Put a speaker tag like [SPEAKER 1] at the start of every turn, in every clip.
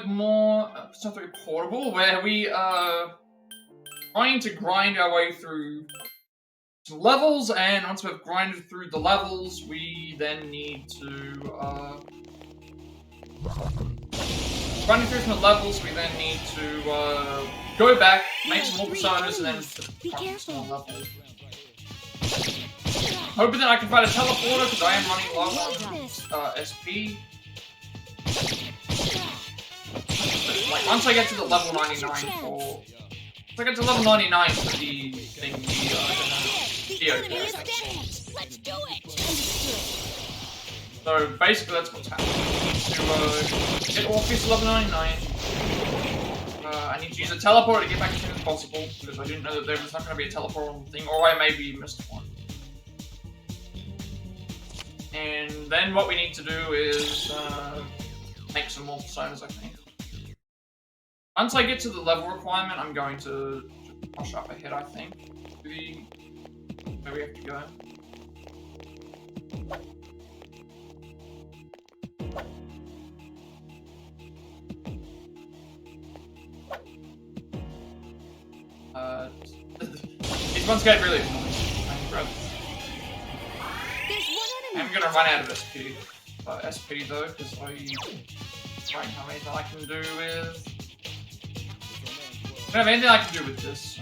[SPEAKER 1] bit more something portable, where we are trying to grind our way through some levels, and once we've grinded through the levels, we then need to running through some levels, we then need to go back, make some more personas, and then run some more levels. Hoping that I can find a teleporter, because I am running low on SP. But, like, once I get to the level 99 for... Once I get to level 99 for the thing,
[SPEAKER 2] Let's do it!
[SPEAKER 1] So basically that's what's happening. To get Orpheus to level 99, I need to use a teleport to get back as soon as possible, because I didn't know that there was not going to be a teleport on the thing, or I maybe missed one. And then what we need to do is make some more personas, I think. Once I get to the level requirement, I'm going to push up ahead, I think, to the where we have to go. These ones get really annoying. I'm gonna run out of SP. SP though, because I don't have anything I can do with. I don't have anything I can do with this.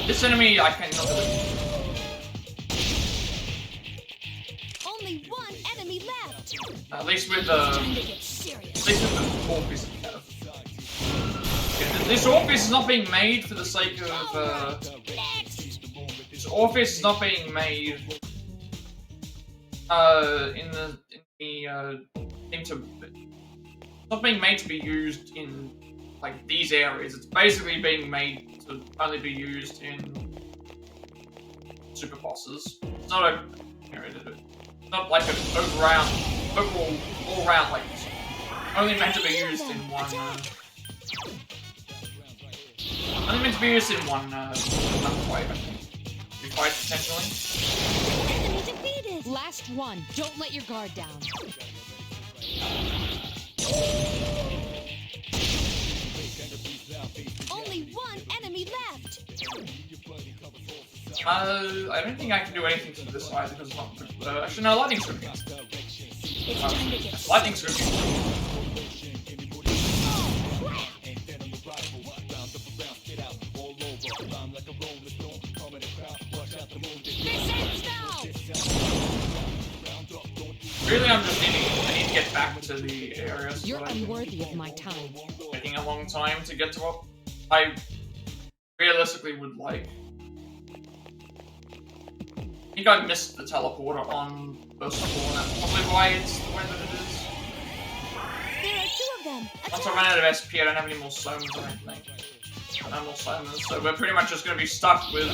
[SPEAKER 1] This enemy I cannot do.
[SPEAKER 2] Only one enemy left.
[SPEAKER 1] At least with the Orpheus. This Orpheus is not being made for the sake of. This Orpheus is not being made. In the thing to. It's not being made to be used in like these areas. It's basically being made to only be used in super bosses. It's not a. It's not like an overall, all round like this. Only meant to be used in one. Only meant to be used in one wave, I think. We fight potentially.
[SPEAKER 2] Enemy defeated. Last one. Don't let your guard down. Only one enemy left.
[SPEAKER 1] I don't think I can do anything to this side because it's not. Actually, no, lightning scripting. Lightning scripting. Really, I need to get back to the areas.
[SPEAKER 2] You're unworthy of my time.
[SPEAKER 1] Taking a long time to get to what I realistically would like. I think I missed the teleporter on first of all, and that's probably why it's the way that it is.
[SPEAKER 2] There are two of them.
[SPEAKER 1] Once I run out of SP, I don't have any more somas, I don't think. No more somas, so we're pretty much just going to be stuck with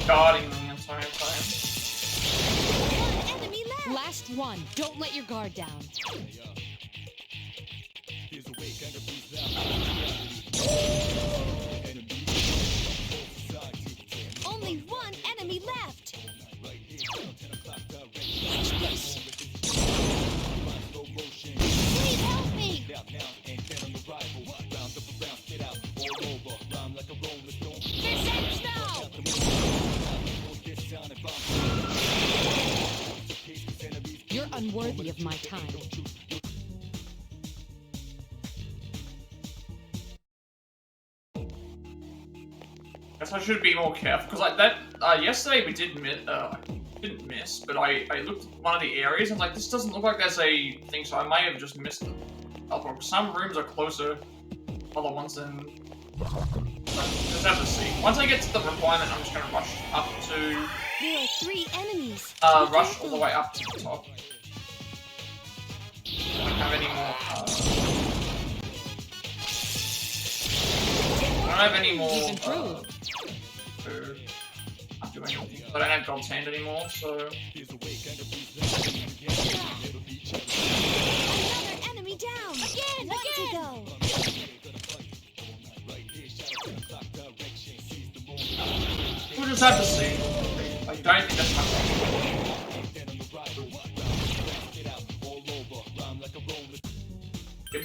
[SPEAKER 1] guarding the entire time.
[SPEAKER 2] Last one. Don't let your guard down. Only one enemy left. Watch this. Please help me. This ends now. You're unworthy of my time.
[SPEAKER 1] Guess I should be more careful because like that. Yesterday we didn't miss, but I looked at one of the areas and like this doesn't look like there's a thing, so I might have just missed it. Some rooms are closer, other ones than. Just have to see. Once I get to the requirement, I'm just gonna rush up to.
[SPEAKER 2] There are 3 enemies.
[SPEAKER 1] Rush all the way up to the top. I don't have any more. I don't have any more. Can't do anything. I don't have God's Hand anymore, so.
[SPEAKER 2] Another enemy down. Again. To go.
[SPEAKER 1] We'll just have to see. I don't think that's much.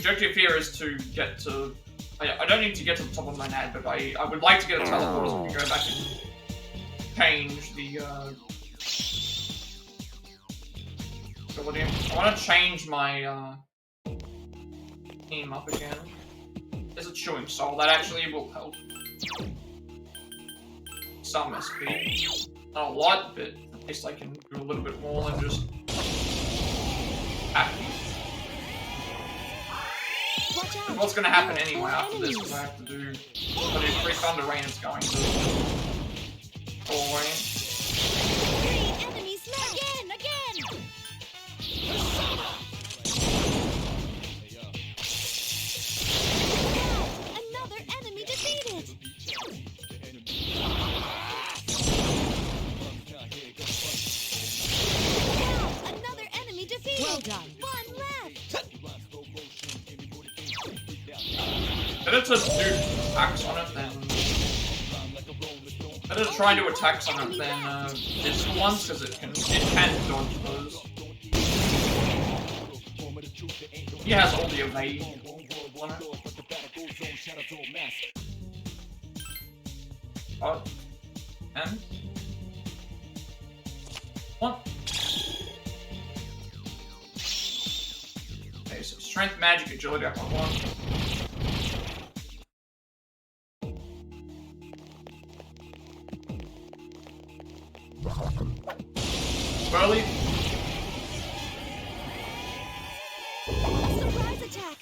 [SPEAKER 1] objective here is to get to... I don't need to get to the top of my NAD, but I would like to get a teleport so we can go back and change the ability. I want to change my team up again. There's a chewing soul, that actually will help. Some SP. Not a lot, but at least I can do a little bit more than just happy. What's gonna happen anyway after this, because I have to do 3 Thunder Rain is going to fall away.
[SPEAKER 2] 3 enemies left. Again! Another enemy defeated! Another enemy defeated! Well done. 1 left!
[SPEAKER 1] Better to do attacks on it than... Better to try and do attacks on it than physical ones, because it can dodge those. He has all the evade on it. Oh. And? 1. Okay, so strength, magic, agility up on 1. Early.
[SPEAKER 2] Surprise attack!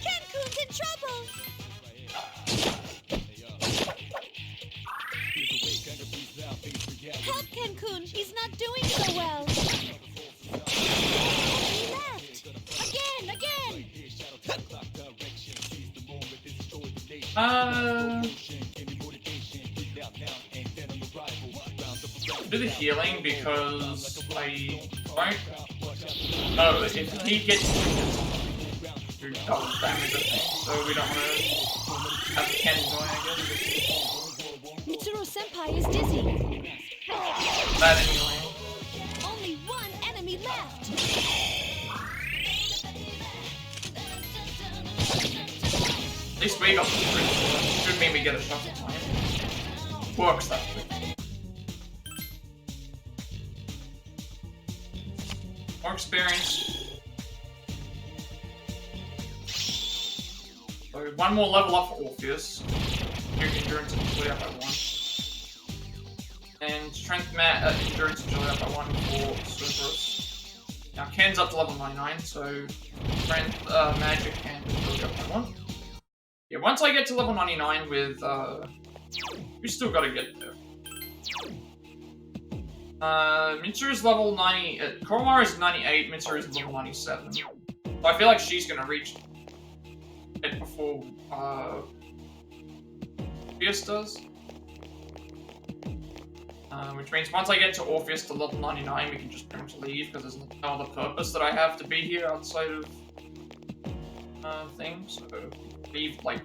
[SPEAKER 2] Kenkun's in trouble! Help Kenkun! He's not doing so well! He left! Again!
[SPEAKER 1] Do the healing because I won't. Oh, if he gets do double damage, I think, so we don't want to have Ken going, I guess.
[SPEAKER 2] Mitsuru Senpai is dizzy.
[SPEAKER 1] That anyway.
[SPEAKER 2] Only 1 enemy left.
[SPEAKER 1] At least we got the crit. Should mean we get a shot at time. Works that way. More experience. So 1 more level up for Orpheus. New endurance and agility up by 1. And strength, endurance and agility up by 1 for Cerberus. Now Ken's up to level 99, so strength, magic, and agility up by 1. Yeah, once I get to level 99 with, we still gotta get there. Mitsuru's level 90, Koromaru is 98, Mitsuru is level 97. So I feel like she's gonna reach it before, Orpheus does. Which means once I get to Orpheus to level 99, we can just pretty much leave, because there's no other purpose that I have to be here outside of, things. So, leave, like,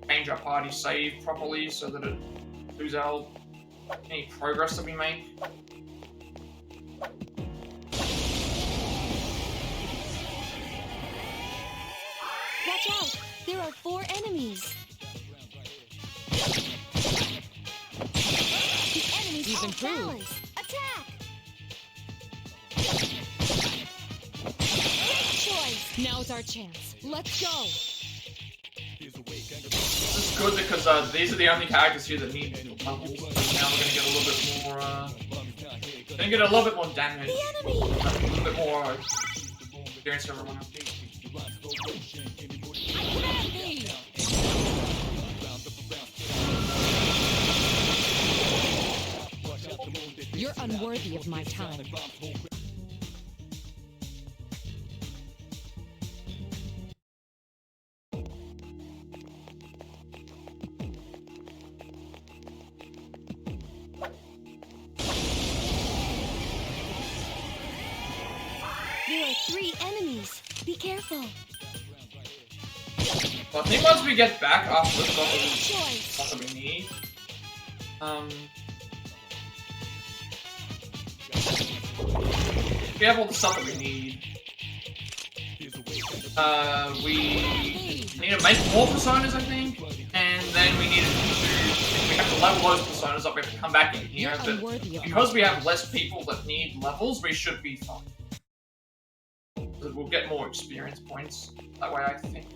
[SPEAKER 1] change our party save properly so that it lose out any progress that we make.
[SPEAKER 2] Watch out! There are 4 enemies. The enemies
[SPEAKER 3] You've
[SPEAKER 2] all
[SPEAKER 3] improved.
[SPEAKER 2] balance. Attack! Great choice!
[SPEAKER 3] Now's our chance. Let's go.
[SPEAKER 1] This is good because these are the only characters here that need levels. So now we're gonna get a little bit more. Gonna get a little bit more damage.
[SPEAKER 2] The enemy!
[SPEAKER 1] A little bit more experience for everyone else.
[SPEAKER 2] I command thee!
[SPEAKER 3] You're unworthy of my time.
[SPEAKER 2] There are 3 enemies. Be careful.
[SPEAKER 1] So I think once we get back after the
[SPEAKER 2] Great choice!
[SPEAKER 1] stuff that we need, We have all the stuff that we need. We need to make more personas, I think, and then we need to. If we have to level those personas up, we have to come back in here. But because we have less people that need levels, we should be fine. We'll get more experience points that way, I think.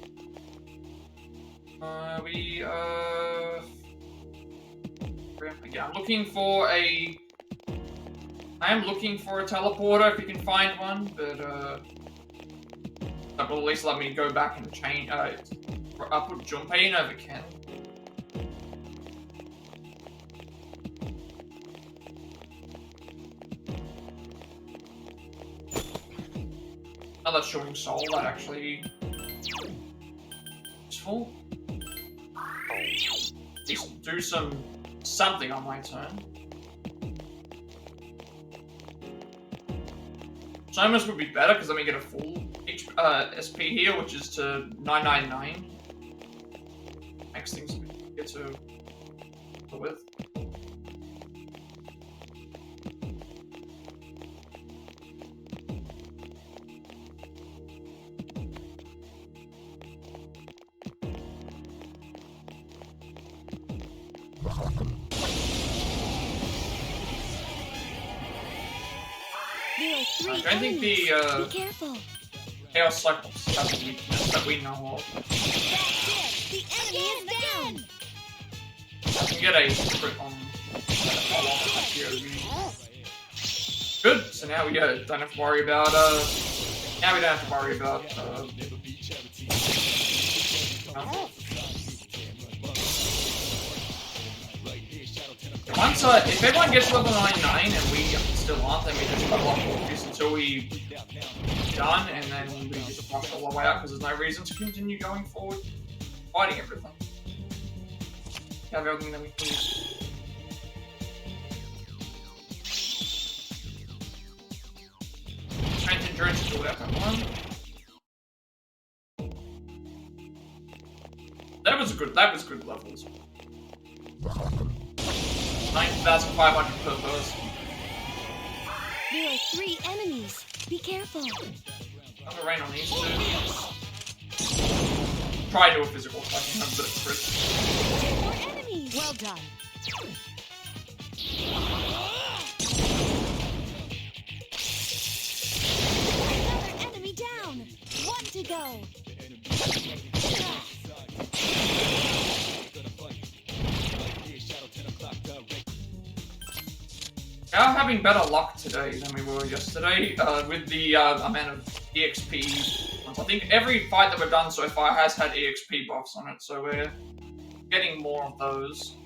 [SPEAKER 1] Yeah, I'm looking for a. I am looking for a teleporter if you can find one, but that will at least let me go back and change. Put Junpei in over Ken. Another showing soul that actually useful. Just do something on my turn. Somas would be better because then we get a full SP here, which is to 999. Makes things get to deal with.
[SPEAKER 2] There are 3
[SPEAKER 1] I don't think
[SPEAKER 2] enemies.
[SPEAKER 1] the
[SPEAKER 2] Be careful.
[SPEAKER 1] Chaos Cyclops has a weakness that we know of.
[SPEAKER 2] That's it. The enemy is down.
[SPEAKER 1] I can get a crit on Good, so now we don't have to worry about now we don't have to worry about once if everyone gets level 99 and we still aren't, then we just level up Morpheus until we done, and then we just rush all the way out because there's no reason to continue going forward, fighting everything. We have everything that we need. Strength endurance is all out one. That was good levels. 9,500 per person.
[SPEAKER 2] There are 3 enemies. Be careful.
[SPEAKER 1] I'm gonna rain on these two. Try to do a physical so I can have a bit of crit.
[SPEAKER 2] 4 enemies. Well done. Another enemy down. 1 to go.
[SPEAKER 1] We are having better luck today than we were yesterday with the amount of EXP ones. I think every fight that we've done so far has had EXP buffs on it, so we're getting more of those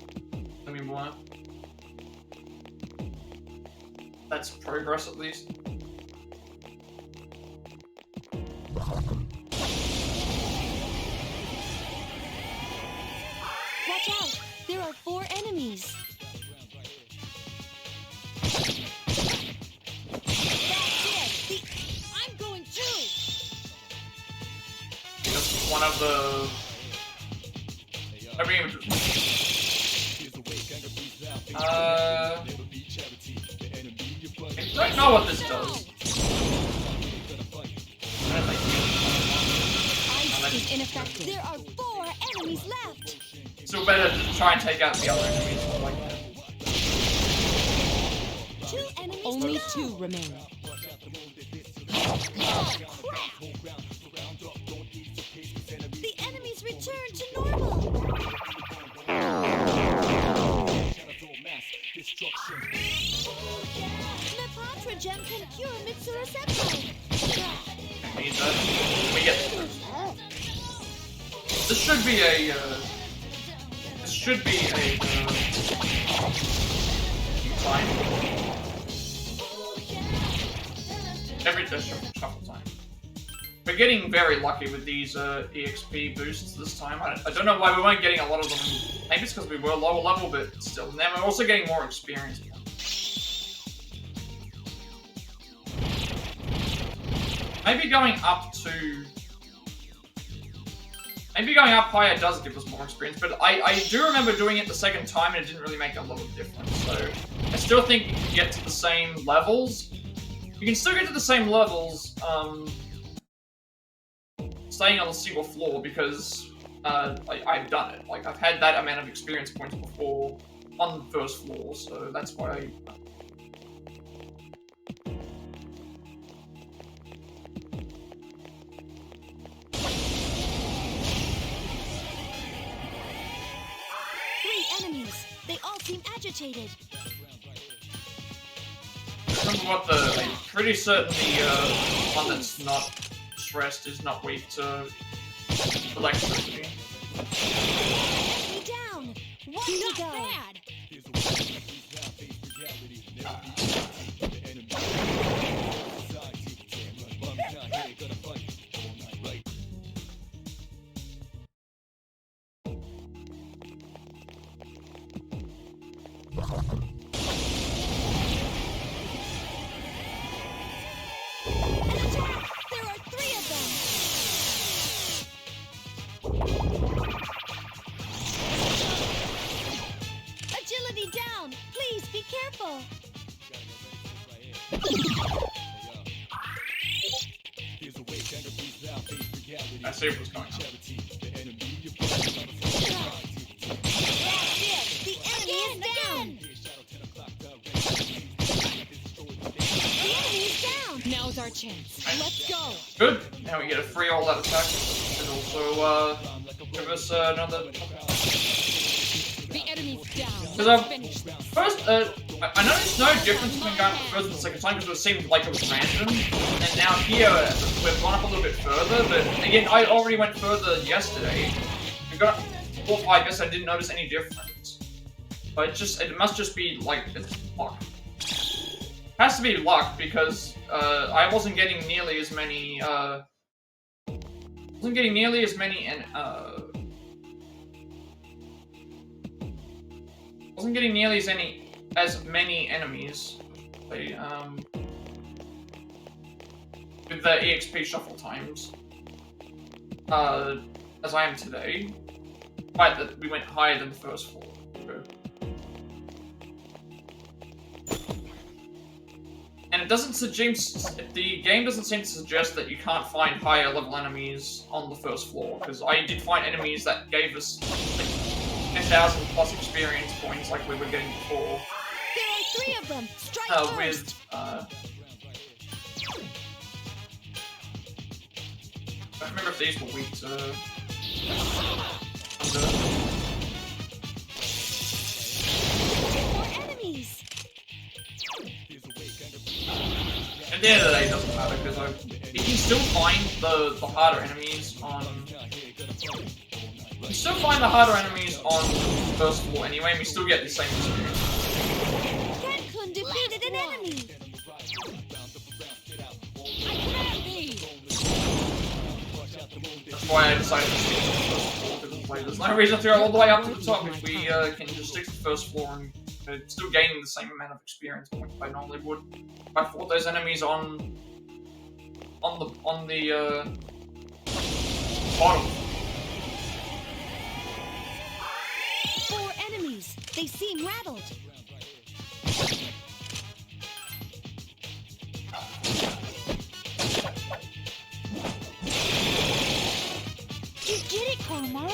[SPEAKER 1] than we were. That's progress at least.
[SPEAKER 2] Watch out. There are 4 enemies. I'm going too.
[SPEAKER 1] Just one of the. I mean, I don't know what this does.
[SPEAKER 2] Ice is ineffective. There are 4 enemies left.
[SPEAKER 1] So better to try and take out the other enemies like that.
[SPEAKER 2] 2 enemies.
[SPEAKER 3] Only 2 remain.
[SPEAKER 2] Oh, crap. The enemies return to normal. Nepatra gem can cure Mitsuru Senpai.
[SPEAKER 1] Need that. We get this should be a fine. Every shuffle time. We're getting very lucky with these EXP boosts this time. I don't know why we weren't getting a lot of them. Maybe it's because we were lower level, but still. And then we're also getting more experience. Maybe going up to maybe going up higher does give us more experience, but I do remember doing it the second time and it didn't really make a lot of difference. So I still think you can get to the same levels. You can still get to the same levels, staying on a single floor because I've done it. Like, I've had that amount of experience points before on the first floor, so that's why I...
[SPEAKER 2] Enemies. They all seem agitated.
[SPEAKER 1] Remember what I'm pretty certain the one that's not stressed is not weak to electricity.
[SPEAKER 2] Enemy down. One to go. Bad.
[SPEAKER 1] I see what's going on.
[SPEAKER 2] The enemy is down. The enemy is down.
[SPEAKER 3] Now's our chance. Let's go.
[SPEAKER 1] Good. Now we get a free all-out attack, and also give us another.
[SPEAKER 3] The enemy's down.
[SPEAKER 1] Because
[SPEAKER 3] Finish.
[SPEAKER 1] first, I noticed no difference between going the first and the second time because it seemed like it was random. And now here, we've gone up a little bit further, but again, I already went further yesterday. We got 4 or 5, I guess I didn't notice any difference. But it must just be, like, it's luck. It has to be luck because, I wasn't getting nearly as many, wasn't getting nearly as many enemies. With the EXP shuffle times, as I am today. Right, that we went higher than the first floor. And it doesn't suggest, the game doesn't seem to suggest that you can't find higher level enemies on the first floor, because I did find enemies that gave us like 10,000 plus experience points like we were getting before.
[SPEAKER 2] There are 3 of them. Strike first.
[SPEAKER 1] I don't remember if these were weak to...
[SPEAKER 2] More enemies.
[SPEAKER 1] At the end of the day, it doesn't matter, because you can still find the harder enemies on... You can still find the harder enemies on the first floor anyway, and we still get the same experience.
[SPEAKER 2] Cancun defeated an enemy.
[SPEAKER 1] That's why I decided to stick to the first floor, because there's no reason to go all the way up to the top if we can just stick to the first floor and still gaining the same amount of experience points I normally would. If I fought those enemies on the bottom.
[SPEAKER 2] 4 enemies. They seem rattled. You did it, Koromaru.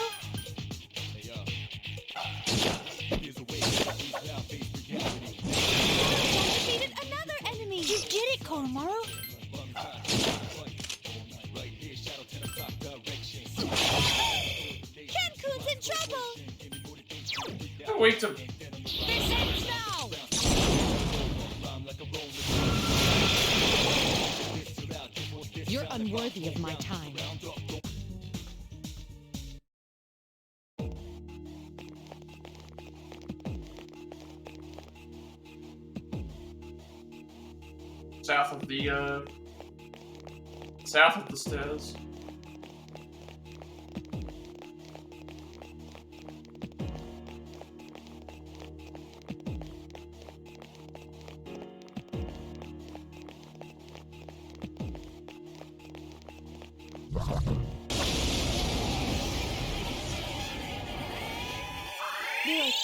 [SPEAKER 2] Defeated another enemy. You did it, Koromaru. Cancun's in trouble.
[SPEAKER 1] Wait to...
[SPEAKER 2] This ends now.
[SPEAKER 3] You're unworthy of my time.
[SPEAKER 1] South of the stairs.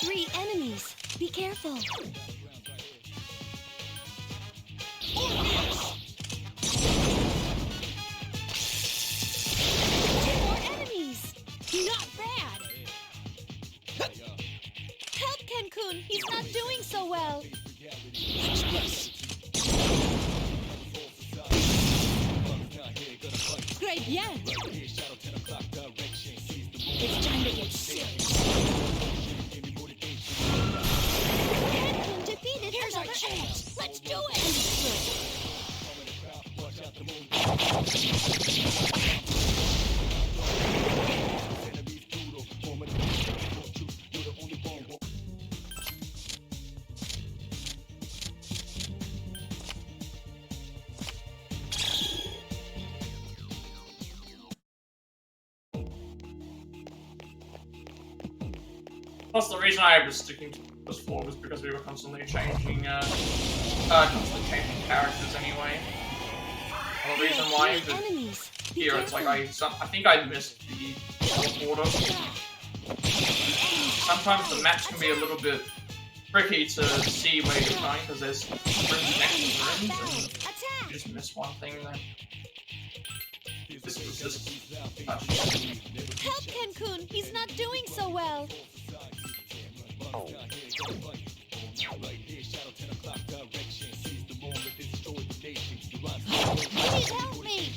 [SPEAKER 2] 3 enemies. Be careful. 2 more enemies.
[SPEAKER 3] Not bad.
[SPEAKER 2] Help Cancun. He's not doing so well.
[SPEAKER 3] Great, bien.
[SPEAKER 2] It's time to get serious. Cancun defeated.
[SPEAKER 3] Here's our
[SPEAKER 2] another
[SPEAKER 3] chance. Let's do it.
[SPEAKER 2] Understood.
[SPEAKER 1] Plus, the reason I was sticking to this 4 was because we were constantly changing characters anyway. And the reason why is that
[SPEAKER 2] Enemies. Be
[SPEAKER 1] here it's like
[SPEAKER 2] careful.
[SPEAKER 1] I think I missed the teleporter. Sometimes the maps can be a little bit tricky to see where you're going because there's rooms next to rooms and you
[SPEAKER 2] Attack.
[SPEAKER 1] just miss one thing then. This was just
[SPEAKER 2] Help Cancun. He's not doing so well. Please help me.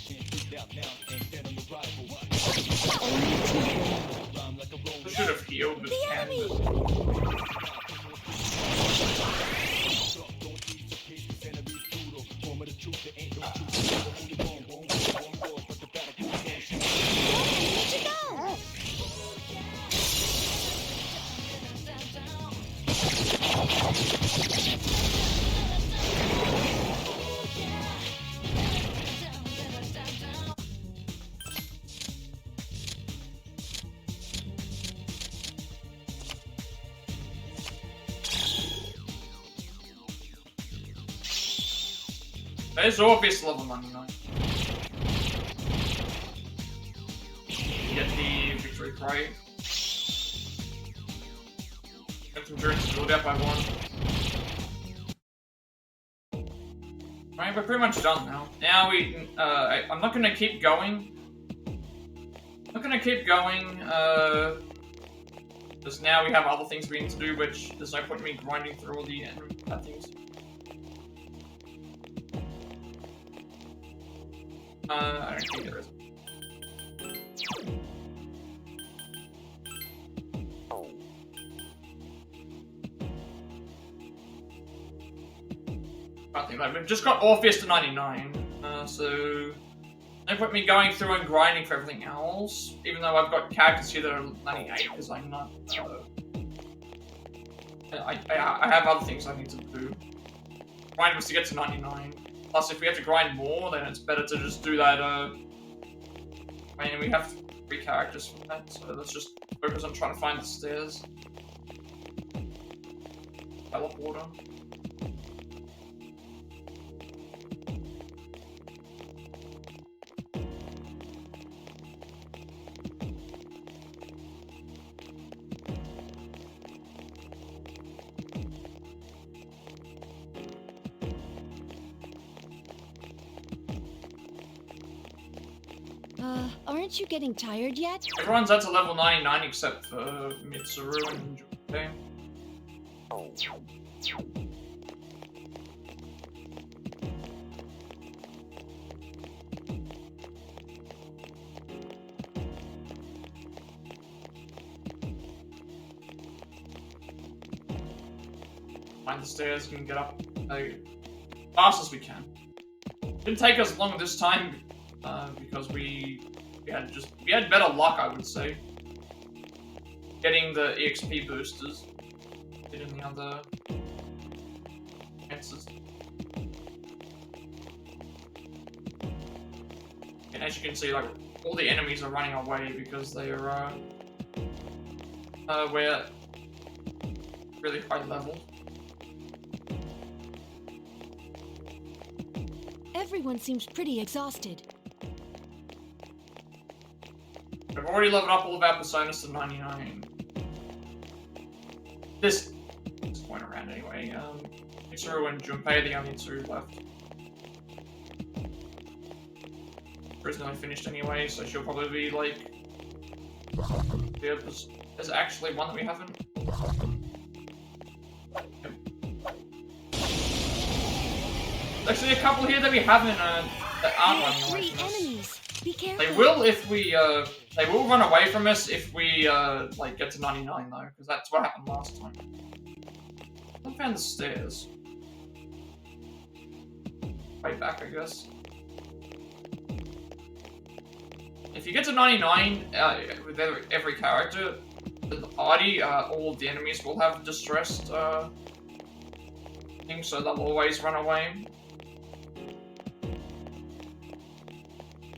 [SPEAKER 1] I should have healed with
[SPEAKER 2] The
[SPEAKER 1] hand.
[SPEAKER 2] enemy. Where'd you go?
[SPEAKER 1] There's Orpheus level 99. Get the victory crate. Get some endurance to build up by 1. Right, we're pretty much done now. Now I'm not gonna keep going. I'm not gonna keep going, because now we have other things we need to do, which there's no point in me grinding through all the things. I don't think there is. I think like we've just got Orpheus to 99, so no point me going through and grinding for everything else. Even though I've got characters here that are 98, because I'm not. I have other things I need to do. Grind was to get to 99. Plus, if we have to grind more, then it's better to just do that. I mean, we have 3 characters for that, so let's just focus on trying to find the stairs. Teleporter.
[SPEAKER 2] Aren't you getting tired yet?
[SPEAKER 1] Everyone's at to level 99 except for Mitsuru and Junpei. Find the stairs and get up as fast as we can. Didn't take us long this time because we had better luck, I would say, getting the EXP boosters than the other chances. And as you can see, like all the enemies are running away because they are we're really high level.
[SPEAKER 2] Everyone seems pretty exhausted.
[SPEAKER 1] We've already leveled up all of our personas to 99. this point around anyway. Mitsuru and Junpei are the only two left. Mitsuru nearly finished anyway, so she'll probably be like. Yeah, there's actually one that we haven't. Yep. There's actually a couple here that we haven't that aren't running away from us.
[SPEAKER 2] Enemies. Be careful.
[SPEAKER 1] They will if we they will run away from us if we like get to 99 though, because that's what happened last time. I found the stairs. Way back, I guess. If you get to 99 with every character in the party, all of the enemies will have distressed things, so they'll always run away.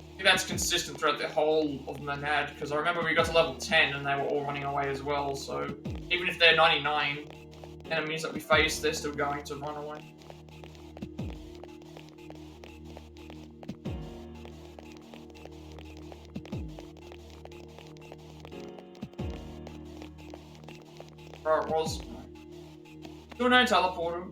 [SPEAKER 1] I think that's consistent throughout the whole of Monad, because I remember we got to level 10 and they were all running away as well, so even if they're 99 enemies that we face, they're still going to run away. Where it was. Still no teleporter.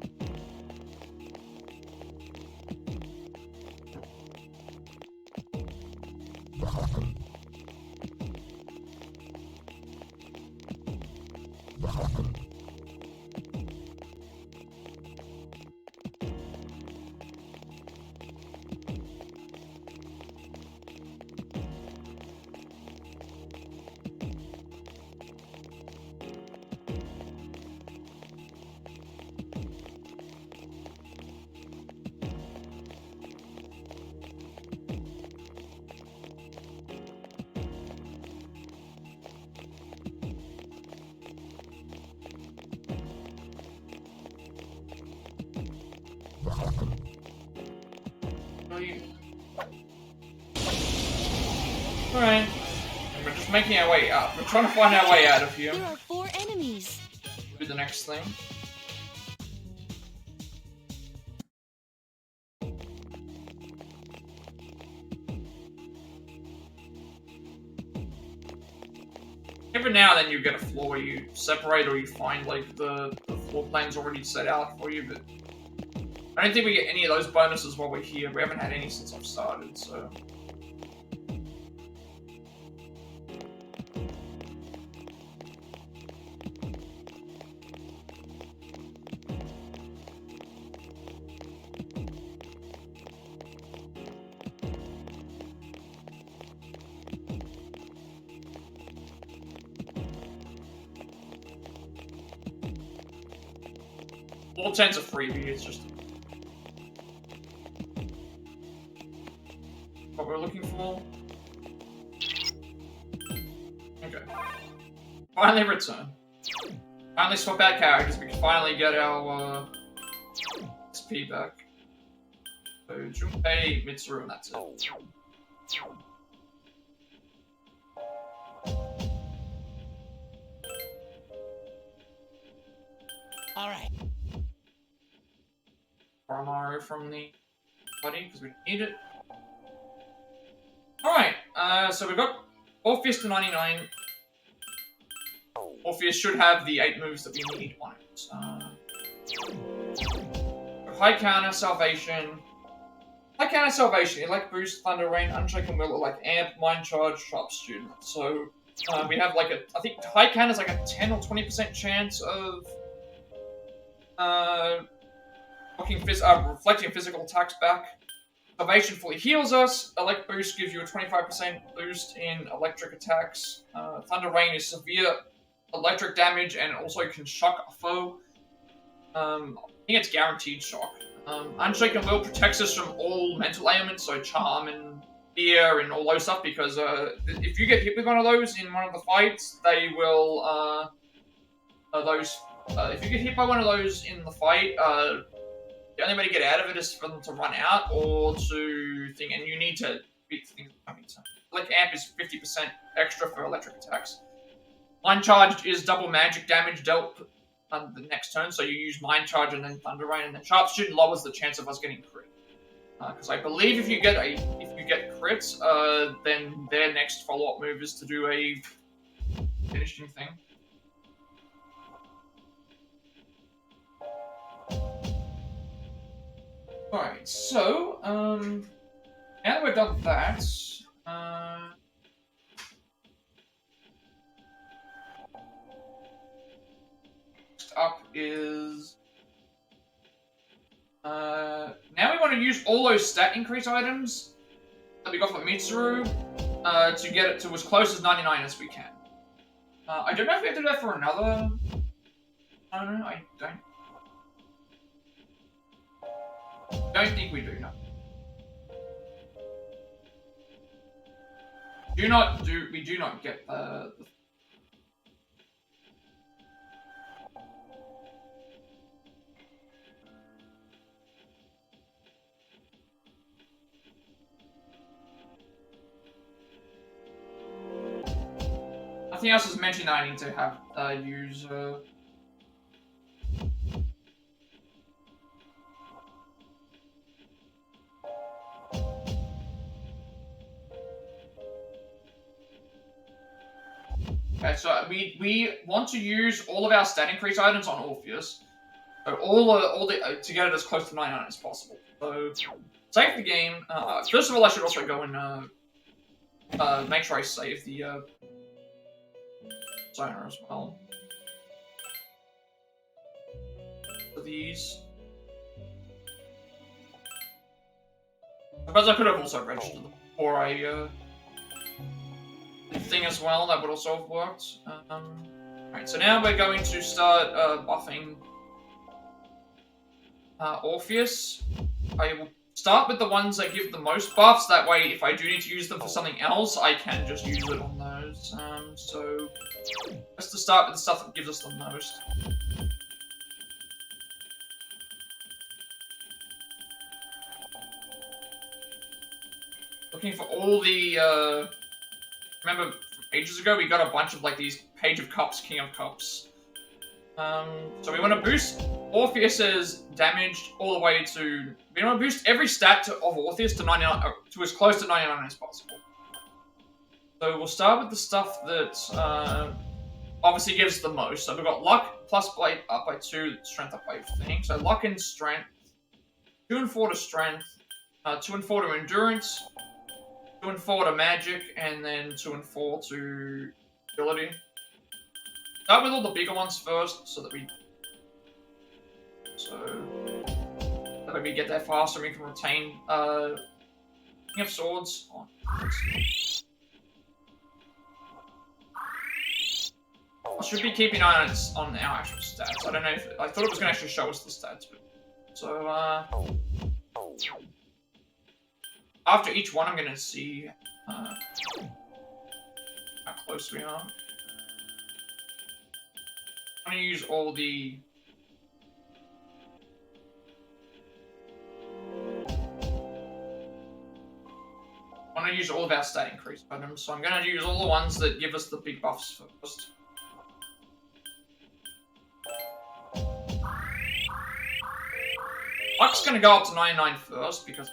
[SPEAKER 1] Alright. We're just making our way up. We're trying to find our way out of here.
[SPEAKER 2] There are 4 enemies.
[SPEAKER 1] Do the next thing. Every now and then you get a floor where you separate or you find like the floor plans already set out for you, but I don't think we get any of those bonuses while we're here. We haven't had any since I've started, so. All 10's a freebie, it's just what we're looking for. Okay. Finally return. Finally swap out characters, we can finally get our SP back. So Junpei, Mitsuru, and that's it.
[SPEAKER 3] Alright.
[SPEAKER 1] Mario from the body, because we need it. Alright, so we've got Orpheus to 99. Orpheus should have the 8 moves that we need on it. High counter, salvation. High counter, salvation. Elect boost, thunder rain, unshaken will, like amp, mind charge, sharp student. So we have like I think high counter is like a 10 or 20% chance of reflecting physical attacks back. Salvation fully heals us. Elect boost gives you a 25% boost in electric attacks. Thunder rain is severe electric damage and also can shock a foe. I think it's guaranteed shock. Unshaken will protects us from all mental ailments, so charm and fear and all those stuff, because if you get hit with one of those in one of the fights, they will if you get hit by one of those in the fight, the only way to get out of it is for them to run out or to thing, and you need to beat things. Like amp is 50% extra for electric attacks. Mind charge is double magic damage dealt the next turn, so you use mind charge and then thunder rain, and then sharp student lowers the chance of us getting crit. Because I believe if you get crits, then their next follow-up move is to do a finishing thing. Alright, so, now that we've done that, next up is, now we want to use all those stat increase items that we got from Mitsuru, to get it to as close as 99 as we can. I don't know if we have to do that for another, I don't know, I don't think we do, no. We do not get the nothing else is mentioned that I need to have use Okay, so we want to use all of our stat increase items on Orpheus. So all the to get it as close to 99 as possible. So save the game. First of all, I should also go and make sure I save the zoner as well. For these. I suppose I could have also registered them before I thing as well. That would also have worked. Alright, so now we're going to start buffing Orpheus. I will start with the ones that give the most buffs. That way, if I do need to use them for something else, I can just use it on those. So let's just start with the stuff that gives us the most. Looking for all the, remember from ages ago we got a bunch of like these Page of Cups, King of Cups. So we want to boost Orpheus's damage all the way to, we want to boost every stat of Orpheus to 99, to as close to 99 as possible. So we'll start with the stuff that obviously gives the most. So we've got Luck plus Blade up by 2, Strength up by 15. So Luck and Strength, 2 and 4 to Strength, 2 and 4 to Endurance, 2 and 4 to Magic, and then 2 and 4 to Ability. Start with all the bigger ones first, so that we that way we get there faster and we can retain King of Swords. Oh, I should be keeping an eye on our actual stats. I don't know if I thought it was going to actually show us the stats, but so after each one, I'm going to see how close we are. I'm going to use all the of our stat increase items, so I'm going to use all the ones that give us the big buffs first. Luck's going to go up to 99 first, because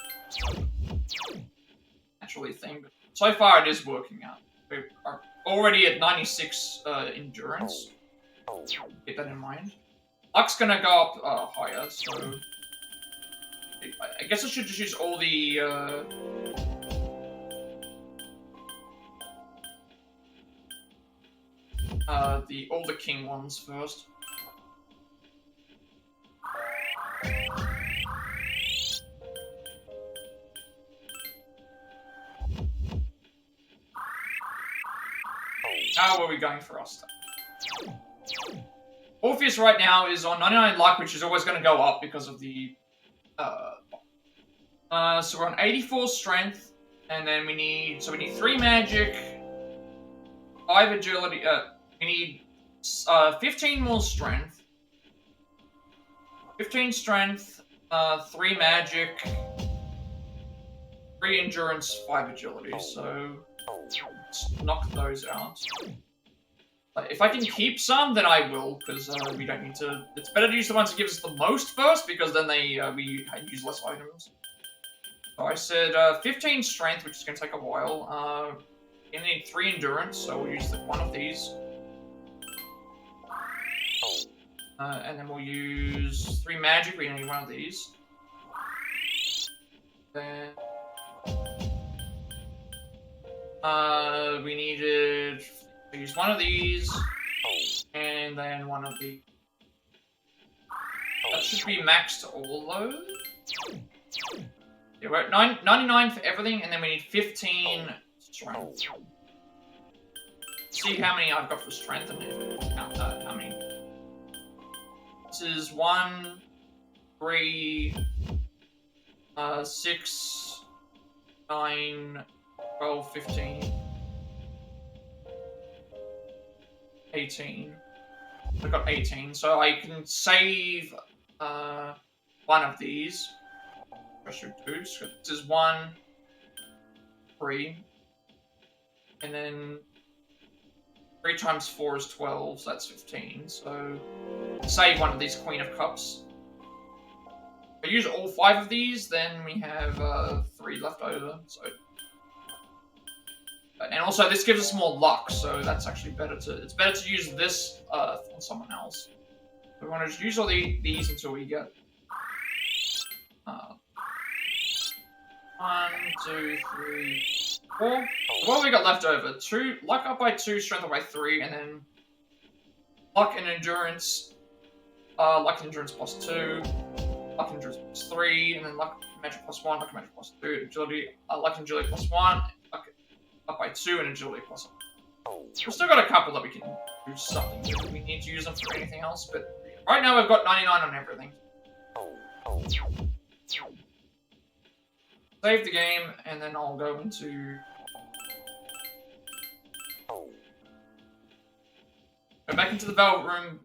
[SPEAKER 1] naturally thing, but so far it is working out. We are already at 96 endurance. Keep that in mind. Luck's going to go up higher, so I guess I should just use all the all the king ones first. How are we going for our stuff? Orpheus right now is on 99 luck, which is always going to go up because of the so we're on 84 strength, and then we need 3 magic, 5 agility, we need 15 more strength, 15 strength, 3 magic, 3 endurance, 5 agility, so let's knock those out. If I can keep some, then I will, because we don't need to. It's better to use the ones that give us the most first, because then we use less items. So I said 15 strength, which is going to take a while. We need 3 endurance, so we'll use one of these. And then we'll use 3 magic, we need one of these. Then we needed to use one of these, and then one of these. That should be maxed to all those. Yeah, we're at 99 for everything, and then we need 15 strength. See how many I've got for strength and count that. How many? This is 1, 3, 6, 9, 12, 15, 18. I've got 18, so I can save one of these. I should do. So this is 1, 3, and then 3 times 4 is 12, so that's 15. So save one of these Queen of Cups. If I use all 5 of these, then we have 3 left over. So, and also this gives us more luck, so that's actually better to. It's better to use this on someone else. We want to just use all these until we get 1, 2, 3, 4. What have we got left over? 2 luck up by 2, strength up by 3, and then luck and endurance. Luck and endurance plus 2, luck and endurance plus 3, and then luck and magic plus 1, luck and magic plus 2, agility, luck and agility plus 1, luck up by 2, and agility plus 1. We've still got a couple that we can do something with. We need to use them for anything else, but right now we've got 99 on everything. Save the game, and then I'll go into... Go back into the Velvet Room.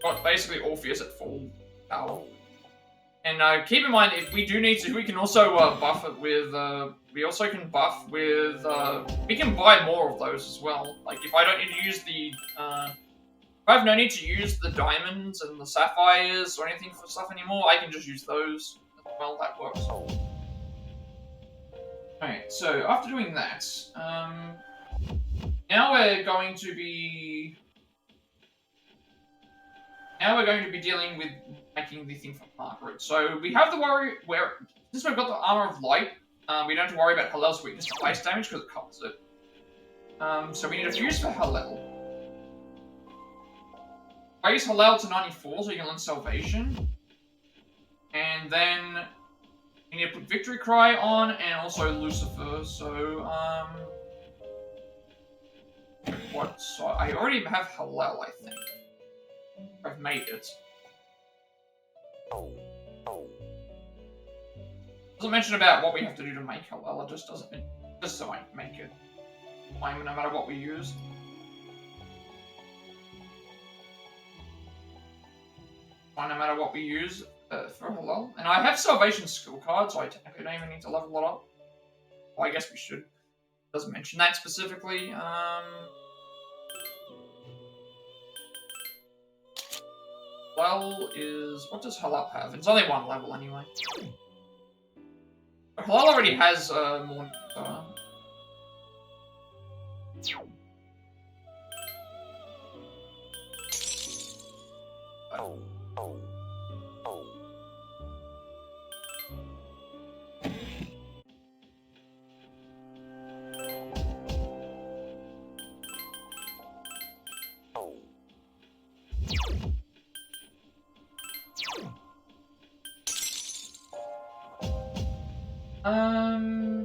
[SPEAKER 1] Got basically Orpheus at full power. And keep in mind, if we do need to, we can also buff it with... we also can buff with... we can buy more of those as well. Like, if I don't need to use the... if I have no need to use the diamonds and the sapphires or anything for stuff anymore, I can just use those as well. That works. Alright, so after doing that, now we're going to be dealing with making the thing for Margaret. So we have the worry where since we've got the armor of light, we don't have to worry about Hallel's weakness to ice damage because it covers it. So we need a fuse for Hallel. Raise Hallel to 94 so you can learn Salvation. And then you need to put Victory Cry on and also Lucifer. So, what? So I already have Hallel, I think. I've made it. Doesn't mention about what we have to do to make Hallel, it just doesn't. Just so I make it. No matter what we use. No matter what we use for Hallel. And I have Salvation skill cards, so I technically don't even need to level it up. Well, I guess we should. Doesn't mention that specifically. Hallel is... What does Hallel have? It's only 1 level anyway. But Hallel already has more...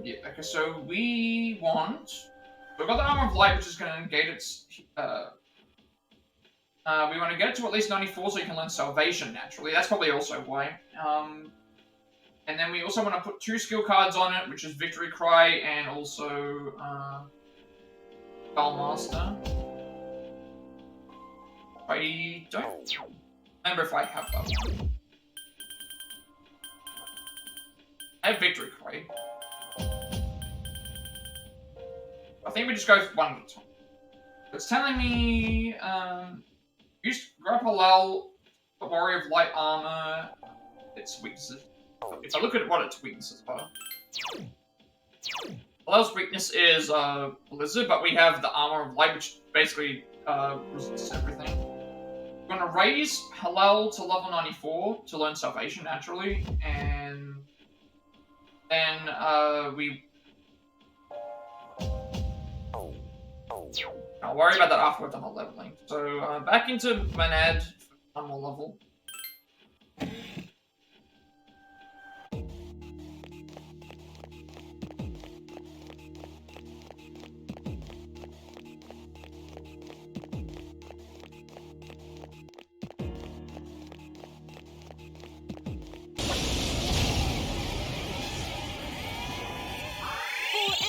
[SPEAKER 1] yeah, okay, so we want... We've got the Armor of Light, which is going to negate its... we want to get it to at least 94 so you can learn Salvation naturally. That's probably also why. And then we also want to put 2 skill cards on it, which is Victory Cry and also Master. I don't remember if I have that one. I have Victory Cry. I think we just go one at a time. It's telling me, grab Hallel, the Warrior of Light Armor, its weaknesses. If I look at what its weaknesses are. Hallel's weakness is Blizzard, but we have the Armor of Light, which basically resists everything. We're gonna raise Halal to level 94 to learn Salvation naturally, and then I'll worry about that after we're done with leveling. So back into Manad for one more level.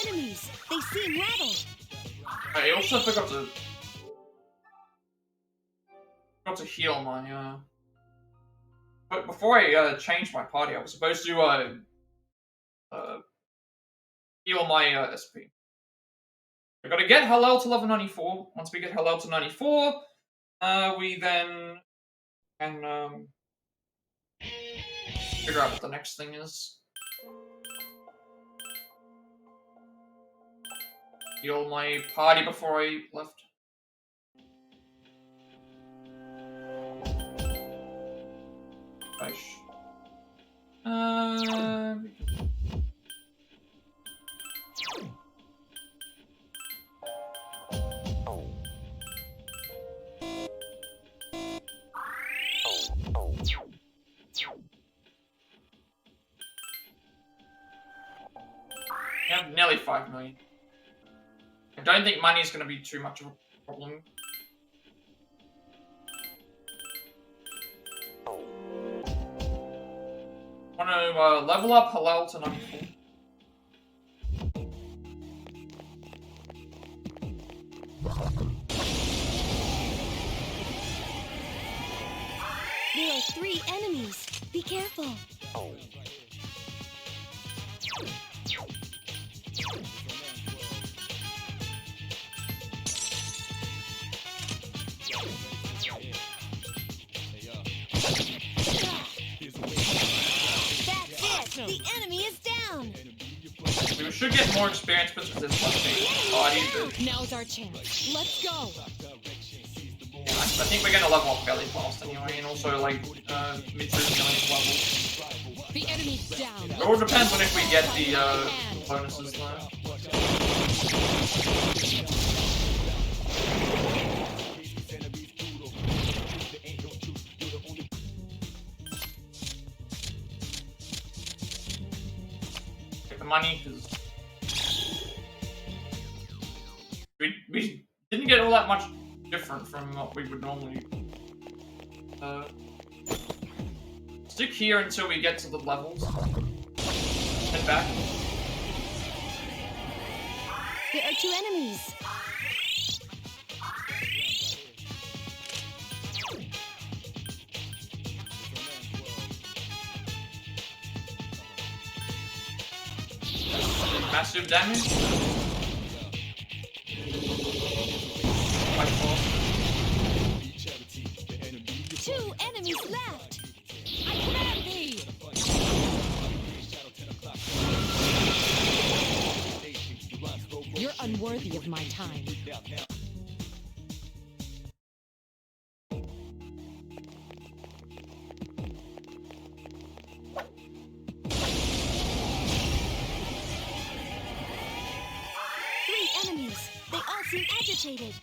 [SPEAKER 2] Enemies. They seem rattled.
[SPEAKER 1] I also forgot to heal my But before I changed my party, I was supposed to heal my SP. I gotta get Halal to level 94. Once we get Halal to 94, we then can figure out what the next thing is. Heal my party before I left. Gosh. I have nearly 5 million. I don't think money is going to be too much of a problem. I want to level up Halal to 94.
[SPEAKER 2] There are 3 enemies. Be careful. That's it. The enemy is down.
[SPEAKER 1] We should get more experience because this one body. But
[SPEAKER 3] Now's our chance. Let's go.
[SPEAKER 1] yeah, I think we're gonna level up fairly fast anyway, and also like mid-3 million level.
[SPEAKER 3] The enemy's down.
[SPEAKER 1] It all depends on if we get the bonuses though. Get the money because we didn't get all that much different from what we would normally. Stick here until we get to the levels. Head back.
[SPEAKER 2] There are 2 enemies.
[SPEAKER 1] Massive damage. Quite cool.
[SPEAKER 2] 2 enemies left.
[SPEAKER 3] I command thee. You're unworthy of my time.
[SPEAKER 2] Enemies. They all seem agitated.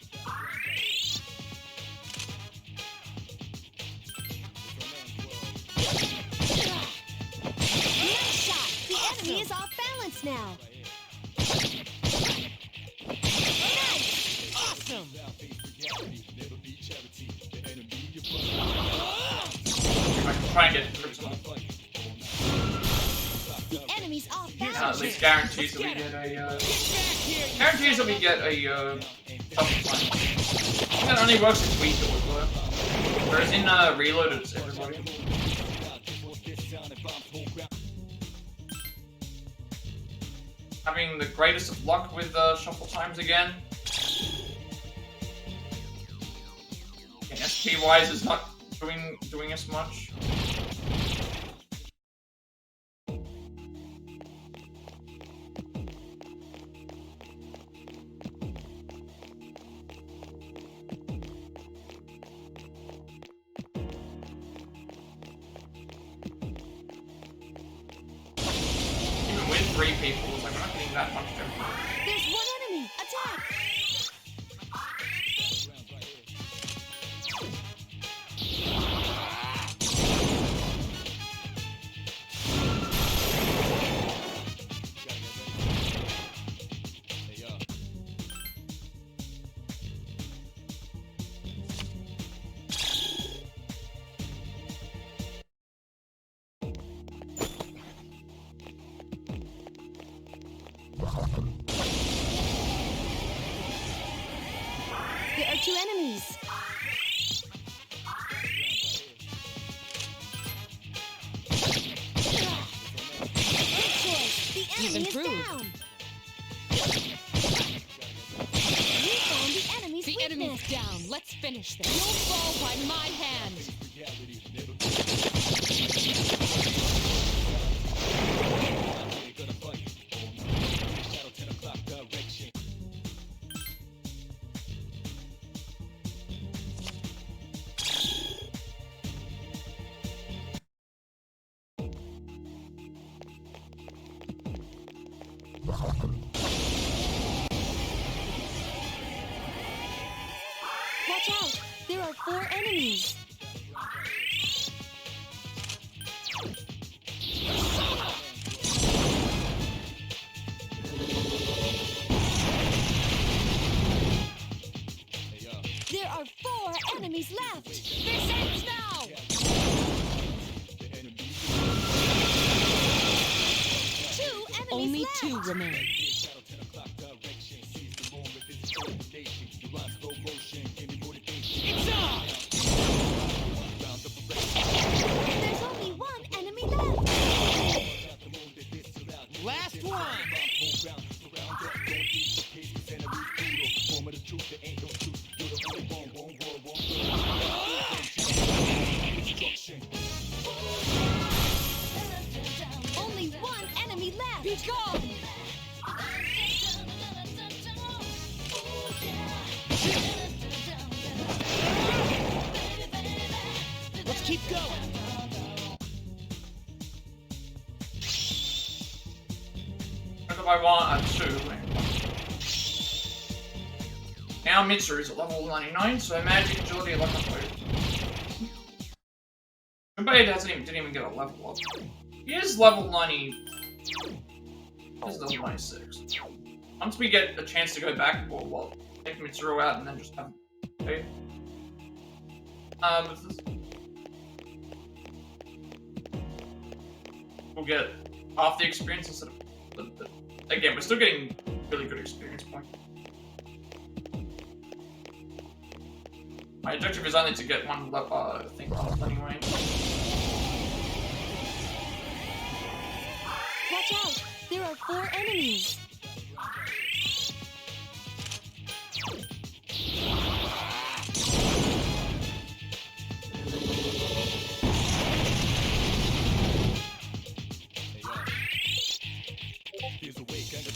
[SPEAKER 2] Nice shot. The enemy is off balance now. Nice.
[SPEAKER 3] Awesome.
[SPEAKER 1] I can try and get critical.
[SPEAKER 2] The enemy's off
[SPEAKER 1] At
[SPEAKER 2] balance.
[SPEAKER 1] least guarantees that we get a guarantees that we get a tough time. I think that only works if we do it though. Whereas in reload it's everybody. Having the greatest of luck with shuffle times again. And SP wise is not doing as much. people. It's like we're not getting that much different.
[SPEAKER 2] There's one enemy. Attack. There are two enemies. Good choice. The
[SPEAKER 3] You've
[SPEAKER 2] enemy is
[SPEAKER 3] improved.
[SPEAKER 2] down. We found the enemy's
[SPEAKER 3] The
[SPEAKER 2] weakness.
[SPEAKER 3] enemy's down. Let's finish this. You'll fall by my hand.
[SPEAKER 2] Watch out. There are 4 enemies. There are 4 enemies left.
[SPEAKER 3] This ends now.
[SPEAKER 2] 2 enemies
[SPEAKER 3] Only
[SPEAKER 2] left.
[SPEAKER 3] 2 remain. It's on.
[SPEAKER 2] There's only 1 enemy left.
[SPEAKER 3] Last one.
[SPEAKER 2] Only 1 enemy left.
[SPEAKER 3] Be gone. Let's keep going.
[SPEAKER 1] What do I want? 2. Now Mitsuru is at level 99, so magic agility at level 2. Junpei didn't even get a level up. He is level 90. He's level 96. Once we get a chance to go back, we'll take Mitsuru out and then just have. Okay. We'll get half the experience instead of. But again, we're still getting really good experience points. My objective is only to get one thing off anyway.
[SPEAKER 2] Watch out. There are 4 enemies.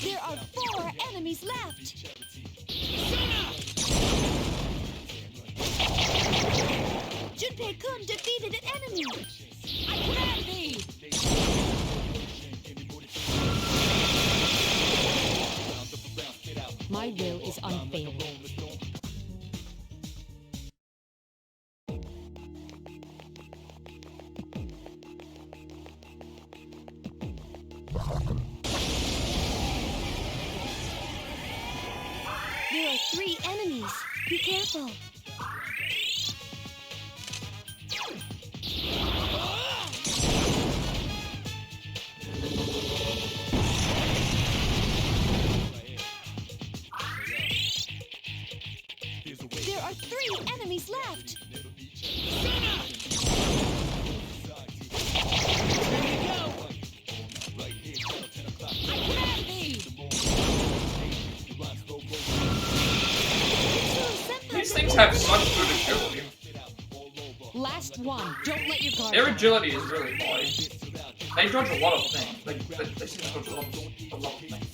[SPEAKER 2] There are 4 enemies left. Junpei-kun defeated an enemy.
[SPEAKER 3] I command thee. My will is unfailing.
[SPEAKER 2] There are 3 enemies. Be careful. There are 3 enemies left.
[SPEAKER 3] I command thee.
[SPEAKER 1] These things have such good agility.
[SPEAKER 3] Last one. Don't let your guard
[SPEAKER 1] Their
[SPEAKER 3] down.
[SPEAKER 1] agility is really high. They dodge a lot of things. They seem to dodge a lot of things.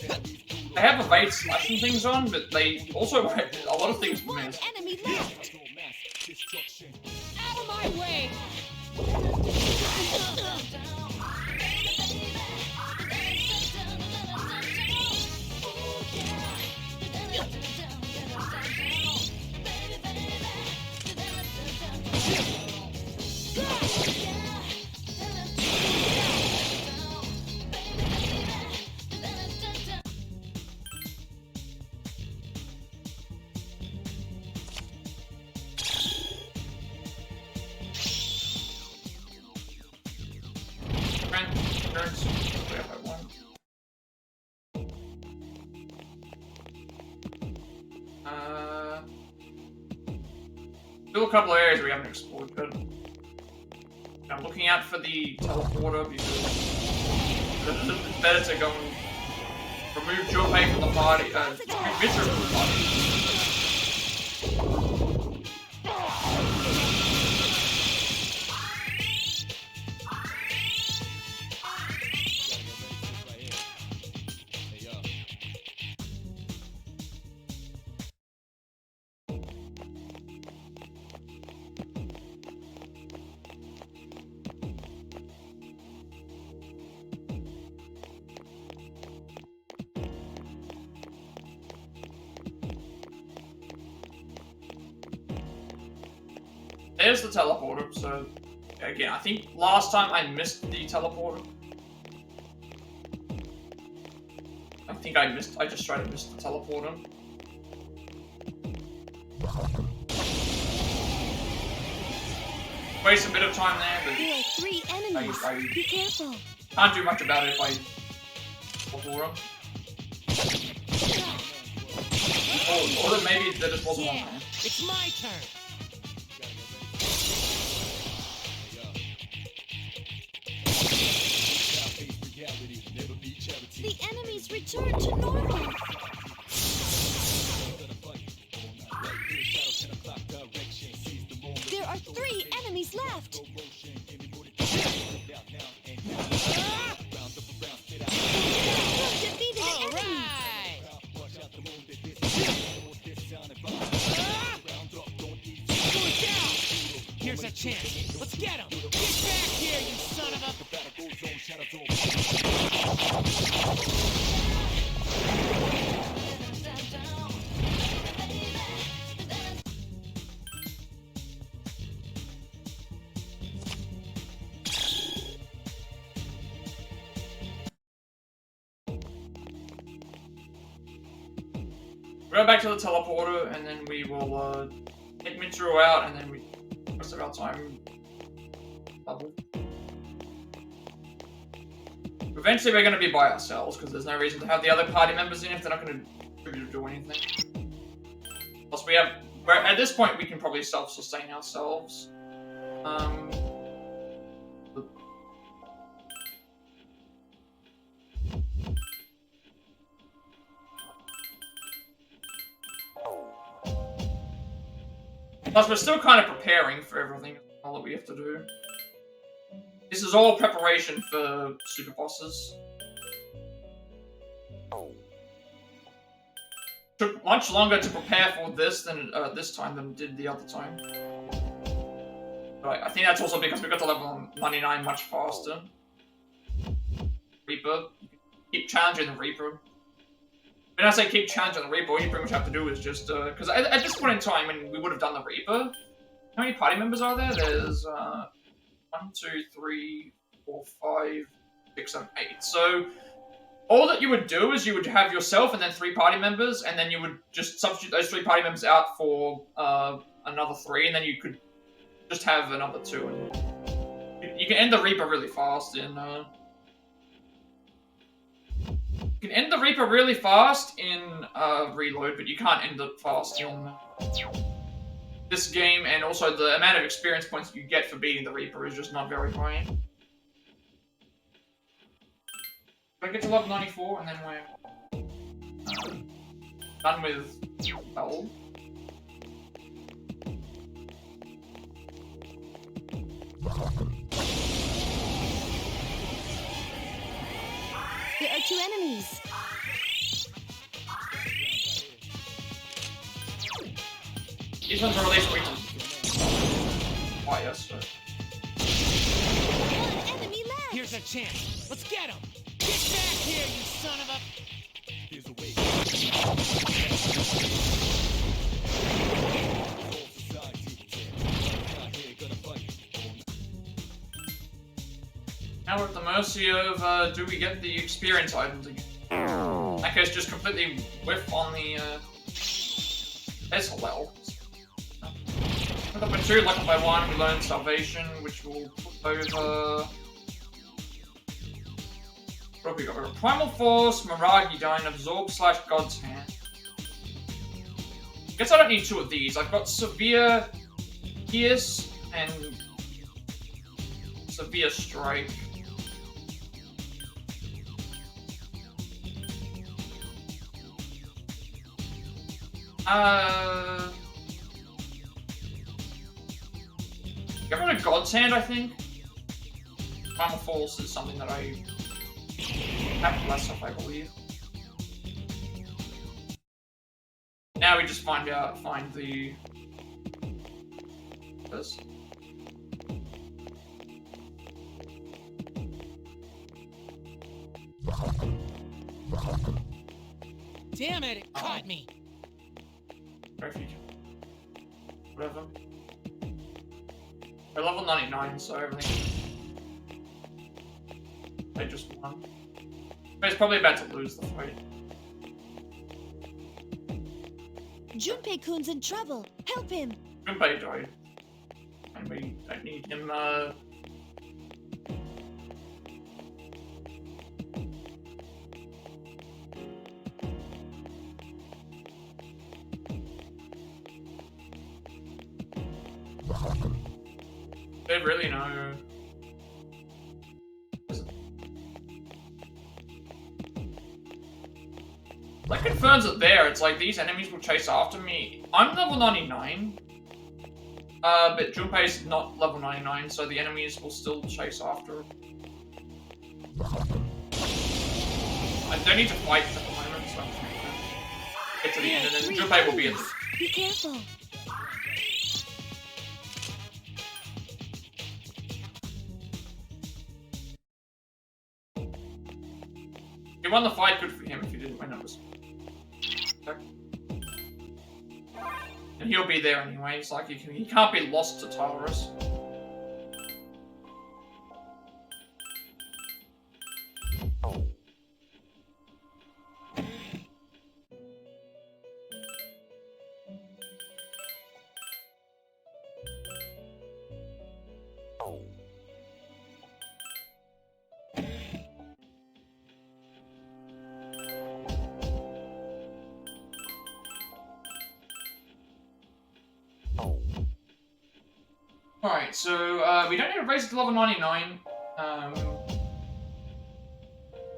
[SPEAKER 1] They have evade slashing things on, but they also have a lot of things
[SPEAKER 2] One
[SPEAKER 1] miss.
[SPEAKER 2] enemy left.
[SPEAKER 3] Out of my way.
[SPEAKER 1] Turns. Where have I won? Still a couple of areas we haven't explored, but I'm looking out for the teleporter because it's better to go and remove Junpei from the party, remove Mitra from the party. There's the teleporter, so again, I think last time I missed the teleporter. I think I just tried to miss the teleporter. Waste a bit of time there, but
[SPEAKER 2] There are 3 enemies. Be careful.
[SPEAKER 1] Can't do much about it if I teleport them. Or then maybe there just wasn't one there.
[SPEAKER 3] It's my turn.
[SPEAKER 2] The enemies return to normal. There are 3 enemies left. Defeated an enemy.
[SPEAKER 3] Here's a chance. Let's get him. Get back here, you son of a...
[SPEAKER 1] Go back to the teleporter, and then we will get Mitsuru out, and then we rest of our time level. Eventually, we're going to be by ourselves because there's no reason to have the other party members in if they're not going to do anything. Plus, at this point, we can probably self-sustain ourselves. Plus, we're still kind of preparing for everything all that we have to do. This is all preparation for super bosses. Took much longer to prepare for this than this time than it did the other time. But I think that's also because we got to level 99 much faster. Reaper, you can keep challenging the Reaper. When I say keep challenging the Reaper, all you pretty much have to do is just because at this point in time, when we would have done the Reaper, how many party members are there? There's 1, 2, 3, 4, 5, 6, 7, 8. So all that you would do is you would have yourself and then 3 party members, and then you would just substitute those 3 party members out for another 3, and then you could just have another 2. And you can end the Reaper really fast in. You can end the Reaper really fast in Reload, but you can't end it fast in this game, and also the amount of experience points you get for beating the Reaper is just not very high. I get to level 94, and then we're done with Bell.
[SPEAKER 2] There are 2 enemies.
[SPEAKER 1] These ones are released weekly. Why, yes, but...
[SPEAKER 2] 1 enemy left.
[SPEAKER 3] Here's a chance. Let's get him. Get back here, you son of a... Here's a way.
[SPEAKER 1] Now we're at the mercy of, do we get the experience items again? In that case, just completely whiff on the, there's Hallel. Number 2, luck by 1, we learn Salvation, which will put over... What have we got? We've got Primal Force, Mirage Dine, Absorb / God's Hand. Guess I don't need two of these. I've got Severe Pierce and Severe Strike. Get rid of God's Hand, I think. Primal Force is something that I have less of, I believe. Now we just find the this.
[SPEAKER 3] Damn it, it caught me.
[SPEAKER 1] Refuge. Whatever. We're level 99, so everything. They just won. But it's probably about to lose the fight.
[SPEAKER 2] Junpei-kun's in trouble. Help him.
[SPEAKER 1] Junpei died. And we don't need him, They really know. That confirms it there. It's like these enemies will chase after me. I'm level 99. But Junpei's not level 99, so the enemies will still chase after. I don't need to fight at the moment, so I'm just gonna get to the end, and then Junpei will be at the...
[SPEAKER 2] Be careful.
[SPEAKER 1] He won the fight, good for him. If he didn't win, it was... And he'll be there anyway. It's like he can't be lost to Taurus. Alright, so we don't need to raise it to level 99. And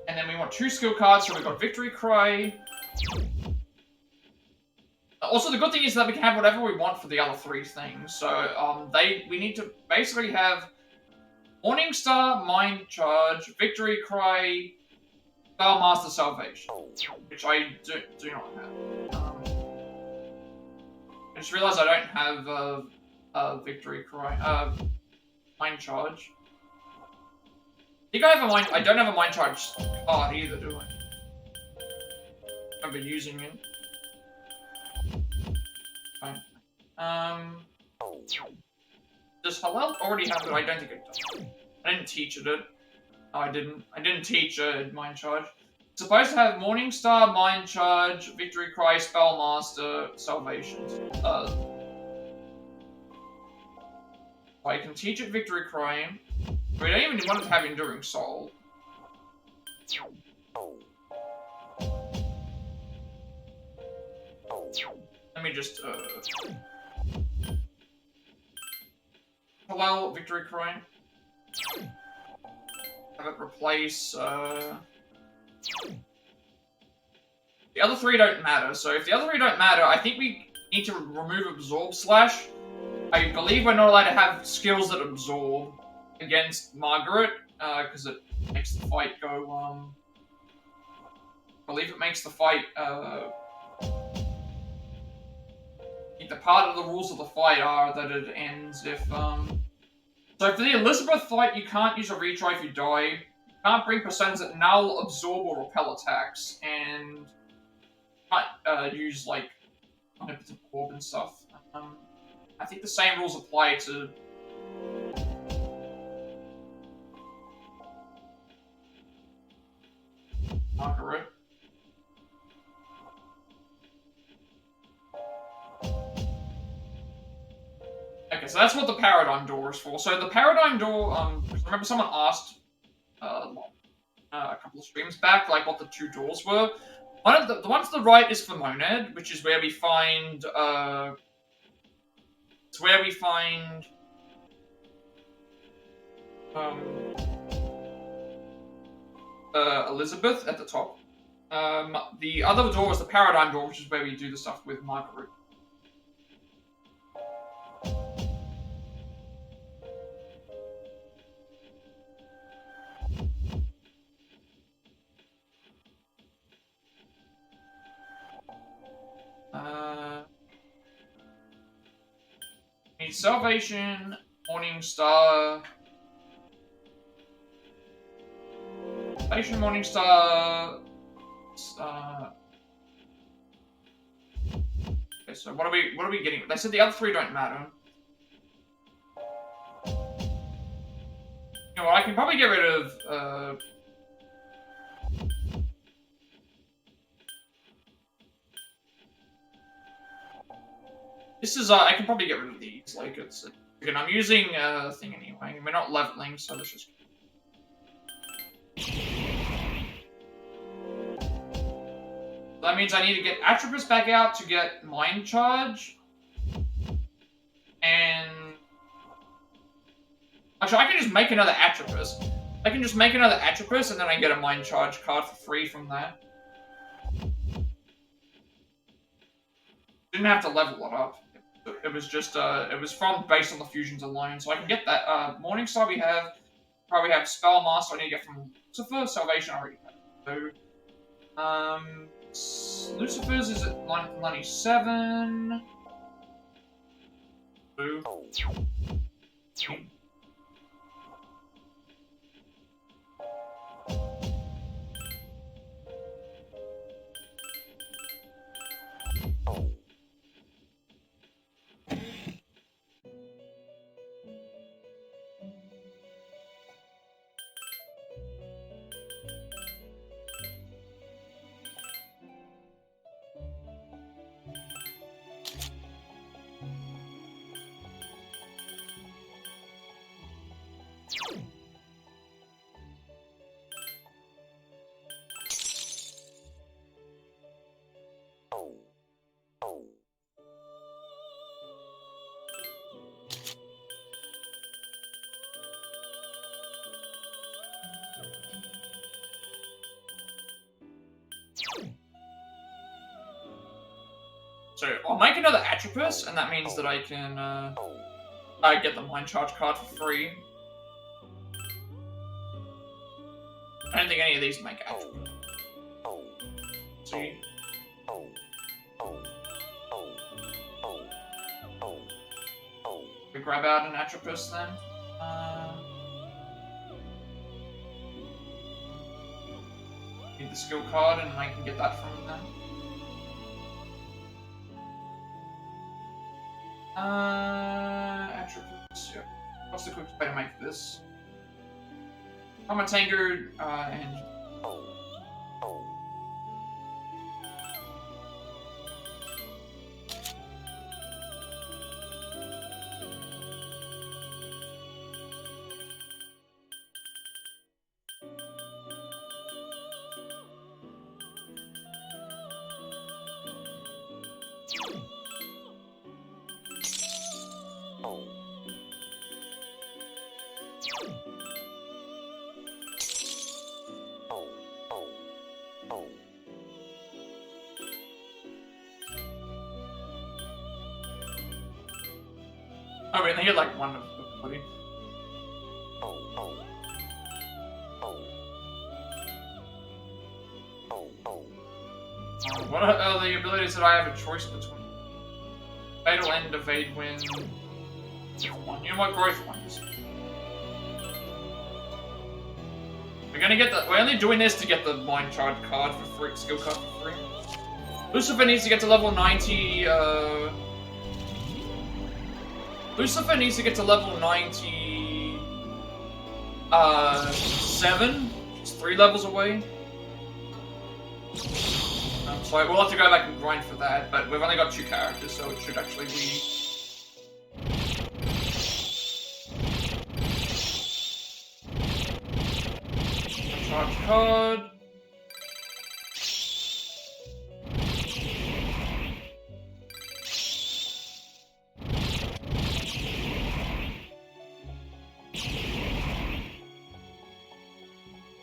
[SPEAKER 1] then we want 2 skill cards, so we've got Victory Cry. Also, the good thing is that we can have whatever we want for the other 3 things. So we need to basically have Morningstar, Mind Charge, Victory Cry, Spellmaster Salvation, which I do not have. I just realized I don't have Victory Cry. Mind Charge. I think I have a Mind... I don't have a Mind Charge card either, do I? I've been using it. Fine. Does Halal already have it? I don't think it does. I didn't teach it. No, I didn't. I didn't teach Mind Charge. It's supposed to have Morningstar, Mind Charge, Victory Cry, Spellmaster, Salvation. I can teach it Victory Cry. We don't even want it to have Enduring Soul. Let me just, Halal Victory Cry. Have it replace, The other 3 don't matter, so if the other 3 don't matter, I think we need to remove Absorb Slash. I believe we're not allowed to have skills that absorb against Margaret, because it makes the fight go, I believe it makes the fight, I think the part of the rules of the fight are that it ends if, so for the Elizabeth fight, you can't use a retry if you die, you can't bring percents that null, absorb, or repel attacks, and you can't, use, like, omnipotent orb and stuff. I think the same rules apply to Margaret. Okay, so that's what the Paradigm Door is for. So the Paradigm Door, I remember someone asked a couple of streams back, like what the two doors were. One of the one to the right is for Monad, which is where we find it's where we find Elizabeth at the top. The other door is the Paradigm door, which is where we do the stuff with Margaret. Need Salvation, Morning Star. Salvation, Morning Star. Okay, so what are we getting? They said the other three don't matter. You know what, I can probably get rid of this is I can probably get rid of these, like it's again I'm using thing anyway. We're not leveling, so let's just that means I need to get Atropus back out to get Mind Charge. And actually I can just make another Atropus. I can just make another Atropus and then I get a Mind Charge card for free from that. Didn't have to level it up. It was just it was from based on the fusions alone. So I can get that Morningstar we have. Probably have Spellmaster I need to get from Lucifer. Salvation I already have. So Lucifer's is at 97. Boo. So I'll make another Atropus, and that means that I can get the Mind Charge card for free. I don't think any of these make Atropus. See? We grab out an Atropus then. Need the skill card, and I can get that from them. Attributes, yeah. What's the quickest way to make this? I'm a Tango, and... Oh wait, I get like one of everybody. What are the abilities that I have a choice between? Fatal End, Evade, Win. One. You know what? Growth ones. We're gonna get the. We're only doing this to get the Mind Charge card for free, skill card for free. Lucifer needs to get to level 90. Lucifer needs to get to level 97. It's 3 levels away. So we'll have to go back and grind for that, but we've only got 2 characters, so it should actually be... Charge card.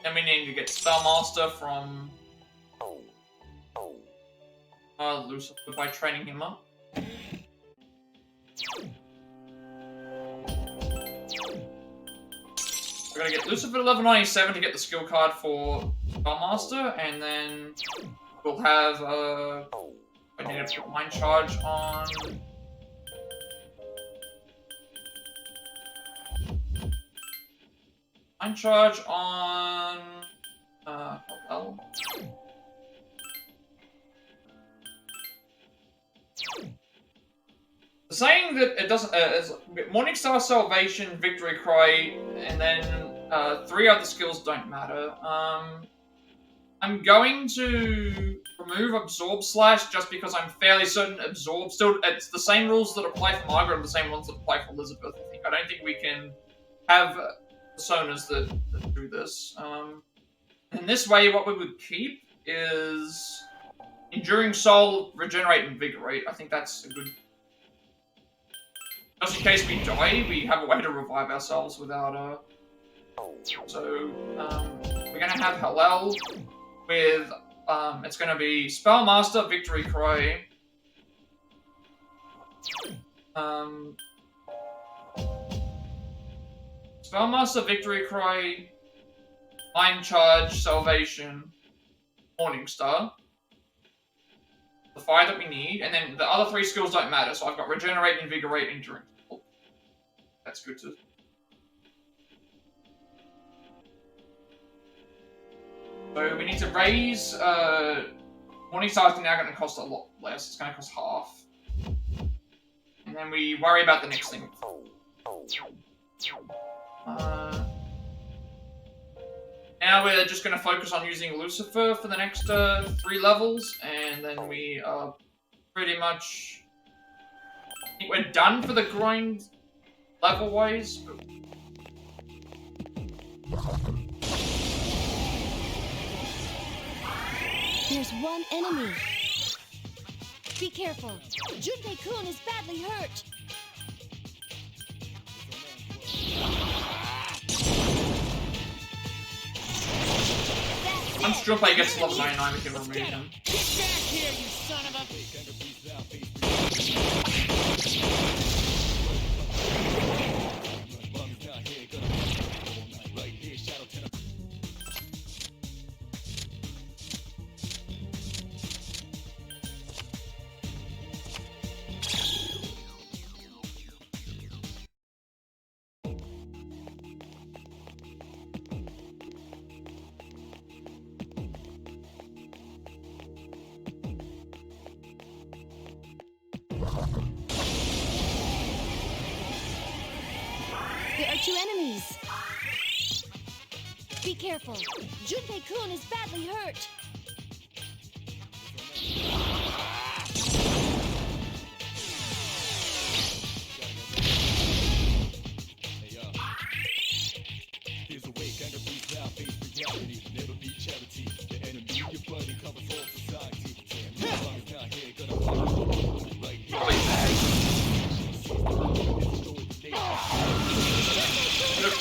[SPEAKER 1] Then we need to get Spellmaster from Lucifer by training him up. We're gonna get Lucifer level 97 to get the skill card for Spellmaster, and then we'll have I need to put Mind Charge on. Mind Charge on L. Saying that it doesn't is Morningstar, Salvation, Victory Cry, and then 3 other skills don't matter. I'm going to remove Absorb Slash just because I'm fairly certain Absorb still it's the same rules that apply for Margaret are the same ones that apply for Elizabeth. I don't think we can have personas that do this. And this way, what we would keep is Enduring Soul, Regenerate, Invigorate. I think that's a good. Just in case we die, we have a way to revive ourselves without So, we're gonna have Hallel with, it's gonna be Spellmaster, Victory Cry, Spellmaster, Victory Cry, Mind Charge, Salvation, Morningstar. The 5 that we need, and then the other 3 skills don't matter, so I've got Regenerate, Invigorate, Endurance. Oh, that's good too. So we need to raise, Morningstar's now going to cost a lot less, it's going to cost half. And then we worry about the next thing. Now we're just going to focus on using Lucifer for the next 3 levels, and then we are pretty much... I think we're done for the grind level-wise.
[SPEAKER 2] There's one enemy. Be careful. Junpei-kun is badly hurt.
[SPEAKER 1] Once Junpei gets to level 99, we can remove him.
[SPEAKER 3] Get back here, you son of a...
[SPEAKER 2] There are 2 enemies. Be careful. Junpei-kun is badly hurt.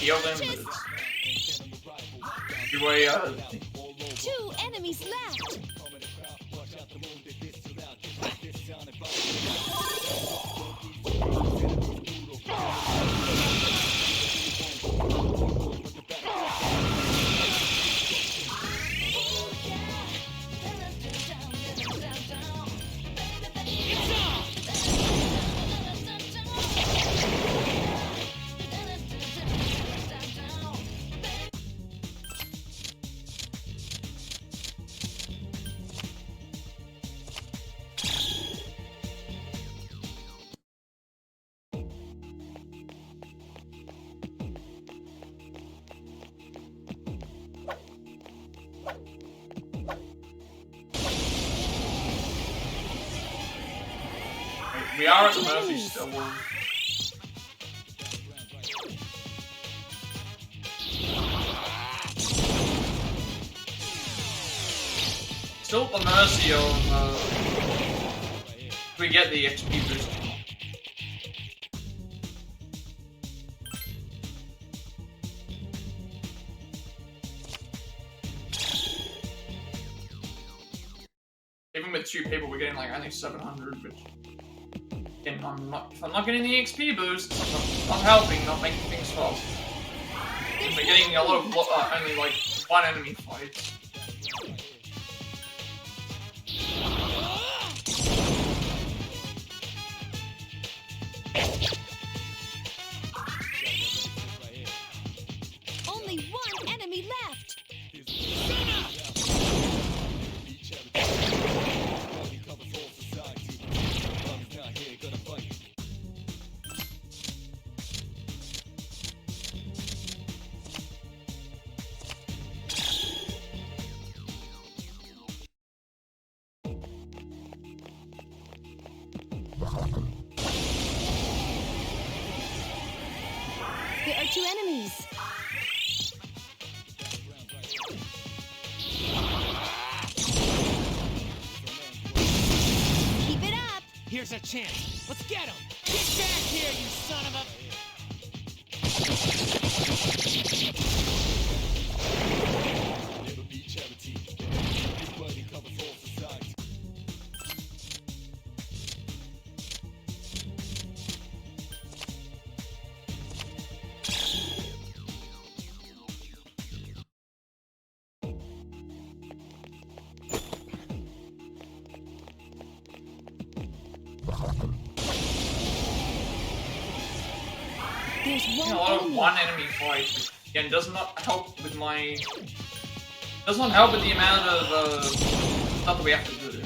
[SPEAKER 1] Heal them, but it's... Anyway,
[SPEAKER 2] 2 enemies left.
[SPEAKER 1] we are at the mercy still. still at the mercy of we get the XP boost. Even with 2 people, we're getting like only 700, which again, if I'm not getting the XP boost, it's not helping, not making things fast. We're getting a lot of only like 1 enemy fight.
[SPEAKER 2] Only 1 enemy left. There are 2 enemies. Keep it up.
[SPEAKER 3] Here's our chance. Let's get him. Get back here, you son of a...
[SPEAKER 2] There's
[SPEAKER 1] A
[SPEAKER 2] 1
[SPEAKER 1] lot of
[SPEAKER 2] enemy.
[SPEAKER 1] 1 enemy fight, which again does not help with my. Does not help with the amount of stuff that we have to do.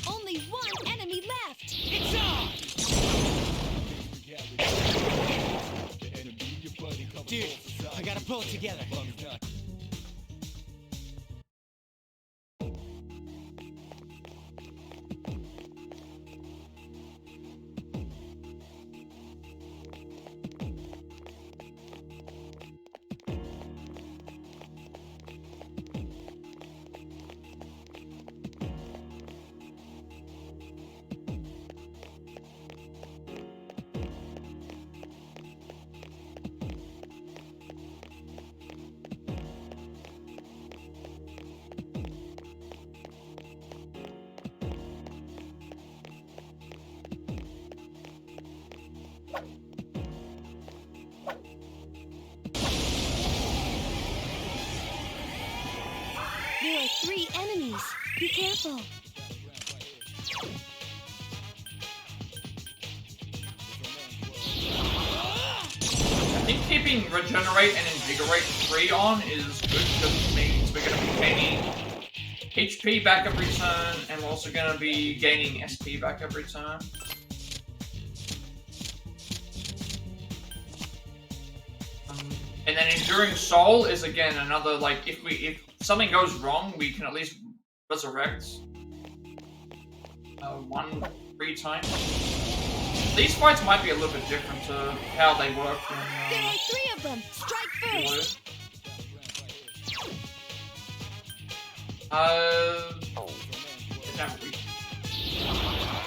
[SPEAKER 2] Only 1 enemy left.
[SPEAKER 3] It's on! Dude, I gotta pull it together.
[SPEAKER 2] There are 3 enemies. Be careful.
[SPEAKER 1] I think keeping Regenerate and Invigorate 3 on is good because it means we're going to be gaining HP back every turn, and we're also going to be gaining SP back every turn. And then Enduring Soul is again another, like, if something goes wrong, we can at least resurrect 1 free time. These fights might be a little bit different to how they work
[SPEAKER 2] There are 3 of them. Strike first.
[SPEAKER 1] Never we.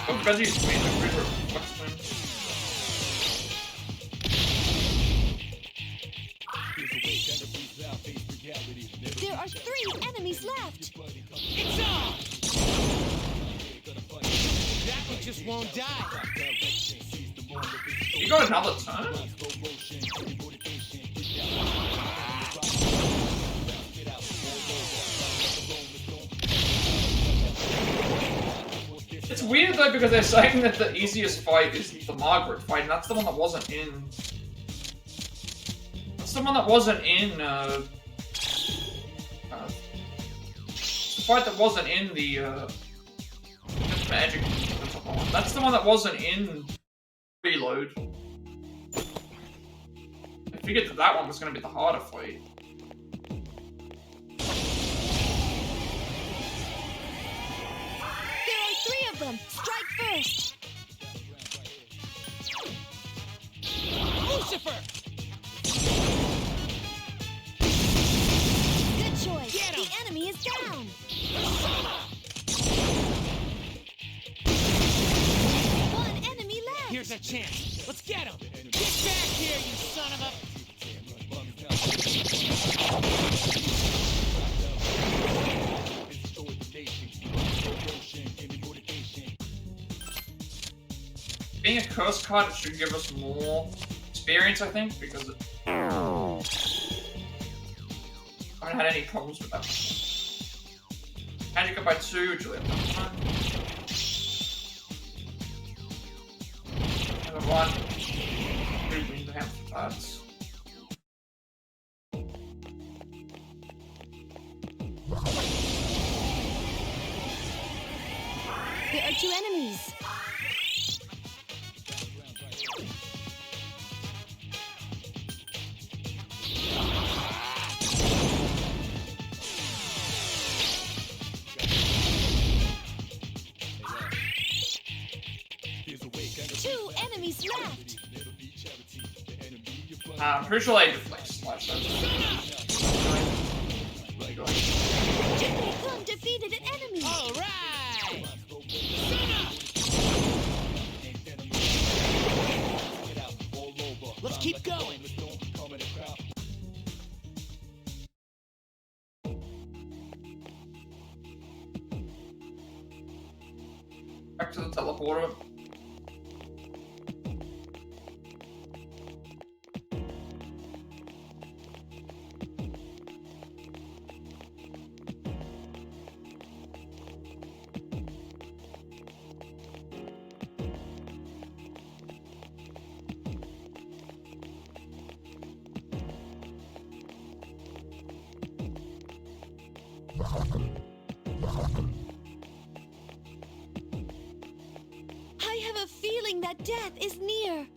[SPEAKER 1] But because he's made the River Westman.
[SPEAKER 2] There are 3 enemies left.
[SPEAKER 3] It's on! That one just won't die.
[SPEAKER 1] You got another turn? It's weird though because they're saying that the easiest fight is the Margaret fight, and that's the one that wasn't in. That's the one that wasn't in. The fight that wasn't in the magic. That's the one that wasn't in Reload. I figured that one was going to be the harder fight.
[SPEAKER 2] There are 3 of them. Strike first.
[SPEAKER 3] Lucifer! chance. Let's get him. Get back here, you son of a...
[SPEAKER 1] Being a curse card, it should give us more experience, I think, because it... I haven't had any problems with that. Magic up by 2, Julia up by 1. Number 1. 2 wins the hand for cards.
[SPEAKER 2] There are 2 enemies. Left.
[SPEAKER 1] I'm pretty sure they deflect slash.
[SPEAKER 2] Jigglypuff defeated an enemy.
[SPEAKER 3] All right. Let's keep going.
[SPEAKER 1] Back to the teleporter.
[SPEAKER 2] I have a feeling that death is near.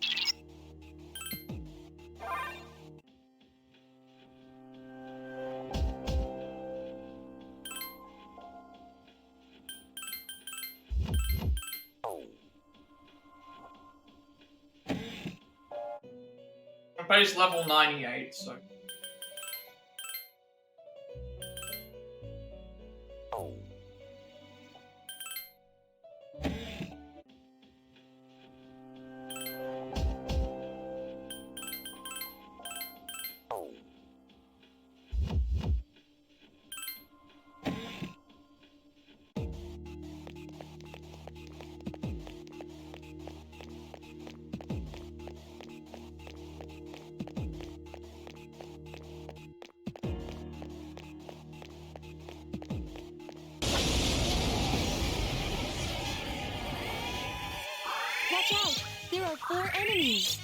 [SPEAKER 1] I'm base level 98, so.
[SPEAKER 2] Watch out! There are 4 enemies.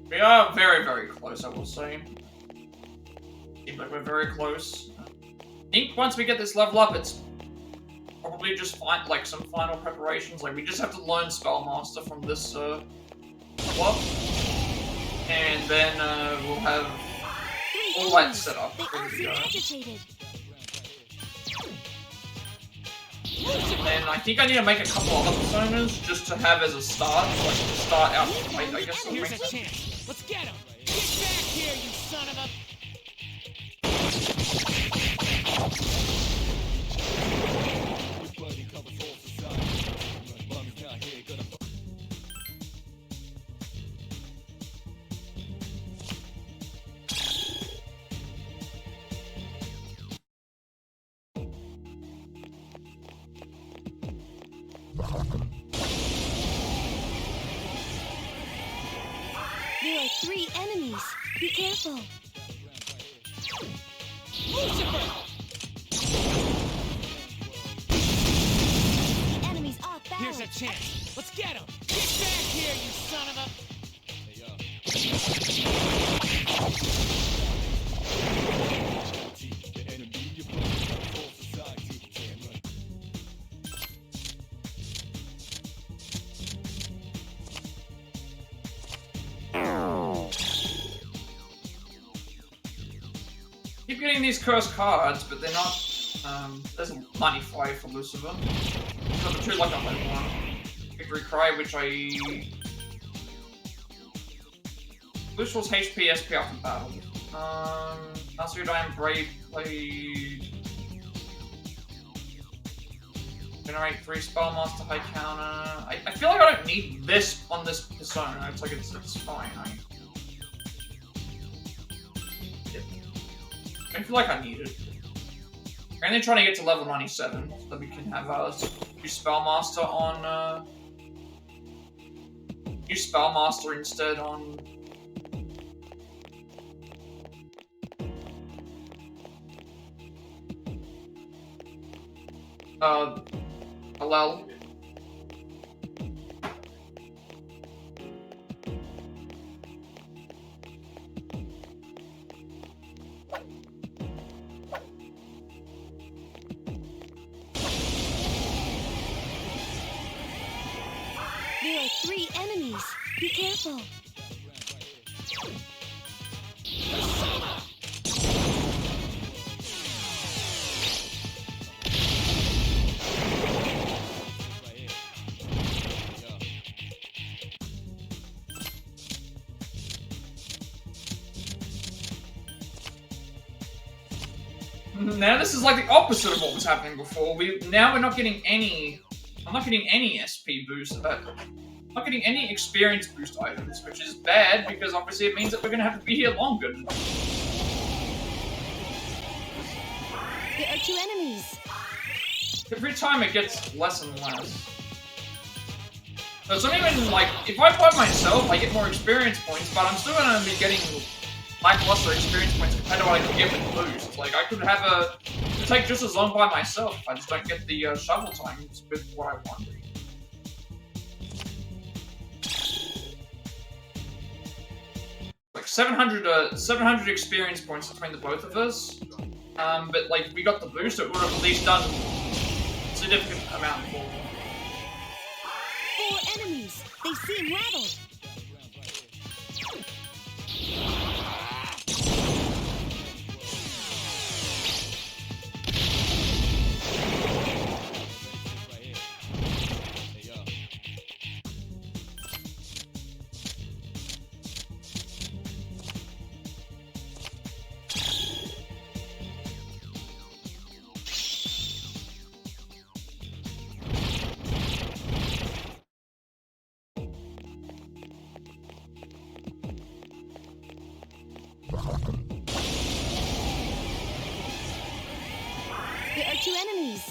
[SPEAKER 1] We are very, very close, I will say. Seems like we're very close. I think once we get this level up, it's probably just like some final preparations. Like we just have to learn Spellmaster from this club, and then we'll have all that set up.
[SPEAKER 2] They all seem agitated.
[SPEAKER 1] And then I think I need to make a couple other personas just to have as a start, like to start out the fight, I guess.
[SPEAKER 3] Here's a chance. Let's get him. Get back here, you son of a...
[SPEAKER 2] There are 3 enemies. Be careful.
[SPEAKER 3] Lucifer!
[SPEAKER 2] The enemy's off
[SPEAKER 3] Here's a
[SPEAKER 2] balance.
[SPEAKER 3] chance. Let's get him. Get back here, you son of a...
[SPEAKER 1] keep getting these cursed cards, but they're not. There's a money fly for Lucifer. So the two like on level 1. Victory Cry, which I. Lucifer's HP SP after battle. Nasuda Diamond Brave Blade. Generate 3 Spellmaster High Counter. I feel like I don't need this on this persona. It's like it's fine. I feel like I need it. We're only trying to get to level 97 so that we can have use Spellmaster on use Spellmaster instead on Alel.
[SPEAKER 2] There are 3 enemies. Be careful.
[SPEAKER 1] Now this is like the opposite of what was happening before. Now we're not getting any. I'm not getting any SP boost. I'm not getting any experience boost items, which is bad because obviously it means that we're gonna have to be here longer.
[SPEAKER 2] There are 2 enemies.
[SPEAKER 1] Every time it gets less and less. So it's not even like if I play myself, I get more experience points, but I'm still gonna be getting lackluster experience points compared to what I could get with boost. Like I could have it could take just as long by myself if I just don't get the shovel times with what I want. Like 700 experience points between the both of us. But like we got the boost, it would have at least done a significant amount more.
[SPEAKER 2] 4 enemies. They seem rattled. There are 2 enemies.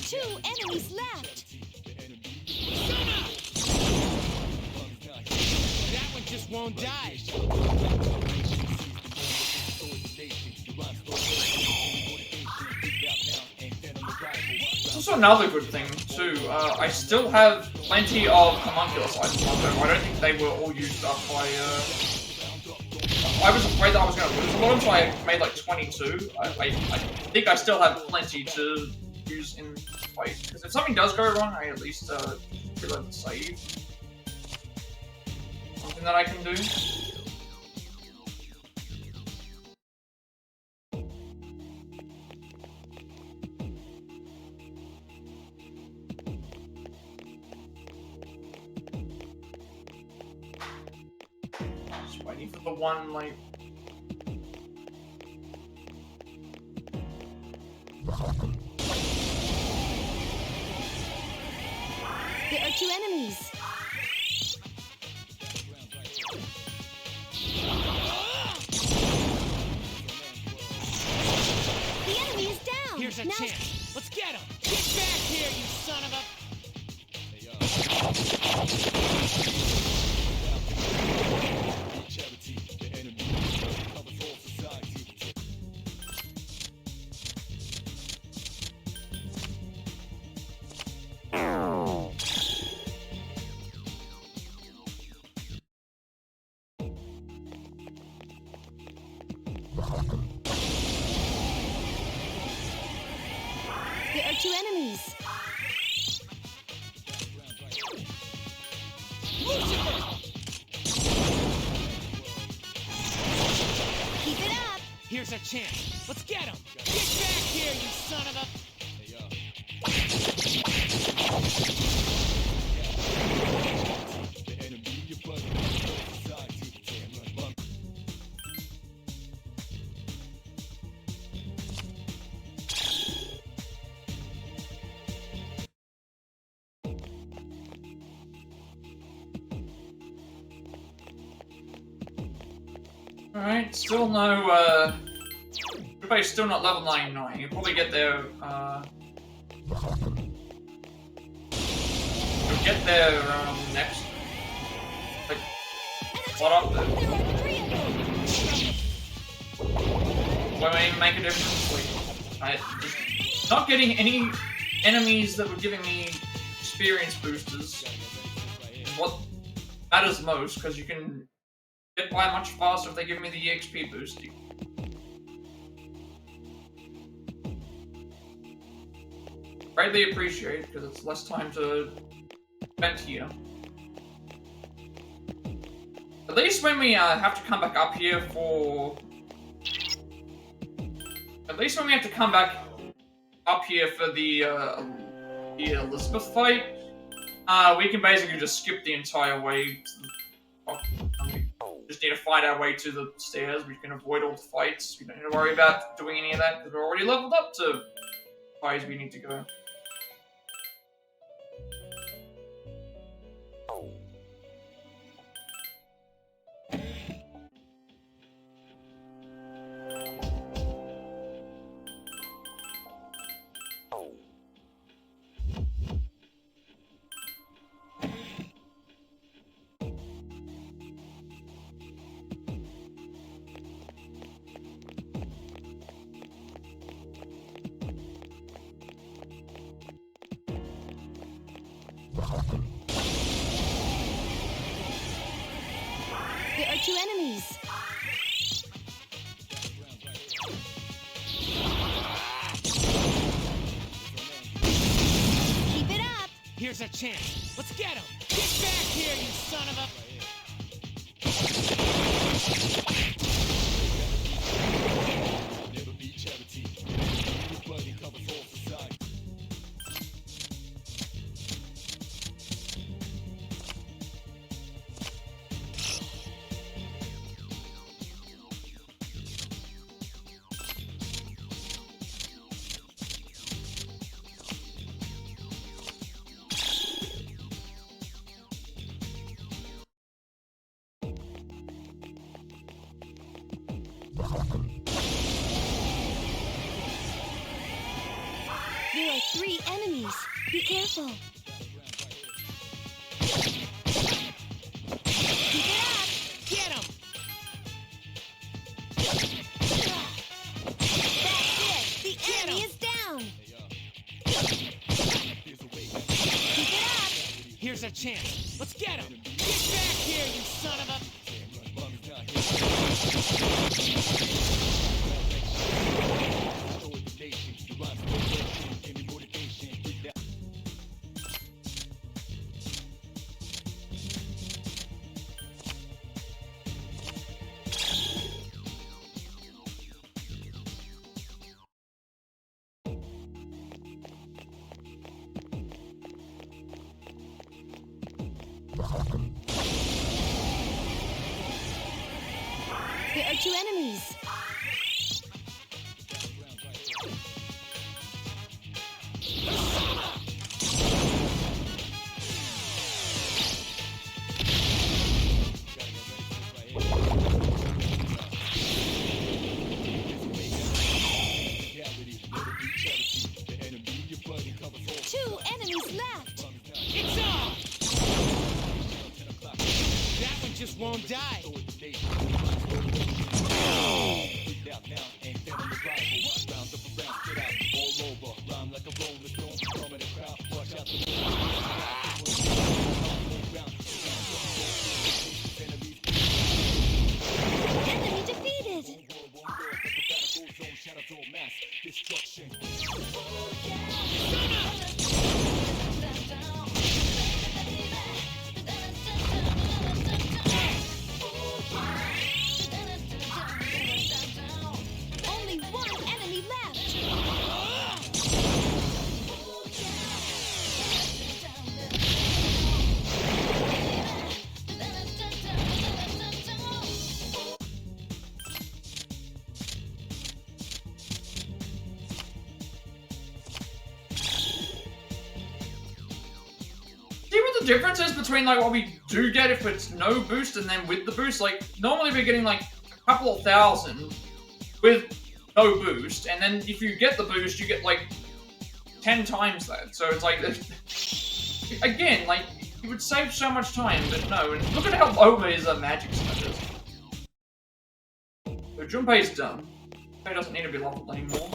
[SPEAKER 2] Two enemies left.
[SPEAKER 3] That one just won't die.
[SPEAKER 1] Also another good thing too, I still have plenty of homunculus items on them. I don't think they were all used up by, I was afraid that I was going to lose a lot of them, so I made like 22. I think I still have plenty to use in fight, because if something does go wrong, I at least, reload the save. Something that I can do. Just waiting for the one, like...
[SPEAKER 2] There are 2 enemies. The enemy is down.
[SPEAKER 3] Here's a
[SPEAKER 2] Now
[SPEAKER 3] chance. Let's get him. Get back here, you son of a... Here's a chance. Let's get him. Get back here, you son of a...
[SPEAKER 1] Alright, still no, everybody's still not level 99. You'll probably get there, you'll get there, next. Like, what up there?
[SPEAKER 2] There are 3 of them.
[SPEAKER 1] Won't even make a difference. Like, just not getting any enemies that were giving me experience boosters is what matters most, because you can get by much faster if they give me the EXP boost. Greatly appreciate, because it's less time to spend here. At least when we have to come back up here for... At least when we have to come back up here for the Elizabeth fight, we can basically just skip the entire way to the top. We just need to fight our way to the stairs. We can avoid all the fights. We don't need to worry about doing any of that because we're already leveled up to as high as we need to go.
[SPEAKER 2] There are 2 enemies. Keep it up.
[SPEAKER 3] Here's a chance. Let's get him. Get back here, you son of a...
[SPEAKER 2] There are 3 enemies. Be careful. Keep it up.
[SPEAKER 3] Get him!
[SPEAKER 2] That's it. The enemy is down. Keep it up.
[SPEAKER 3] Here's a chance. Let's get him. Get back here, you son of a...
[SPEAKER 2] There are 2 enemies. Two enemies left.
[SPEAKER 3] It's off! That one just won't die.
[SPEAKER 2] Enemy defeated.
[SPEAKER 1] difference is between like what we do get if it's no boost and then with the boost? Like normally we're getting like a couple of thousand with no boost, and then if you get the boost, you get like 10 times that. So it's like, again, like you would save so much time, but no. And look at how low his magic stuff is. So Junpei's done. Junpei doesn't need to be leveled anymore.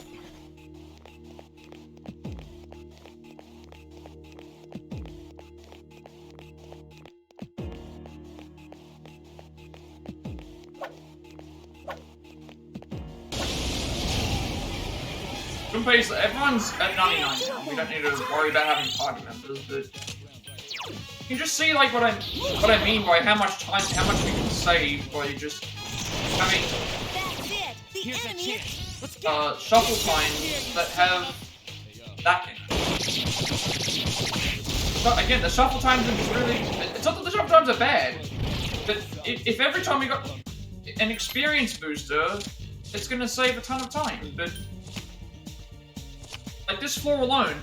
[SPEAKER 1] Junpei's, everyone's at 99 now. We don't need to worry about having party members, but you can just see like what I mean by how much time, how much we can save by just having shuffle times that have that in it. But again, the shuffle times are really, it's not that the shuffle times are bad, but if every time we got an experience booster, it's going to save a ton of time. But like this floor alone,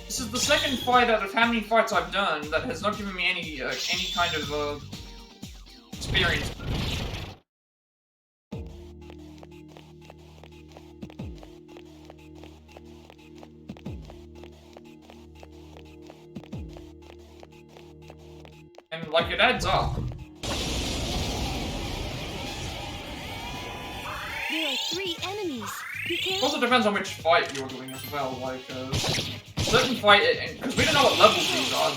[SPEAKER 1] this is the second fight out of how many fights I've done that has not given me any kind of experience boost. And like it adds up.
[SPEAKER 2] There are 3 enemies.
[SPEAKER 1] It also depends on which fight you're doing as well. Like certain fight, because we don't know what levels these are.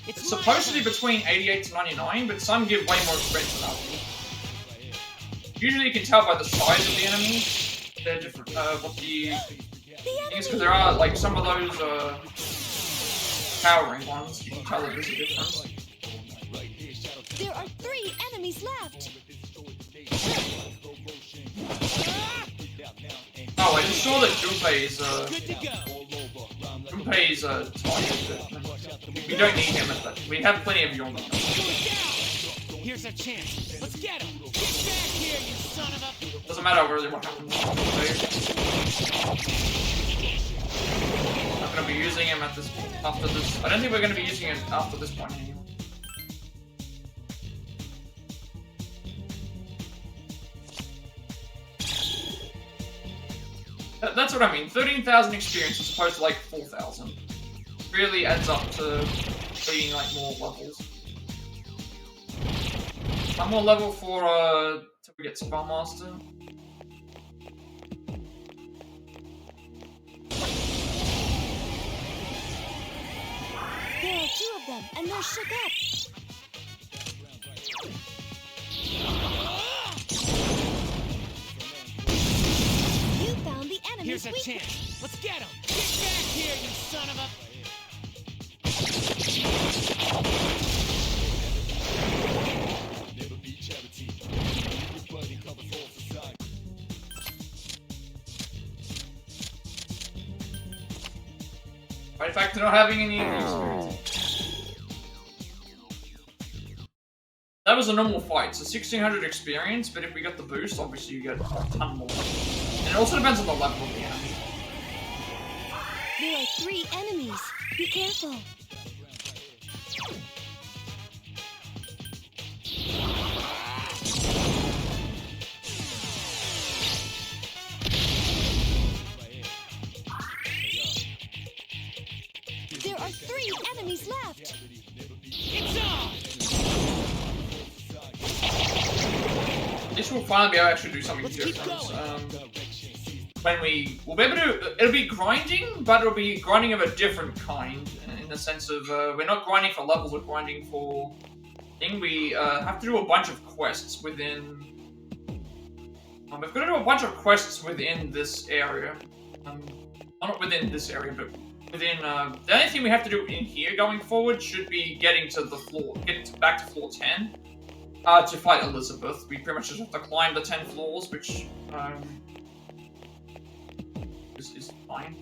[SPEAKER 1] It's supposed to be between 88 to 99, but some give way more experience than others. Usually, you can tell by the size of the enemies. They're different. What the thing is, because there are like some of those powering ones. You can tell that there's a difference.
[SPEAKER 2] There are 3 enemies left.
[SPEAKER 1] Oh, I just saw that Junpei's tired, but we don't need him at that. We have plenty of Yorn.
[SPEAKER 3] Here's a chance. Let's get him. Get back here, you son of a...
[SPEAKER 1] Doesn't matter really what happens. I'm not gonna be using him at this after this. I don't think we're gonna be using him after this point anymore. That's what I mean. 13,000 experience as opposed to like 4,000. Really adds up to being like more levels. One more level for till we get Spellmaster.
[SPEAKER 2] There are 2 of them, and they're shook up. You found the enemy's
[SPEAKER 3] Here's a
[SPEAKER 2] weakness.
[SPEAKER 3] chance. Let's get him. Get back here, you son of a...
[SPEAKER 1] Right, in fact, not having any experience. That was a normal fight, so 1600 experience, but if we got the boost, obviously you get a ton more. And it also depends on the level of the enemy.
[SPEAKER 2] There are 3 enemies. Be careful. There are 3 enemies left.
[SPEAKER 3] It's on!
[SPEAKER 1] This will finally be able to actually do something
[SPEAKER 3] Let's keep
[SPEAKER 1] different.
[SPEAKER 3] going.
[SPEAKER 1] When we'll be able to, it'll be grinding, but it'll be grinding of a different kind, in the sense of, we're not grinding for levels, we're grinding for thing. We have to do a bunch of quests within, we've got to do a bunch of quests within this area. Not within this area, but within, the only thing we have to do in here going forward should be getting to the floor, back to floor 10, to fight Elizabeth. We pretty much just have to climb the 10 floors, which, is fine.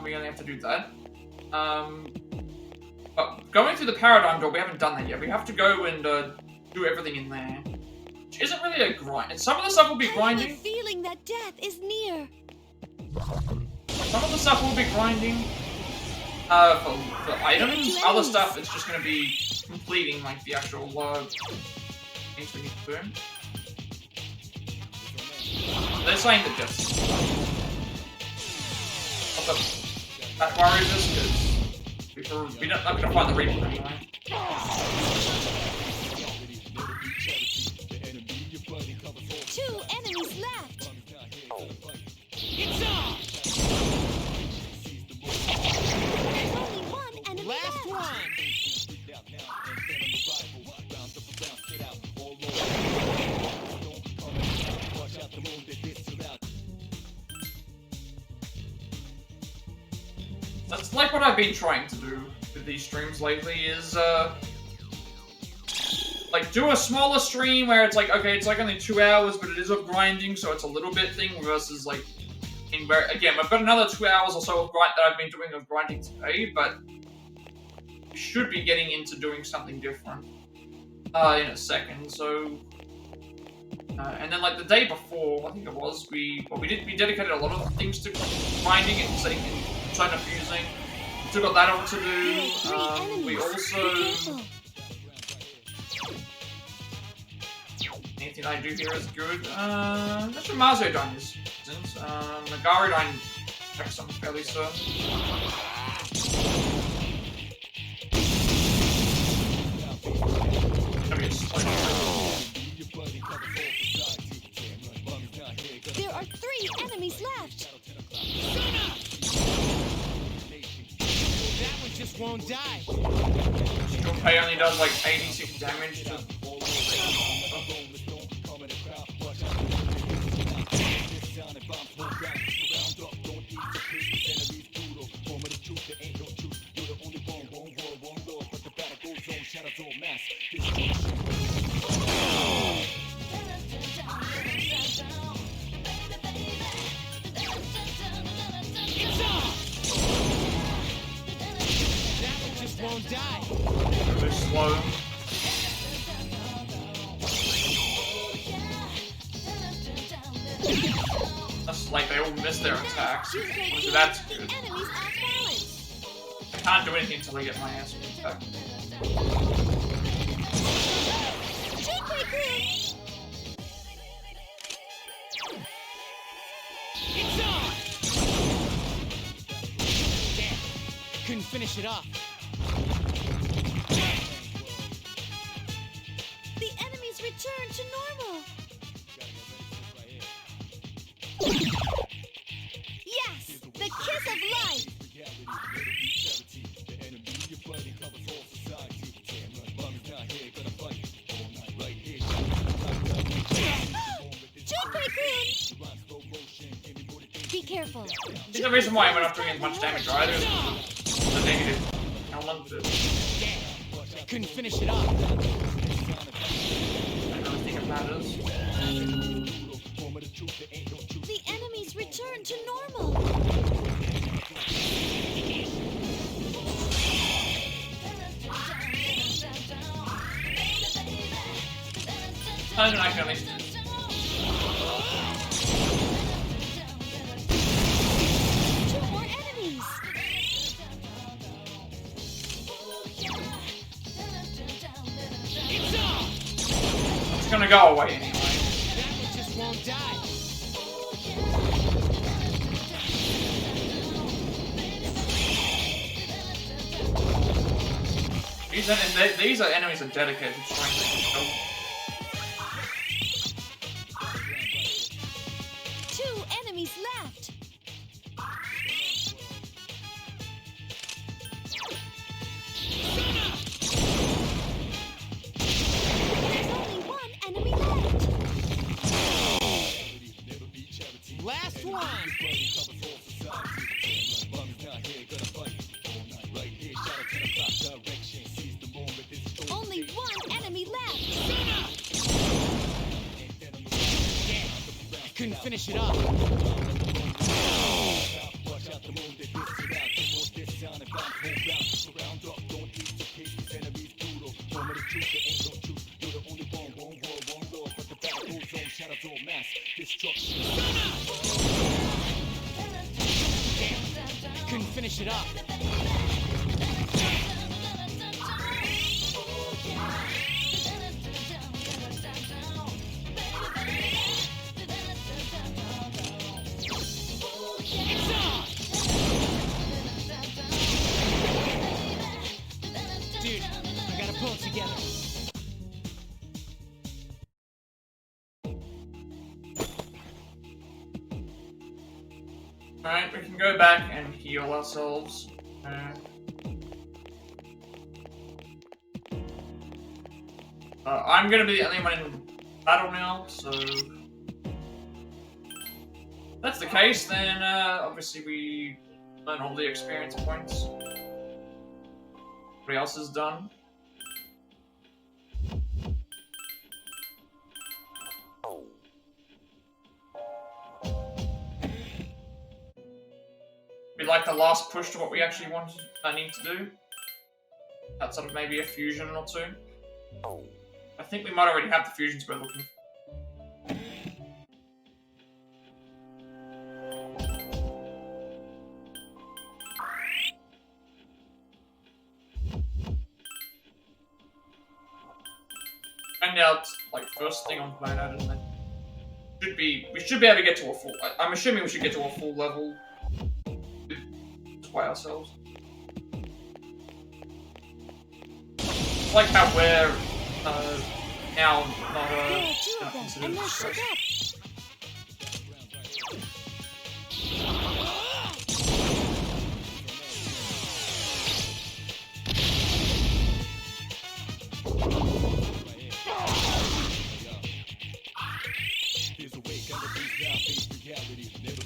[SPEAKER 1] We only have to do that. But going through the paradigm door, we haven't done that yet. We have to go and do everything in there, which isn't really a grind. And some of the stuff will be
[SPEAKER 2] I have a
[SPEAKER 1] grinding.
[SPEAKER 2] feeling that death is near.
[SPEAKER 1] Some of the stuff will be grinding. For items, other stuff, it's just gonna be completing, like, the actual, things we need to do. They're saying that just... That worries us, because we're not gonna find the reason anyway.
[SPEAKER 2] Two enemies left.
[SPEAKER 3] It's on!
[SPEAKER 2] There's only one enemy
[SPEAKER 3] Last
[SPEAKER 2] left.
[SPEAKER 3] one!
[SPEAKER 1] That's like what I've been trying to do with these streams lately is, like, do a smaller stream where it's like, okay, it's like only 2 hours, but it is of grinding, so it's a little bit thing, versus, like, in where, again, I've got another 2 hours or so of grind that I've been doing of grinding today, but we should be getting into doing something different, in a second, so... and then, like, the day before, I think it was, we dedicated a lot of things to grinding and setting and trying to fusing. Still got that on to do. We also... Anything I do here is good. That's what Mazio is. Nagaridine checks, I'm fairly certain.
[SPEAKER 2] There are 3 enemies left.
[SPEAKER 3] That one just won't die.
[SPEAKER 1] Junpei only does like 86 damage to...
[SPEAKER 3] Won't die.
[SPEAKER 1] They're slow. That's like they all miss their attacks. So that's good. I can't do anything until I get my ass kicked back.
[SPEAKER 3] It's on! Damn, couldn't finish it off.
[SPEAKER 2] The enemies return to normal. Yes, the kiss of life. Junpei-kun! Be careful.
[SPEAKER 1] There's the reason why I'm not doing as much damage either. The negative element to it.
[SPEAKER 3] Damn, couldn't finish it off.
[SPEAKER 1] I don't think it matters.
[SPEAKER 2] The enemies return to normal.
[SPEAKER 1] I can at least...
[SPEAKER 2] Two more enemies.
[SPEAKER 3] It's on!
[SPEAKER 1] It's gonna go away anyway.
[SPEAKER 3] That one just won't die.
[SPEAKER 1] These are enemies are dedicated to trying to kill.
[SPEAKER 2] 2 enemies left. There's only 1 enemy left.
[SPEAKER 3] Last one!
[SPEAKER 2] Only 1 enemy left.
[SPEAKER 3] Damn, I couldn't finish it off. Damn, I couldn't finish it off. pull it together.
[SPEAKER 1] Alright, we can go back and heal ourselves. I'm gonna be the only one in battle now, so... If that's the case, then obviously we earn all the experience points. Everybody else is done. Be like the last push to what we actually need to do. Outside of maybe a fusion or two. I think we might already have the fusions we're looking for. Find out like first thing on Plat, and then we should be able to get to a full. I'm assuming we should get to a full level by ourselves. It's like how we're now not considered stress.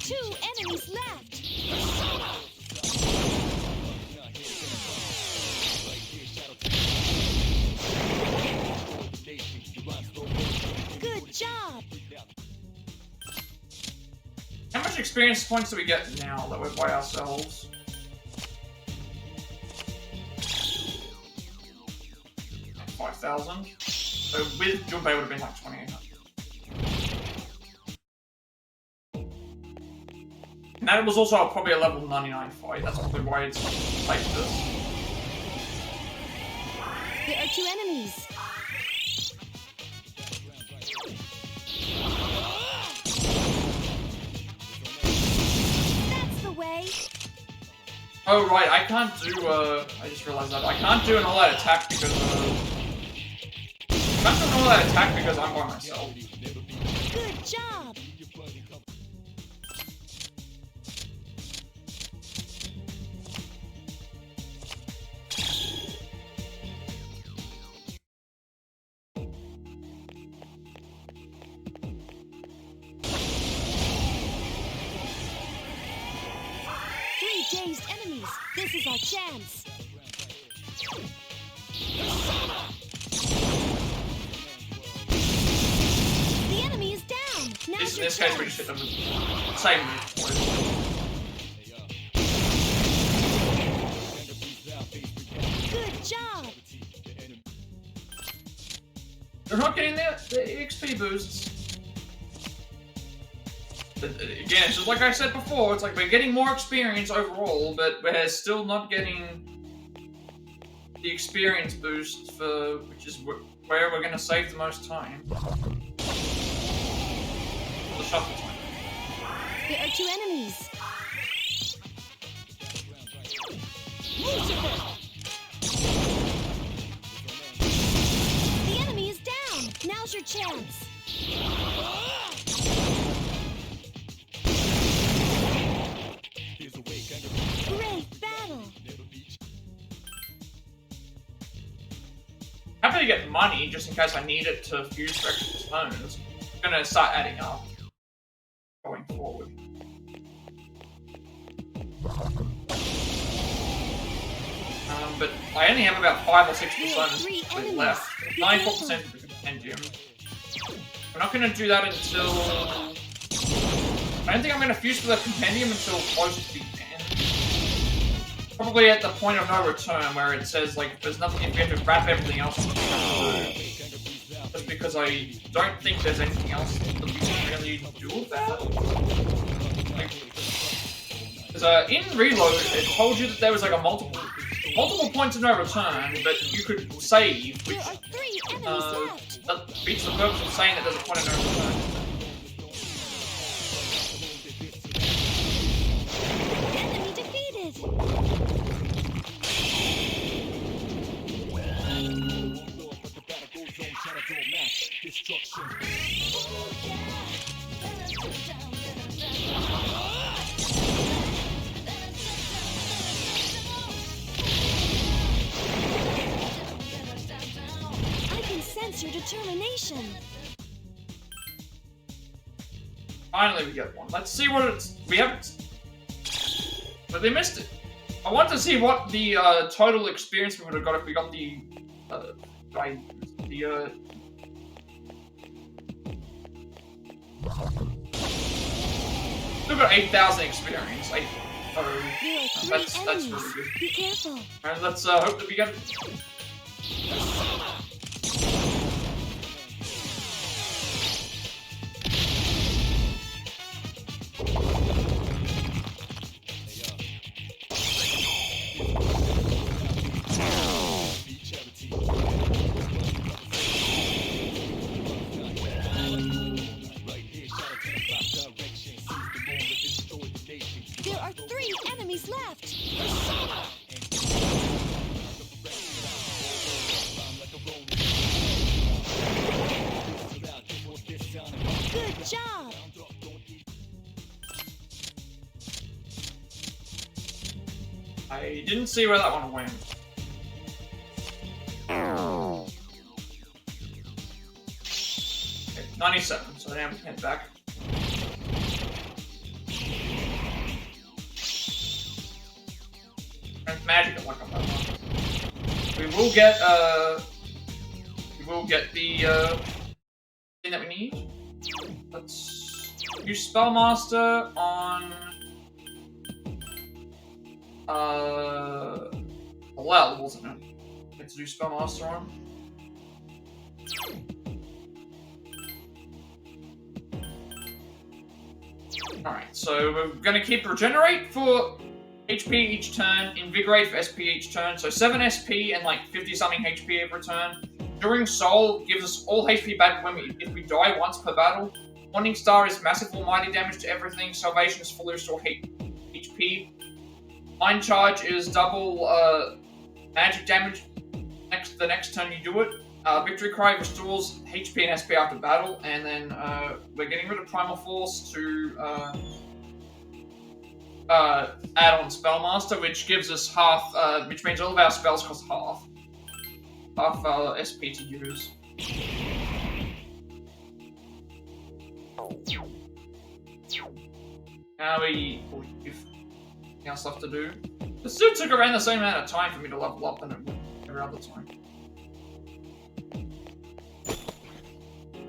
[SPEAKER 2] Two enemies left. Good job.
[SPEAKER 1] How much experience points do we get now that we're by ourselves? Like 5,000. So with Junpei would have been like 2,800. And that was also probably a level 99 fight. That's probably why it's like this.
[SPEAKER 2] There are two enemies. That's the way.
[SPEAKER 1] Oh right, I can't do I just realized that. I can't do an all-out attack because I can't do an all-out attack because I'm by myself.
[SPEAKER 2] Good job. 3 dazed enemies. This is our chance. The enemy is down. Now's
[SPEAKER 1] In
[SPEAKER 2] your
[SPEAKER 1] this case, we
[SPEAKER 2] chance.
[SPEAKER 1] just hit them with the same move.
[SPEAKER 2] Good job.
[SPEAKER 1] They're not getting the XP boosts. Again, it's just like I said before, it's like we're getting more experience overall, but we're still not getting the experience boost for, which is where we're going to save the most time. The shuffle time.
[SPEAKER 2] There are 2 enemies. The enemy is down. Now's your chance. Great battle.
[SPEAKER 1] Happy to get money just in case I need it to fuse for extra stones. It's going to start adding up going forward. But I only have about 5 or 6 stones left. 94% of the compendium. We're not going to do that until... I don't think I'm going to fuse for the compendium until close to the end. Probably at the point of no return, where it says, like, there's nothing, if we have to wrap everything else up. Just because I don't think there's anything else that we can really do with that. Like, because in Reload, it told you that there was, like, a multiple points of no return, but you could save, which
[SPEAKER 2] There are 3 enemies left.
[SPEAKER 1] that beats the purpose of saying that there's a point of no return.
[SPEAKER 2] Enemy defeated. Shows your determination.
[SPEAKER 1] Finally, we get one. Let's see what it's. We haven't. But they missed it. I want to see what the total experience we would have got if we got the. Still got 8,000 experience.
[SPEAKER 2] There are 3
[SPEAKER 1] that's
[SPEAKER 2] enemies.
[SPEAKER 1] really good.
[SPEAKER 2] Be careful.
[SPEAKER 1] Alright, let's hope that we get it.
[SPEAKER 2] There are 3 enemies left. Good job.
[SPEAKER 1] I didn't see where that one went. Okay, 97, so now we can head back. Strength magic at luck on that one. We will get the thing that we need. Let's use Spellmaster on Plat, wasn't it? Let's do Spellmaster on. Alright, so we're gonna keep Regenerate for HP each turn, Invigorate for SP each turn, so 7 SP and like 50 something HP every turn. During Soul gives us all HP back if we die once per battle. Morning Star is massive almighty damage to everything. Salvation is fully restore HP. Mind Charge is double magic damage the next turn you do it. Victory Cry restores HP and SP after battle, and then we're getting rid of Primal Force to add on Spellmaster, which gives us half, which means all of our spells cost half SP to use. Now we've nothing else left to do. This still took around the same amount of time for me to level up than it would every other time.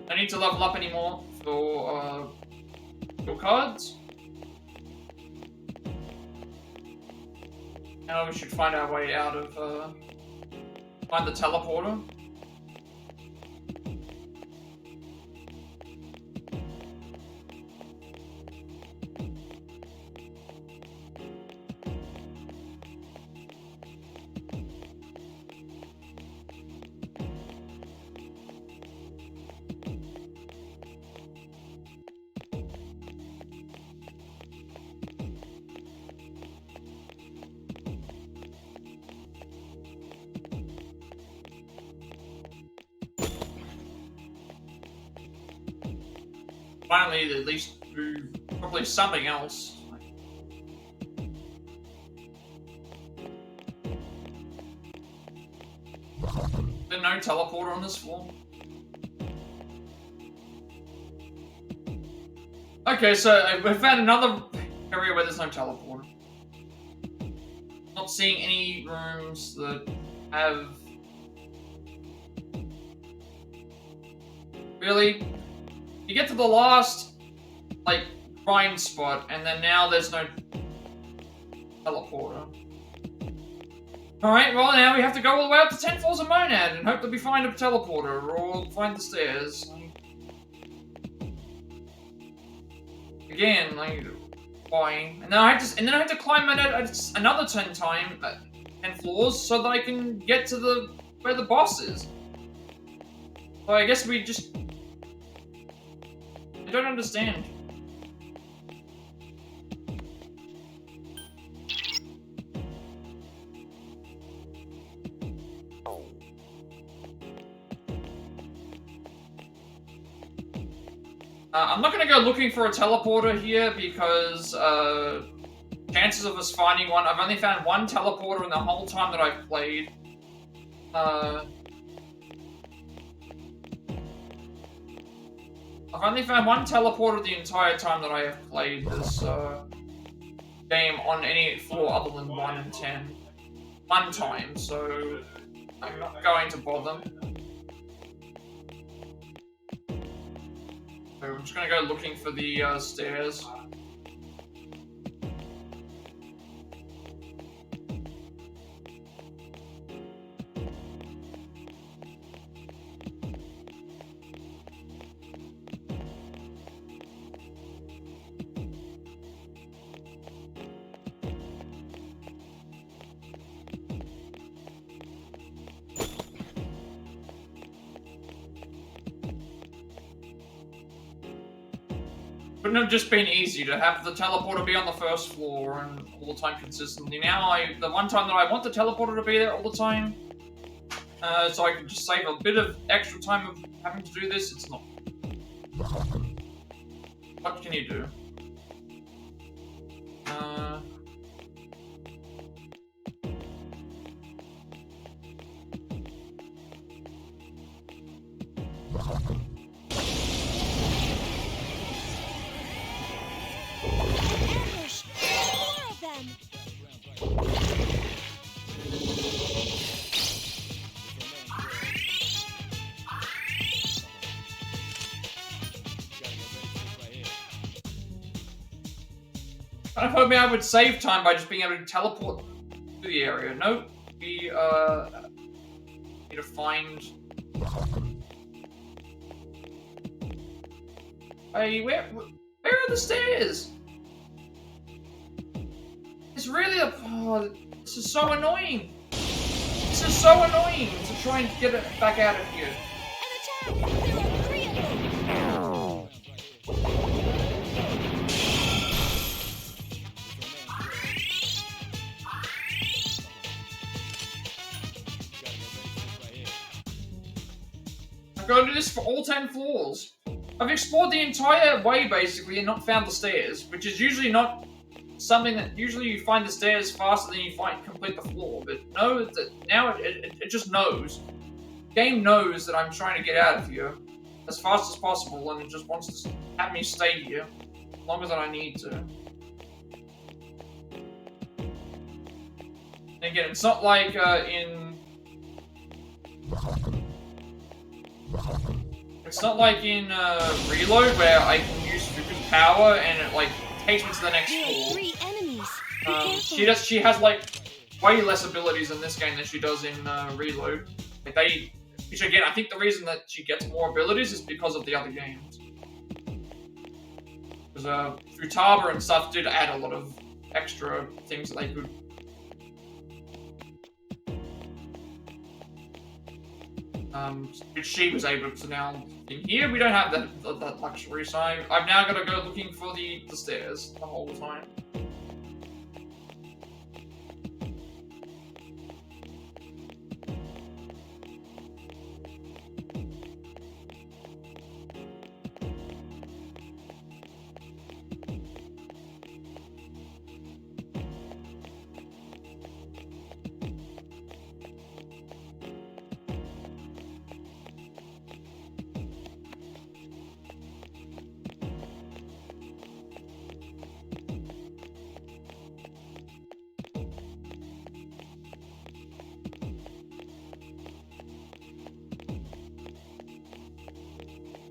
[SPEAKER 1] I need to level up anymore for your cards. Now we should find our way out of find the teleporter. Finally, at least do probably something else. There's no teleporter on this floor. Okay, so we found another area where there's no teleporter. Not seeing any rooms that have... Really? You get to the last, like, grind spot, and then now there's no teleporter. Alright, well now we have to go all the way up to 10 floors of Monad and hope that we find a teleporter, or find the stairs. Again, like, why? And then I have to climb Monad another 10 floors so that I can get to where the boss is. So I guess we just... I don't understand. I'm not going to go looking for a teleporter here because chances of us finding one... I've only found one teleporter in the whole time that I've played. I've only found one teleporter the entire time that I have played this game on any floor other than 1 and 10. One time, so I'm not going to bother. So I'm just gonna go looking for the stairs. Wouldn't have just been easy to have the teleporter be on the first floor and all the time consistently. Now, the one time that I want the teleporter to be there all the time, so I can just save a bit of extra time of having to do this, it's not. What can you do?
[SPEAKER 2] Ambush! More of them!
[SPEAKER 1] Kind of hoping I would save time by just being able to teleport to the area. Nope. We need to find. Hey, where are the stairs? It's really a. Oh, this is so annoying. This is so annoying to try and get it back out of here.
[SPEAKER 2] An attack! There are 3 of them!
[SPEAKER 1] I've got to do this for all 10 floors. I've explored the entire way basically and not found the stairs, which is usually not something that usually you find the stairs faster than you complete the floor. But no, now it just knows. The game knows that I'm trying to get out of here as fast as possible, and it just wants to have me stay here longer than I need to. And again, it's not like It's not like in Reload where I can use stupid power and it like takes me to the next
[SPEAKER 2] There are
[SPEAKER 1] floor.
[SPEAKER 2] 3 enemies! Be careful.
[SPEAKER 1] She has like way less abilities in this game than she does in Reload. Like which again, I think the reason that she gets more abilities is because of the other games. Because Futaba and stuff did add a lot of extra things that they could. Which she was able to now. In here, we don't have that luxury, so I've now got to go looking for the stairs the whole time.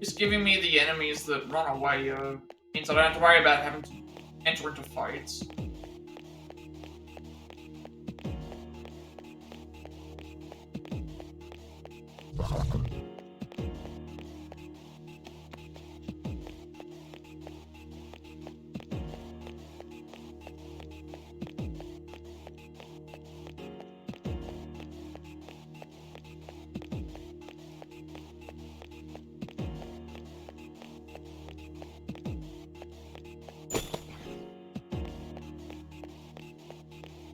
[SPEAKER 1] Just giving me the enemies that run away means I don't have to worry about having to enter into fights.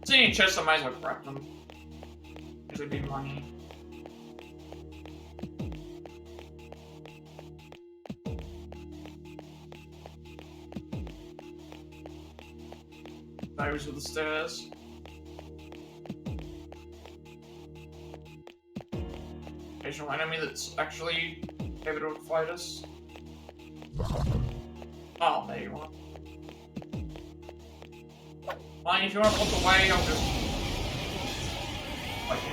[SPEAKER 1] See any chests, I might as well grab them. Because it'd be money. Those are the stairs. Occasional enemy that's actually able to fight us. Oh, there you are. Fine, if you want to look away, I'll just... fight you.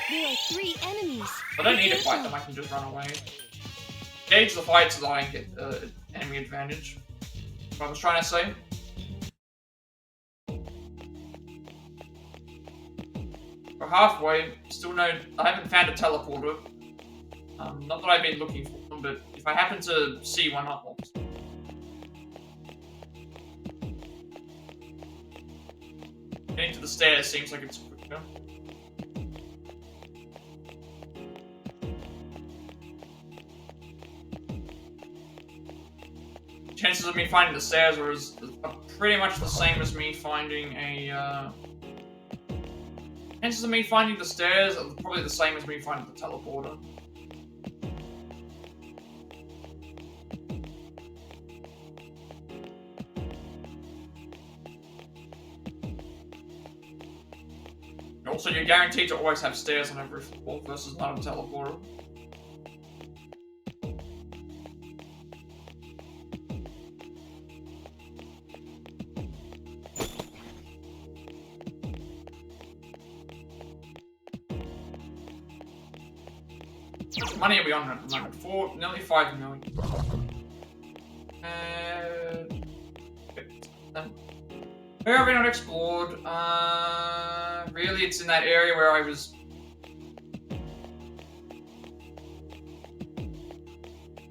[SPEAKER 2] There are 3 enemies.
[SPEAKER 1] I don't need to fight them, I can just run away. Gauge the fight so that I get enemy advantage. What I was trying to say. We're halfway, still no... I haven't found a teleporter. Not that I've been looking for them, but if I happen to see one up, getting to the stairs seems like it's quicker. Chances of me finding the stairs are pretty much the same as me finding a, chances of me finding the stairs are probably the same as me finding the teleporter. Also, you're guaranteed to always have stairs on every floor versus not a teleporter. How much money are we on at the moment? Nearly 5 million. Where have we not explored? Really, it's in that area where I was...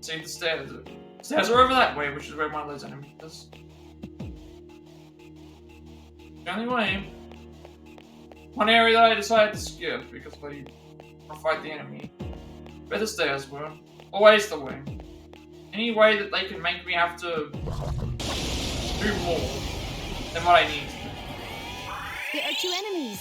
[SPEAKER 1] See, the stairs. The stairs are over that way, which is where one of those enemies is. The only way. One area that I decided to skip because I want to fight the enemy. Where the stairs were. Always the way. Any way that they can make me have to do more than what I need to do.
[SPEAKER 2] There are 2 enemies.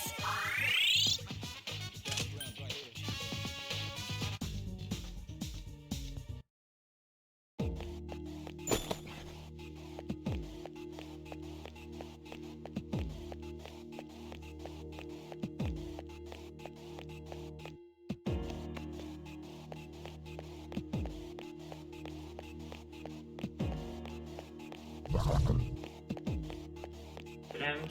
[SPEAKER 1] And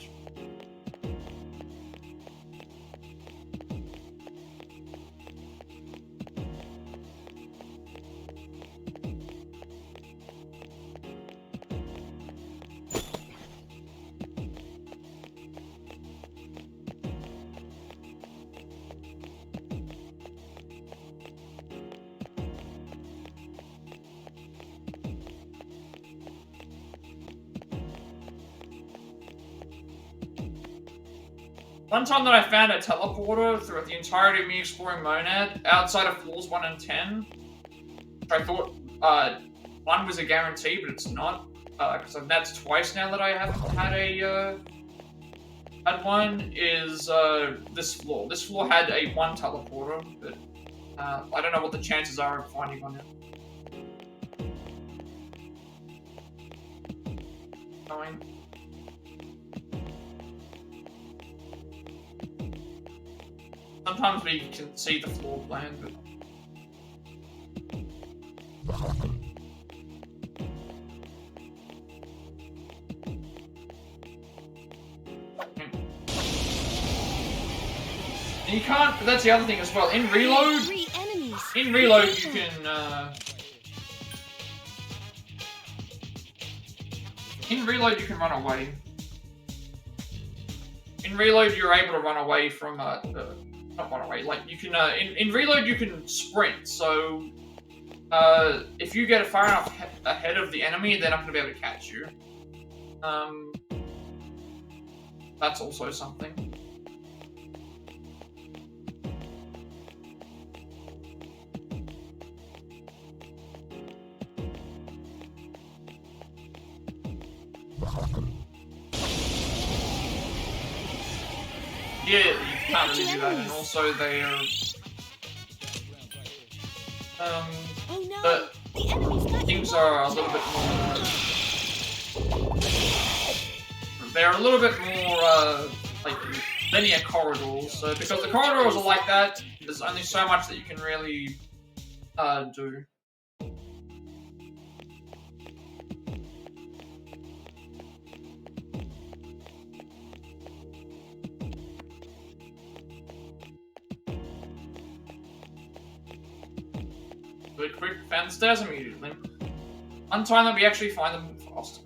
[SPEAKER 1] one time that I found a teleporter throughout the entirety of me exploring Monad, outside of floors 1 and 10, which I thought 1 was a guarantee, but it's not, because that's twice now that I haven't had a had one, is this floor. This floor had a 1 teleporter, but I don't know what the chances are of finding one now. Going. Sometimes we can see the floor plan, but... And you can't... But that's the other thing as well. In reload... In reload you can... In reload you can run away. In reload you're able to run away from... not run away, like, you can, in reload you can sprint, so, if you get far enough ahead of the enemy, they're not going to be able to catch you. That's also something. Yeah, you can't really do that, and also they are... the things are a little bit more... They're a little bit more, like, linear corridors, so because the corridors are like that, there's only so much that you can really, do. really quick, found the stairs immediately. One time that we actually find them fast.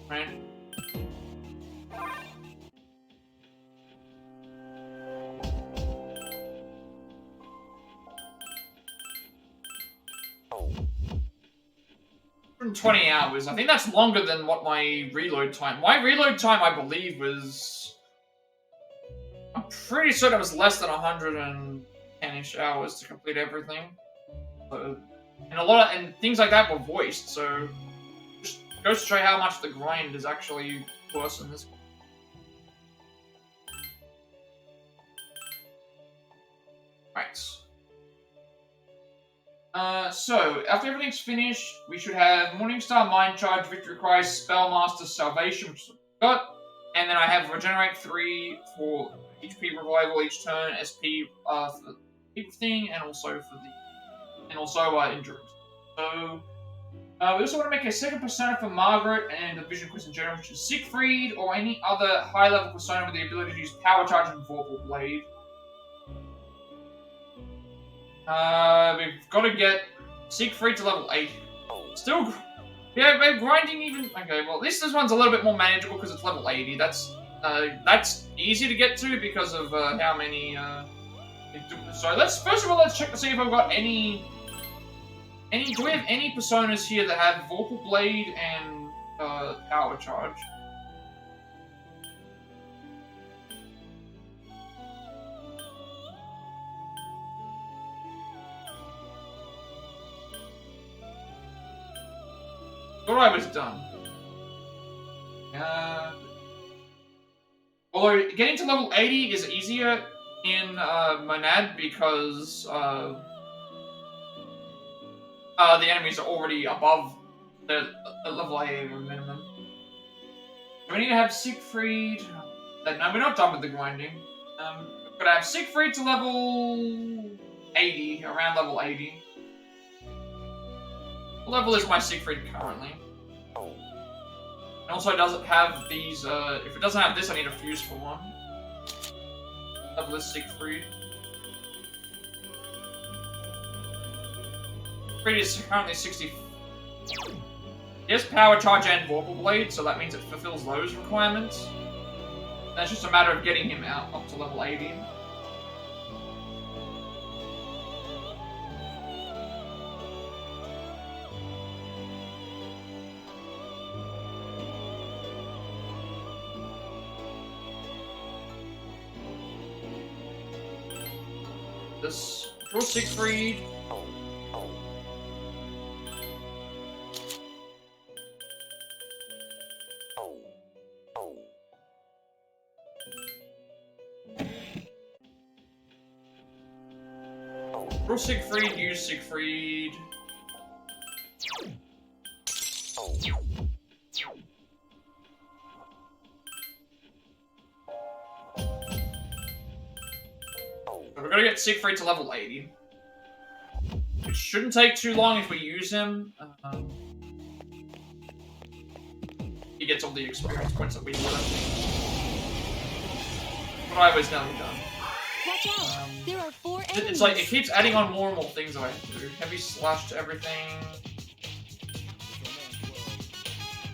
[SPEAKER 1] Right? From 20 hours. I think that's longer than what my reload time. My reload time, I believe, was. I'm pretty certain it was less than 110-ish hours to complete everything. So, and and things like that were voiced, so just goes to show how much the grind is actually worse in this. Right. So, after everything's finished, we should have Morningstar, Mind Charge, Victory Christ, Spellmaster, Salvation, which I've got. And then I have Regenerate 3 for HP Revival each turn, SP for the thing, and also for Endurance. So, we also want to make a second persona for Margaret and the Vision Quest in general, which is Siegfried, or any other high-level persona with the ability to use Power Charge and Vorpal Blade. We've got to get Siegfried to level 8. Still, yeah, we're grinding even. Okay, well, this one's a little bit more manageable because it's level 80. That's easy to get to because of how many. So first of all let's check to see if I've got any. Do we have any personas here that have Vorpal Blade and Power Charge? Thought I was done. Although getting to level 80 is easier in Monad because the enemies are already above the level 80 minimum. So we need to have Siegfried. No, we're not done with the grinding. We've got to have Siegfried to level 80, around level 80. What level is my Siegfried currently? And also, does it have these? If it doesn't have this, I need a fuse for one. Level is Siegfried. Siegfried is currently 60. Yes, Power Charge and Vorpal Blade, so that means it fulfills those requirements. That's just a matter of getting him out up to level 80. This draw Siegfried. Draw Siegfried, use Siegfried. We're gonna get Siegfried to level 80. It shouldn't take too long if we use him. He gets all the experience points that we need. But I was nearly done.
[SPEAKER 2] Watch out! There are 4 enemies.
[SPEAKER 1] It's like, it keeps adding on more and more things that I have to do. Heavy slash to everything.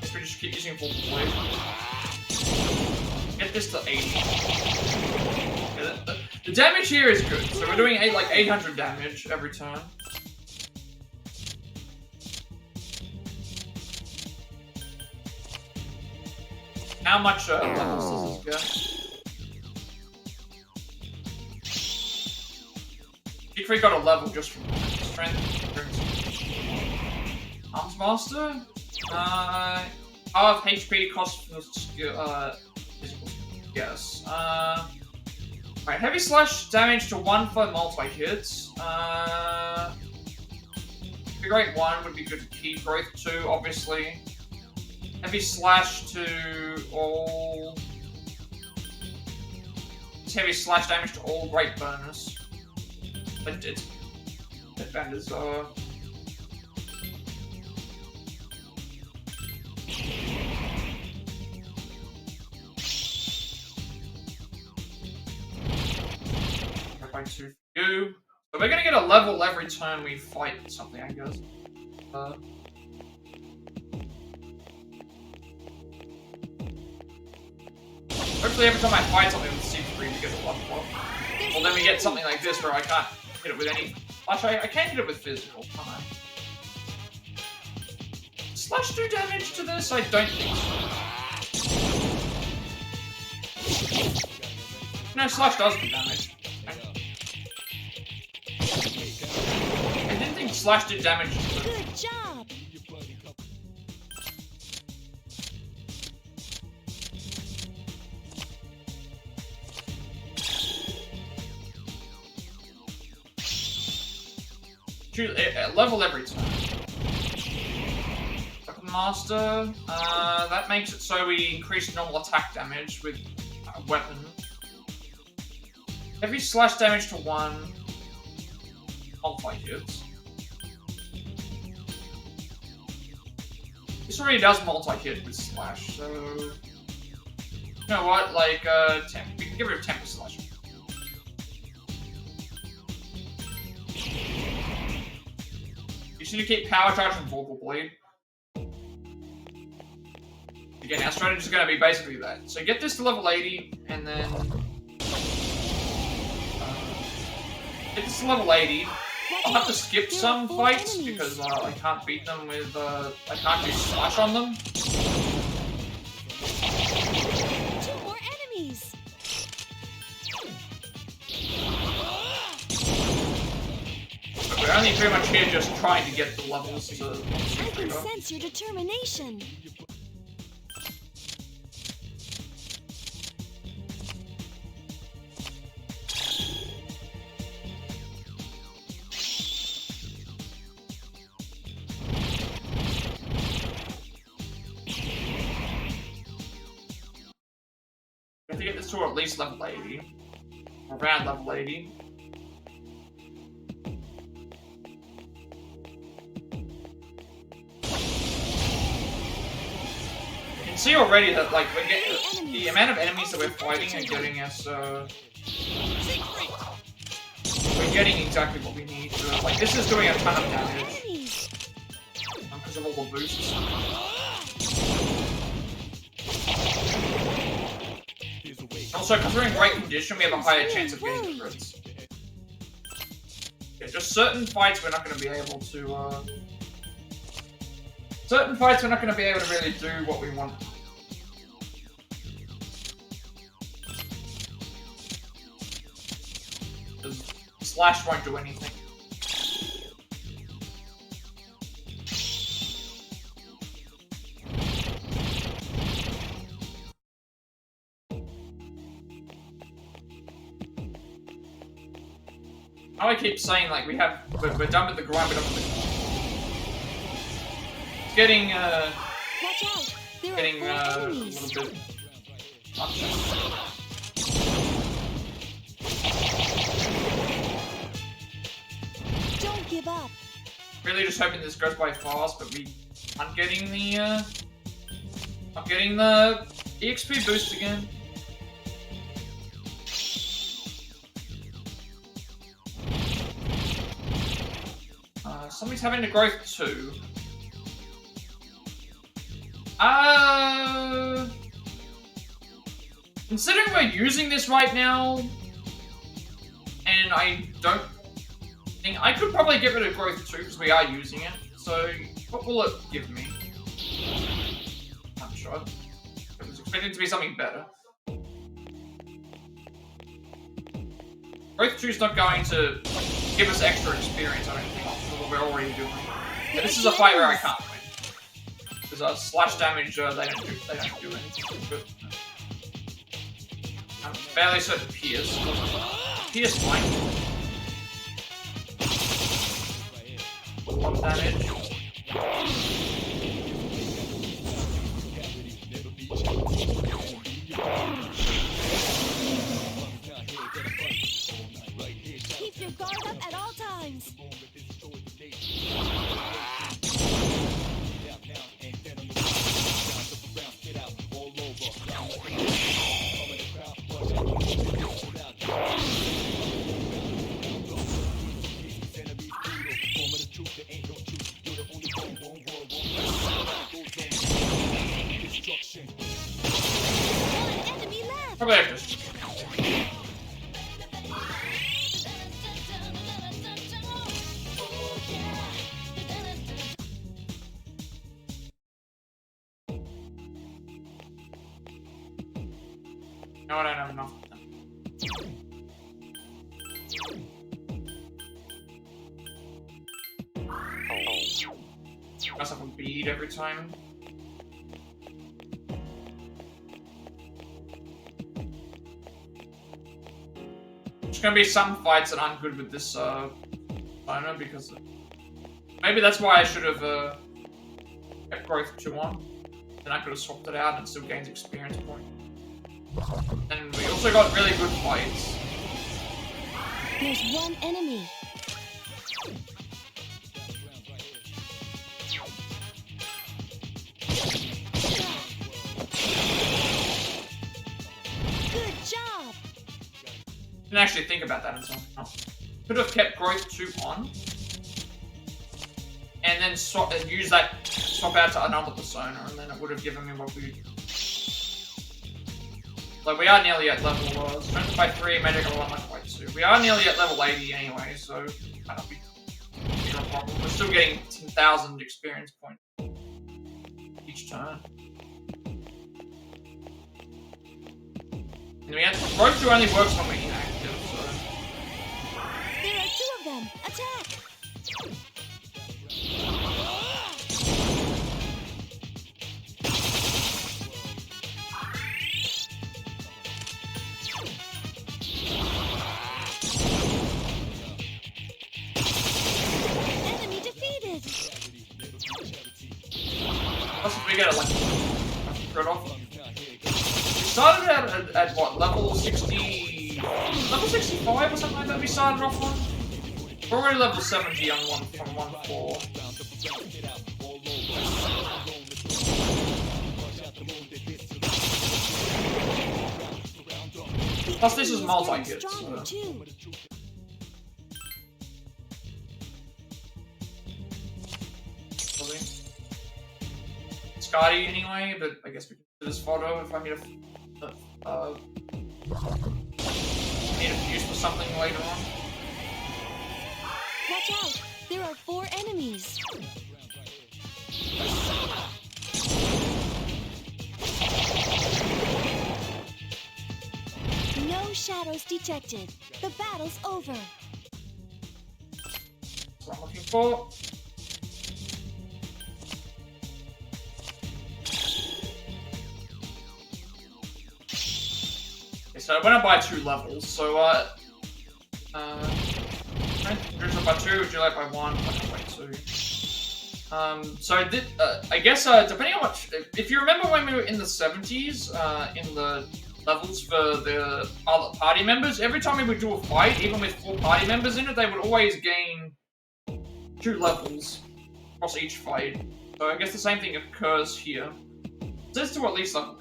[SPEAKER 1] Guess we just keep using full blade. Get this to 80. Yeah, the damage here is good. So we're doing like 800 damage every turn. How much levels does this get? Siegfried got a level just from strength. Arms Master? Half HP cost for skill, physical. Yes. Alright, heavy slash damage to 1 for multi-hits. Figure 1 would be good to keep. Growth 2, obviously. Heavy slash to all. It's heavy slash damage to all, great bonus. But it's defenders are. By 2 for you. So we're gonna get a level every time we fight something, I guess. Hopefully every time I fight something with C3 we get a level up. Well, then we get something like this where I can't hit it with any... Actually, I can't hit it with physical, can I? Does Slash do damage to this? I don't think so. No, Slash does do damage. I didn't think Slash did damage to it.
[SPEAKER 2] Good job.
[SPEAKER 1] Level every time. Weapon Master. That makes it so we increase normal attack damage with a weapon. Heavy slash damage to 1. Multi-hits. This already does multi-hit with slash, so... You know what, like, we can get rid of temper slash. You should keep Power Charge and Vocal Blade. Again, our strategy is going to be basically that. So get this to level 80, and then... get this to level 80. I'll have to skip some fights, because I can't beat them with... I can't do Slash on them.
[SPEAKER 2] 2 more enemies.
[SPEAKER 1] We're only pretty much here just trying to get the levels to...
[SPEAKER 2] I can sense your determination.
[SPEAKER 1] We have to get this to at least level 80. Around level 80. See already that like we're getting the amount of enemies that we're fighting are getting us we're getting exactly what we need. Like this is doing a ton of damage because of all the boosts. Also, because we're in great condition, we have a higher chance of getting crits. Yeah, just certain fights we're not going to be able to. Certain fights we're not going to be able to really do what we want. Because Slash won't do anything. I keep saying like we're done with the grind, we're done with the grind. It's getting
[SPEAKER 2] Watch out. There
[SPEAKER 1] getting
[SPEAKER 2] are 4
[SPEAKER 1] a
[SPEAKER 2] enemies.
[SPEAKER 1] little bit much.
[SPEAKER 2] Don't give up.
[SPEAKER 1] Really just hoping this goes by fast, but we aren't getting the EXP boost again. Somebody's having the growth 2. Considering we're using this right now, and I don't think I could probably get rid of growth 2 because we are using it. So what will it give me? I'm sure. I was expecting it to be something better. Growth 2 is not going to give us extra experience or anything else for what we're already doing. Yeah, this is a fight where I can't win. Because slash damage, they don't do anything. But I'm fairly certain Pierce. Pierce fine. A lot of damage.
[SPEAKER 2] Keep your guard up at all times.
[SPEAKER 1] No, I don't have enough of them. Must have a bead every time. There's gonna be some fights that aren't good with this owner because maybe that's why I should have kept growth 2 on. Then I could have swapped it out and still gains experience point. And we also got really good fights.
[SPEAKER 2] There's one enemy. Good job.
[SPEAKER 1] Didn't actually think about that until now. Could have kept growth 2 on. And then use that swap out to another persona, and then it would have given me what we. Like, we are nearly at level strength by 3, magic by 1, luck by 2. We are nearly at level 80 anyway, so that'll be no problem. We're still getting 10,000 experience points each turn. And we have growth 2 only works when we're inactive, so.
[SPEAKER 2] There are 2 of them. Attack! Enemy defeated.
[SPEAKER 1] Plus, if we get it like crit off. We started out at what, level 60. Level 65 or something like that we started off on? We're already level 70 on one from 1-4. Plus, this is multi-hit, so. Scotty anyway, but I guess we can do this photo if I need a fuse for something later on.
[SPEAKER 2] Watch out! There are 4 enemies. No shadows detected. The battle's over.
[SPEAKER 1] That's what I'm looking for. Okay, so I went up by 2 levels, so Drizzle by 2, Juliet by 1, Plat by 2. So I did, I guess, depending on what, if you remember when we were in the 70s, in the levels for the other party members, every time we would do a fight, even with 4 party members in it, they would always gain 2 levels across each fight. So I guess the same thing occurs here. It says to at least level 8.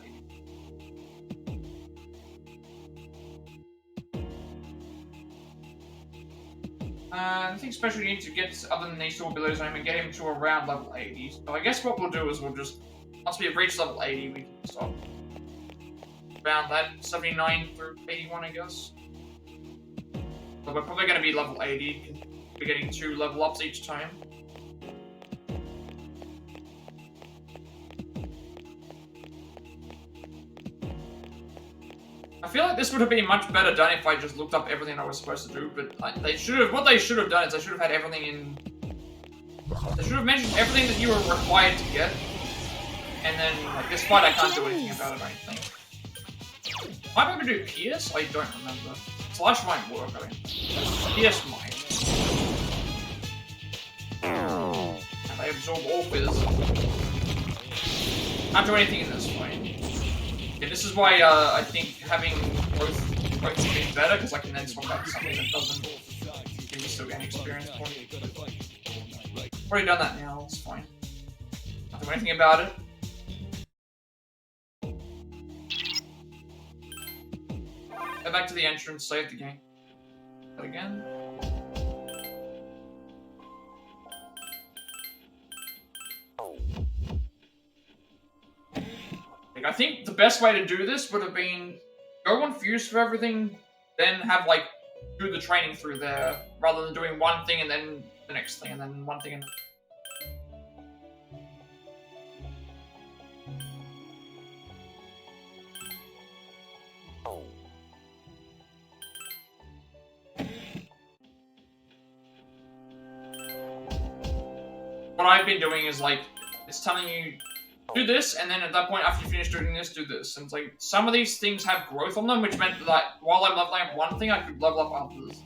[SPEAKER 1] Nothing special you need to get other than these 2 abilities and get him to around level 80. So I guess what we'll do is we'll just, once we've reached level 80, we can stop. Around that, 79 through 81, I guess. So we're probably going to be level 80, because we're getting 2 level ups each time. I feel like this would have been much better done if I just looked up everything I was supposed to do, but what they should have done is they should have had everything in... They should have mentioned everything that you were required to get. And then, like, this fight I can't do anything about it, I don't think. Might be able to do Pierce? I don't remember. Slash might work, I think. Pierce might. And they absorb all fizz. Can't do anything in this fight. Yeah, this is why I think having both would be better, because I can then swap out to something that doesn't give me still gain experience point. Already done that now, it's fine. Not do anything about it. Go back to the entrance, save the game. That again. I think the best way to do this would have been go on Fuse for everything, then have like do the training through there, rather than doing one thing and then the next thing and then one thing and what I've been doing is like, it's telling you, do this, and then at that point, after you finish doing this, do this. And it's like, some of these things have growth on them, which meant that while I'm leveling up one thing, I could level up others.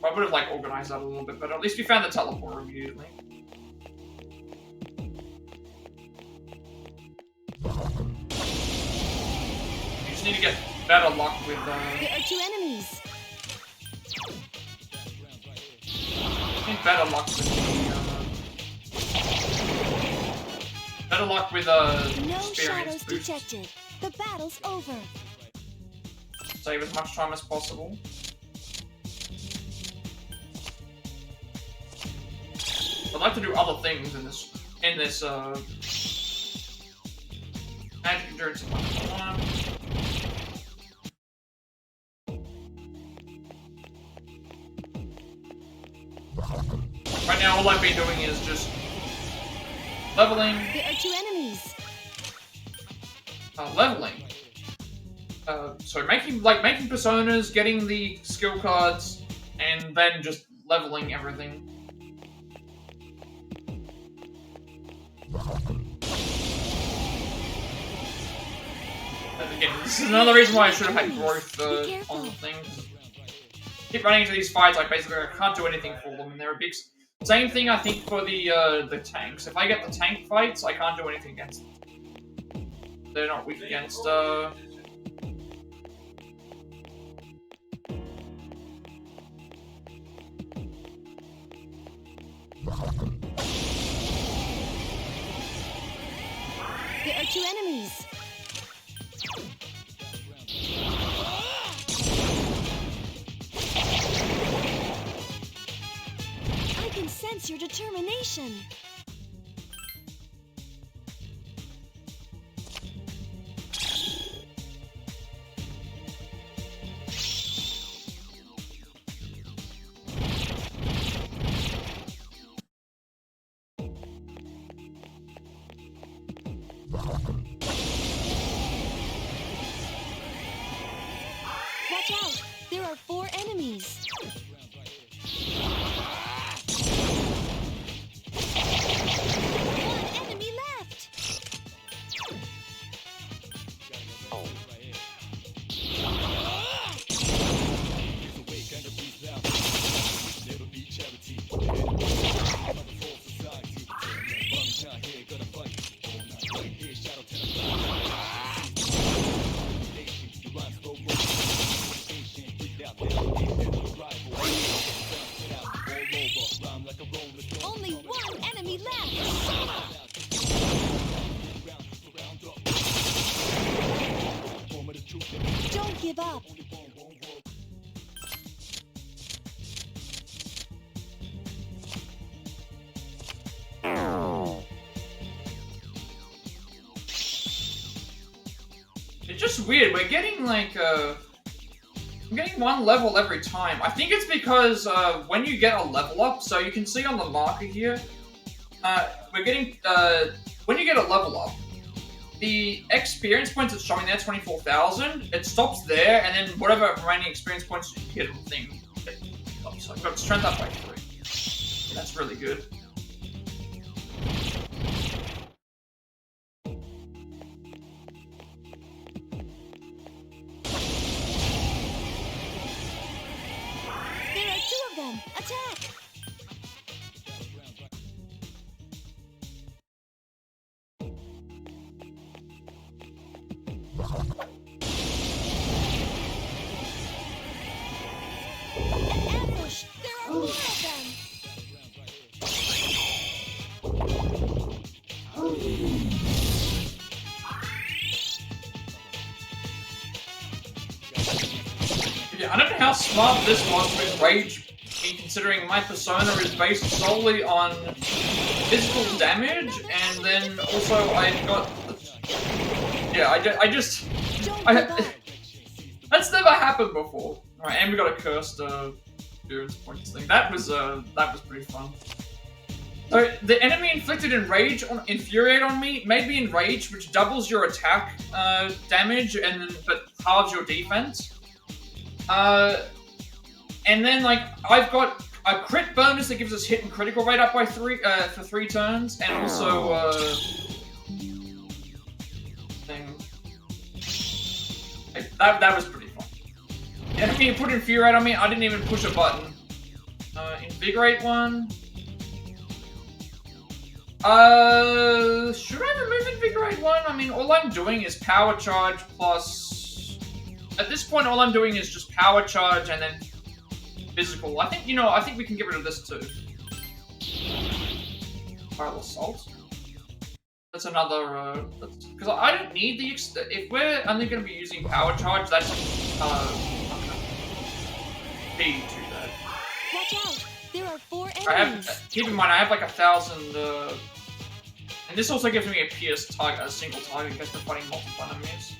[SPEAKER 1] I would have like organized that a little bit, but at least we found the teleporter immediately. You just need to get better luck with
[SPEAKER 2] There are 2 enemies.
[SPEAKER 1] need better luck with
[SPEAKER 2] No
[SPEAKER 1] experience
[SPEAKER 2] shadows
[SPEAKER 1] boost.
[SPEAKER 2] detected. The battle's over.
[SPEAKER 1] Save as much time as possible. I'd like to do other things in this magic endurance. Right now, all I've been doing is just leveling.
[SPEAKER 2] There are 2 enemies.
[SPEAKER 1] Leveling. So making personas, getting the skill cards, and then just leveling everything. And again, this is another reason why I should have had growth on the thing. Keep running into these fights, I can't do anything for them, and they're a big. Same thing I think for the tanks. If I get the tank fights, I can't do anything against them. They're not weak against
[SPEAKER 2] There are 2 enemies. I can sense your determination. Watch out! There are 4 enemies. One enemy left. Only 1 enemy left. Don't give up.
[SPEAKER 1] It's just weird. We're getting like I'm getting 1 level every time. I think it's because when you get a level up, so you can see on the marker here, we're getting when you get a level up, the experience points it's showing there, 24,000. It stops there, and then whatever remaining experience points you get on the thing. So I've got strength up by 3. Yeah, that's really good.
[SPEAKER 2] There are 2 of them. Attack! An ambush! There are 4 of them!
[SPEAKER 1] Yeah, I don't know how smart this was with Rage, considering my persona is based solely on physical damage, and then also I got... Yeah, I just...
[SPEAKER 2] Don't give up.
[SPEAKER 1] That's never happened before. Alright, and we got a cursed endurance points thing. That was pretty fun. So, the enemy inflicted infuriate on me made me enraged, which doubles your attack damage, but halves your defense. And then, like, I've got a crit bonus that gives us hit and critical rate up by 3 for 3 turns, and also thing. That was pretty fun. Enemy put Infuriate on me. I didn't even push a button. Invigorate 1. Should I remove Invigorate 1? I mean, all I'm doing is Power Charge plus... At this point, all I'm doing is just Power Charge and then Physical. I think, I think we can get rid of this too. Viral Assault. That's another, because I don't need the... If we're only going to be using Power Charge, that's, not going to be too bad.
[SPEAKER 2] Watch out! There are 4 enemies.
[SPEAKER 1] Keep in mind, I have like 1,000, and this also gives me a pierce target, a single target, because we're fighting multiple enemies.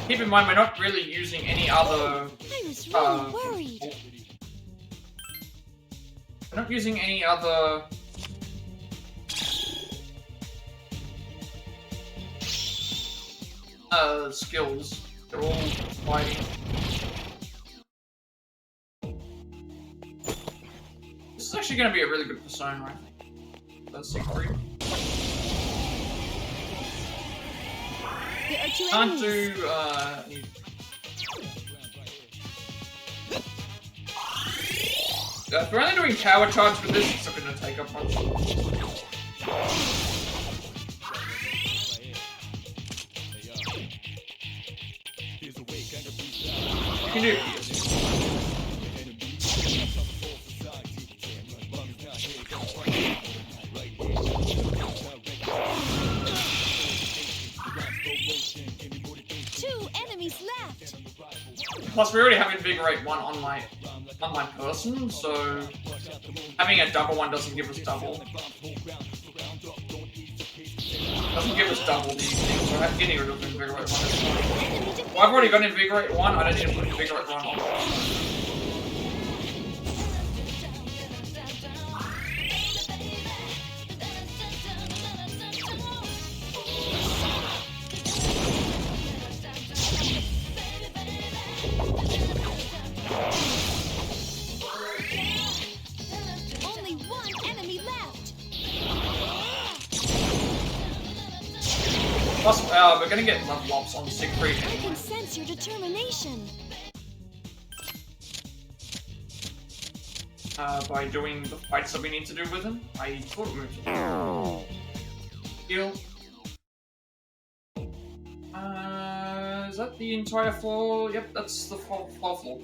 [SPEAKER 1] Keep in mind, we're not really using any other...
[SPEAKER 2] I was really worried.
[SPEAKER 1] We're not using any other... skills. They're all fighting. This is actually going to be a really good persona, I think. That's secret.
[SPEAKER 2] There are 2
[SPEAKER 1] Can't
[SPEAKER 2] enemies.
[SPEAKER 1] do, if we're only doing Power Charge for this, it's not going to take up much. You can do pierce.
[SPEAKER 2] 2 enemies left.
[SPEAKER 1] Plus, we already have Invigorate 1 on my person, so having a double one doesn't give us double. Doesn't give us double these things, so getting rid of Invigorate 1 is fine. Well, I've already got Invigorate 1, I don't need to put Invigorate 1 on.
[SPEAKER 2] Only 1 enemy left.
[SPEAKER 1] Plus, we're gonna get level ups on Siegfried
[SPEAKER 2] I
[SPEAKER 1] anyway.
[SPEAKER 2] can sense your determination.
[SPEAKER 1] By doing the fights that we need to do with him. I thought we moved. Heal. Is that the entire floor? Yep, that's the floor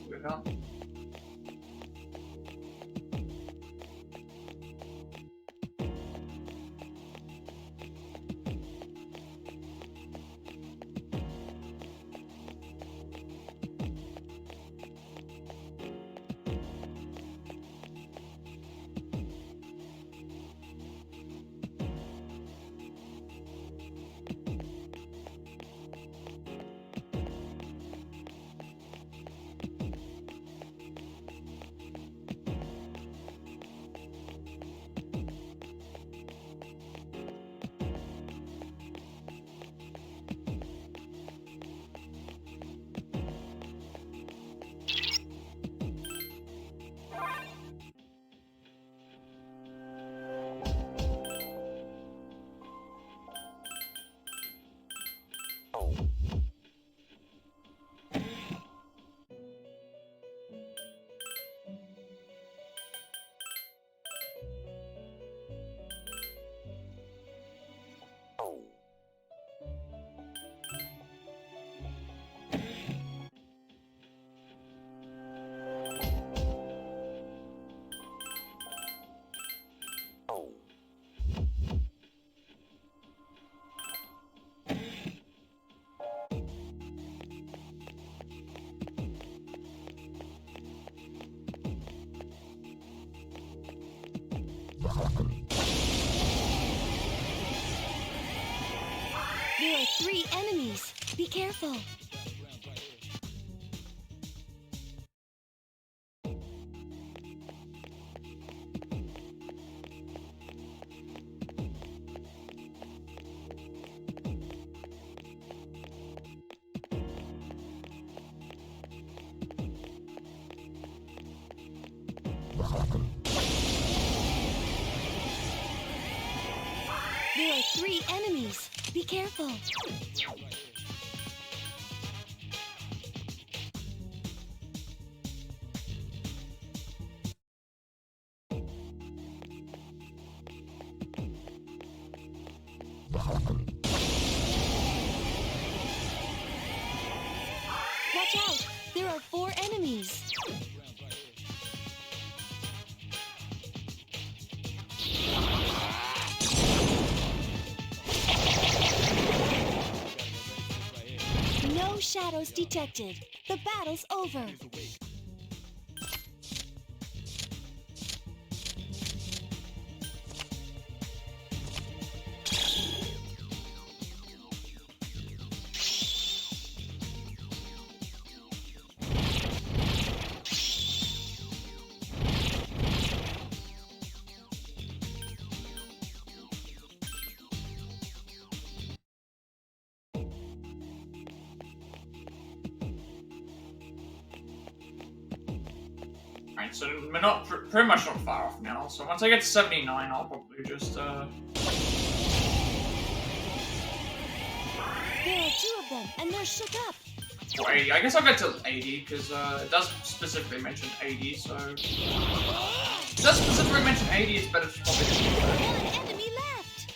[SPEAKER 1] we're done.
[SPEAKER 2] There are 3 enemies. Be careful. 3 enemies. Be careful. Watch out! There are 4 enemies. No shadows detected. The battle's over.
[SPEAKER 1] Alright, so we're not pretty much not far off now. So once I get to 79, I'll probably just
[SPEAKER 2] There are 2 of them, and they're shook up.
[SPEAKER 1] or 80. I guess I'll get to 80 because it does specifically mention 80. So if it does specifically mention 80, it's better to probably just do that.
[SPEAKER 2] 1 enemy left.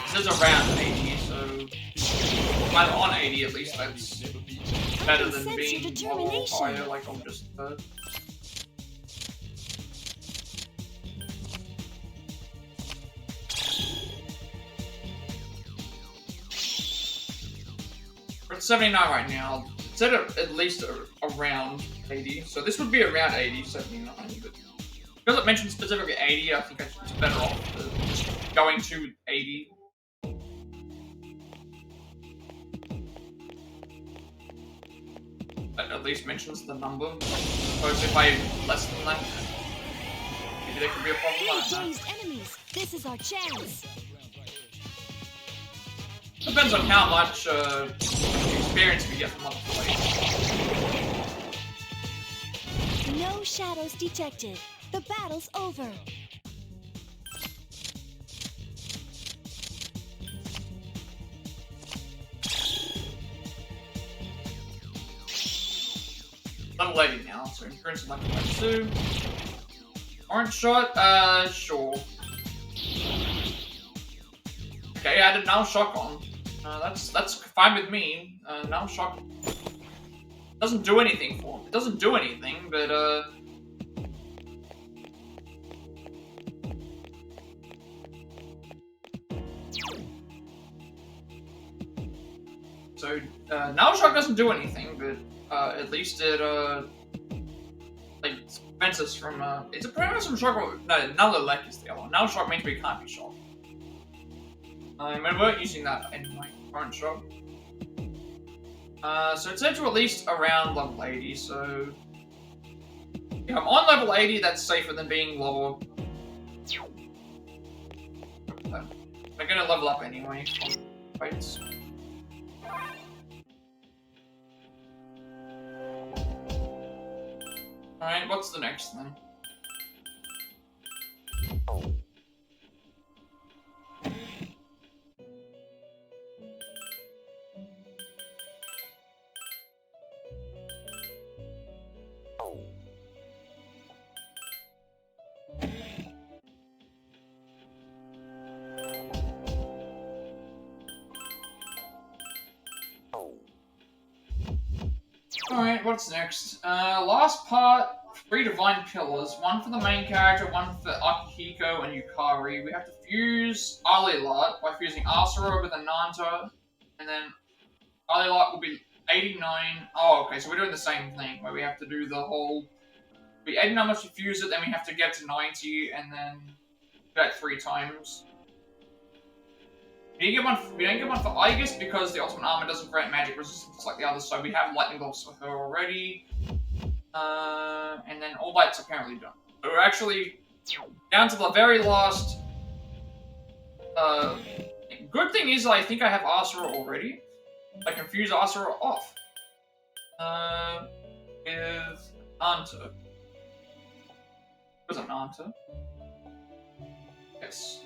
[SPEAKER 1] It says around 80, so if I'm on 80 at least. That's better than
[SPEAKER 2] sense
[SPEAKER 1] being
[SPEAKER 2] your
[SPEAKER 1] a little
[SPEAKER 2] determination.
[SPEAKER 1] higher. Like I'm just. We're at 79 right now. It said at least around 80, so this would be around 80, 79. But because it mentioned specifically 80, I think it's better off just going to 80. That at least mentions the number. I suppose if I less than that, maybe there could be a problem.
[SPEAKER 2] 3 dazed enemies. This is our chance.
[SPEAKER 1] Depends on how much experience we get from other players.
[SPEAKER 2] No shadows detected. The battle's over.
[SPEAKER 1] Level 80 now, so endurance is like 22. Orange shot, sure. Okay, I added now shotgun. That's fine with me. Now shotgun doesn't do anything for him. It doesn't do anything, but so now shot doesn't do anything, but at least it like prevents us from it's a prevents from shock. No, null elect is the other one. Null shock means we can't be shocked. I mean, we weren't using that in my current shock. So it's set to at least around level 80. So if I'm on level 80, that's safer than being lower. I'm gonna level up anyway. Fights. Alright, what's the next thing? Alright, what's next? Last part, 3 divine pillars. 1 for the main character, 1 for Akihiko and Yukari. We have to fuse Alilat by fusing Asura with Ananta, and then Alilat will be 89. Oh, okay, so we're doing the same thing, where we have to do the whole... We 89 once we fuse it, then we have to get to 90, and then do that 3 times. We don't get one for Aegis because the ultimate armor doesn't grant magic resistance like the others, so we have lightning gloves for her already. And then all that's apparently done. So we're actually down to the very last. Good thing is I think I have Asura already. I can fuse Asura off. With Anta. Where's Anta? Yeah, Yes.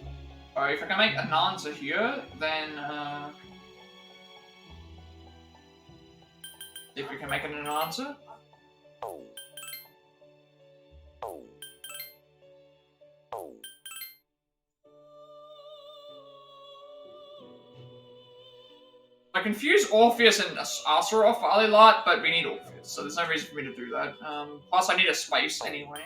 [SPEAKER 1] So if I can make Ananta here, then if we can make an Ananta. I confuse Orpheus and Astaroth for Alilat, but we need Orpheus, so there's no reason for me to do that. Plus, I need a space anyway.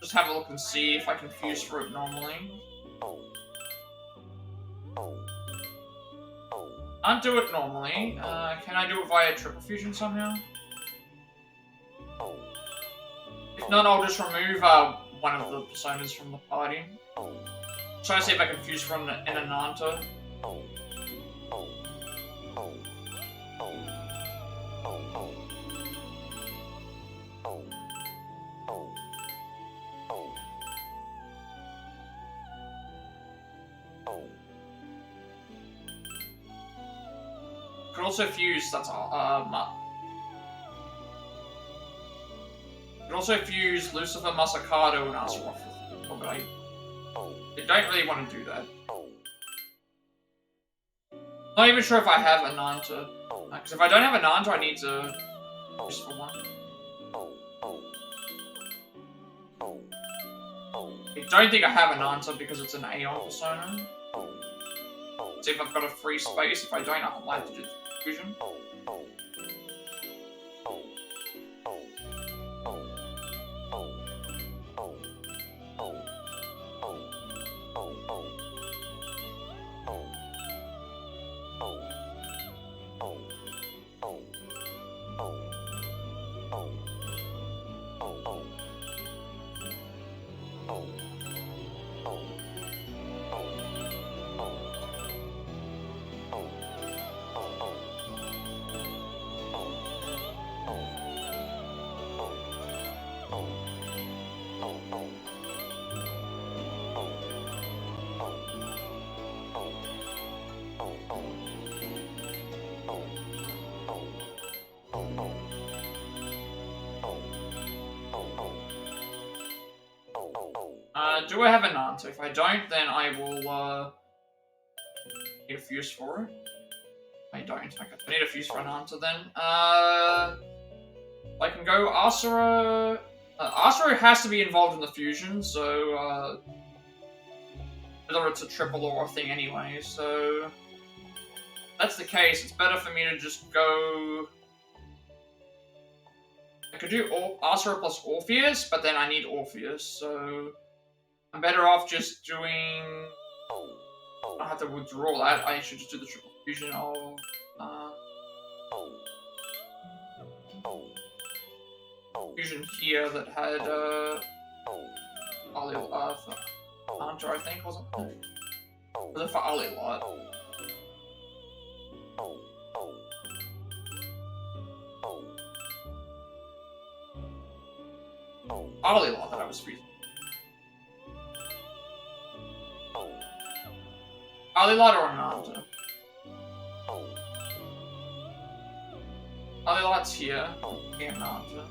[SPEAKER 1] Just have a look and see if I can fuse for it normally. Can't do it normally. Can I do it via triple fusion somehow? If not, I'll just remove one of the personas from the party. Try to see if I can fuse from an Ananta. Could also fuse, that's could also fuse Lucifer, Masakado, and Astaroth, but I don't really want to do that. Not even sure if I have Ananta, because if I don't have Ananta, I need to use for one. I don't think I have Ananta because it's an Aeon persona. See if I've got a free space. If I don't, I might have to do the fusion. Do I have an answer? If I don't, then I will need a fuse for it. I don't. Okay, I need a fuse for an answer then. I can go Asura. Asura has to be involved in the fusion, so whether it's a triple or a thing anyway. So if that's the case, it's better for me to just go. I could do Asura plus Orpheus, but then I need Orpheus, so I'm better off just doing. I don't have to withdraw that. I should just do the triple fusion of. Fusion here that had Alilat for Hunter, I think, wasn't it? Was it for Alilat? Alilat that I was fusing. Alilat or Ananta? Alilat's here. Ananta.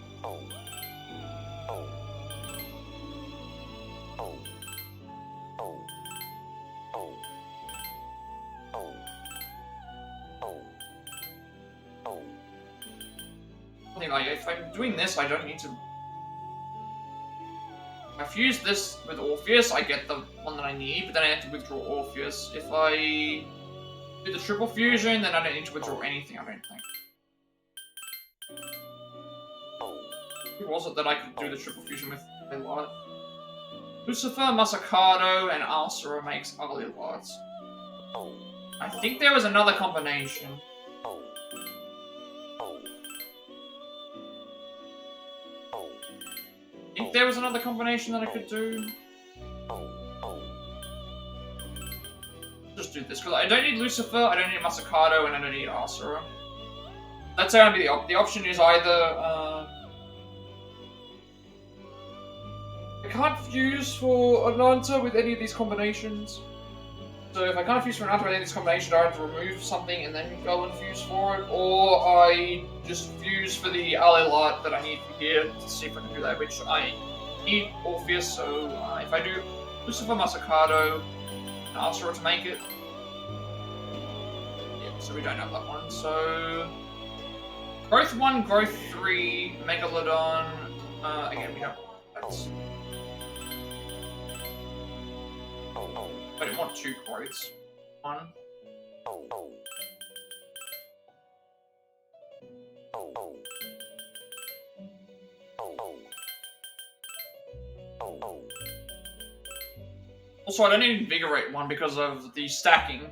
[SPEAKER 1] Like, if I'm doing this, I don't need to. If I fuse this with Orpheus, I get the one that I need, but then I have to withdraw Orpheus. If I do the triple fusion, then I don't need to withdraw anything, I don't think. Who was it that I could do the triple fusion with a lot? Lucifer, Masakado, and Asura makes Alilat. I think there was another combination. I think there was another combination that I could do. Just do this, because I don't need Lucifer, I don't need Masakado, and I don't need Asura. That's going to be the option is either, I can't fuse for Ananta with any of these combinations. So if I can't fuse for an after this combination, I have to remove something and then go and fuse for it, or I just fuse for the ally light that I need for here to see if I can do that, which I need Orpheus, so if I do Lucifer Masacado and Asura to make it. Yeah, so we don't have that one. So Growth 1, Growth 3, Megalodon, again we don't that's I didn't want 2 growths. 1. Also, I don't need Invigorate 1 because of the stacking.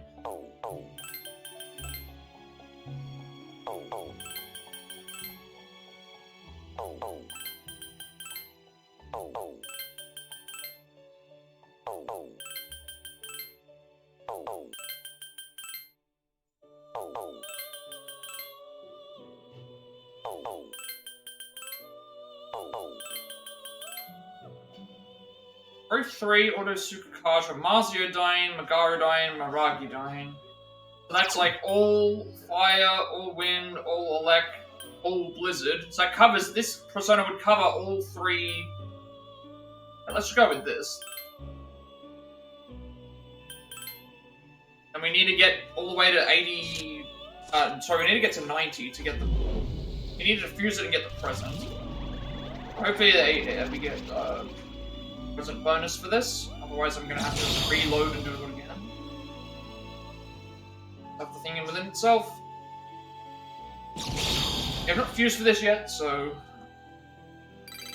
[SPEAKER 1] Growth 3, Auto Sukukaja, Maziodyne, Magarodyne, Maragidyne. So that's like all fire, all wind, all elect, all blizzard. So that covers, this persona would cover all 3. Let's just go with this. And we need to get all the way to 80. Sorry, we need to get to 90 to get the. We need to fuse it and get the present. Hopefully, we get present bonus for this. Otherwise, I'm gonna have to reload and do it again. Have the thing in within itself. We have not fused for this yet, so.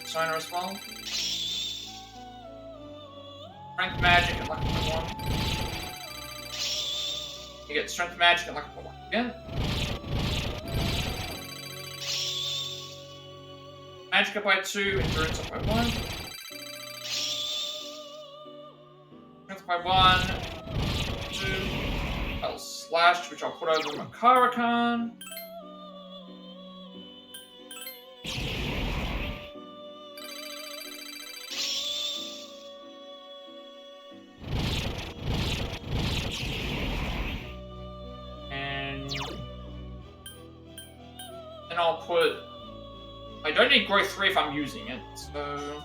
[SPEAKER 1] Persona as well. Strength Magic and Lucky 1. You get Strength Magic and Lucky 1 again. Magic up by 2, Endurance up by 1. Strength by 1. 2. I'll Slash, which I'll put over Makarakan. And I'll put. I don't need Growth 3 if I'm using it, so.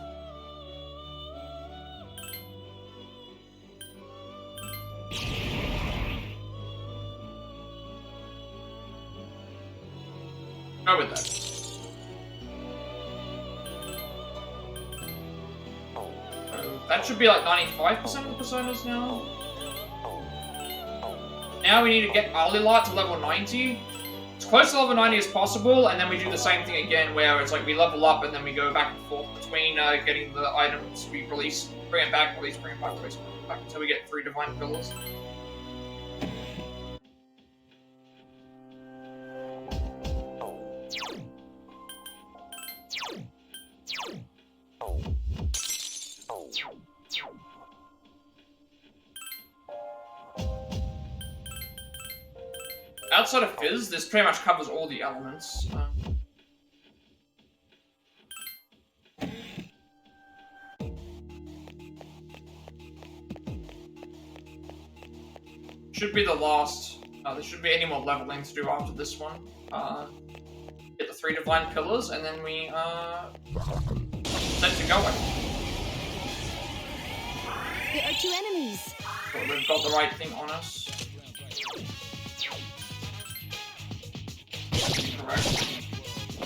[SPEAKER 1] Go with that. So that should be like 95% of the personas now. Now we need to get Early Light to level 90. As close to level 90 as possible, and then we do the same thing again where it's like we level up and then we go back and forth between getting the items we release, bring it back, release, bring it back, release, bring it back, until we get 3 Divine Pillars. Outside of Fizz, this pretty much covers all the elements. Should be the last. There shouldn't be any more leveling to do after this one. Get the 3 Divine Pillars, and then we set to go.
[SPEAKER 2] There are 2 enemies.
[SPEAKER 1] So we've got the right thing on us. Correct.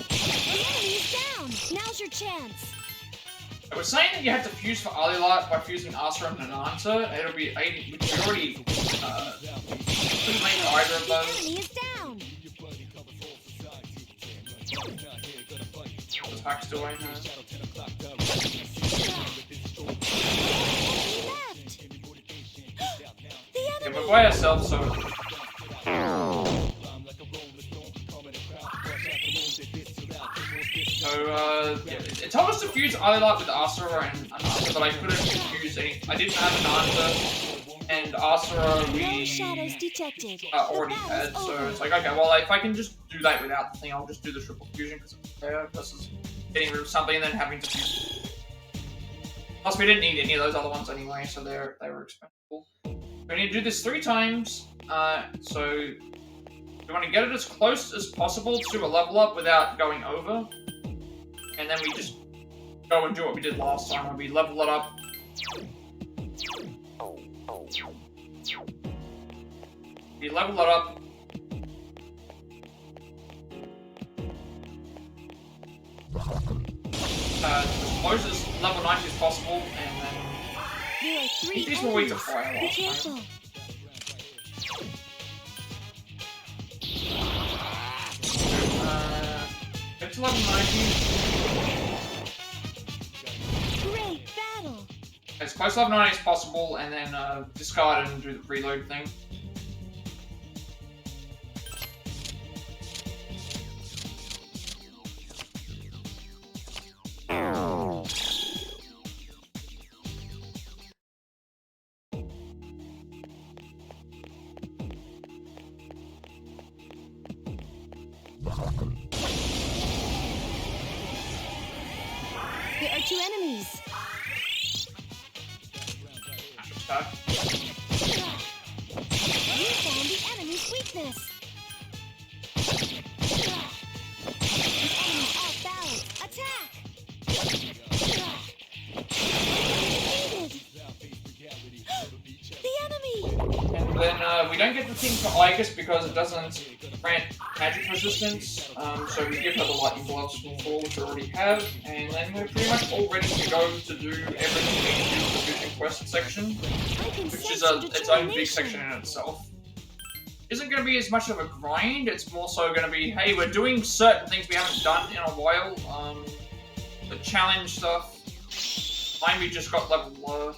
[SPEAKER 2] The enemy is down. Now's your chance.
[SPEAKER 1] I was saying that you had to fuse for Early Light by fusing Asura and Nananta. It'll be 80, which we already couldn't make either of
[SPEAKER 2] The
[SPEAKER 1] those.
[SPEAKER 2] enemy is down.
[SPEAKER 1] The attack's still in there. Yeah, we're by ourselves, so. So, yeah, it told us to fuse Early Light with Asura and Ananta, but I couldn't fuse any. I didn't have Ananta, and Asura
[SPEAKER 2] No shadows detected.
[SPEAKER 1] already had, so it's like, okay, well, if I can just do that without the thing, I'll just do the triple fusion, because it's there, versus getting rid of something and then having to fuse. Plus, we didn't need any of those other ones anyway, so they were expendable. We We need to do this 3 times. So we want to get it as close as possible to a level up without going over. And then we just go and do what we did last time, where we level it up. We level it up. As close as level 90 as possible, and then
[SPEAKER 2] There are 3
[SPEAKER 1] these were weak to
[SPEAKER 2] enemies.
[SPEAKER 1] fire
[SPEAKER 2] Be
[SPEAKER 1] last time.
[SPEAKER 2] careful.
[SPEAKER 1] Get to level 90.
[SPEAKER 2] Great battle.
[SPEAKER 1] As close to level 90 as possible, and then discard and do the reload thing.
[SPEAKER 2] There are 2 enemies.
[SPEAKER 1] Attack.
[SPEAKER 2] You found the enemy's weakness. The enemy's off balance. Attack! Defeated. The enemy!
[SPEAKER 1] And then we don't get the thing for Igus because it doesn't grant magic resistance. So we give her the lightning gloves before, which we already have. And then we're pretty much all ready to go to do everything we can do for the Vision Quest section,
[SPEAKER 2] I can
[SPEAKER 1] which
[SPEAKER 2] sense
[SPEAKER 1] is
[SPEAKER 2] your
[SPEAKER 1] its own big
[SPEAKER 2] determination.
[SPEAKER 1] section in itself. Isn't going to be as much of a grind. It's more so going to be, hey, we're doing certain things we haven't done in a while. The challenge stuff. Mine we just got level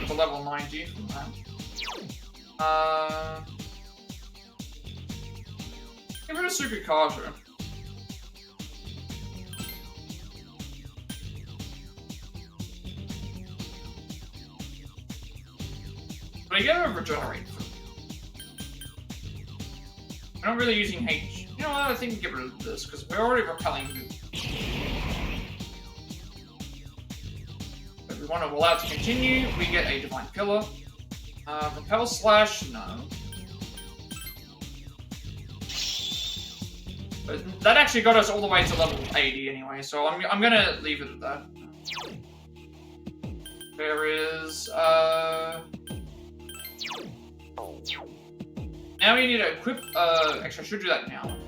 [SPEAKER 1] to level 90 from that. Give it a Sukikazu. But I get a regenerate. We're not really using H. You know what? I think we get rid of this because we're already repelling. If we want to allow it to continue, we get a Divine Pillar. Repel Slash, no. But that actually got us all the way to level 80 anyway, so I'm gonna leave it at that. There is, now we need to equip, actually I should do that now.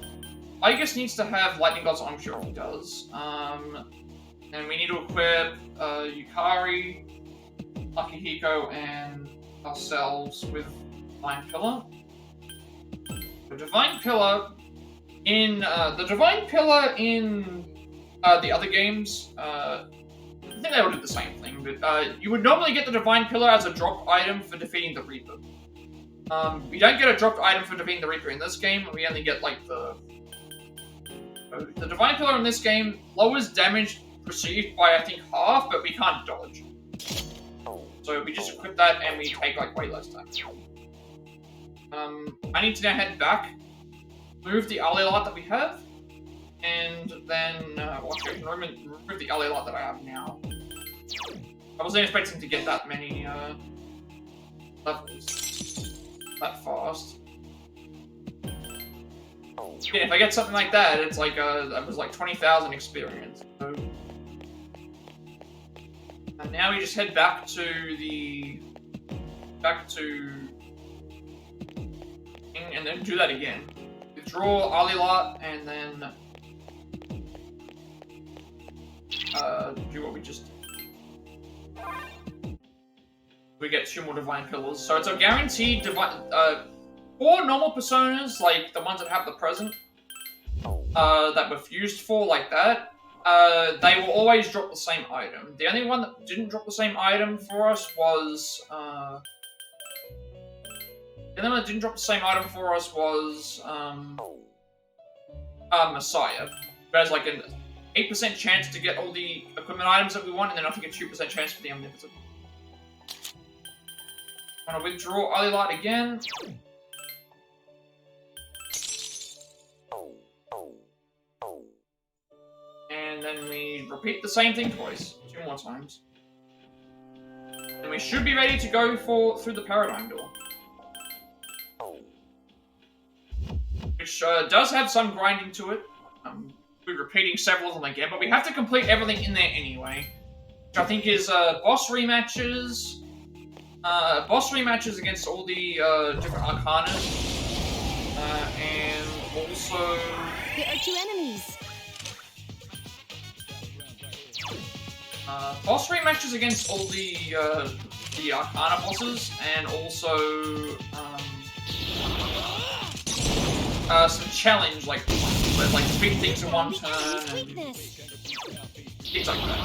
[SPEAKER 1] Igus needs to have Lightning God's Arm, sure he does. And we need to equip, Yukari, Akihiko, and ourselves with Divine Pillar. The Divine Pillar in the other games, I think they all did the same thing, but you would normally get the Divine Pillar as a dropped item for defeating the Reaper. We don't get a dropped item for defeating the Reaper in this game, we only get like the Divine Pillar in this game lowers damage received by I think half, but we can't dodge. So we just equip that and we take like way less damage. I need to now head back, move the alley light that we have, and then well, actually, I can remove the alley light that I have now. I wasn't expecting to get that many levels that fast. Yeah, if I get something like that, it's like that was like 20,000 experience. So. And now we just head back to and then do that again. Withdraw Alilat and then do what we just did. We get 2 more Divine Pillars. So it's a guaranteed divine 4 normal personas, like the ones that have the present, that were fused for like that. They will always drop the same item. The only one that didn't drop the same item for us was Messiah. Who has like an 8% chance to get all the equipment items that we want, and then I think a 2% chance for the Omnipotent. I'm gonna withdraw Alilat again. And then we repeat the same thing twice. 2 more times. And we should be ready to go through the paradigm door. Which does have some grinding to it. We're repeating several of them again, but we have to complete everything in there anyway. Which I think is boss rematches. Boss rematches against all the different arcanas. And also...
[SPEAKER 2] There are 2 enemies.
[SPEAKER 1] Boss rematches against all the arcana bosses, and also some challenge, like beat things in one turn, and things like that.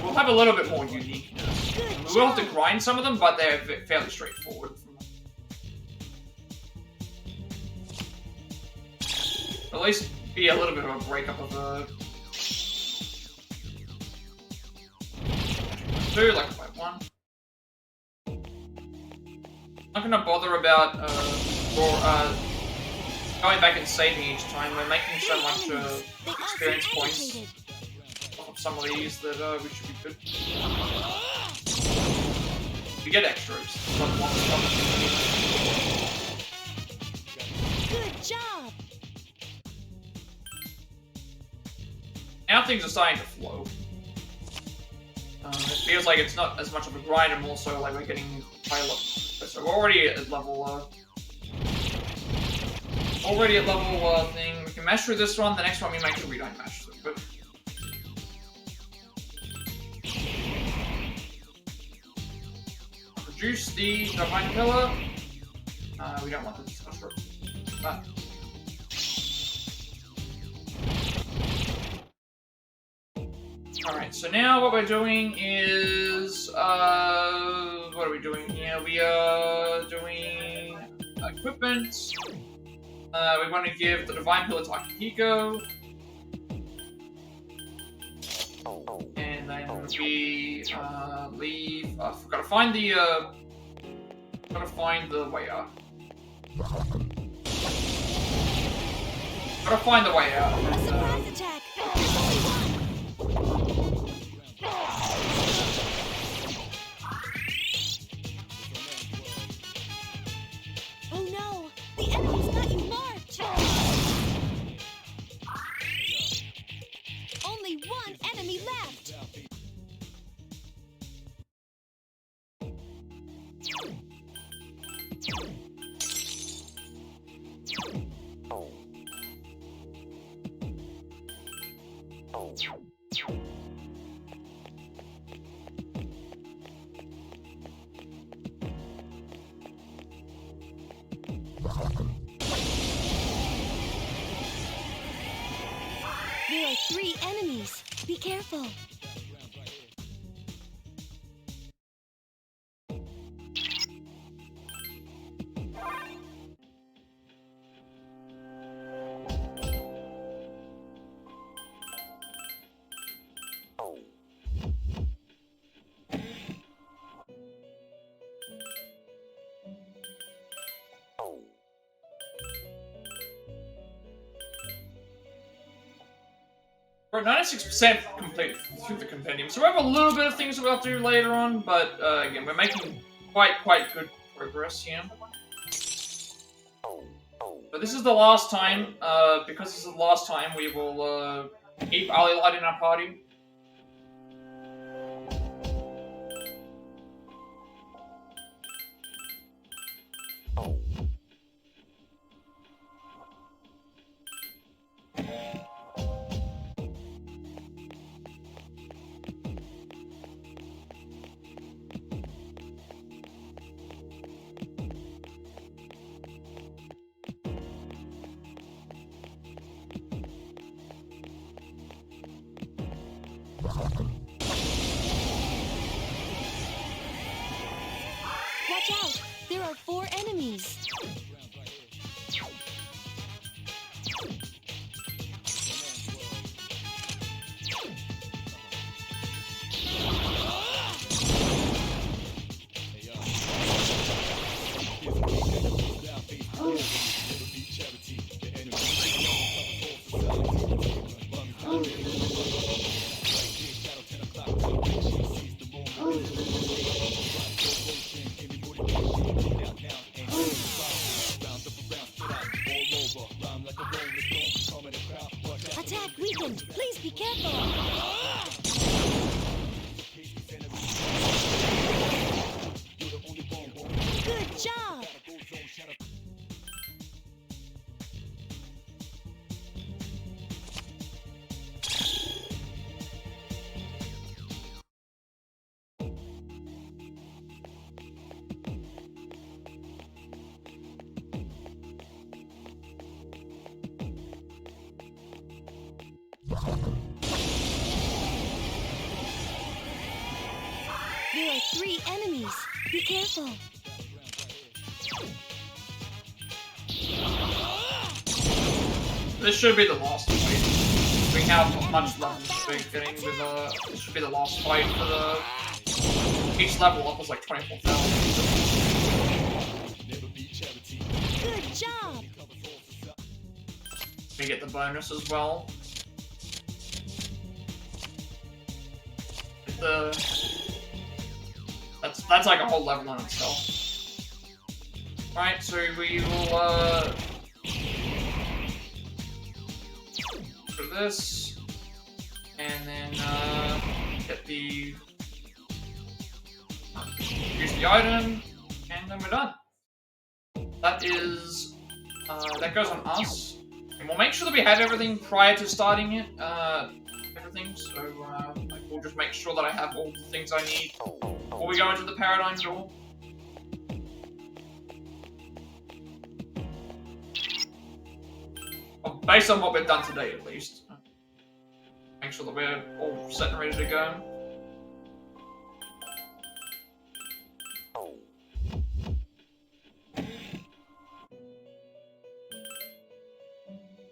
[SPEAKER 1] We'll have a little bit more uniqueness. We will have to grind some of them, but they're fairly straightforward. At least be a little bit of a breakup of the... Two, like fight 1. Not gonna bother about going back and saving each time. We're making so much experience points of some of these that we should be good. We get extras.
[SPEAKER 2] Good job.
[SPEAKER 1] Now things are starting to flow. It feels like it's not as much of a grind, and more so like we're getting high level. So we're already at level. Thing. We can mash through this one. The next one we make sure we don't mash through. But produce the divine pillar. We don't want this. But alright, so now what we're doing is, what are we doing here? We are doing equipment. We want to give the Divine Pillar to Akihiko. And then we, leave, gotta find the way out. Gotta find the way out.
[SPEAKER 2] Surprise attack. Oh no! The enemy's got you marked! Only 1 enemy left! There are 3 enemies. Be careful.
[SPEAKER 1] We're at 96% complete through the compendium, so we have a little bit of things we'll have to do later on, but again, we're making quite good progress here. But this is the last time, because this is the last time, we will keep Ali Light in our party.
[SPEAKER 2] Watch out! There are 4 enemies. There are 3 enemies. Be careful.
[SPEAKER 1] This should be the last fight. We have much levels we're getting with this should be the last fight for the each level up was like 24,000.
[SPEAKER 2] Good job.
[SPEAKER 1] We get the bonus as well. That's like a whole level in itself. Right, so we will for this, and then get the use the item, and then we're done. That is that goes on us, and we'll make sure that we have everything prior to starting it. Everything. So like we'll just make sure that I have all the things I need before we go into the paradigm door. Well, based on what we've done today, at least. Make sure that we're all set and ready to go.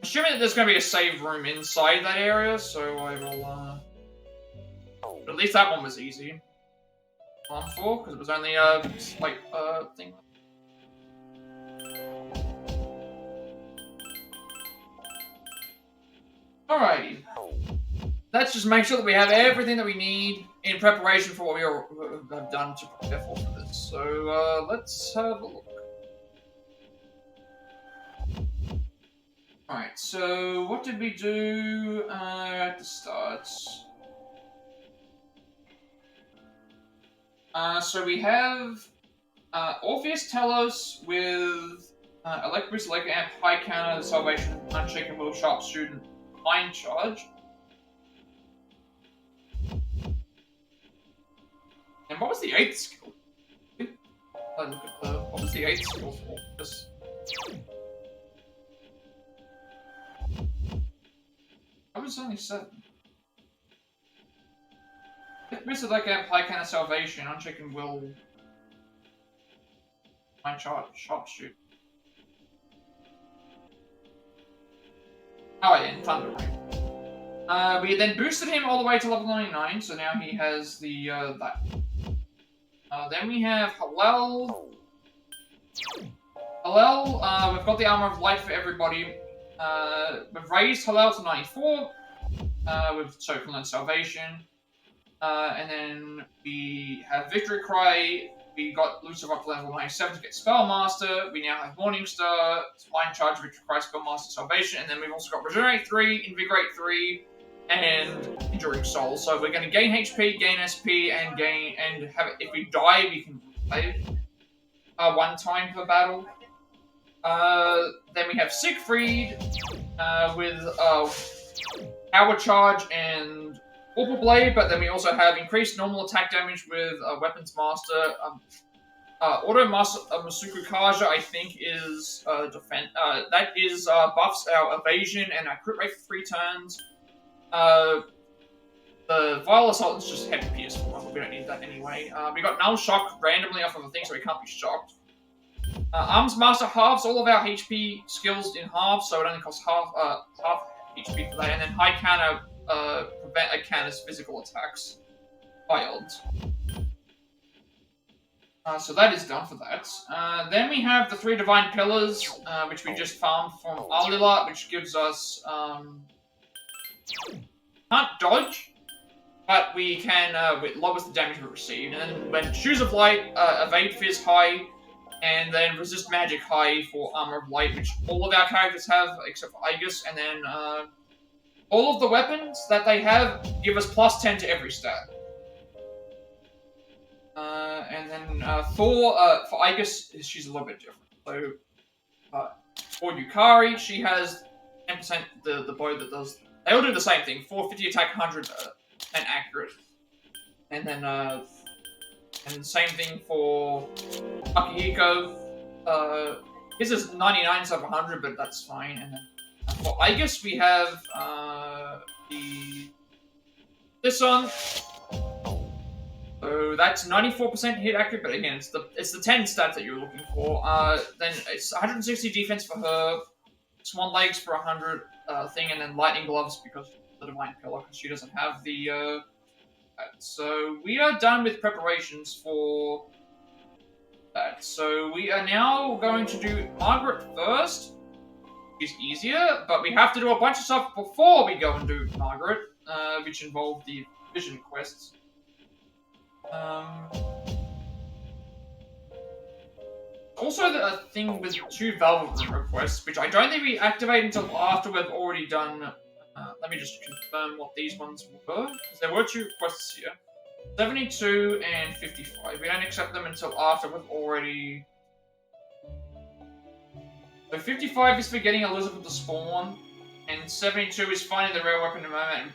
[SPEAKER 1] Assuming that there's going to be a save room inside that area, so I will, at least that one was easy. Farm 4, because it was only a slight, thing. Alrighty. Let's just make sure that we have everything that we need in preparation for what we have done to prepare for this. So, let's have a look. Alright, so what did we do at the start? So we have Orpheus Telos with Electroboost, Electric Amp, High Counter, Salvation, Unshaken Will, Sharp Student, Mind Charge. And what was the 8th skill? Look at what was the 8th skill for this? I was only 7. Mr. Like High Counter Salvation, Unshaken Will, Mind Charge, Sharpshoot. Oh yeah, and Thunder Ring. We then boosted him all the way to level 99, so now he has the that. Then we have Hallel. Hallel, we've got the Armor of Light for everybody. We've raised Hallel to 94. With Soapland Salvation. And then we have Victory Cry. We got Lucifer up to level 97 to get Spellmaster. We now have Morningstar, Mind Charge, Victory Cry, Spellmaster, Salvation. And then we've also got Regenerate 3, Invigorate 3, and Enduring Soul. So we're going to gain HP, gain SP, and have it. If we die, we can replay it 1 time per battle. Then we have Siegfried with Power Charge and Orbital Blade, but then we also have increased normal attack damage with Weapons Master. Auto Master Masuku Kaja, I think, is defense. That is buffs our evasion and our crit rate for 3 turns. The Vile Assault is just heavy pierce for 1, but we don't need that anyway. We got Null Shock randomly off of a thing, so we can't be shocked. Arms Master halves all of our HP skills in half, so it only costs half HP for that. And then High Counter prevent a counter's physical attacks by odds. So that is done for that. Then we have the 3 Divine Pillars, which we just farmed from Alila, which gives us can't dodge, but we can it lowers the damage we receive. And then when Shoes of Light, Evade Fizz high, and then Resist Magic high for Armor of Light, which all of our characters have except for Aegis. And then all of the weapons that they have give us plus 10 to every stat. And then for Aegis, she's a little bit different. So for Yukari, she has 10% the bow that does. They all do the same thing: 450 attack, 100% accurate. And then and same thing for Akihiko. His is 99 instead of 100, but that's fine. And then for Aegis, we have this one. So that's 94% hit accurate, but again, it's the 10 stats that you're looking for. Then it's 160 defense for her, Swan Legs for 100 thing, and then Lightning Gloves because the Divine Pillar, because she doesn't have the so we are done with preparations for that. So we are now going to do Margaret first. It's easier, but we have to do a bunch of stuff before we go and do Margaret, which involve the vision quests. Also, the thing with 2 Velvet Room requests, which I don't think we activate until after we've already done. Let me just confirm what these ones were, because there were 2 requests here. 72 and 55. We don't accept them until after we've already... So 55 is for getting Elizabeth to spawn, and 72 is finding the rare weapon in a moment.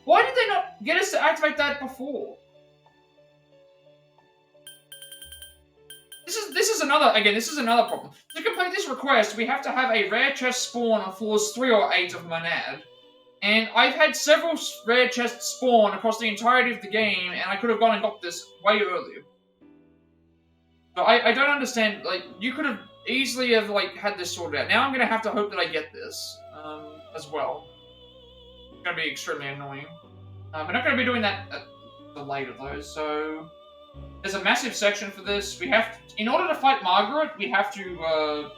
[SPEAKER 1] Why did they not get us to activate that before? This is another problem. To complete this request, we have to have a rare chest spawn on floors 3 or 8 of Monad. And I've had several rare chests spawn across the entirety of the game, and I could have gone and got this way earlier. So I don't understand, like, you could have easily have, like, had this sorted out. Now I'm gonna have to hope that I get this, as well. It's gonna be extremely annoying. We're not gonna be doing that later, though, so... There's a massive section for this. We have to, in order to fight Margaret, we have to,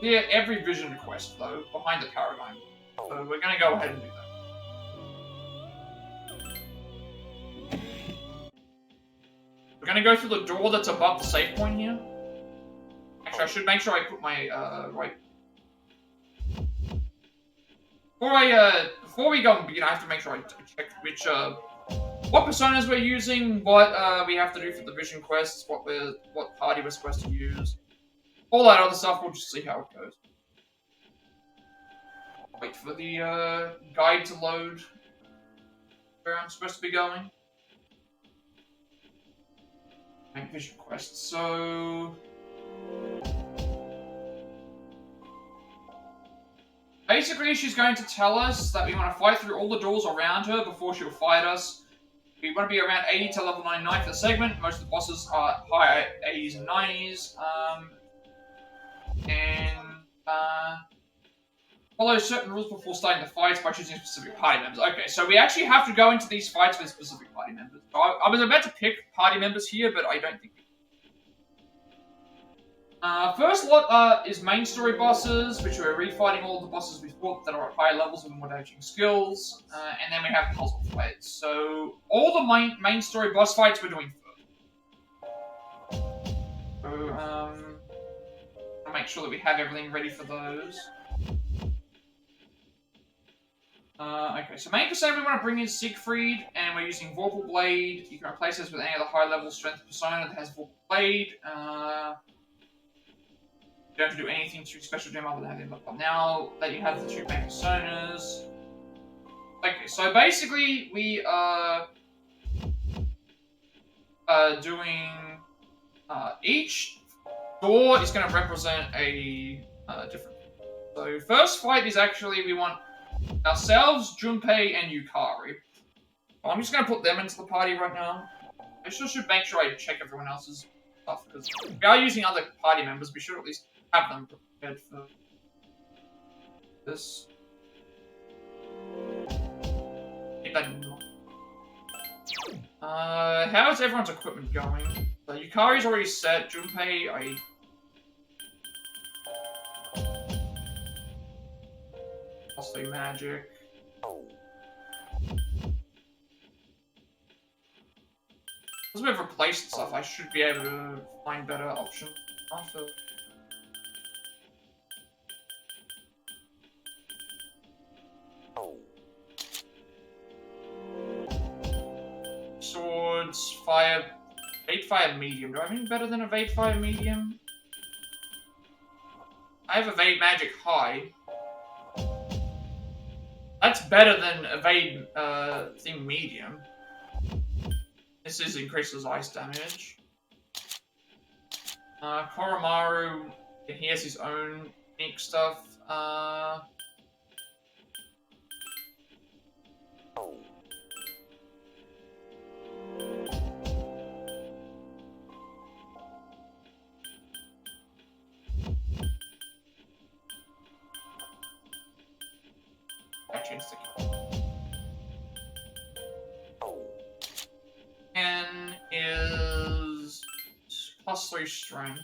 [SPEAKER 1] clear every vision quest, though, behind the Paradigm. So we're gonna go ahead and do that. We're gonna go through the door that's above the save point here. Actually, I should make sure I put my, right... Before we go and begin, I have to make sure I check which, what personas we're using, what, we have to do for the vision quests, what party we're supposed to use. All that other stuff, we'll just see how it goes. Wait for the, guide to load where I'm supposed to be going. Make vision quests, so... Basically, she's going to tell us that we want to fight through all the doors around her before she'll fight us. We want to be around 80 to level 99 for the segment. Most of the bosses are higher 80s and 90s. Follow certain rules before starting the fights by choosing specific party members. Okay, so we actually have to go into these fights with specific party members. So I was about to pick party members here, but I don't think we first lot is main story bosses, which we're refighting all the bosses we fought that are at higher levels with more damaging skills, and then we have puzzle fights. So all the main story boss fights we're doing first. So I'll make sure that we have everything ready for those. Okay, so main persona we want to bring in Siegfried, and we're using Vorpal Blade. You can replace this with any other high level strength persona that has Vorpal Blade. You don't have to do anything too special to him other than having him up. Now that you have the 2 main personas. Okay, so basically we are doing each door is going to represent a different. So first fight is actually we want ourselves, Junpei, and Yukari. I'm just going to put them into the party right now. I should make sure I check everyone else's stuff because if we are using other party members, we should at least have them prepared for this. Keep that in mind. How's everyone's equipment going? So Yukari's already set. Junpei, Costly Magic. As we've replaced stuff, I should be able to find better options after. Swords, fire, Evade Fire Medium. Do I have anything better than Evade Fire Medium? I have Evade Magic High. That's better than Evade thing Medium. This is increases ice damage. Koromaru, he has his own unique stuff. against the king. 10 is +3 strength.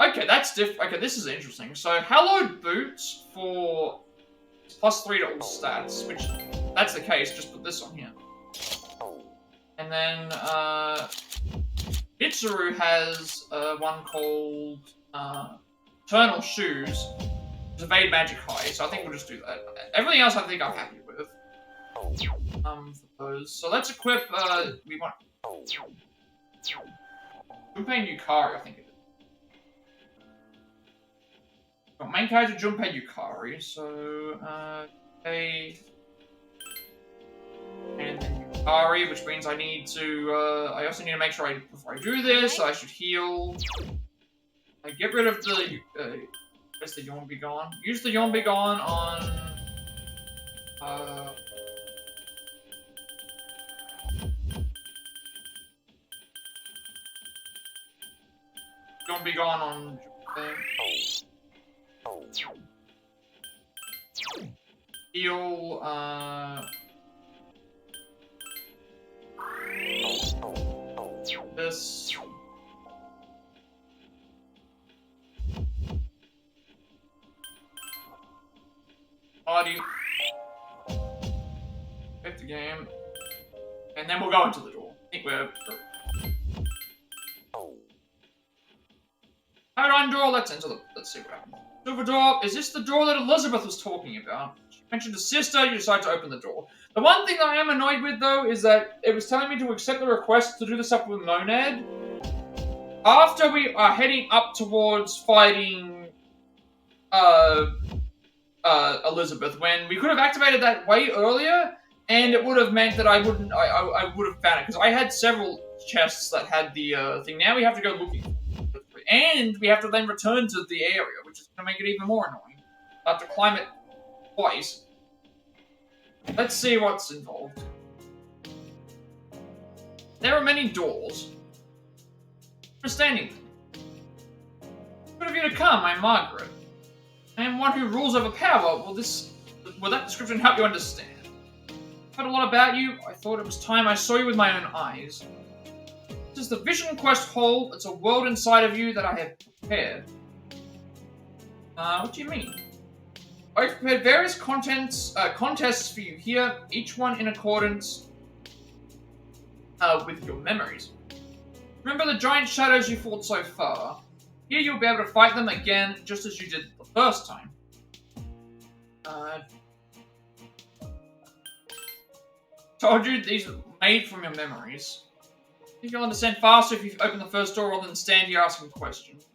[SPEAKER 1] Okay, that's okay, this is interesting. So, hallowed boots for +3 to all stats, which that's the case. Just put this on here. And then Mitsuru has one called Eternal Shoes. Evade Magic High, so I think we'll just do that. Everything else I think I'm happy with. For those. So let's equip, we want... Junpei Yukari, I think it is. Got main character Junpei Yukari, so, okay. And then Yukari, which means I need to, I also need to make sure before I do this, I should heal. I get rid of the, where's the Yawn Be Gone? Use the Yawn Be Gone on... Yawn Be Gone on... Heal, this... Body. Hit the game. And then we'll go into the door. I think we're... Paradigm door, let's enter the... Let's see what happens. Silver door, is this the door that Elizabeth was talking about? She mentioned a sister, you decide to open the door. The one thing that I am annoyed with, though, is that it was telling me to accept the request to do this up with Monad. After we are heading up towards fighting... Elizabeth, when we could have activated that way earlier, and it would have meant that I would have found it, because I had several chests that had the thing. Now we have to go looking for it. And we have to then return to the area, which is going to make it even more annoying. I have to climb it twice. Let's see what's involved. There are many doors. Understanding them. Good of you to come, I'm Margaret. I am one who rules over power. Will that description help you understand? I've heard a lot about you. I thought it was time I saw you with my own eyes. This is the Vision Quest Hall. It's a world inside of you that I have prepared. What do you mean? I've prepared various contests for you here, each one in accordance with your memories. Remember the giant shadows you fought so far? Here you'll be able to fight them again, just as you did the first time. Told you these are made from your memories. I think you'll understand faster if you open the first door rather than stand here asking questions.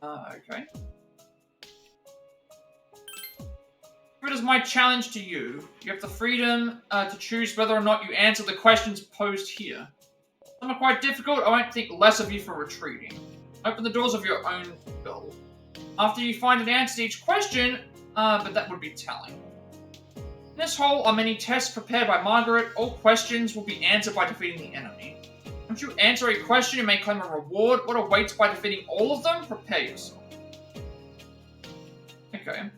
[SPEAKER 1] Okay. It is my challenge to you. You have the freedom to choose whether or not you answer the questions posed here. Some are quite difficult. I won't think less of you for retreating. Open the doors of your own will. After you find an answer to each question, but that would be telling. In this hall are many tests prepared by Margaret. All questions will be answered by defeating the enemy. Once you answer a question, you may claim a reward. What awaits by defeating all of them? Prepare yourself. Okay.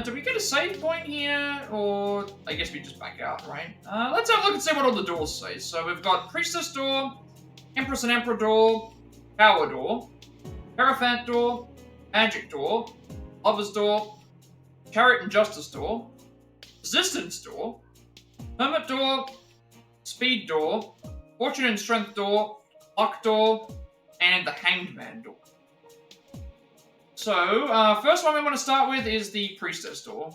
[SPEAKER 1] Do we get a save point here? Or I guess we just back out, right? Let's have a look and see what all the doors say. So we've got Priestess Door, Empress and Emperor Door, Power Door, Hierophant Door, Magic Door, Lover's Door, Chariot and Justice Door, Resistance Door, Hermit Door, Speed Door, Fortune and Strength Door, Luck Door, and the Hanged Man Door. So, first one we want to start with is the Priestess Door.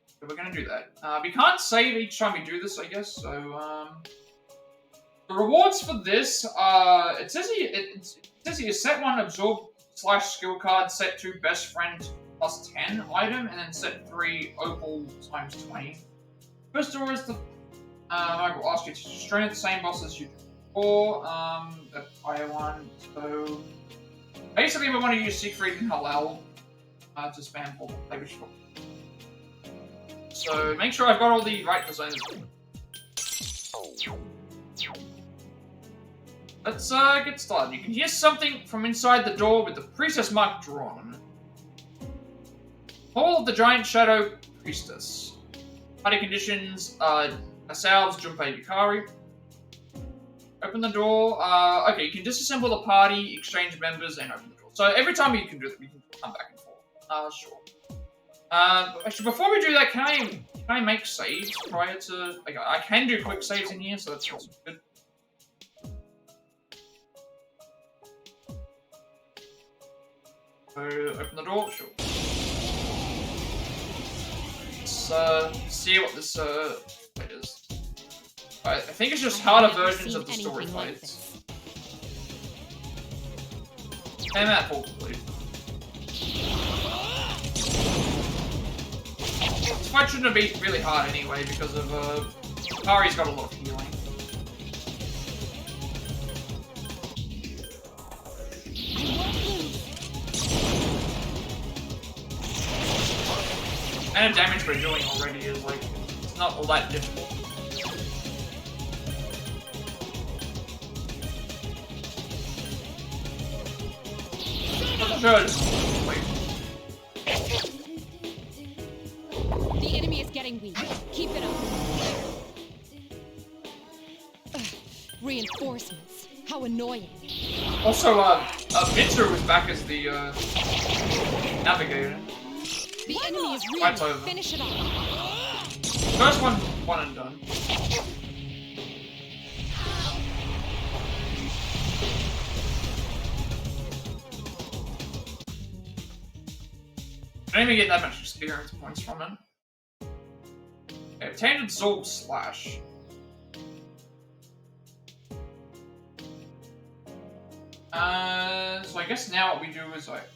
[SPEAKER 1] So we're going to do that. We can't save each time we do this, I guess, so, the rewards for this, it says here, set 1 absorb / skill card, set 2 best friend +10 item, and then set 3 opal ×20. First door is the, I will ask you to strength, the same boss as you did before, the higher one, so basically we want to use Siegfried and Halal to spam for Labor. So make sure I've got all the right personas. let's get started. You can hear something from inside the door with the priestess mark drawn on it. Hall of the Giant Shadow Priestess. Party conditions, ourselves, Junpei, Yukari. Open the door. Okay, you can disassemble the party, exchange members, and open the door. So every time you can do that, you can come back and forth. Sure. Actually, before we do that, can I make saves prior to... Like, I can do quick saves in here, so that's also good. So, open the door, sure. Let's see what this fight is. I think it's just harder versions of the story fights. And that probably. This fight shouldn't be really hard anyway because of Kari's got a lot of healing. And the damage we're doing already is like, it's not all that difficult. Wait.
[SPEAKER 2] The enemy is getting weak. Keep it up. Ugh, reinforcements. How annoying.
[SPEAKER 1] Also, Mitsu was back as the navigator.
[SPEAKER 2] The enemy is real.
[SPEAKER 1] Fight's over.
[SPEAKER 2] Finish it off.
[SPEAKER 1] First one and done. I don't even get that much experience points from it. Okay, obtained Zorb Slash. So I guess now what we do is like...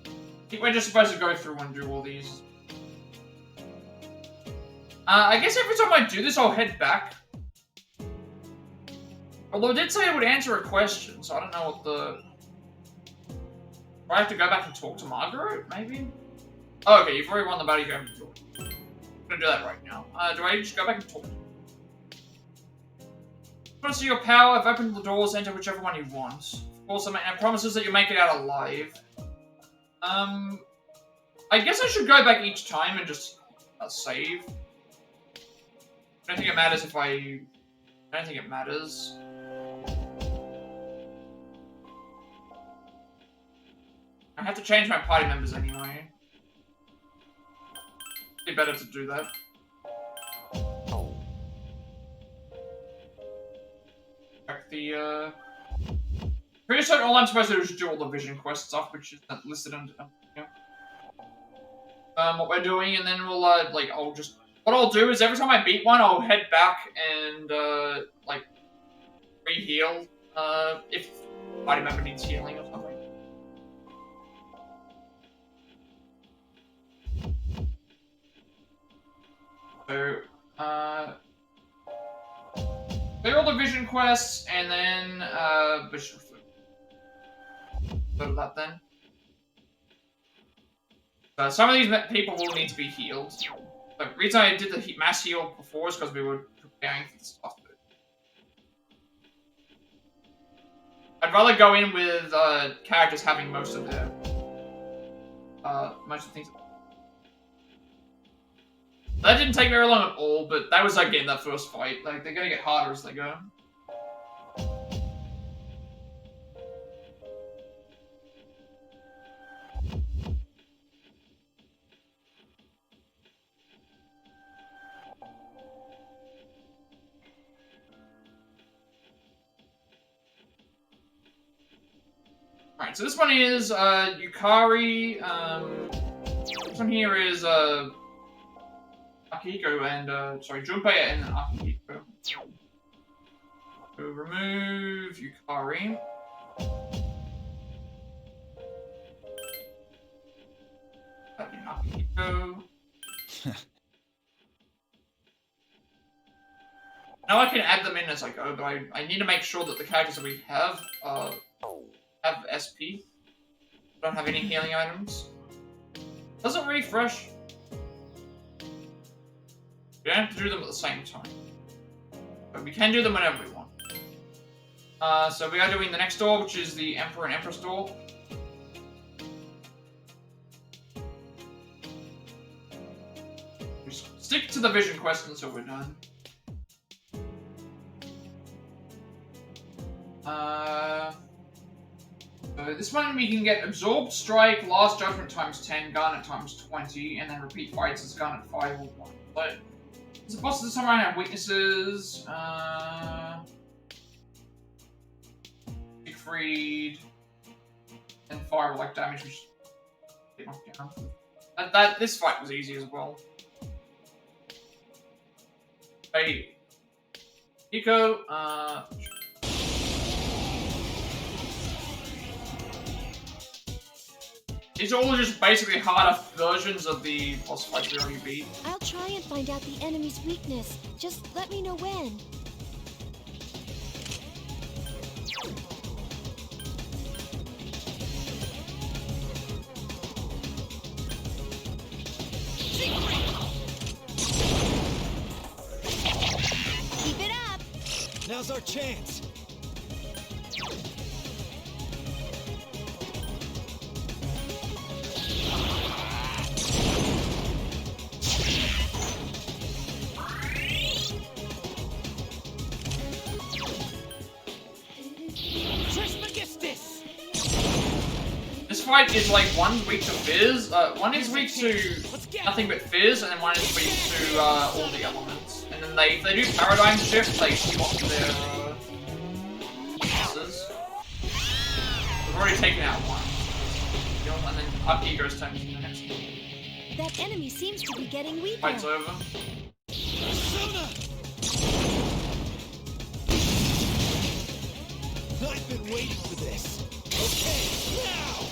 [SPEAKER 1] I think we're just supposed to go through and do all these. I guess every time I do this, I'll head back. Although it did say it would answer a question, so I don't know what the... Do I have to go back and talk to Margaret, maybe? Oh, okay, you've already won the battle, you go and talk. I'm gonna do that right now. Do I just go back and talk to him? Want to see your power? I've opened the doors, enter whichever one you want. Of course, I promises that you make it out alive. I guess I should go back each time and just save. I don't think it matters if I don't think it matters. I have to change my party members anyway. It'd be better to do that. Check the, pretty certain all I'm supposed to do is do all the vision quest stuff, which is listed under, what we're doing, and then we'll, like, what I'll do is every time I beat one, I'll head back and, like, re-heal, if party member needs healing or something. So, clear all the vision quests, and then, go to that then. Some of these people will need to be healed. The reason I did the mass heal before is because we were preparing for the stuff. I'd rather go in with characters having most of their most of the things. That didn't take very long at all, but that was like getting that first fight. Like they're gonna get harder as they go. Alright, so this one is Yukari. This one here is Akihiko and sorry, Junpei and Akihiko. So remove Yukari. Akihiko. Now I can add them in as I go, but I need to make sure that the characters that we have SP. Don't have any healing items. Doesn't refresh. You don't have to do them at the same time. But we can do them whenever we want. So we are doing the next door, which is the Emperor and Empress door. Just stick to the vision quest until we're done. So this one we can get Absorbed Strike, Last Judgment times 10, Garnet times 20, and then repeat fights as Garnet 5 or 1. But is it possible to somehow have weaknesses? Siegfried and fire like damage, which get knocked down. This fight was easy as well. Hey, Eco, these are all just basically harder versions of the boss fights we already beat.
[SPEAKER 2] I'll try and find out the enemy's weakness. Just let me know when. Keep it up!
[SPEAKER 3] Now's our chance.
[SPEAKER 1] This fight is like one's weak to Fizz, one is weak to nothing but Fizz, and then one is weak to all the elements. And then if they do Paradigm Shift, they swap their weaknesses. We've already taken out one. And then up Ego's turn in the next one.
[SPEAKER 2] That enemy seems to be getting weaker.
[SPEAKER 1] Fight's over.
[SPEAKER 3] I've been waiting for this. Okay, now!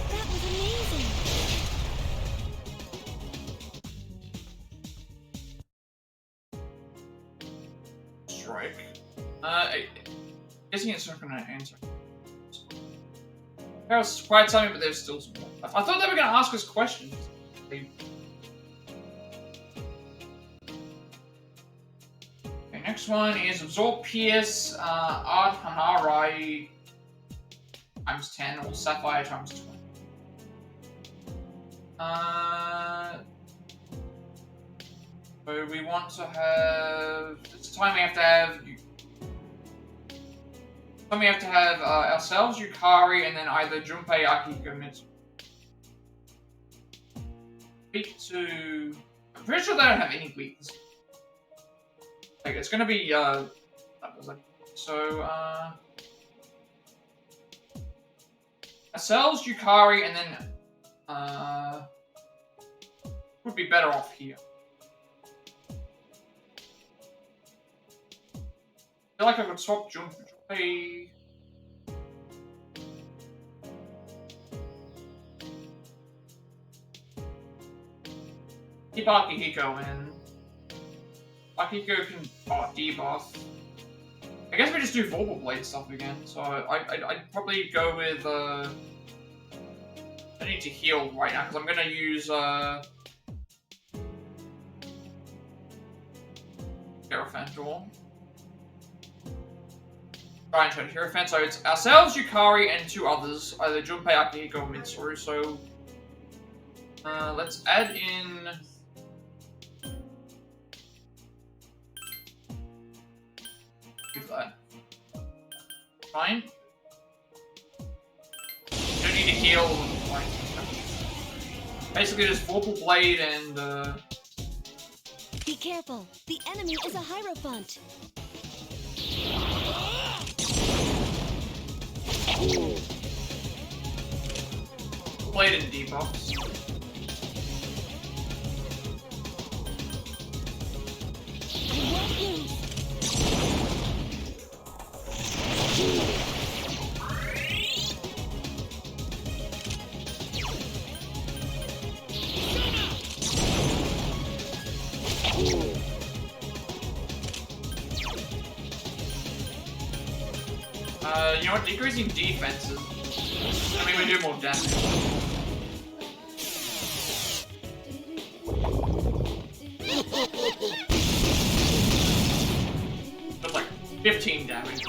[SPEAKER 2] That was amazing.
[SPEAKER 1] Strike. Guessing it's not gonna answer. That was quite something, but there's still some more. I thought they were gonna ask us questions. Okay, next one is Absorb Pierce, Ard Hanarai times 10, or Sapphire times 20. So we want to have. It's time we have to have. We have to have ourselves, Yukari, and then either Junpei, Akihiko, Mitsu. Weak to. I'm pretty sure they don't have any weakness. Like, it's gonna be, so, ourselves, Yukari, and then, would be better off here. I feel like I could swap Junpei. Keep Akihiko in. Akihiko can debuff. I guess we just do Vorpal Blade stuff again. So I'd probably go with I need to heal right now because I'm gonna use Hierophant Door. Try and turn Hierophant. So it's ourselves, Yukari, and two others, either Junpei, Akihiko, or Mitsuru. So let's add in. Do that. Fine. Don't need to heal. Like, basically, just Vorpal Blade and.
[SPEAKER 2] Be careful. The enemy is a Hierophant.
[SPEAKER 1] Blade and debuffs.
[SPEAKER 2] I won't lose.
[SPEAKER 1] You know what? Decreasing defenses. I mean, we do more damage. 15 damage.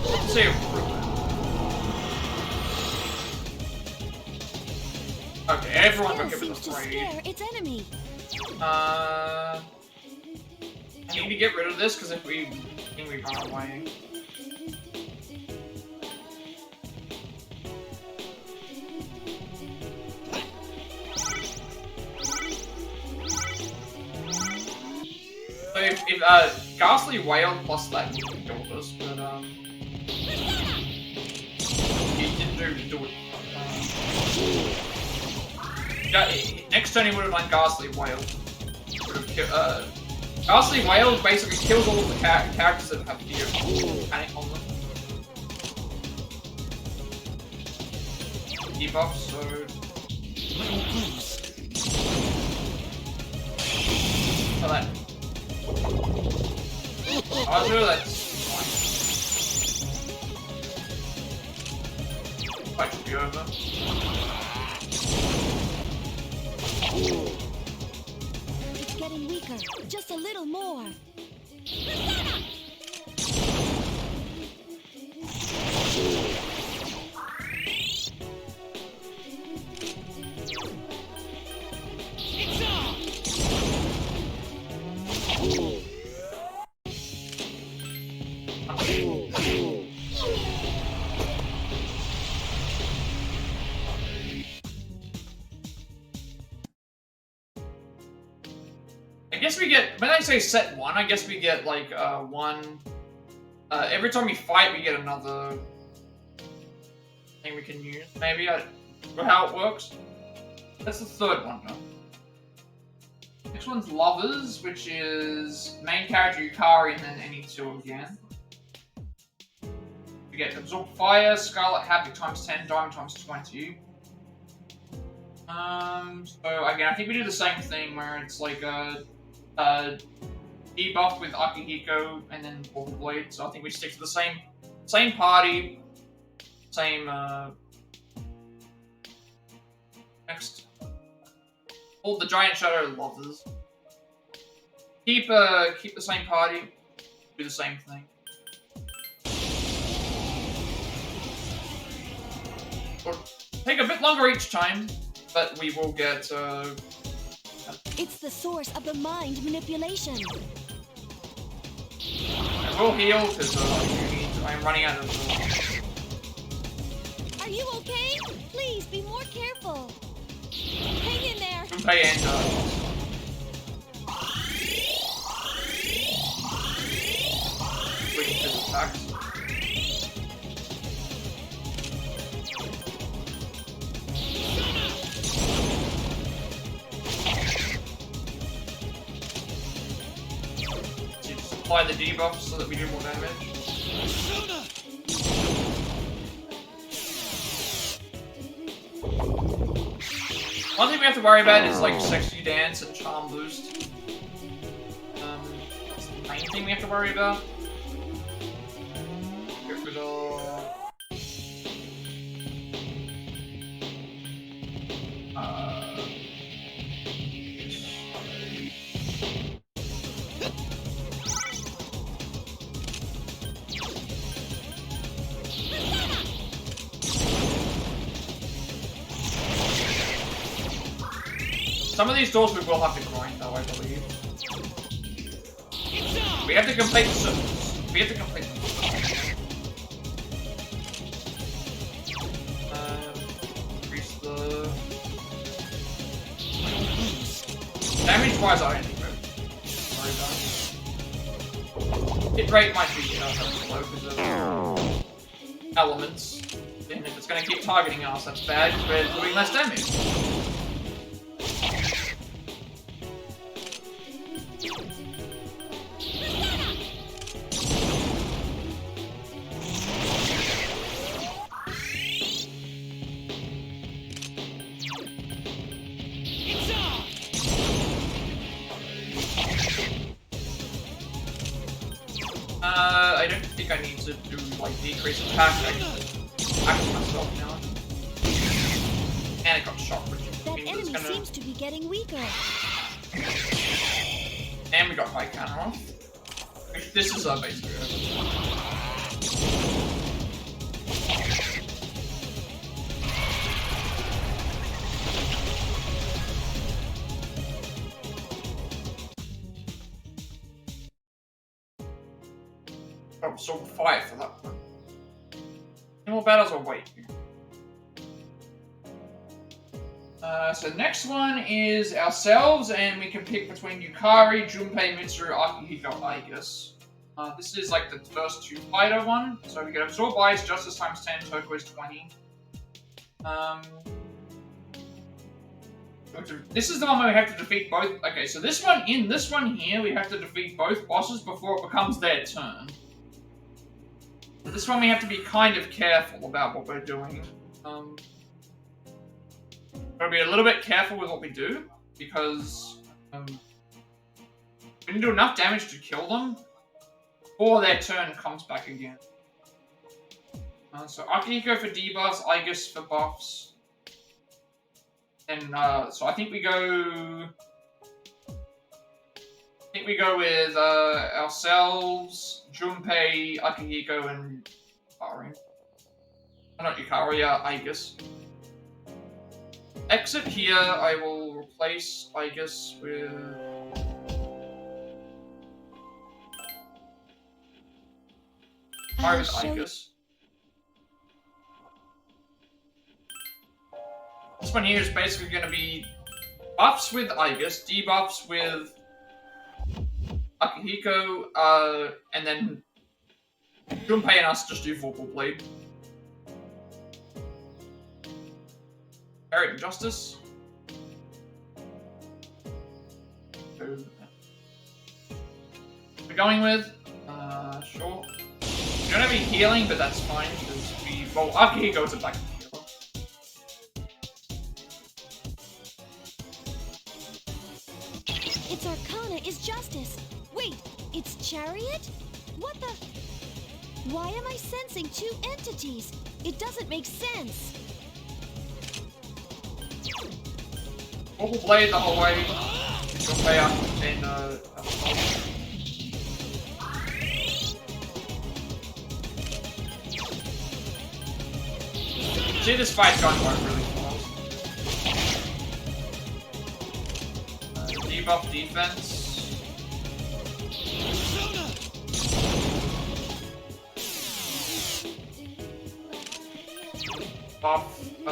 [SPEAKER 1] Let's see. Okay, everyone got hit with
[SPEAKER 2] seems
[SPEAKER 1] a
[SPEAKER 2] to
[SPEAKER 1] raid.
[SPEAKER 2] scare its enemy.
[SPEAKER 1] I need to get rid of this because if we run away. So if Ghastly Whale plus that killed us, but he didn't do it. Yeah, next turn he would have done Ghastly Whale. Ghastly Whale basically kills all of the characters that have fear panic on them. Debuff, so. Oh, that. Oh, no, that's fine. Fight should be over.
[SPEAKER 2] It's getting weaker. Just a little more.
[SPEAKER 1] I guess we get, when I say set 1, I guess we get like one, every time we fight we get another thing we can use, maybe, for how it works. That's the third one now. Next one's Lovers, which is main character Yukari and then any two again. We get Absorb Fire, Scarlet Havoc times 10, Diamond times 20. So again, I think we do the same thing where it's like a debuff with Akihiko and then Portal Blade. So I think we stick to the same party, same next. All the Giant Shadow Lovers. Keep the same party, do the same thing. It'll take a bit longer each time, but we will get
[SPEAKER 2] It's the source of the mind manipulation.
[SPEAKER 1] I will heal because I'm running out of.
[SPEAKER 2] Are you okay? Please be more careful. Hang in there.
[SPEAKER 1] Gunpei and switching his attacks. Apply the debuff so that we do more damage. One thing we have to worry about is like Sexy Dance and Charm Boost. That's the main thing we have to worry about. Get rid of. Some of these doors we will have to grind though, I believe. We have to complete the circles. We have to complete them. Increase the... Damage-wise, I don't think we're worried about. Hit rate might be low because of elements. And if it's gonna keep targeting us, that's bad because we're doing less damage. I don't think I need to do like decrease attack. I can myself now. And it got shocked, which
[SPEAKER 2] That
[SPEAKER 1] means
[SPEAKER 2] enemy
[SPEAKER 1] it's gonna.
[SPEAKER 2] seems to be getting weaker.
[SPEAKER 1] And we got high counter off. This is basically oh, so 5 for that one. Any more battles or wait? So next one is ourselves, and we can pick between Yukari, Junpei, Mitsuru, Akihiko, Aigis. This is like the first 2 fighter one. So we get Absorb Ice, Justice times 10, Turquoise 20. This is the one where we have to defeat both. Okay, so this one here, we have to defeat both bosses before it becomes their turn. This one we have to be kind of careful about what we're doing. Gotta be a little bit careful with what we do, because we can do enough damage to kill them before their turn comes back again. So Akihiko for debuffs, Aigis for buffs. And so I think we go with ourselves, Junpei, Akihiko, and Yukari. Oh, not Yukari, Aigis. Exit here, I will replace Aigis with... With Aigis. This one here is basically going to be buffs with Aigis, debuffs with Akihiko, and then Junpei and us just do Vorpal Blade. Alright, Justice. We're going with, sure. We don't have any healing, but that's fine, because well, Akihiko is a black healer.
[SPEAKER 2] Its Arcana is Justice. Wait, it's Chariot? What the? Why am I sensing 2 entities? It doesn't make sense.
[SPEAKER 1] Vorpal Blade the whole way. Junpei up and see, this fight's going really close. Debuff defense. Buff,
[SPEAKER 2] I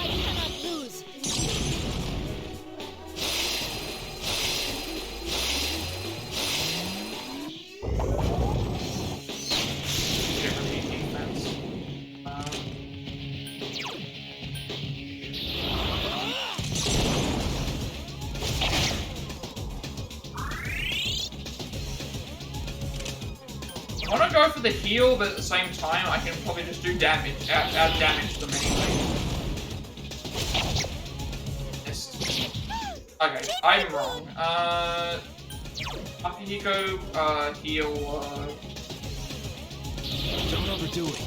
[SPEAKER 2] cannot lose.
[SPEAKER 1] defense. I want to go for the heal, but at the same time, I can probably just do damage, out damage them anyway. Okay, I'm wrong. Akihiko, heal,
[SPEAKER 3] Don't overdo it.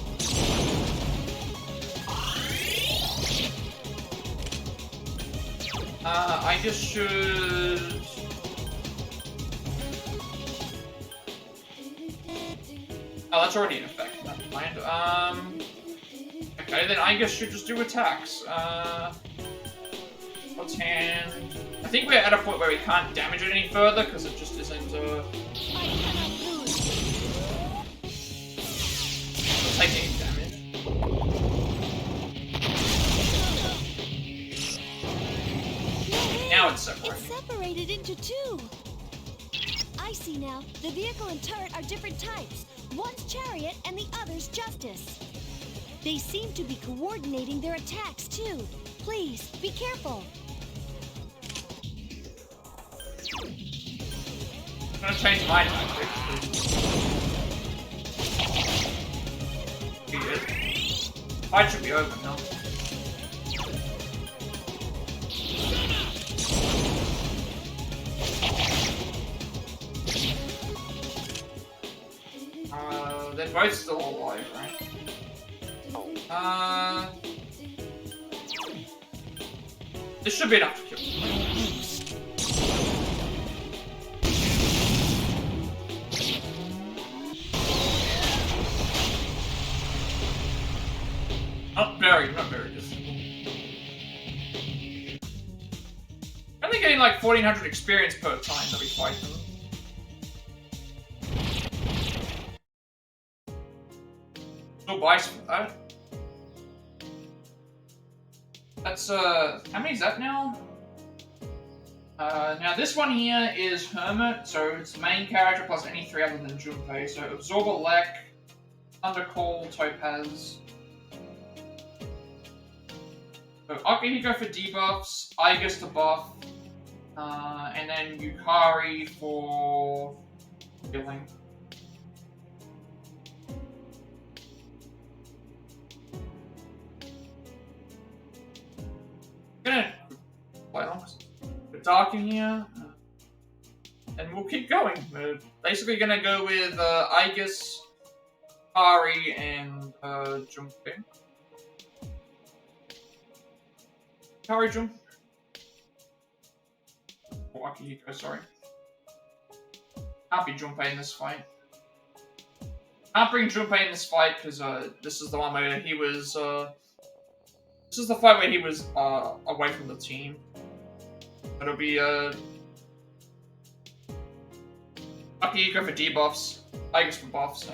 [SPEAKER 1] I just should... Oh, that's already in effect, never mind. Okay, then I guess should just do attacks. What's hand? I think we're at a point where we can't damage it any further, because it just isn't,
[SPEAKER 2] I cannot lose.
[SPEAKER 1] taking damage.
[SPEAKER 2] No way.
[SPEAKER 1] Now it's separated.
[SPEAKER 2] It's separated into 2. I I see now. The vehicle and turret are different types. One's Chariot and the other's Justice. They seem to be coordinating their attacks, too. Please, be careful.
[SPEAKER 1] I'm gonna change my tactics. Fight should be over now. They're both still alive, right? This should be enough to kill them. Not very difficult. Only getting like 1400 experience per time that we fight them. No bice for that. That's how many is that now? Now this one here is Hermit, so it's the main character plus any 3 other than Junpei. So Absorber Lek, Thundercall, Topaz. So Akihiko for debuffs, Aigis to buff, and then Yukari for healing. Gonna play almost dark in here, and we'll keep going. We're basically gonna go with Aigis, Ari, and Junpei. Kari Jun. Or Akihiko, sorry. Can't be Junpei in this fight. Can't bring Junpei in this fight because this is the one where he was. This is the fight where he was away from the team. It'll be Akihiko for debuffs, Aigis for buffs,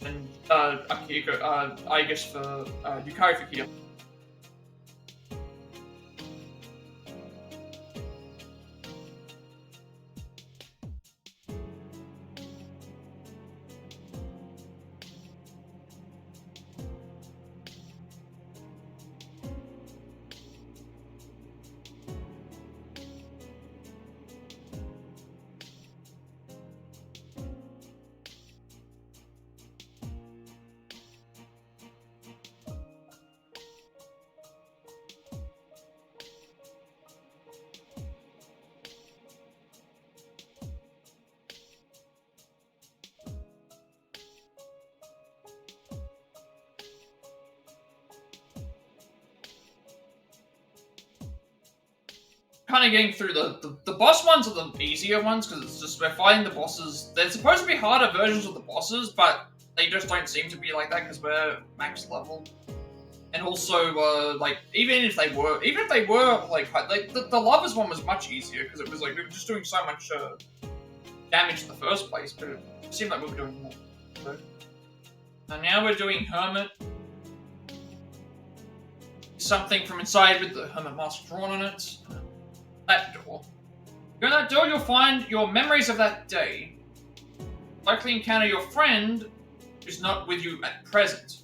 [SPEAKER 1] and Akihiko, Aigis for Yukari for heal. Kind of getting through the boss ones are the easier ones because it's just we're fighting the bosses. They're supposed to be harder versions of the bosses, but they just don't seem to be like that because we're max level. And also, like even if they were like the lovers one was much easier because it was like we were just doing so much damage in the first place, but it seemed like we were doing more. So, and now we're doing Hermit. Something from inside with the Hermit mask drawn on it. That door. Go to that door, you'll find your memories of that day. Likely encounter your friend who's not with you at present.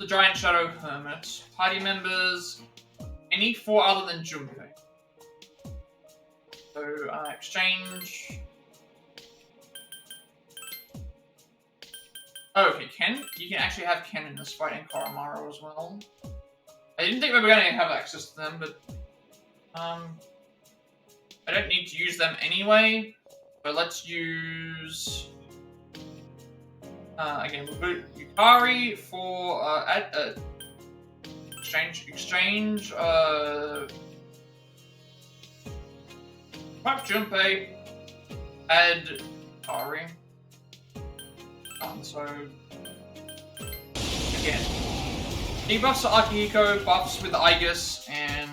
[SPEAKER 1] The Giant Shadow Hermit. Party members. Any 4 other than Junpei. So, exchange. Oh, okay, Ken. You can actually have Ken in this fight and Koromaru as well. I didn't think we were going to have access to them, but I don't need to use them anyway. So let's use again. We'll put Yukari for exchange. Pop Junpei, add Yukari. So again. Debuffs to Akihiko, buffs with Aigis, and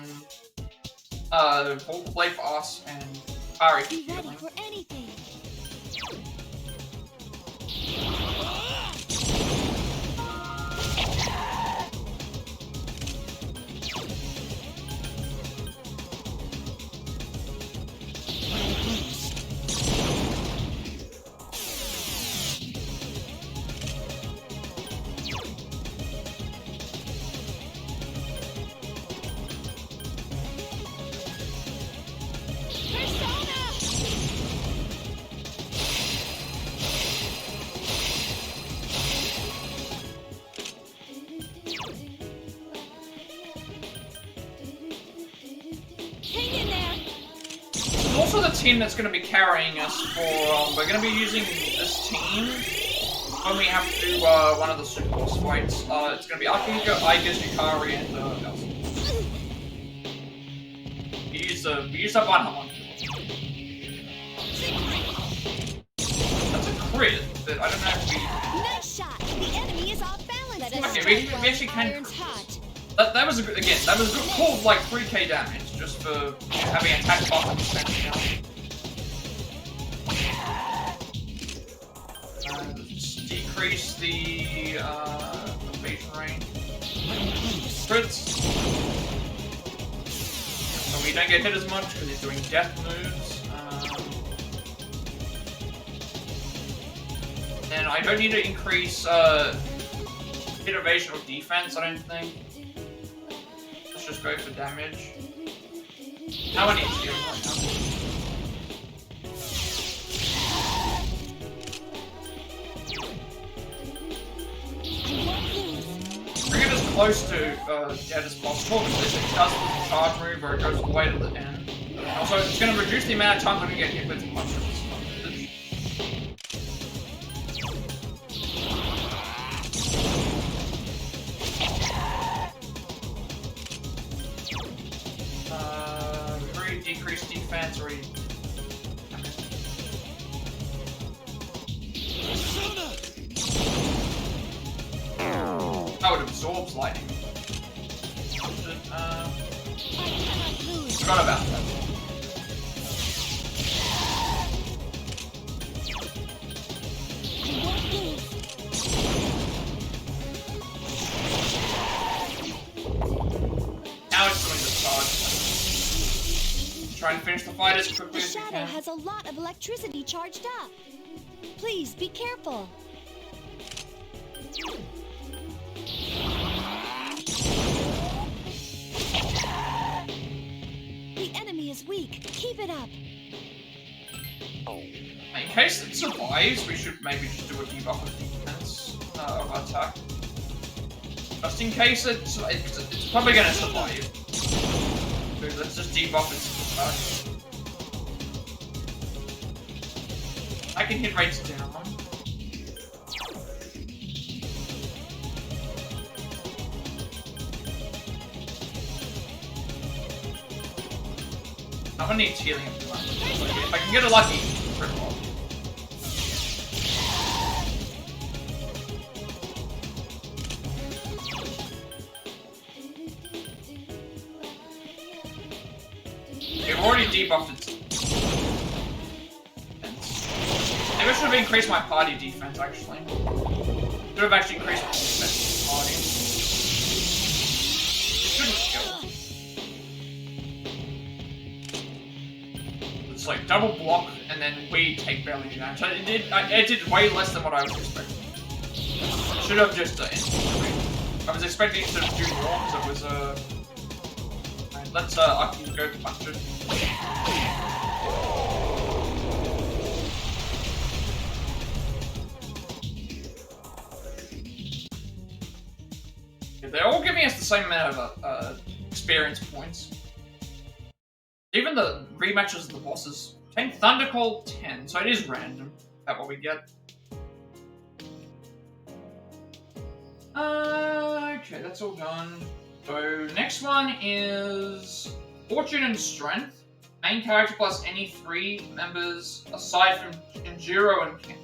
[SPEAKER 1] Hold Play for us, and Ari for
[SPEAKER 2] Be ready
[SPEAKER 1] healing.
[SPEAKER 2] for anything.
[SPEAKER 1] also the team that's going to be carrying us for. We're going to be using this team when we have to do one of the super boss fights. It's going to be Akihiko, Aigus, Yukari, and Elsa. We used up one Hamon. That's a crit, but I don't know if we.
[SPEAKER 2] Nice shot. The enemy is off balance.
[SPEAKER 1] Okay, we actually can. That was a good, again, that was a good call, like 3k damage, just for having attack button let's decrease the evasion range. Crits. So we don't get hit as much because he's doing death moves. And I don't need to increase hit evasion or defense, I don't think. Let's just go for damage. How many is healing right now? Bring it as close to dead as possible because it does the charge move where it goes all the way to the end. Also, it's going to reduce the amount of times we can get hit with mushrooms. Decrease defense or oh, it absorbs lightning. Forgot about that. Now it's doing the charge. Try and finish the fight as quickly as we can.
[SPEAKER 2] The shadow has a lot of electricity charged up. Please be careful. The enemy is weak. Keep it up.
[SPEAKER 1] In case it survives, we should maybe just do a debuff of defense of attack. Just in case it's probably going to survive. So let's just debuff its attack. I can hit rates down. I'm gonna need healing at the moment. If I can get a lucky, pretty well. We've already debuffed it. Maybe I should have increased my party defense, actually. Should have actually increased my defense party. Shouldn't kill. It's like double block, and then we take barely any damage. So it did way less than what I was expecting. I should have just I was expecting it to do more, because it was Right, let's Aki go punch it. They're all giving us the same amount of experience points. Even the rematches of the bosses. 10 Thundercall, 10, so it is random about what we get. Okay, that's all done. So next one is Fortune and Strength. Main character plus any 3 members aside from Jiro and Ken.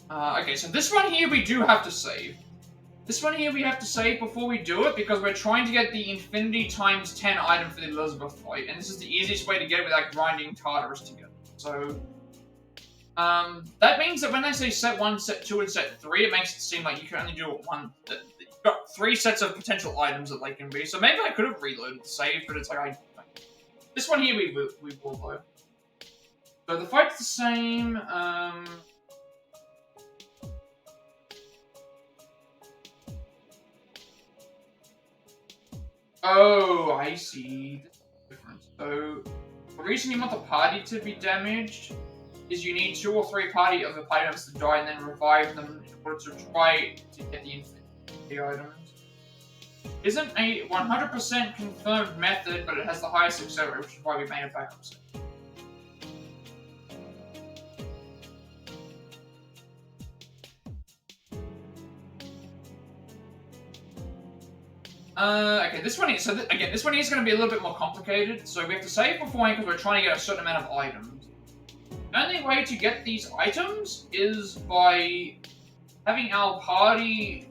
[SPEAKER 1] Okay, so this one here we do have to save. This one here we have to save before we do it because we're trying to get the Infinity times 10 item for the Elizabeth fight, and this is the easiest way to get it without grinding Tartarus together. So, that means that when they say set 1, set 2, and set 3, it makes it seem like you can only do it one. You've got 3 sets of potential items that they can be. So maybe I could have reloaded the save, but it's like this one here we will though. So the fight's the same. Oh, I see. This is different. So, the reason you want the party to be damaged is you need 2 or 3 party members to die and then revive them in order to try to get the infinity items. isn't a 100% confirmed method, but it has the highest success rate, which is why we made a backup set. Okay, this one is, so again, this one is going to be a little bit more complicated, so we have to save beforehand because we're trying to get a certain amount of items. The only way to get these items is by having our party,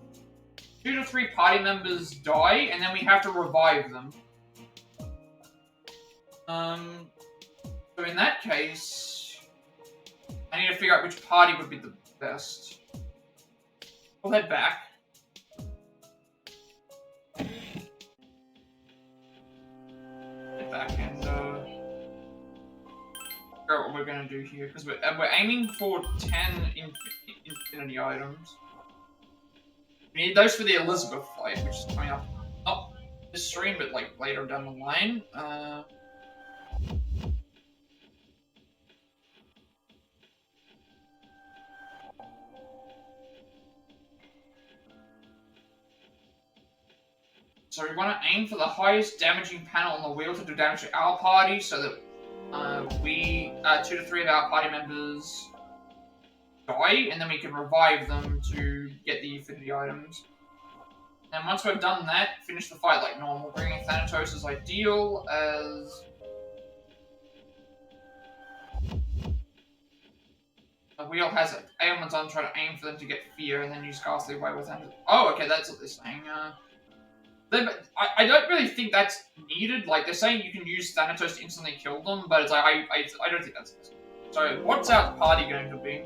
[SPEAKER 1] 2 to 3 party members die, and then we have to revive them. So in that case, I need to figure out which party would be the best. We'll head back. And figure out what we're gonna do here because we're aiming for 10 infinity items. We need those for the Elizabeth fight, which is coming up not this stream, but like later down the line. So we want to aim for the highest damaging panel on the wheel to do damage to our party, so that we 2 to 3 of our party members die, and then we can revive them to get the infinity items. And once we've done that, finish the fight like normal. Bringing Thanatos is ideal as the wheel has ailments on, try to aim for them to get fear, and then use Ghastly Way with Thanatos. Oh, okay, that's what they're saying. I don't really think that's needed. Like, they're saying you can use Thanatos to instantly kill them, but it's like, I don't think that's necessary. So, what's our party going to be?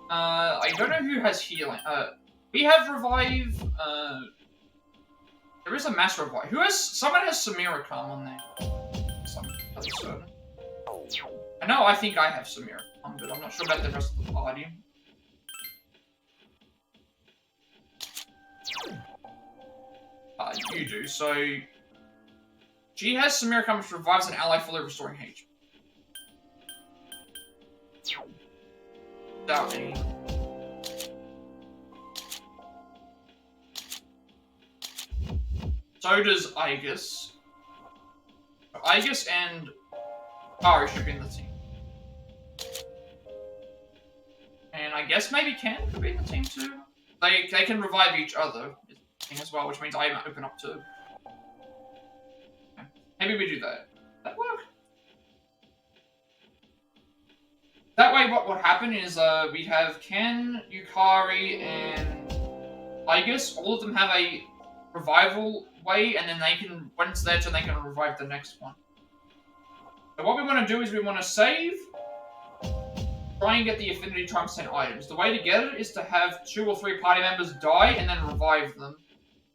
[SPEAKER 1] I don't know who has healing. We have Revive. There is a Mass Revive. Someone has Samira Calm on there. Some other certain. I know I think I have Samira Calm, but I'm not sure about the rest of the party. You do. So, she has Samira Calm, which revives an ally fully restoring HP. Without any. So does Aegis. Aegis and Kari should be in the team. And I guess maybe Ken could be in the team too. They can revive each other as well, which means I open up to. Okay. Maybe we do that. That work? That way, what would happen is we'd have Ken, Yukari, and Aegis. All of them have a revival way, and then they can, once their turn, they can revive the next one. So what we want to do is we want to save, try and get the affinity times 10 items. The way to get it is to have 2 or 3 party members die and then revive them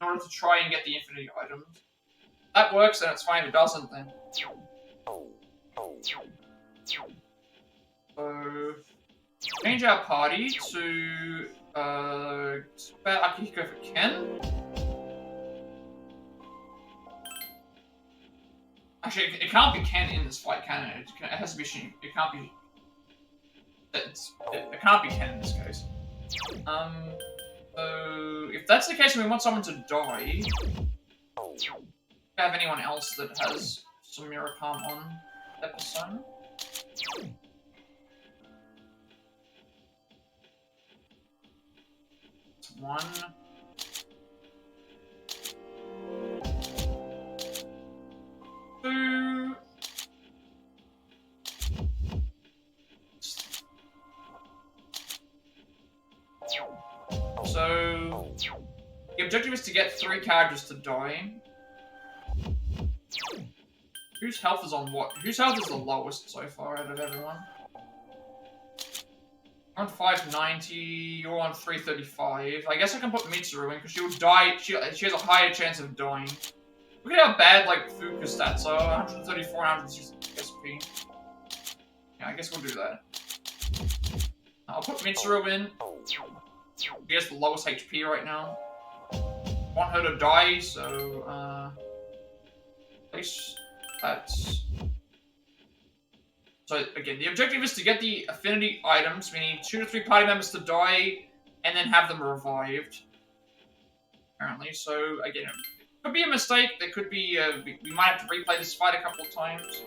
[SPEAKER 1] in order to try and get the infinity items. If that works, then it's fine. If it doesn't, then. So, change our party to Akihiko for Ken. Actually, it can't be Ken in this fight, can it? It has to be Shin. It can't be. It can't be Ken in this case. So if that's the case, and we want someone to die, do you have anyone else that has Samira Calm on that persona? It's 1. 2. So the objective is to get 3 characters to die. Whose health is on what? Whose health is the lowest so far out of everyone? I'm on 590, you're on 335. I guess I can put Mitsuru in because she will die. She has a higher chance of dying. Look at how bad like Fuka's stats are. 134, 160 SP. Yeah, I guess we'll do that. I'll put Mitsuru in. She has the lowest HP right now. Want her to die, so at least that's. So again, the objective is to get the affinity items. We need 2 to 3 party members to die, and then have them revived. Apparently, so again, Could be a mistake. There could be. We might have to replay this fight a couple of times.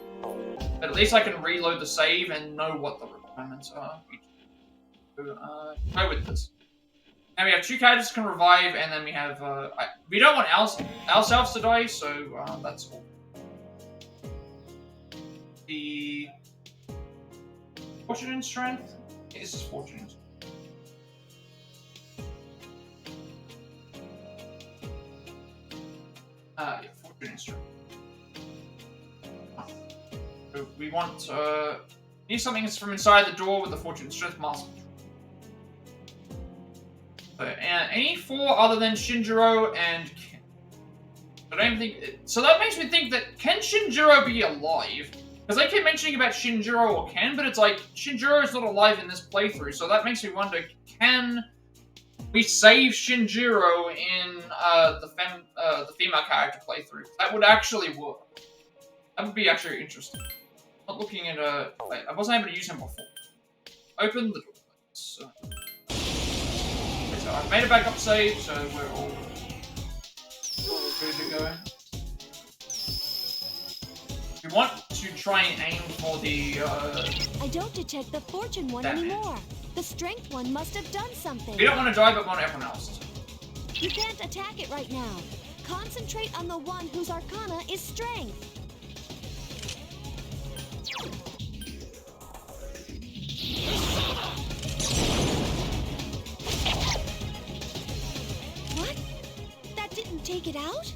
[SPEAKER 1] But at least I can reload the save and know what the requirements are. Go with this. Now we have 2 characters can revive, and then we have. We don't want ourselves to die, so that's all. The Fortune and Strength. Yeah, this is Fortune and Strength. Yeah, Fortune and Strength. So we want need something that's from inside the door with the Fortune and Strength mask. Any 4 other than Shinjiro and Ken. I don't think. So that makes me think that can Shinjiro be alive? Because they keep mentioning about Shinjiro or Ken, but it's like Shinjiro is not alive in this playthrough. So that makes me wonder: can we save Shinjiro in the female character playthrough? That would actually work. That would be actually interesting. Not looking at I wasn't able to use him before. Open the door. So I've made a backup save, so we're all good to go. We want to try and aim for the
[SPEAKER 2] I don't detect the fortune one
[SPEAKER 1] damage.
[SPEAKER 2] anymore. The strength one must have done something.
[SPEAKER 1] We don't want to die, but we want everyone else to.
[SPEAKER 2] You can't attack it right now. Concentrate on the one whose arcana is strength. What? That didn't take it out?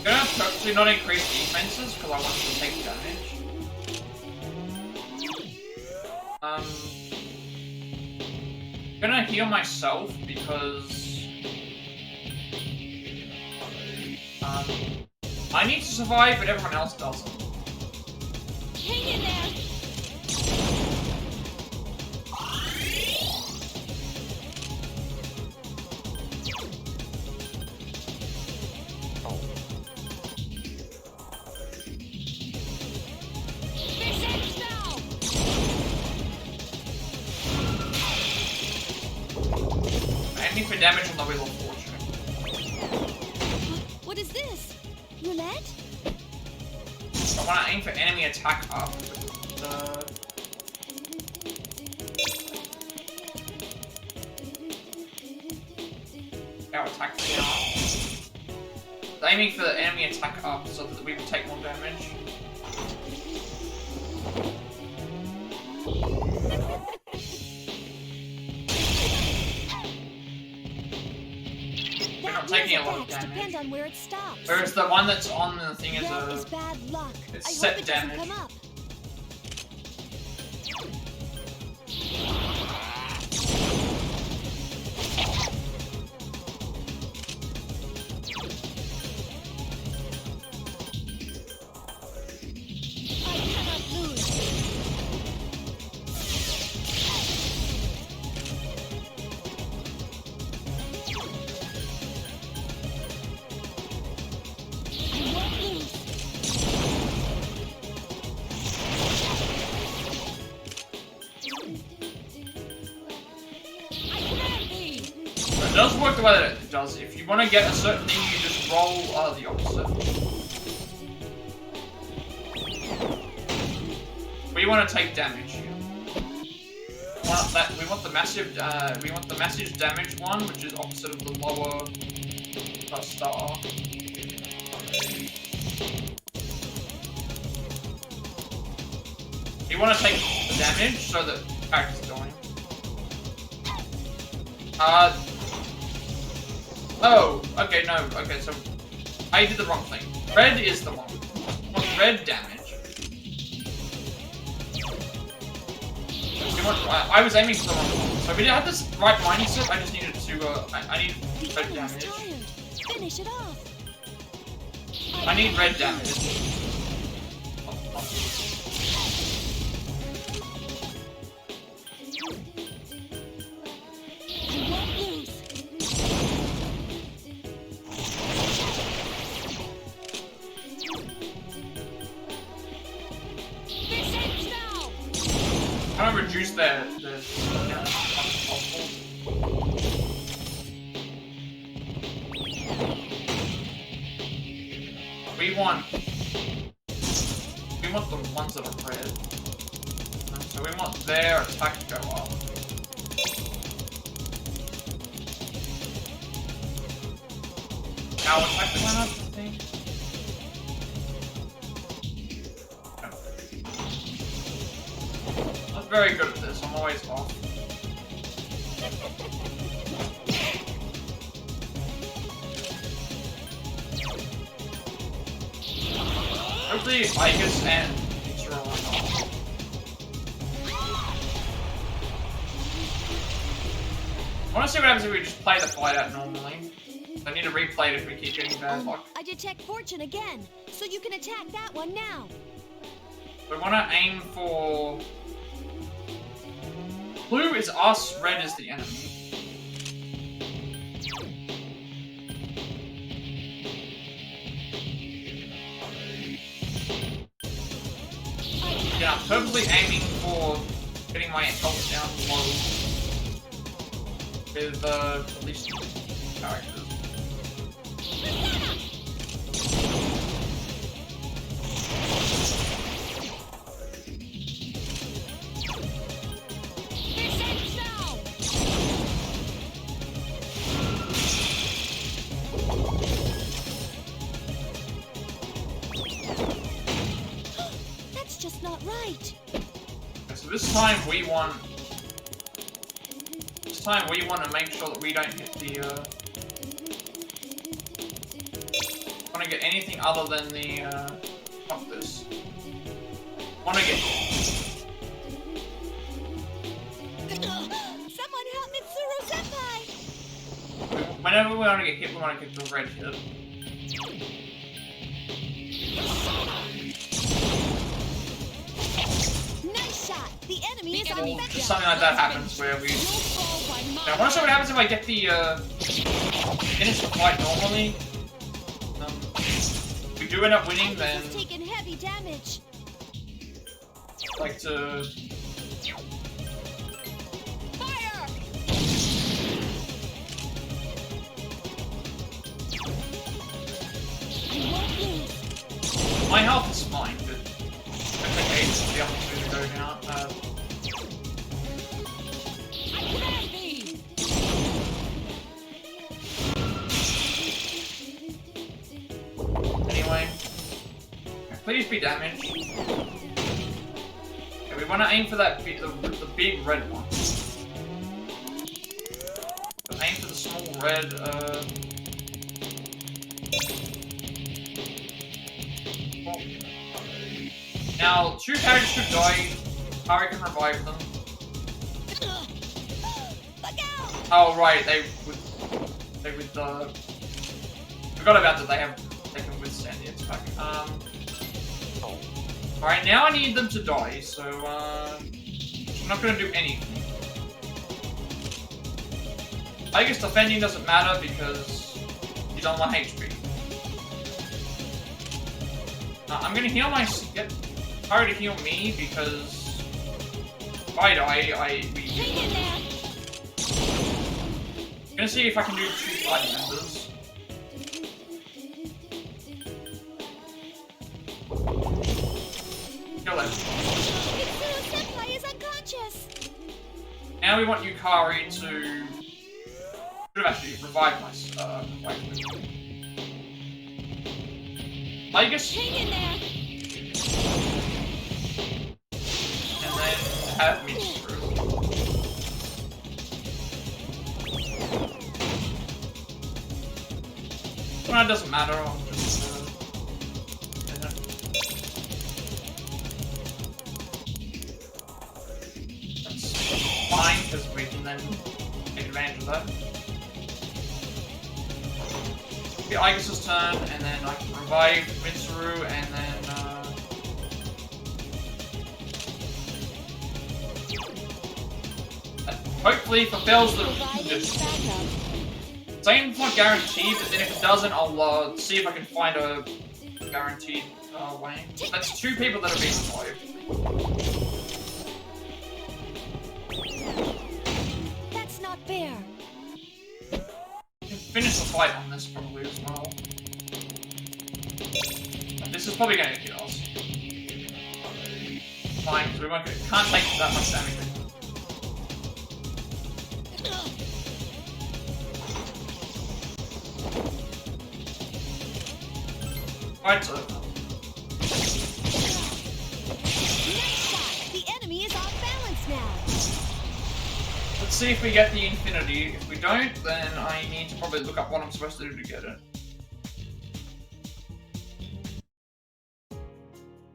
[SPEAKER 1] I'm gonna purposely not increase defenses because I want them to take damage. I'm gonna heal myself because I need to survive, but everyone else doesn't.
[SPEAKER 2] Hang in there!
[SPEAKER 1] Aiming for damage on the Wheel of Fortune.
[SPEAKER 2] What is this? Roulette?
[SPEAKER 1] I want to aim for enemy attack up. Our attack down. Aiming for the enemy attack up so that we will take more damage. We're not taking a lot of damage.
[SPEAKER 2] Depend on where it stops.
[SPEAKER 1] Whereas the one that's on the thing is
[SPEAKER 2] That is bad luck.
[SPEAKER 1] it's
[SPEAKER 2] I
[SPEAKER 1] set
[SPEAKER 2] hope it doesn't
[SPEAKER 1] damage.
[SPEAKER 2] come up. I cannot lose. I won't lose. I can't be.
[SPEAKER 1] It does work the way that it does. If you want to get a certain thing, you just roll the opposite. We want to take damage here. We want the massive damage one, which is opposite of the lower star. You want to take the damage so that the character's going. Oh, okay, no, okay, so I did the wrong thing. Red is the one. You want red damage. You want, I was aiming for the wrong one. So we did have this right mindset, I just needed to, I need
[SPEAKER 2] The
[SPEAKER 1] red
[SPEAKER 2] enemy's
[SPEAKER 1] damage.
[SPEAKER 2] tired. Finish it off.
[SPEAKER 1] I need red damage. their yeah, possible. We want the ones that are red. So we want their attack to go up. Our attack went up, I think. I'm very good at this, I'm always off. Hopefully, Icus and Pizza are off. I want to see what happens if we just play the fight out normally. I need to replay it if we keep getting bad luck.
[SPEAKER 2] I detect fortune again, so you can attack that one now.
[SPEAKER 1] We want to aim for... Blue is us, red is the enemy. Yeah, I'm purposely aiming for getting my health down low with at least characters.
[SPEAKER 2] That's just not right.
[SPEAKER 1] So this time we want to make sure that we don't hit the want to get anything other than the fuck this. Want to get
[SPEAKER 2] Someone help Mitsuru-senpai!
[SPEAKER 1] whenever we want to get hit, we want to get the red hit.
[SPEAKER 2] Nice shot! The enemy is
[SPEAKER 1] Or
[SPEAKER 2] on back.
[SPEAKER 1] just something like that happens where we. Now, I want to see what happens if I get the finish the fight normally. If we do end up winning, then
[SPEAKER 2] He's taken heavy damage.
[SPEAKER 1] I'd like to.
[SPEAKER 2] Fire! You won't lose.
[SPEAKER 1] My health is fine, but it's okay for the other two to go down.
[SPEAKER 3] I command thee!
[SPEAKER 1] Anyway, please be damaged. Okay, we want to aim for that the big red one. So aim for the small red. Well, now, two characters should die. Harry can revive them.
[SPEAKER 2] Look out!
[SPEAKER 1] Oh right, they would forgot about that. They can withstand the attack. Alright, now I need them to die, so I'm not gonna do anything. I guess defending doesn't matter because he's on 1 HP. I'm gonna heal get Harry to heal me because if I die, we.
[SPEAKER 2] Hang in there!
[SPEAKER 1] I'm gonna see if I can do 2 party members. Kill him.
[SPEAKER 2] Mitsuru-senpai is unconscious!
[SPEAKER 1] Now we want Yukari to... Should have actually revived my... I guess...
[SPEAKER 2] Hang in there!
[SPEAKER 1] And then have me through. Well, it doesn't matter, I'll just... That's fine, because we can then take advantage of that. The Aigis' turn, and then I can revive Mitsuru, and then hopefully fulfills the same's not guaranteed, but then if it doesn't, I'll see if I can find a guaranteed way. That's 2 people that have been revived.
[SPEAKER 2] That's not fair.
[SPEAKER 1] We can finish the fight on this probably as well. This is probably going to hit us. Fine, because we can't take that much damage. Fight's over.
[SPEAKER 2] Nice shot! The enemy is off balance now.
[SPEAKER 1] Let's see if we get the infinity. If we don't, then I need to probably look up what I'm supposed to do to get it.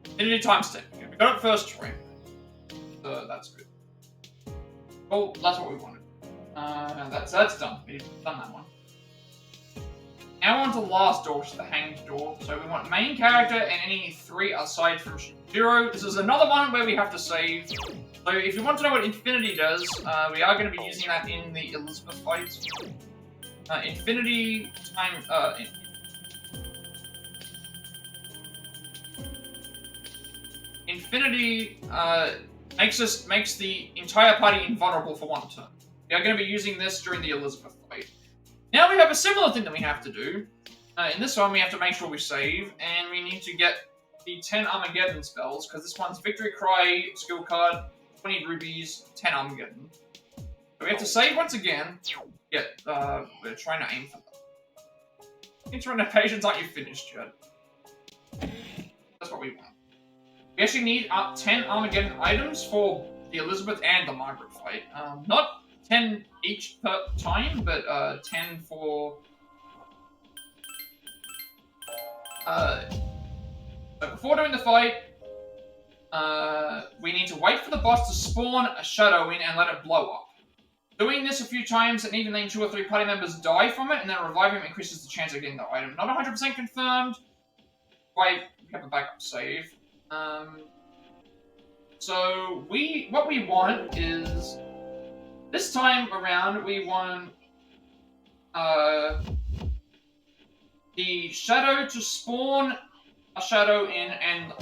[SPEAKER 1] Infinity times 10. Okay, we got it first try. So that's good. Oh, that's what we wanted. That's done. We've done that one. Now on to the last door, which is the hanged door. So we want main character and any 3 aside from Shinjiro. This is another one where we have to save. So if you want to know what Infinity does, we are going to be using that in the Elizabeth fight. Infinity time... Infinity makes the entire party invulnerable for 1 turn. We are going to be using this during the Elizabeth fight. Now we have a similar thing that we have to do. In this one, we have to make sure we save, and we need to get the 10 Armageddon spells, because this one's Victory Cry, skill card, 20 rubies, 10 Armageddon. So we have to save once again. We're trying to aim for that. Internet patience, aren't you finished yet? That's what we want. We actually need 10 Armageddon items for the Elizabeth and the Margaret fight. Not 10 each per time, but 10 for... So before doing the fight, we need to wait for the boss to spawn a shadow in and let it blow up. Doing this a few times and even letting 2 or 3 party members die from it and then reviving them increases the chance of getting the item. Not 100% confirmed. Wait, we have a backup save. So what we want is, this time around we want the shadow to spawn a shadow in and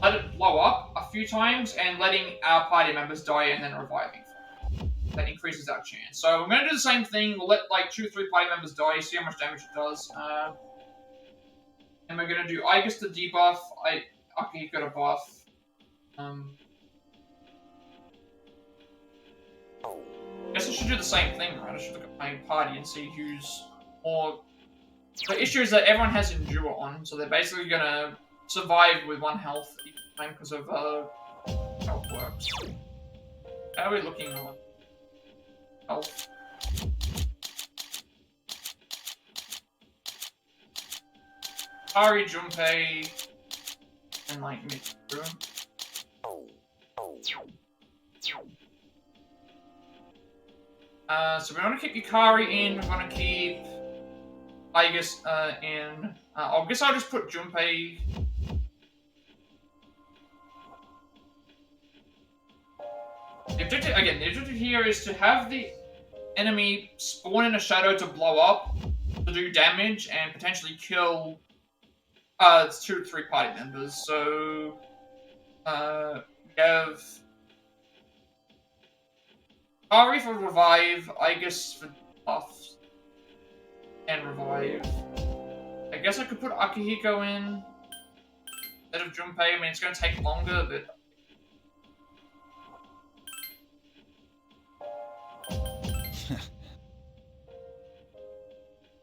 [SPEAKER 1] let it blow up a few times and letting our party members die and then reviving. That increases our chance. So we're going to do the same thing. We'll let like 2 or 3 party members die, see how much damage it does. And we're going to do Igus to debuff, Akihiko to buff. I guess I should do the same thing, right? I should look at my party and see who's more... The issue is that everyone has Endure on, so they're basically going to survive with 1 health each time because of how it works. How are we looking on health? Ari, Junpei, and like Mitsuru. So we want to keep Yukari in, we want to keep Igus in. I guess I'll just put Junpei. The objective here is to have the enemy spawn in a shadow to blow up, to do damage, and potentially kill 2 or 3 party members. So we have Ari for revive, Igus for buffs and revive. I guess I could put Akihiko in instead of Junpei. I mean, it's going to take longer, but...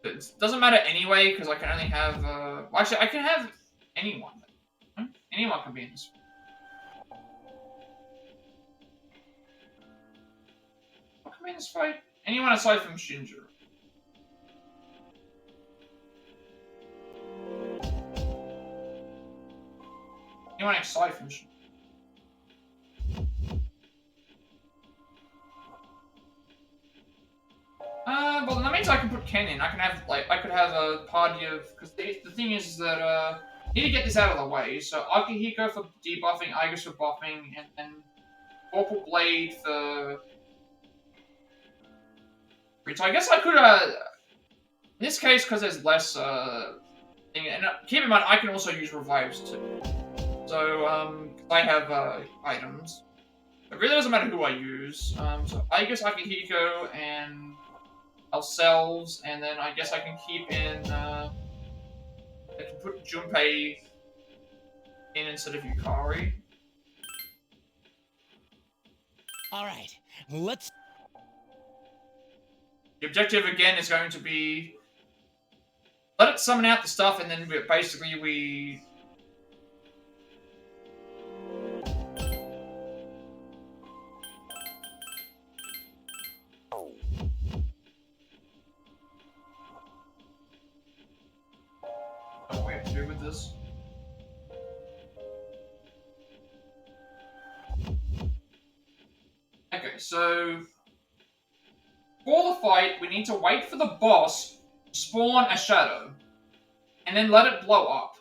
[SPEAKER 1] It doesn't matter anyway, because I can only have... Well, actually, I can have anyone. Anyone can be in this. What can be in this fight? Anyone aside from Shinjiro. Anyone aside from Shinjiro. Well, that means I can put Ken in. I can have, like, I could have a party of... Because the thing is that, I need to get this out of the way. So, Akihiko for debuffing, Igus for buffing, and then Vorpal Blade for... So I guess I could, in this case, because there's less, thing, and keep in mind, I can also use revives, too. So, I have, items. It really doesn't matter who I use. use. So I guess Akihiko and ourselves, and then I guess I can keep in. I can put Junpei in instead of Yukari.
[SPEAKER 3] All right, let's.
[SPEAKER 1] The objective again is going to be let it summon out the stuff, and then basically we. What we have to do with this? Okay, so for the fight, we need to wait for the boss to spawn a shadow, and then let it blow up.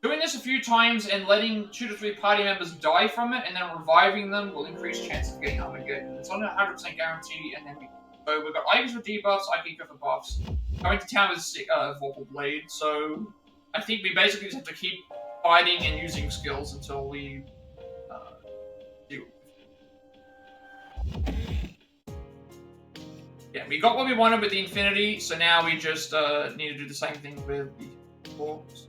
[SPEAKER 1] Doing this a few times and letting 2 to 3 party members die from it, and then reviving them will increase chances of getting Armageddon. It's not a 100% guarantee, and then so we've got Ivers for debuffs, Akiko for buffs. Going to town with Vorpal Blade, so I think we basically just have to keep fighting and using skills until we do. Yeah, we got what we wanted with the Infinity, so now we just need to do the same thing with the Force.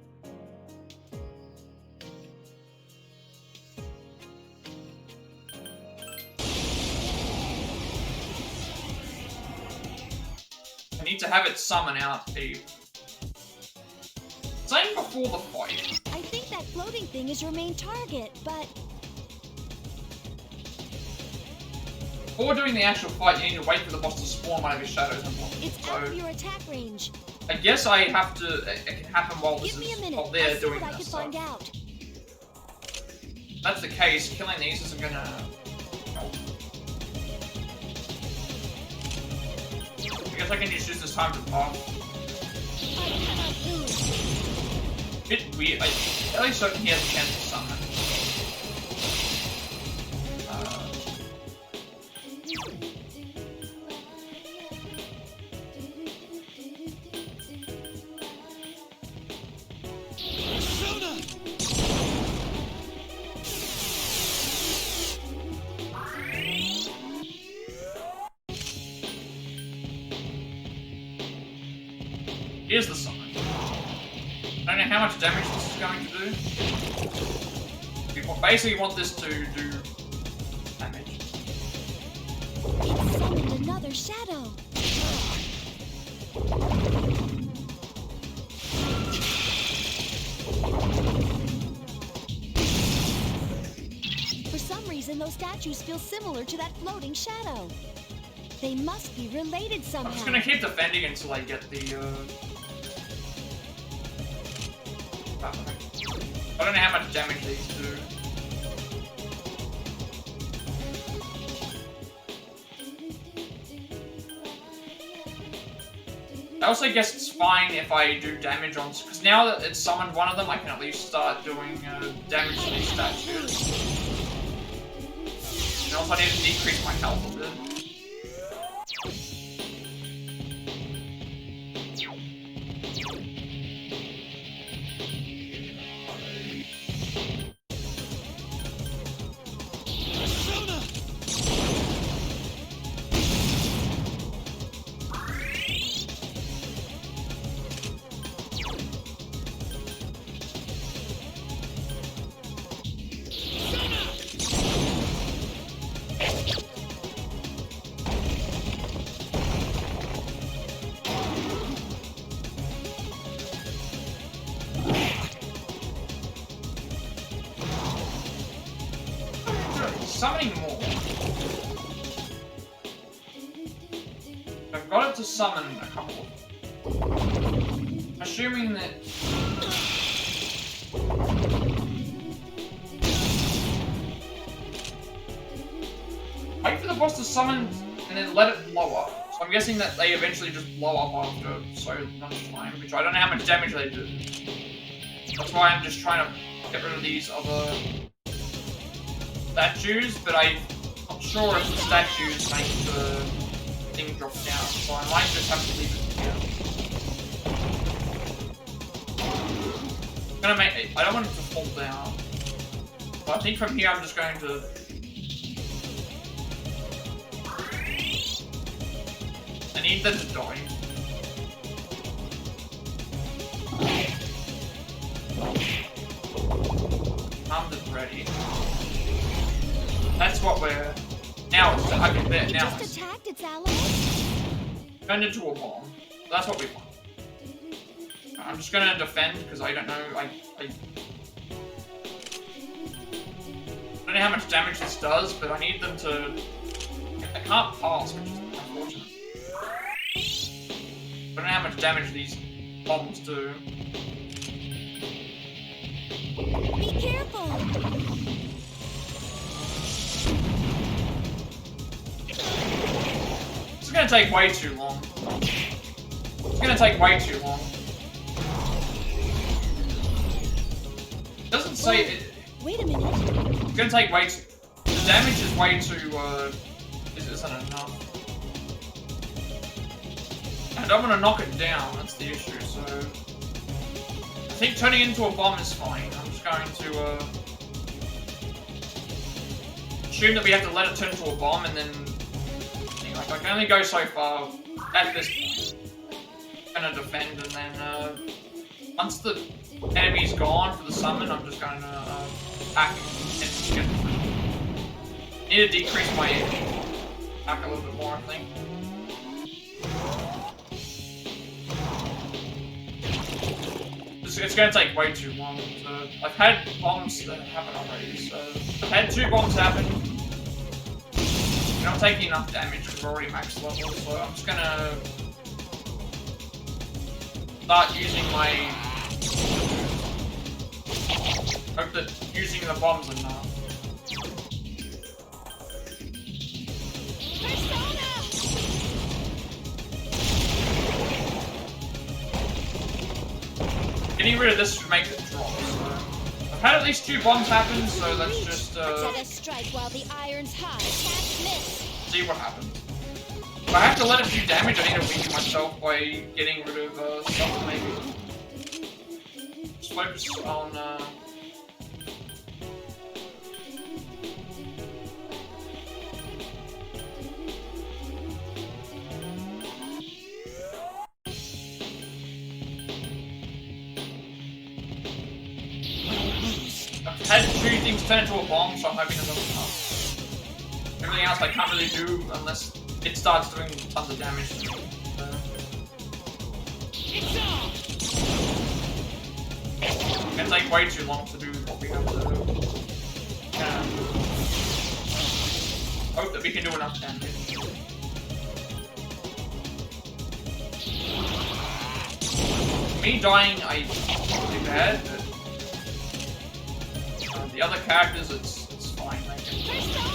[SPEAKER 1] I need to have it summon out a... Same before the fight.
[SPEAKER 2] I think that floating thing is your main target, but...
[SPEAKER 1] Before doing the actual fight, you need to wait for the boss to spawn one of his shadows and blocks.
[SPEAKER 2] It's out of your attack range.
[SPEAKER 1] I guess I have to... It can happen while this
[SPEAKER 2] Give me a
[SPEAKER 1] is...
[SPEAKER 2] minute.
[SPEAKER 1] While they're
[SPEAKER 2] I'll see
[SPEAKER 1] doing
[SPEAKER 2] what I
[SPEAKER 1] this
[SPEAKER 2] can find
[SPEAKER 1] stuff.
[SPEAKER 2] out.
[SPEAKER 1] If that's the case, killing these isn't gonna... help. I guess I can just use this time to buff.
[SPEAKER 2] I cannot lose.
[SPEAKER 1] Bit weird. At least so he has a chance to summon. Here's the summon. I don't know how much damage this is going to do. We basically want this to do damage.
[SPEAKER 2] It summoned another shadow. For some reason, those statues feel similar to that floating shadow. They must be related somehow.
[SPEAKER 1] I'm just gonna keep defending until I get the, I don't know how much damage these do. I also guess it's fine if I do damage on... Because now that it's summoned one of them, I can at least start doing damage to these statues. And also I need to decrease my health a bit. Summoning more. I've got it to summon a couple. Assuming that... Wait for the boss to summon and then let it blow up. So I'm guessing that they eventually just blow up after so much time, which I don't know how much damage they do. That's why I'm just trying to get rid of these other statues, but I'm not sure if the statues make the thing drop down, so I might just have to leave it here. I'm gonna make it, I don't want it to fall down. But I think from here I'm just going to need them to die. Armed and ready. That's what we're... Now it's... Okay, there,
[SPEAKER 2] It
[SPEAKER 1] now
[SPEAKER 2] just
[SPEAKER 1] it's
[SPEAKER 2] attacked its allies?
[SPEAKER 1] turned into a bomb. That's what we want. I'm just gonna defend, because I don't know, I don't know how much damage this does, but I need them to... I can't pass, which is unfortunate. I don't know how much damage these bombs do.
[SPEAKER 2] Be careful!
[SPEAKER 1] This is gonna take way too long. It's gonna take way too long. It doesn't say...
[SPEAKER 2] Wait a minute.
[SPEAKER 1] It's gonna take way too... The damage is way too, isn't enough. I don't want to knock it down, that's the issue, so... I think turning into a bomb is fine. I'm just going to, assume that we have to let it turn into a bomb, and then... Like, I can only go so far at this point. I'm gonna defend, and then, once the enemy's gone for the summon, I'm just going to, attack and get the free. Need to decrease my attack a little bit more, I think. It's gonna take way too long. So I've had bombs that happen already, so I've had 2 bombs happen. You're not taking enough damage because we're already max level, so I'm just gonna start using my... Hope that using the bombs enough. Getting rid of this should make it drop. So I've had at least 2 bombs happen, so let's just
[SPEAKER 2] Let us strike while the iron's hot. Attack miss.
[SPEAKER 1] see what happens. If I have to let it do damage, I need to weaken myself by getting rid of something maybe. Just focus on I've had 2 things turn into a bomb, so I'm hoping it doesn't come. Everything else I can't really do unless it starts doing tons of damage to me. It's gonna take way too long to do what we have to do. Hope that we can do enough damage. Me dying, I really bad, but the other characters, it's fine. They can...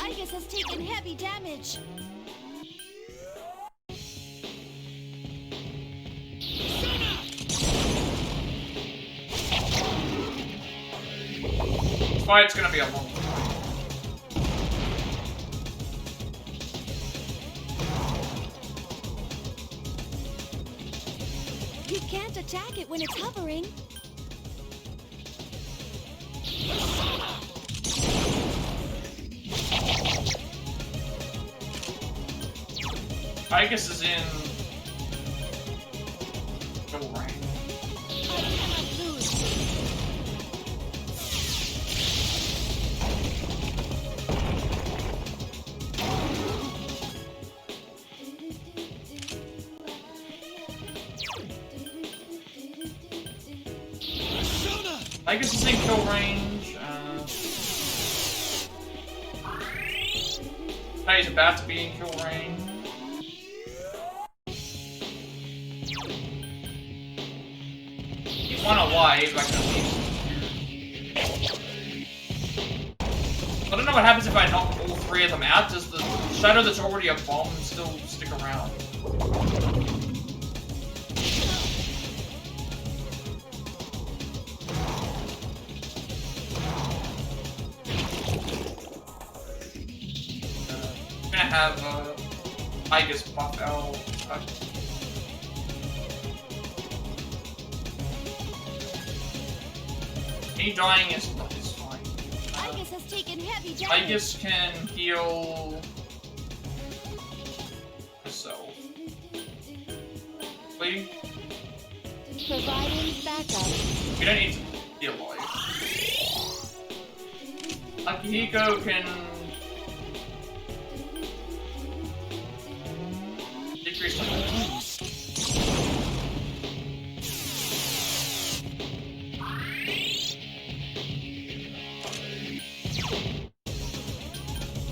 [SPEAKER 2] Igus has taken heavy damage.
[SPEAKER 1] This fight's gonna be a long one.
[SPEAKER 2] You can't attack it when it's hovering.
[SPEAKER 1] Igus is in kill range.
[SPEAKER 2] I cannot lose.
[SPEAKER 1] Igus is in kill range. He's about to be in kill range. He's one alive, I can leave. I don't know what happens if I knock all 3 of them out. Does the shadow that's already a bomb still stick around? have Igus buff our me dying is fine.
[SPEAKER 2] Igus has taken heavy damage.
[SPEAKER 1] Igus can heal herself. Please.
[SPEAKER 2] Providing backup.
[SPEAKER 1] We don't need to be alive. Akihiko can decrease the damage.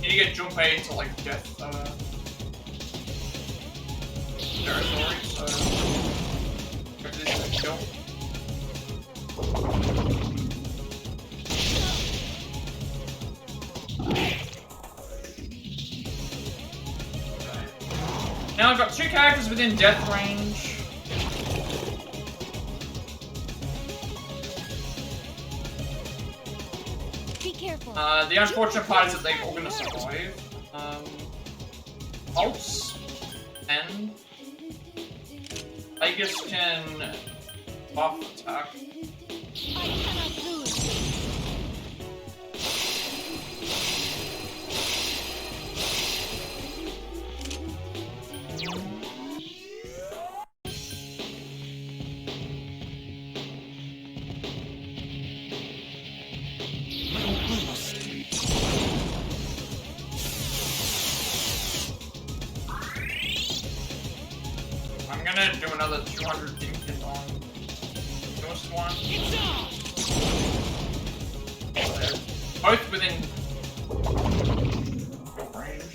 [SPEAKER 1] Need to get Junpei into like death territory, so go for this next kill. Now I've got 2 characters within death range.
[SPEAKER 2] Be careful.
[SPEAKER 1] The unfortunate part is that they're all gonna survive. Pulse and Aegis can buff attack.
[SPEAKER 2] I cannot lose.
[SPEAKER 1] I'm gonna do another 200 dink hit on newest one.
[SPEAKER 3] It's on!
[SPEAKER 1] They're both within good range.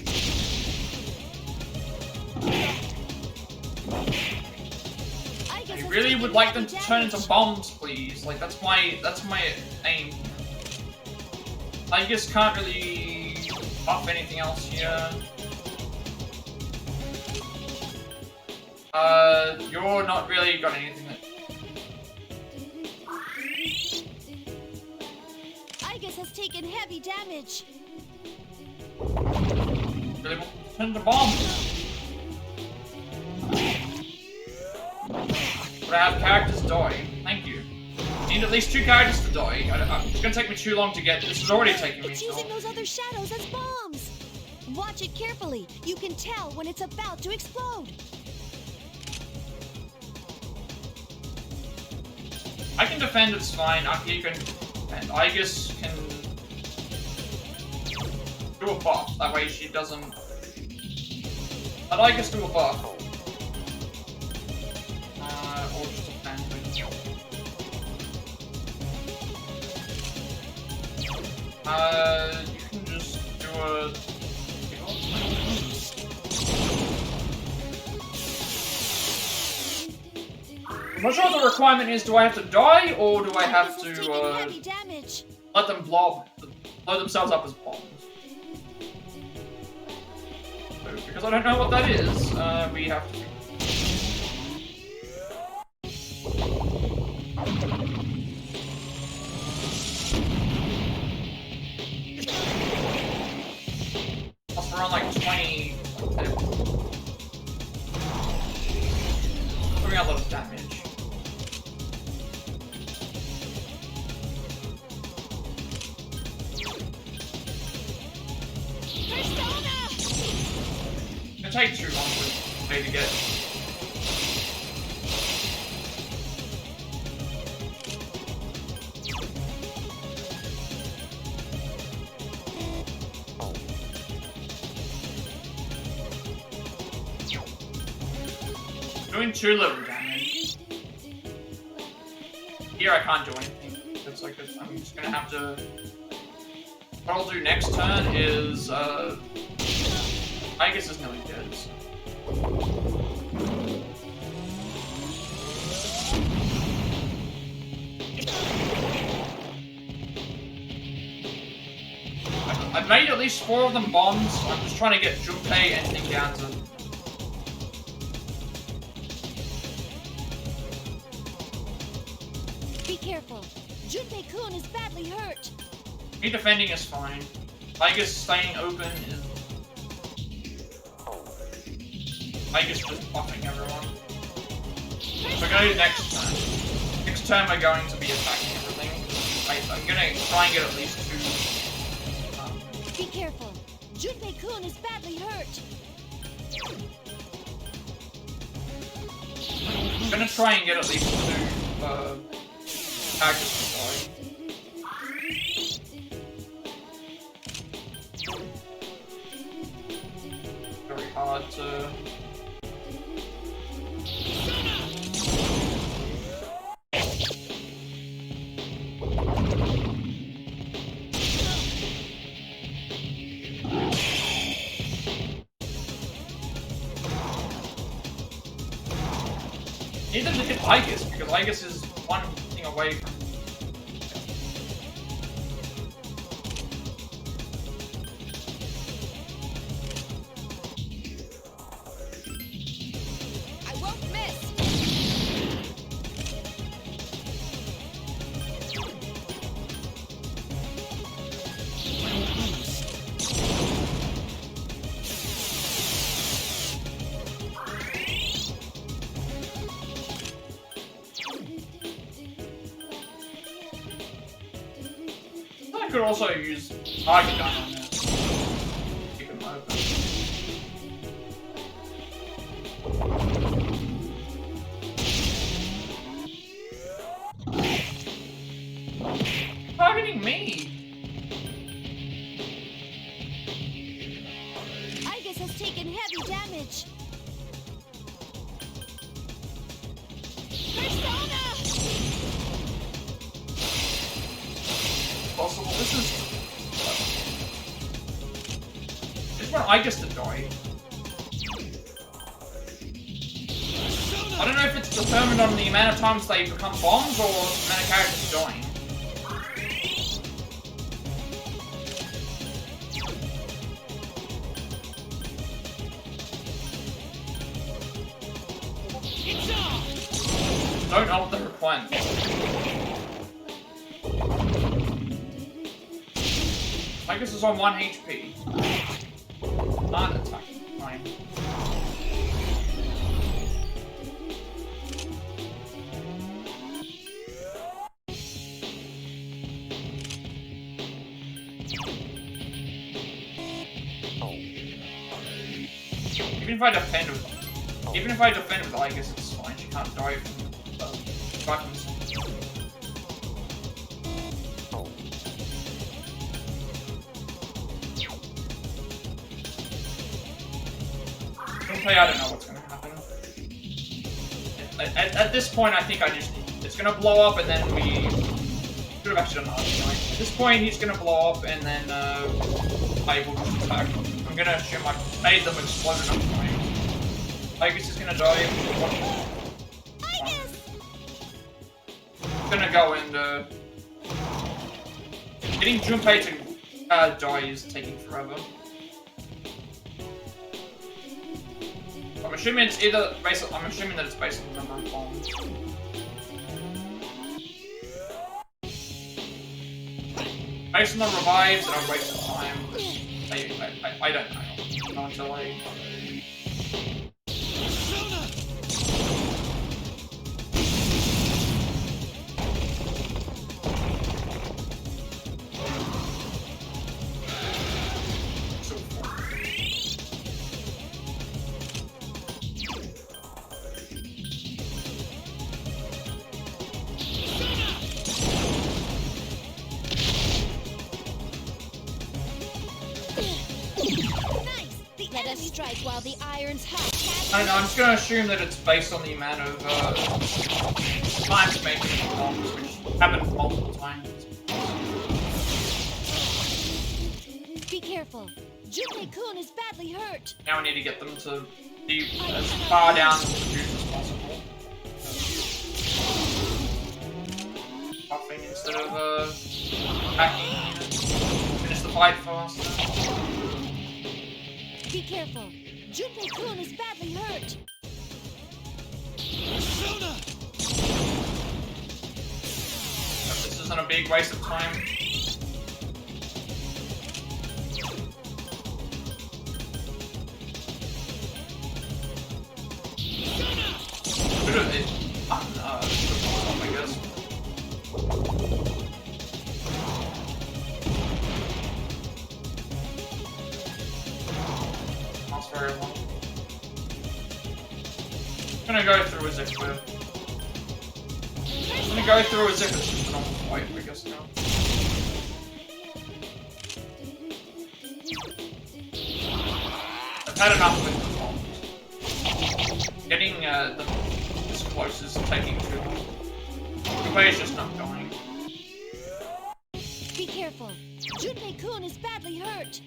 [SPEAKER 1] I really would like them to turn into bombs, please. Like that's my aim. I just can't really buff anything else here. You're not really got anything that...
[SPEAKER 2] Igus has taken heavy damage.
[SPEAKER 1] Really want to turn into bombs. But I have characters die. Thank you. I need at least 2 characters to die. It's gonna take me too long to get. This is already taking me
[SPEAKER 2] It's
[SPEAKER 1] too long.
[SPEAKER 2] using those other shadows as bombs. Watch it carefully. You can tell when it's about to explode.
[SPEAKER 1] I can defend, it's fine. Akihiko and Aegis can do a buff. That way she doesn't... Let Aegis do a buff. Or just defend. You can just do a... I'm not sure what the requirement is. Do I have to die, or do I have to
[SPEAKER 2] Heavy damage.
[SPEAKER 1] let them blow themselves up as bombs? So, because I don't know what that is, we have to. Plus, we're on like 20. Doing a lot of damage. It takes too long for me to get. Doing too little damage. Here I can't do anything. It's like I'm just gonna have to. What I'll do next turn is I guess it's nearly dead. So. I've made at least 4 of them bombs. I'm just trying to get Junpei anything down to.
[SPEAKER 2] Be careful. Junpei-kun is badly hurt.
[SPEAKER 1] Me defending is fine. I guess staying open is. I guess just buffing everyone. We're going to do next turn. Next turn we're going to be attacking everything. I'm going to try and get at least 2.
[SPEAKER 2] Be careful. Junpei-kun is badly hurt.
[SPEAKER 1] I'm going to try and get at least 2 characters to die. Very hard to... Need them to hit Igus, because Igus is one thing away from...
[SPEAKER 2] I won't miss.
[SPEAKER 1] I could also use Target Gun on this. Keep him open. Targeting me!
[SPEAKER 2] Igus has taken heavy damage. Persona!
[SPEAKER 1] Possible. This want Igus to die. I don't know if it's determined on the amount of times they become bombs or the amount of characters dying. Don't know what the requirement is. Igus is on 1 HP. Not attacking. Fine. Even if I defend with Igus, it's fine. She can't die from weapons. I don't know what's gonna happen. At this point, I think it's gonna blow up, and then we should have actually done that. At this point, he's gonna blow up, and then I will just attack. I'm gonna assume I made them explode enough times. Igus is gonna die. I'm gonna go and getting Junpei to die is taking forever. I'm assuming it's either based on, I'm assuming that it's based on the number of bombs. Based on the revives, and a waste of time. I don't know. Not until I...
[SPEAKER 2] Strike while the iron's hot.
[SPEAKER 1] I don't know, I'm just gonna assume that it's based on the amount of times making the bombs, which happened multiple times.
[SPEAKER 2] Be careful. Junpei-kun is badly hurt.
[SPEAKER 1] Now we need to get them to be as far down the juice as possible. Buffing instead of attacking. Finish the fight faster.
[SPEAKER 2] Be careful. Junpei-kun is badly hurt.
[SPEAKER 1] This isn't a big waste of time. should have I guess. Not very long. I'm gonna go through as if we're... I'm gonna go through as if it's just a normal fight, I guess now. I've had enough with the bombs. Getting them this close is taking too long. The way is just not going.
[SPEAKER 2] Be careful. Junpei-kun is badly hurt.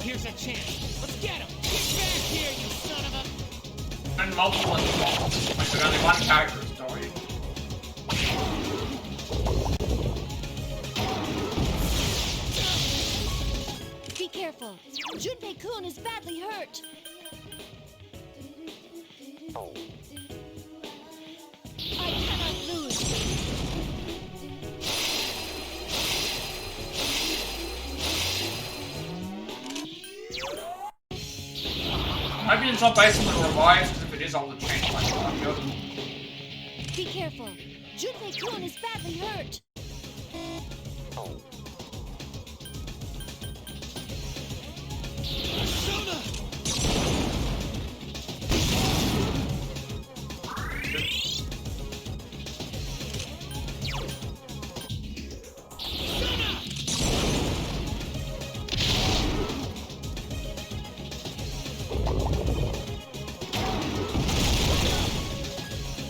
[SPEAKER 3] Here's a chance. Let's get him. Get back here, you son of a...
[SPEAKER 1] And multiple in the bombs. Like, only one character is died.
[SPEAKER 2] Be careful. Junpei-kun is badly hurt. I cannot lose.
[SPEAKER 1] Maybe it's not based on the revives, because if it is, I'll change my target.
[SPEAKER 2] Be careful. Junpei-kun is badly hurt.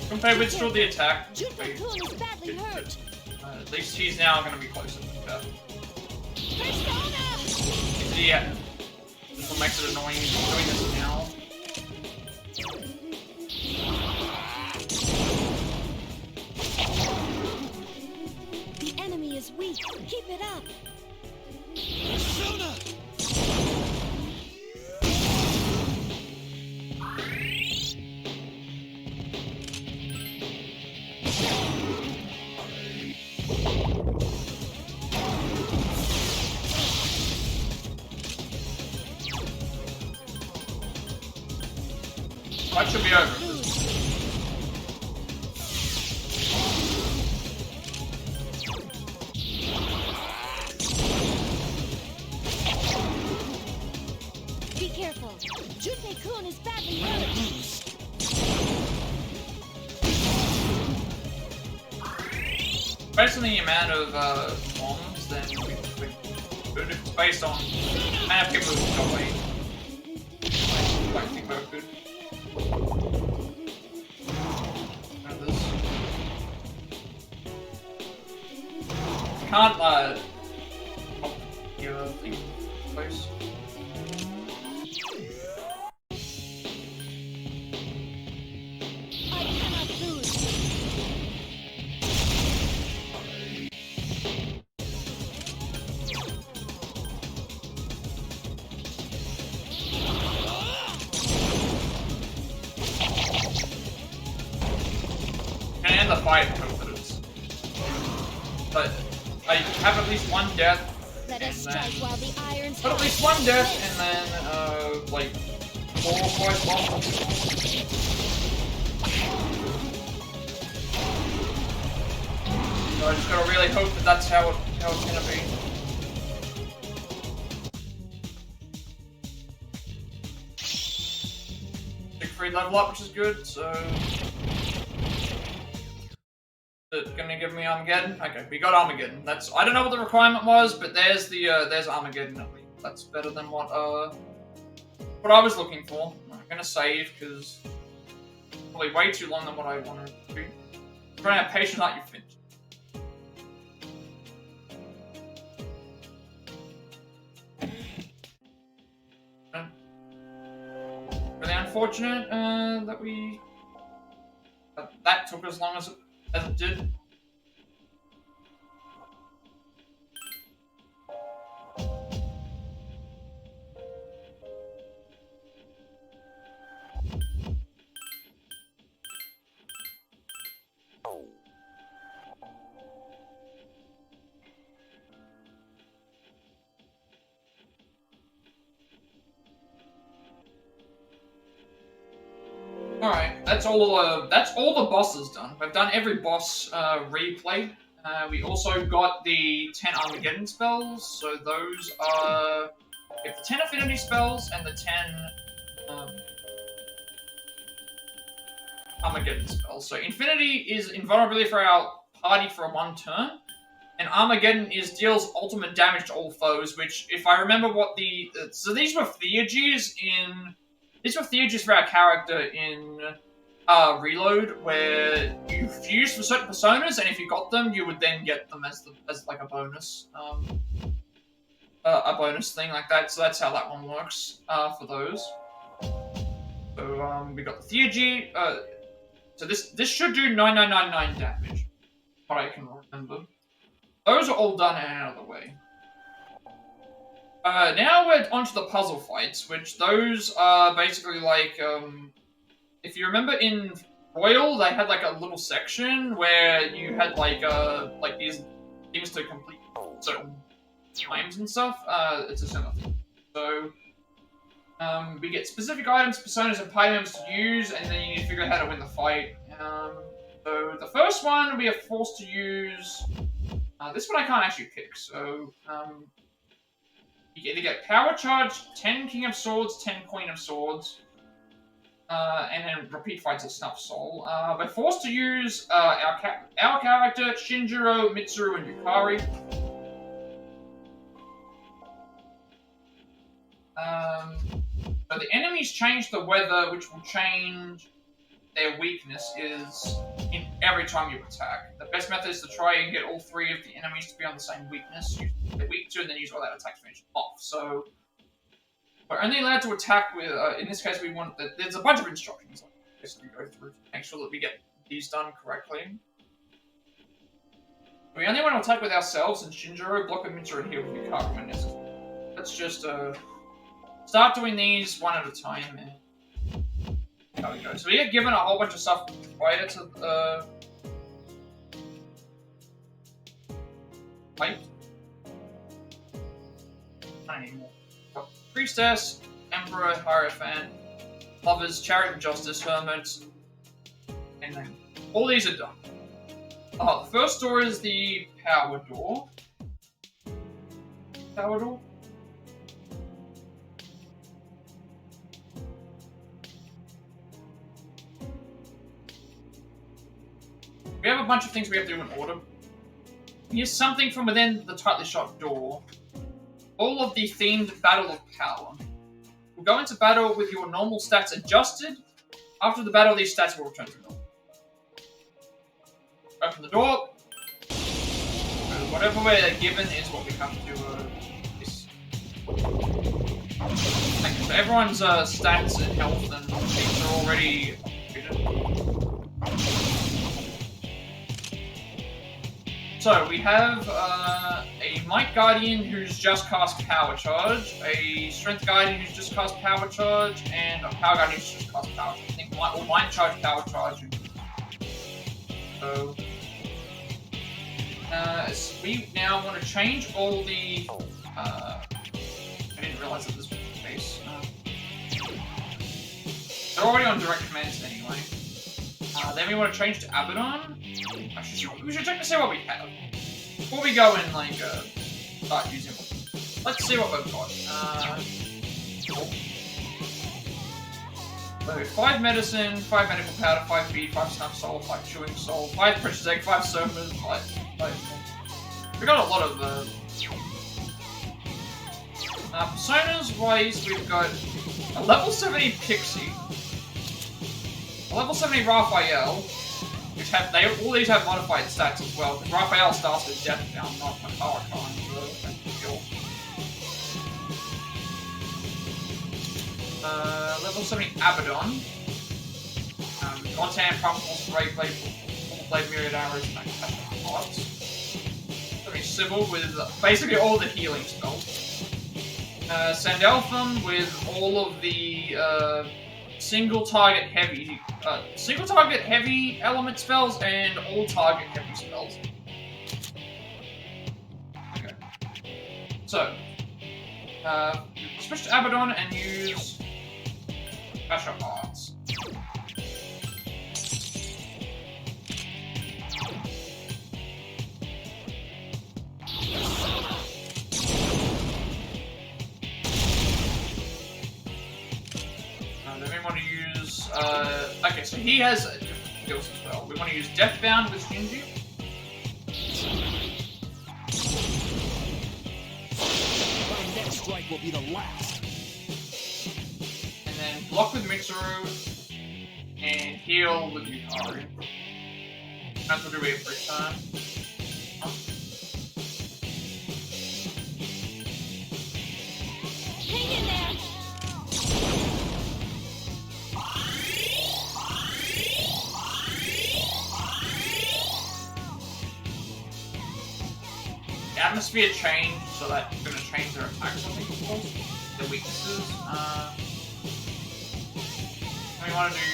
[SPEAKER 1] Junpei withstood the attack.
[SPEAKER 2] Junpei-kun is badly hurt.
[SPEAKER 1] At least he's now going to be closer to death.
[SPEAKER 2] Persona!
[SPEAKER 1] Yeah. This will make it annoying doing this now.
[SPEAKER 2] The enemy is weak. Keep it up.
[SPEAKER 3] Persona!
[SPEAKER 1] Fight should be over.
[SPEAKER 2] Be careful. Junpei-kun is badly hurt.
[SPEAKER 1] Based on the amount of bombs, then we're good. If it's based on the amount of people who got away, I don't think we're good. Can't your thing place.
[SPEAKER 2] I cannot lose.
[SPEAKER 1] Can end the fight with confidence. But I have at least one death.
[SPEAKER 2] Let us strike while the iron's
[SPEAKER 1] But at
[SPEAKER 2] hot.
[SPEAKER 1] least one death, and then like 4 or 5 bombs. So I just gotta really hope that that's how it's gonna be. Big free level up, which is good. So is it gonna give me Armageddon? Okay, we got Armageddon. That's I don't know what the requirement was, but there's the there's Armageddon at least. That's better than what I was looking for. I'm gonna save because probably way too long than what I wanted to be. Try to have patience that you finished. Really unfortunate that we that took as long as it did. Alright, that's all the bosses done. We've done every boss replay. We also got the 10 Armageddon spells, so those are... We have the 10 affinity spells and the 10 Armageddon spells. So Infinity is invulnerability for our party for 1 turn, and Armageddon is deals ultimate damage to all foes, which, if I remember what the... So these were Theurgies in... These were Theurgies for our character in Reload, where you fused for certain personas, and if you got them, you would then get them as like a bonus. A bonus thing like that, so that's how that one works for those. So we got the Theurgy. So this should do 9999 damage, what I can remember. Those are all done and out of the way. Now we're onto the puzzle fights, which those are basically like, if you remember in Royal, they had like a little section where you had like these things to complete certain times and stuff. It's a similar thing. So, we get specific items, personas, and party members to use, and then you need to figure out how to win the fight. So the first one we are forced to use. This one I can't actually pick. So, you either get Power Charge, 10 King of Swords, 10 Queen of Swords, and then repeat fights of Snuff Soul. We're forced to use our character, Shinjiro, Mitsuru, and Yukari. So the enemies change the weather, which will change their weakness is in every time you attack. The best method is to try and get all 3 of the enemies to be on the same weakness. Use they're weak to, and then use all that attack to finish off. So we're only allowed to attack with. In this case, we want that. There's a bunch of instructions we go through to make sure that we get these done correctly. We only want to attack with ourselves and Shinjiro, block with Mitsuru, and heal with Yukari when necessary. Let's just start doing these one at a time. And there we go. So we get given a whole bunch of stuff prior to the fight. Not anymore. Got Priestess, Emperor, Hierophant, Lovers, Chariot of Justice, Hermits, and then all these are done. The first door is the power door. Power door? We have a bunch of things we have to do in order. Here's something from within the tightly shut door. All of the themed Battle of Power. We'll go into battle with your normal stats adjusted. After the battle, these stats will return to normal. Open the door. Whatever we're given is what we have to do. Okay, so everyone's stats and health and things are already So, we have a Might Guardian who's just cast Power Charge, a Strength Guardian who's just cast Power Charge, and a Power Guardian who's just cast Power Charge. I think Might Charge, Power Charge. So, we now want to change all the... I didn't realize that this was the case. They're already on direct commands anyway. Then we want to change to Abaddon. We should check to see what we have. Before we go and, like, start using them. Let's see what we've got. So, 5 medicine, 5 medical powder, 5 feed, 5 snuff soul, 5 chewing soul, 5 precious egg, 5 somas, 5... We got a lot of, personas wise, we've got a level 70 Pixie, a level 70 Raphael, which have all these have modified stats as well. Because Raphael starts with Death Down, not Huracan, so that's cool. Level 70 Abaddon, God's Hand, Pumps, Ray Blade, Full Blade, Myriad Arrows, and Hearts. 70 Sybil with basically all the healing spells. Sandalphon with all of the single target heavy element spells and all target heavy spells. Okay. So, switch to Abaddon and use Special Arts. so he has different skills as well. We want to use Deathbound with Shinji.
[SPEAKER 3] My next strike will be the last.
[SPEAKER 1] And then block with Mitsuru. And heal with Yukari. That's what we do every time.
[SPEAKER 2] Hang in there.
[SPEAKER 1] The atmosphere change, so that's going to change their attacks, I think, of course. Their weaknesses. We want to do,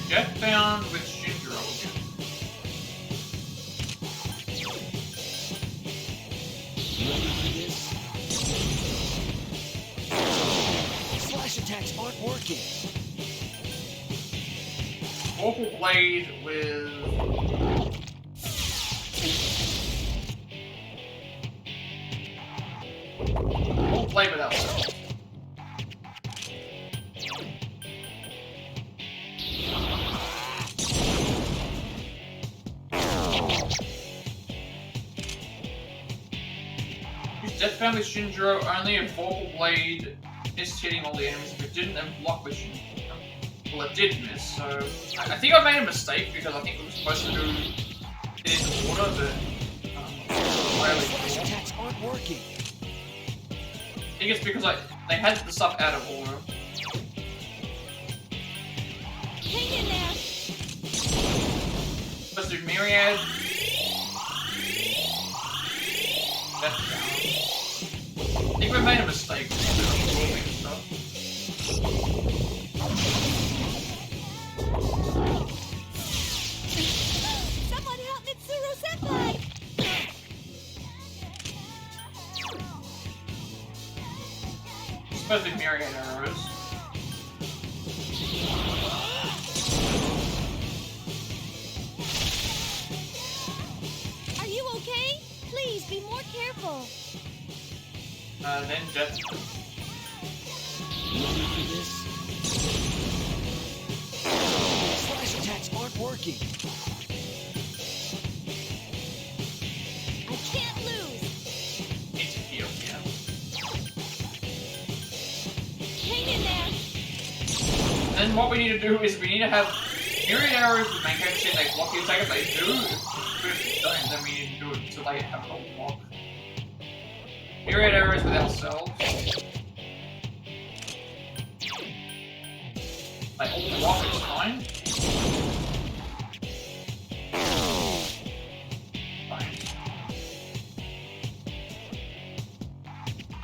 [SPEAKER 1] Deathbound with Shinjiro again.
[SPEAKER 3] Ready for this? Slash attacks aren't working.
[SPEAKER 1] Vorpal Blade with... Vorpal Blade without Cell. Deathbound with Shinjiro only if Vorpal Blade missed hitting all the enemies. If it didn't, then block with Shinjiro. Well, it did miss, so... I think I made a mistake because I think we were supposed to do it in order, but...
[SPEAKER 3] Slash attacks aren't working.
[SPEAKER 1] I think it's because they had the stuff out of order.
[SPEAKER 2] Hang in there.
[SPEAKER 1] Supposed to do Myriad. Deathbound. I think we made a mistake.
[SPEAKER 2] Someone help Mitsuru Senpai!
[SPEAKER 1] Supposed to be Myriad arrows.
[SPEAKER 2] Are you okay? Please be more careful.
[SPEAKER 1] Then Death.
[SPEAKER 3] Ready for this? Slash attacks aren't working.
[SPEAKER 2] I can't lose.
[SPEAKER 1] Need to heal, yeah.
[SPEAKER 2] Hang in there.
[SPEAKER 1] Then what we need to do is we need to have Myriad arrows with main character saying they block the attack. If they do, if they don't, then we need to do it until they have a block. Myriad arrows with ourselves. Like all block is fine. Fine.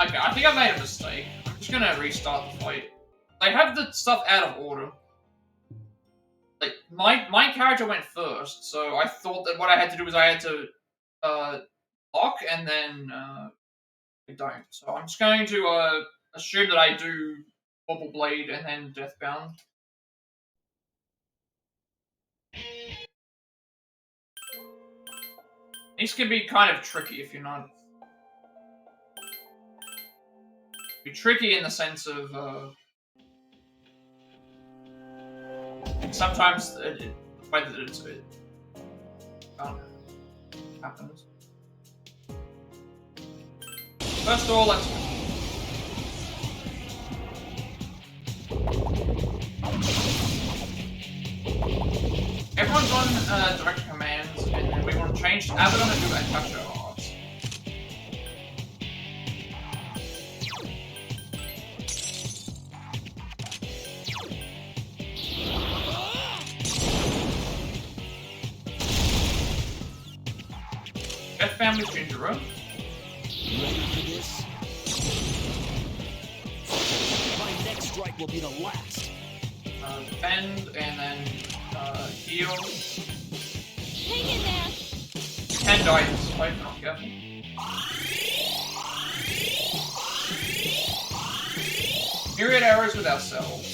[SPEAKER 1] Okay, I think I made a mistake. I'm just gonna restart the fight. They have the stuff out of order. Like my character went first, so I thought that what I had to do was I had to block and then I don't. So I'm just going to assume that I do Bubble Blade and then Deathbound. These can be kind of tricky if you're not. Be tricky in the sense of sometimes the way that it happens. First of all, let's. Everyone's on direct commands, and then we want to change to Abaddon and do Attacho Arts. Death Family Shinjiro.
[SPEAKER 3] Ready for this? My next strike will be the last.
[SPEAKER 1] Defend, and then heal.
[SPEAKER 2] Hang in there.
[SPEAKER 1] You can die in this fight if you're not careful. Myriad arrows with ourselves.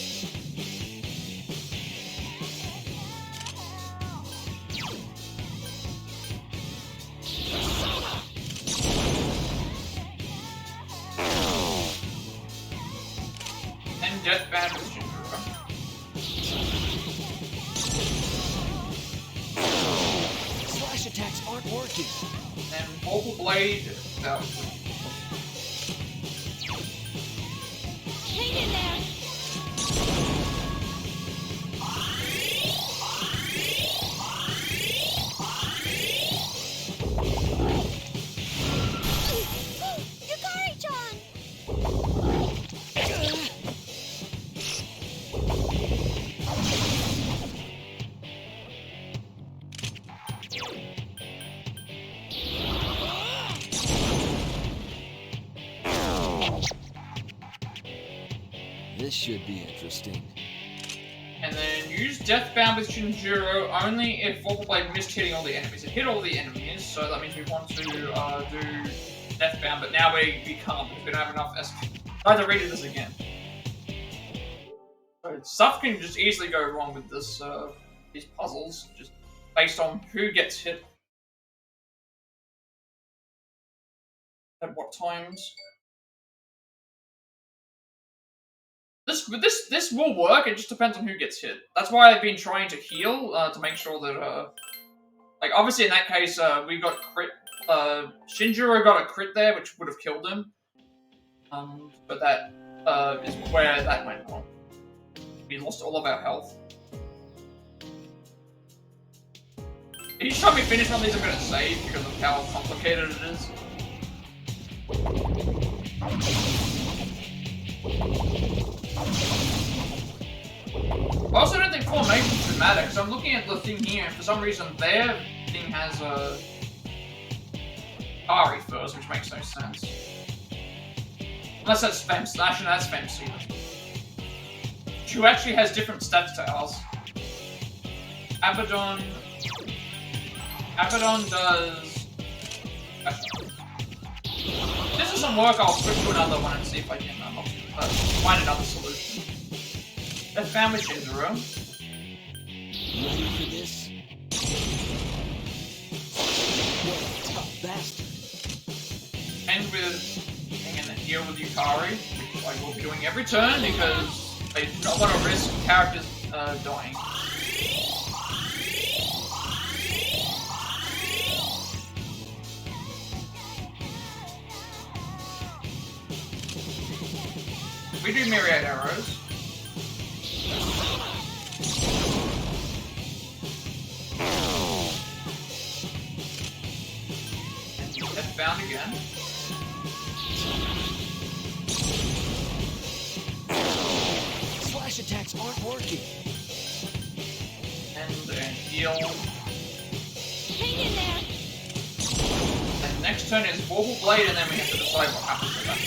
[SPEAKER 1] Death Band with Shinjiro.
[SPEAKER 3] Slash attacks aren't working.
[SPEAKER 1] And Vocal Blade. That was
[SPEAKER 2] Hang in there. Yukari-chan!
[SPEAKER 3] This should be interesting.
[SPEAKER 1] And then use Deathbound with Shinjiro only if Vocal Blade missed hitting all the enemies. It hit all the enemies, so that means we want to do Deathbound, but now we can't because we don't have enough SP. I have to redo this again. So stuff can just easily go wrong with this these puzzles, just based on who gets hit at what times. This will work. It just depends on who gets hit. That's why I've been trying to heal to make sure that like obviously in that case we got crit. Shinjiro got a crit there, which would have killed him. But that is where that went wrong. We lost all of our health. Each time we finish one of these, I'm gonna save because of how complicated it is. I also don't think formation should matter, because I'm looking at the thing here, and for some reason their thing has a Ari first, which makes no sense. Unless that's Femc, actually that's Femc. Who actually has different stats to ours. Abaddon does... Actually, if this doesn't work, I'll switch to another one and see if I can find another solution. That's found with Shinjiro.
[SPEAKER 3] Ready for this? What a tough bastard.
[SPEAKER 1] And then heal with Yukari, which I will be doing every turn because I don't want to risk characters dying. We do myriad arrows. That's bound again.
[SPEAKER 3] Slash attacks aren't working.
[SPEAKER 1] And heal.
[SPEAKER 2] Hang in there.
[SPEAKER 1] And next turn is Vocal Blade, and then we have to decide what happens with that.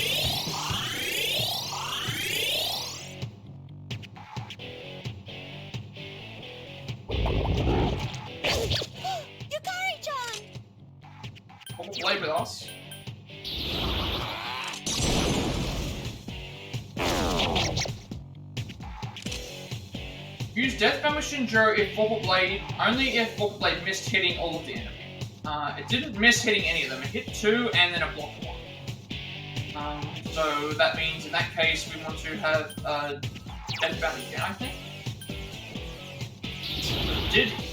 [SPEAKER 2] Yukari-chan!
[SPEAKER 1] Vocal Blade with us. Use Deathbound with Shinjiro if Vocal Blade, only if Vocal Blade missed hitting all of the enemies. It didn't miss hitting any of them. It hit 2 and then it blocked 1. So that means in that case we want to have Deathbound again, I think.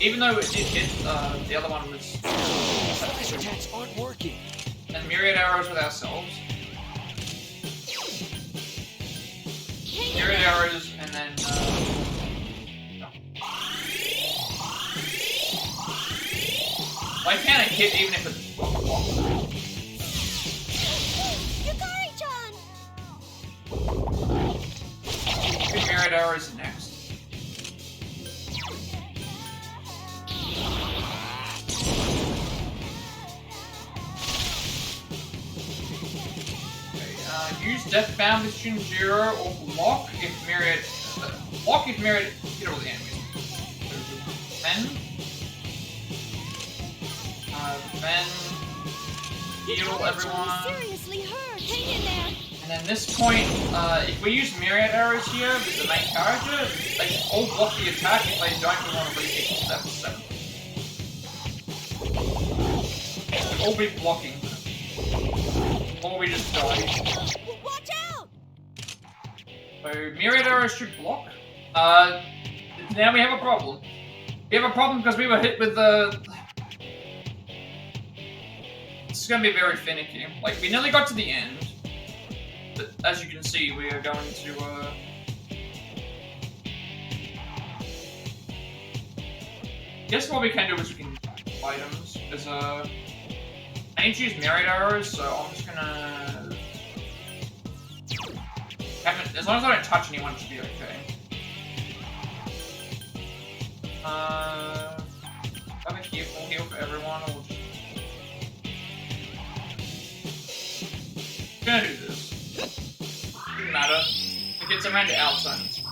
[SPEAKER 1] Even though it did hit, the other one was...
[SPEAKER 3] Slash attacks aren't working.
[SPEAKER 1] And myriad arrows with ourselves. Myriad arrows and then... Why can't I hit even if it's blocked?
[SPEAKER 2] Yukari-chan!
[SPEAKER 1] Two myriad arrows next. Okay, use Deathbound with Shinjiro or block if myriad hit all the enemies. Then heal everyone.
[SPEAKER 2] Seriously hurt. Hang in there.
[SPEAKER 1] And at this point, if we use myriad arrows here with the main character, they should all block the attack. If they don't, we want to repeat level 7. We'll all be blocking. Or we just die.
[SPEAKER 2] Watch out!
[SPEAKER 1] So myriad arrows should block. Now we have a problem. We have a problem because we were hit with the... This is going to be very finicky. Like, we nearly got to the end. But as you can see, we are going to, guess what we can do is we can items. There's I need to use myriad arrows, so I'm just gonna... As long as I don't touch anyone, it should be okay. Have a full heal for everyone, or just... I'm gonna do this. Doesn't matter. It gets around to outzones.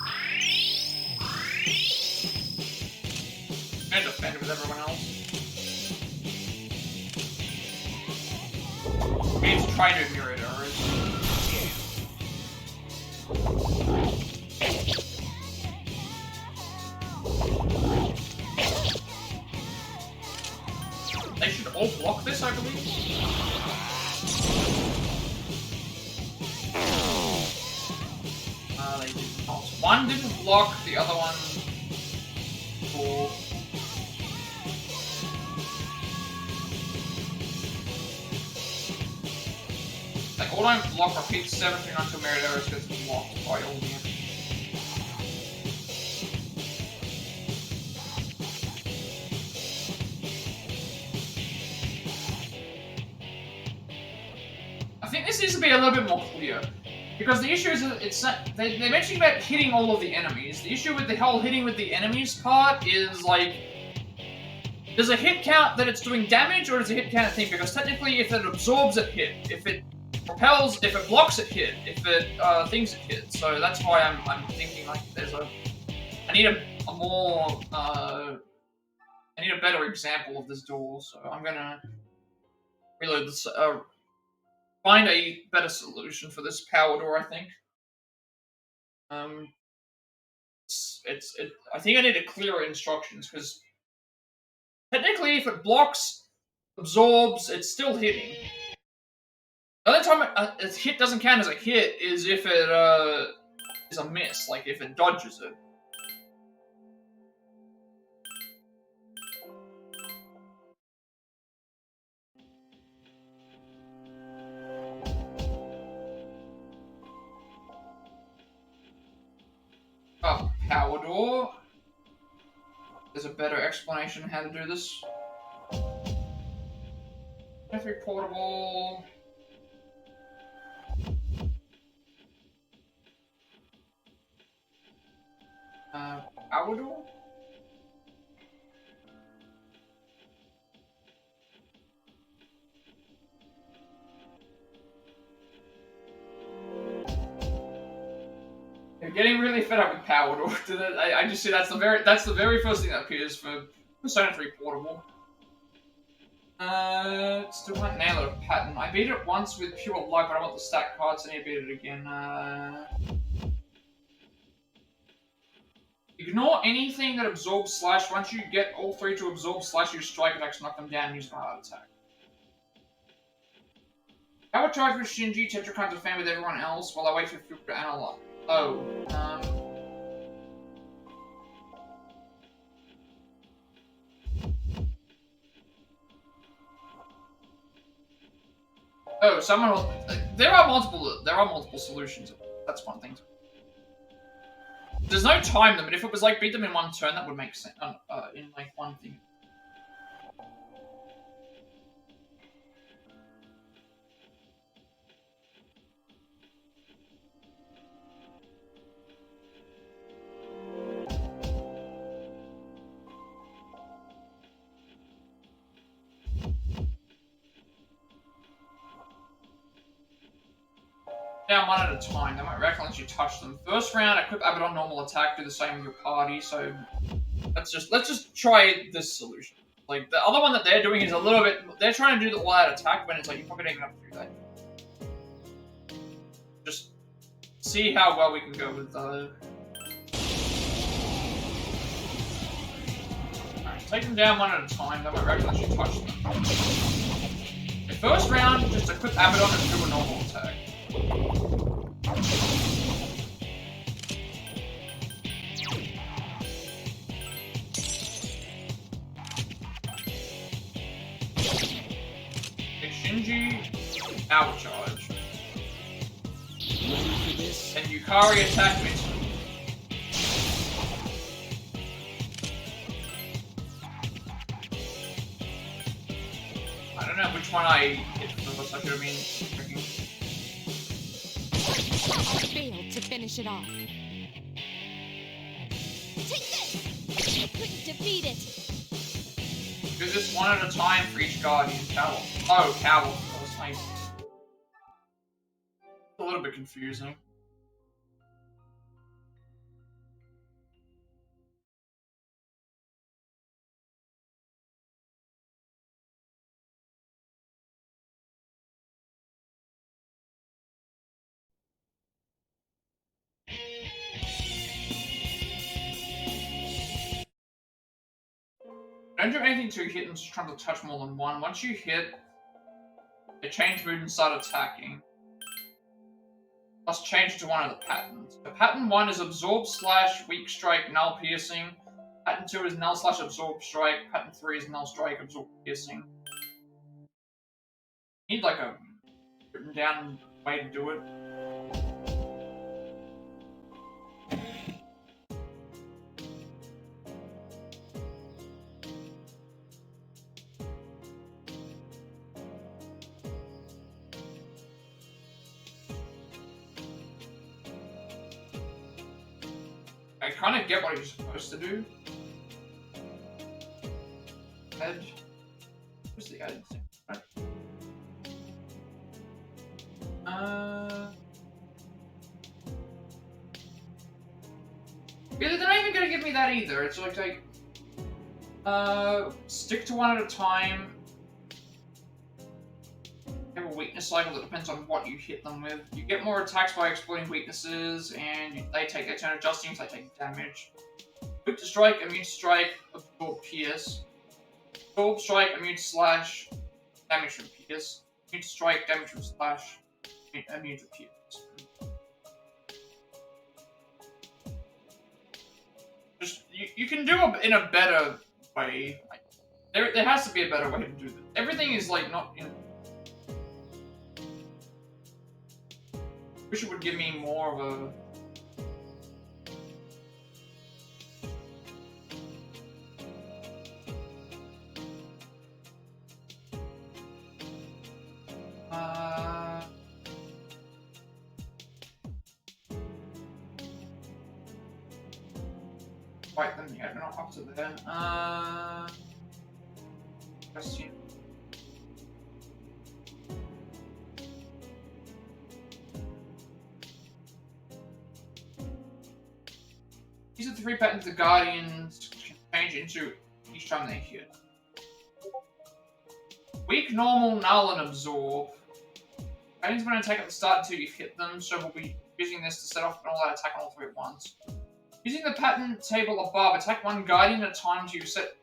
[SPEAKER 1] I'm gonna defend with everyone else. We need to try to do myriad arrows. They should all block this, I believe. They did not. One didn't block, the other one... for... Like, all I block repeats 7 through until myriad arrows gets blocked by all the enemies. I think this needs to be a little bit more clear. Because the issue is that they're mentioning about hitting all of the enemies. The issue with the whole hitting with the enemies part is, like, there's a hit count that it's doing damage, or does a hit count thing? Because technically, if it absorbs, it hit. If it propels, if it blocks, it hit. If it things, it hit. So that's why I'm thinking, like, there's a... I need a more... I need a better example of this door, so I'm gonna reload this... find a better solution for this power door, I think. I think I need a clearer instructions, because technically if it blocks, absorbs, it's still hitting. The only time a hit doesn't count as a hit is if it is a miss, like if it dodges it. Power door. There's a better explanation of how to do this. F3 portable. Power door? I'm getting really fed up with power door. I just see that's the very first thing that appears for Persona 3 portable. Still can't nail it. Pattern. I beat it once with pure luck, but I want the stack cards. I need to beat it again. Ignore anything that absorbs slash. Once you get all 3 to absorb slash, use strike attacks, knock them down, use an heart attack. Power charge with Shinji, Tetracon's a fan with everyone else, while I wait for Fuku to analyze. Oh, Oh, someone will... There are multiple solutions. That's one thing. There's no time limit. If it was like beat them in one turn, that would make sense. In like one thing. Down one at a time. They won't wreck unless you touch them. First round, equip Abaddon normal attack. Do the same with your party. So let's just try this solution. Like the other one that they're doing is a little bit. They're trying to do the all-out attack when it's like you probably don't even have to do that. Just see how well we can go with the. Alright, take them down one at a time. They won't wreck unless you touch them. The first round, just equip Abaddon and do a normal attack. power charge.
[SPEAKER 3] Ready for this?
[SPEAKER 1] And Yukari attack me. I don't know which one I hit first. I should have been checking.
[SPEAKER 2] I failed to finish it off. Take this! I couldn't defeat it.
[SPEAKER 1] Do this one at a time for each guardian. Power. Oh, power first. Nice. A little bit confusing. Don't do anything to hit and just trying to touch more than one. Once you hit, they change mood and start attacking. Plus change to one of the patterns. The pattern 1 is absorb / weak strike, null piercing. Pattern 2 is null / absorb strike. Pattern 3 is null strike, absorb piercing. Need like a written down way to do it. I kind of get what you're supposed to do. Edge. Where's the edge? Right. Yeah, they're not even gonna give me that either. It's like, stick to one at a time. Have a weakness cycle that depends on what you hit them with. You get more attacks by exploiting weaknesses, and they take their turn adjusting, so they take damage. Quick to strike, immune to strike, absorb pierce. Absorb strike, immune slash, damage from pierce. Immune to strike, damage from slash, immune to pierce. Just you can do it in a better way. Like, there has to be a better way to do this. Everything is like not in. Wish it would give me more of a. Fight them, yeah, they're not up to there. Question. These are the 3 patterns the Guardians can change into each time they hit. Weak, normal, null, and absorb. Guardians won't attack at the start until you've hit them, so we'll be using this to set off an all-out attack on all 3 at once. Using the pattern table above, attack 1 Guardian at a time to set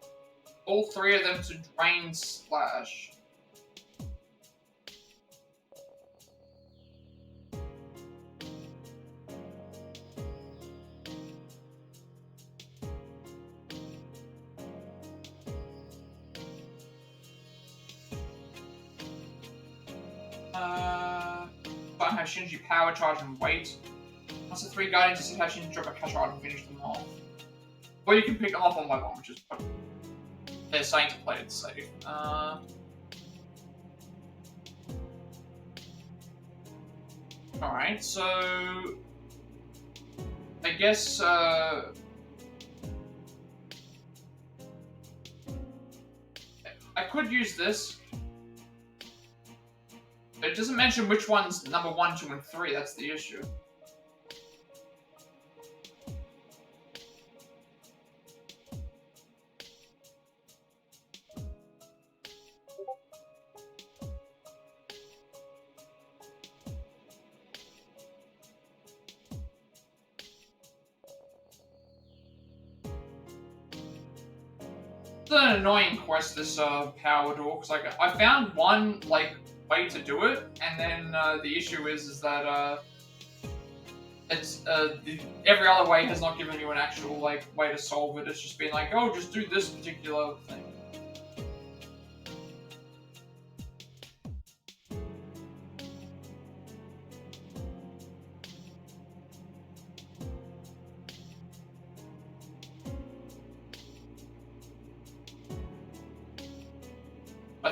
[SPEAKER 1] all 3 of them to drain slash. Button has Shinji power charge and weight. Once the 3 Guardians just have Shinji drop a cash item and finish them off. Or you can pick them up on by one, which is what they're saying to play it safe. Alright, so I guess I could use this. It doesn't mention which one's number 1, 2, and 3, that's the issue. It's an annoying quest, this power door, because like I found one like way to do it, and then the issue is that it's every other way has not given you an actual like way to solve it. It's just been like, oh, just do this particular thing.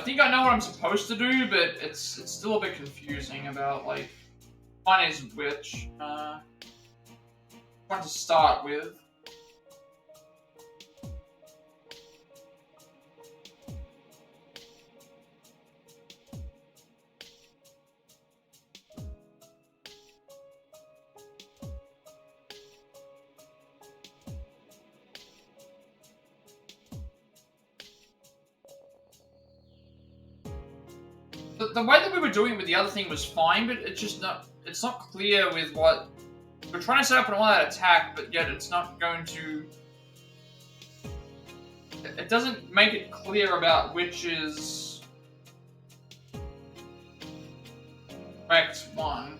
[SPEAKER 1] think I know what I'm supposed to do, but it's still a bit confusing about like one is which. One to start with. The way that we were doing it with the other thing was fine, but it's not clear with what we're trying to set up an all-out attack, but yet it's not going to. It doesn't make it clear about which is correct one.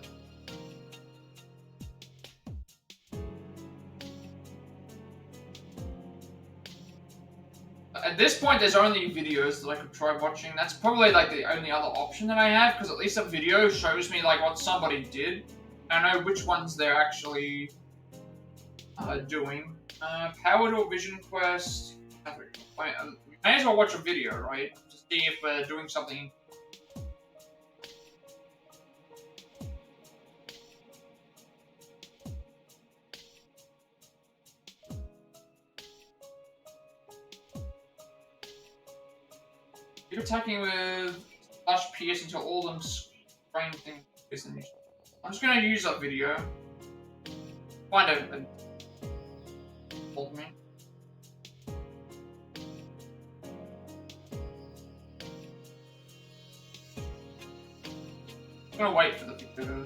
[SPEAKER 1] At this point, there's only videos that I could try watching. That's probably like the only other option that I have, because at least a video shows me like what somebody did. I know which ones they're actually doing. Powered or Vision Quest. We may as well watch a video, right? To see if we're doing something. Keep attacking with slash pierce until all them sprain things. I'm just gonna use that video. Find a hold me. I'm gonna wait for the video to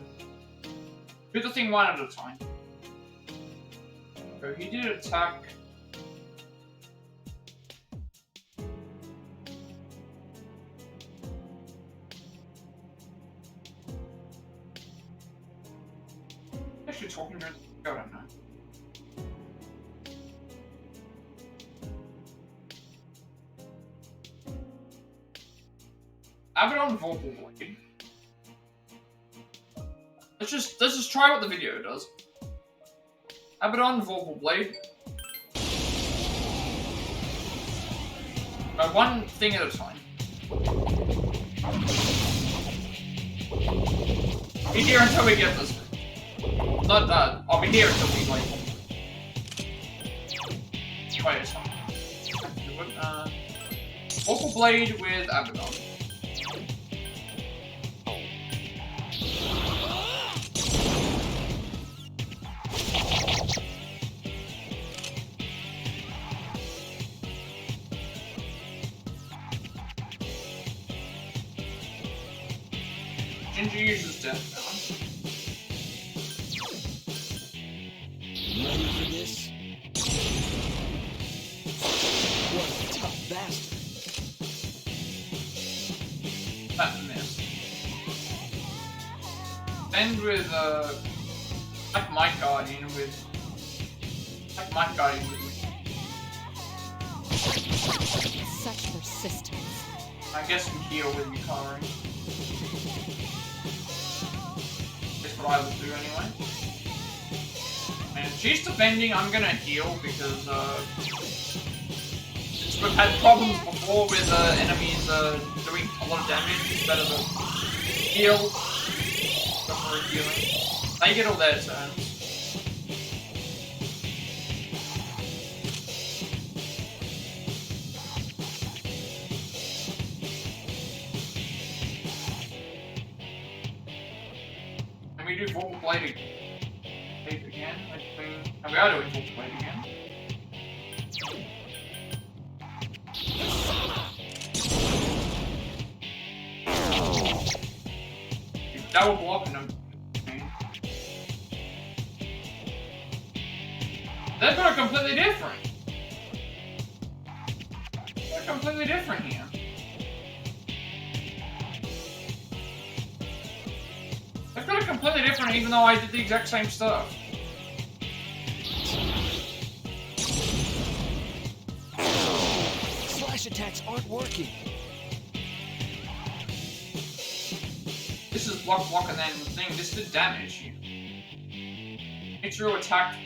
[SPEAKER 1] do the thing one at a time. So he did attack. Actually talking during the video, I don't know. Abaddon Vocal Blade. Let's just try what the video does. Abaddon Vocal Blade. One thing at a time. Be here until we get this. Not that. I'll be here until we like. Wait a second. Vocal Blade with Abaddon. Ginger uses Death Balance.
[SPEAKER 3] Ready for this? What a tough bastard.
[SPEAKER 1] That missed. End with like my Guardian with
[SPEAKER 2] Such persistence.
[SPEAKER 1] I guess we heal with Yukari. That's what I would do anyway. And if she's defending, I'm gonna heal because since we've had problems before with enemies doing a lot of damage, it's better to heal before healing. They get all their turns. And we do Vocal Blade again. And we are doing Vocal Blade again. Double blocking them. They've got a completely different. They're completely different here. They've got a completely different even though I did the exact same stuff.
[SPEAKER 3] Slash attacks aren't working.
[SPEAKER 1] This is block and then the thing, this did damage. Mitsuo attacked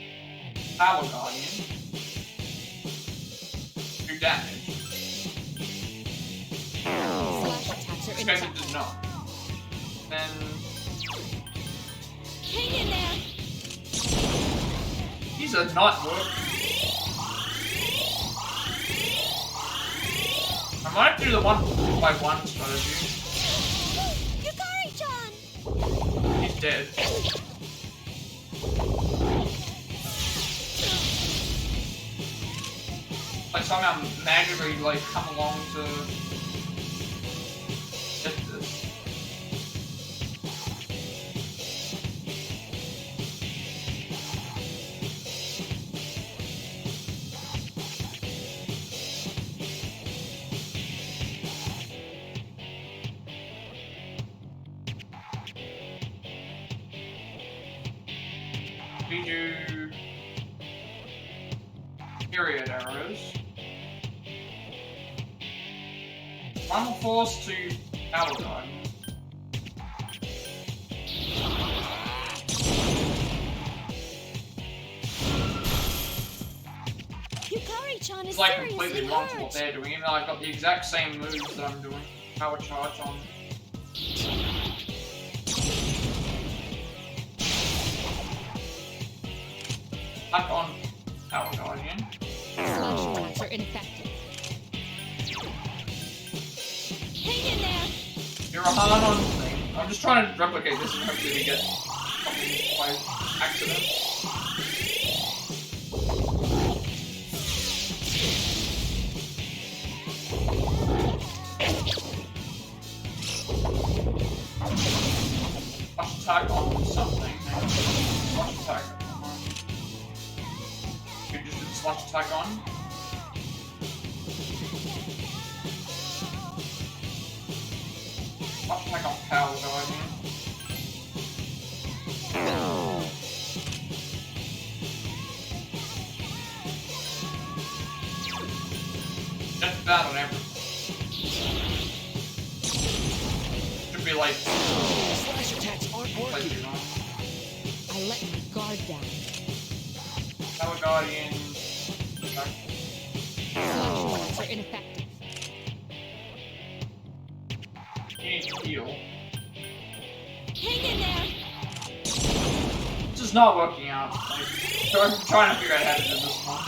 [SPEAKER 1] Power Guardian. Do damage. this case it does not. Then
[SPEAKER 2] Hang in there.
[SPEAKER 1] these are not working. I might do the 1-by-1 strategy.
[SPEAKER 2] Yukari-chan!
[SPEAKER 1] He's dead. Like somehow magically like come along to get this. We do period arrows. Final force to power guide.
[SPEAKER 2] Yukari-chan is
[SPEAKER 1] It's like
[SPEAKER 2] seriously
[SPEAKER 1] completely wrong to
[SPEAKER 2] hurt.
[SPEAKER 1] what they're doing, even though I've got the exact same moves that I'm doing. Power charge on. Attack on power guardian.
[SPEAKER 2] Slash attacks are ineffective. Hang in there.
[SPEAKER 1] You're a hard-on thing. I'm just trying to replicate this and hopefully we get something by accident. Slash attack on something. Slash attack on. You just did slash attack on. Slash attack on power guardian. That's bad on everything. Should be like
[SPEAKER 3] Slash attacks aren't
[SPEAKER 1] like,
[SPEAKER 3] working.
[SPEAKER 1] you know,
[SPEAKER 2] I let my guard down.
[SPEAKER 1] power guardian. Attack.
[SPEAKER 2] Slash attacks are ineffective.
[SPEAKER 1] You need to heal.
[SPEAKER 2] Hang in there.
[SPEAKER 1] This is not working out. Like, I'm trying to figure out how to do this one.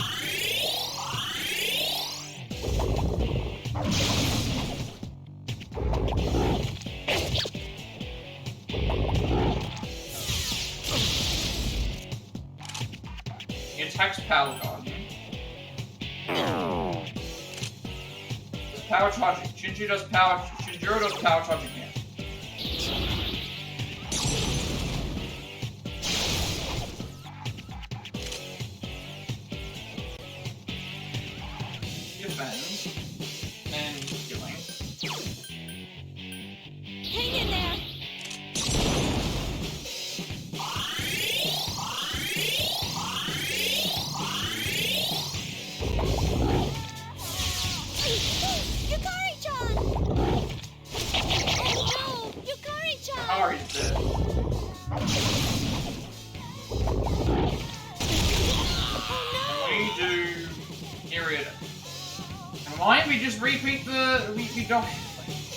[SPEAKER 1] He attacks power guardian. Does power charge? Shinjiro does power charge again. Defends and healing.
[SPEAKER 2] Hang in there. Yukari-chan! Oh no! Yukari-chan!
[SPEAKER 1] Ari's dead.
[SPEAKER 2] Oh
[SPEAKER 1] We do period. And why don't we just repeat the we don't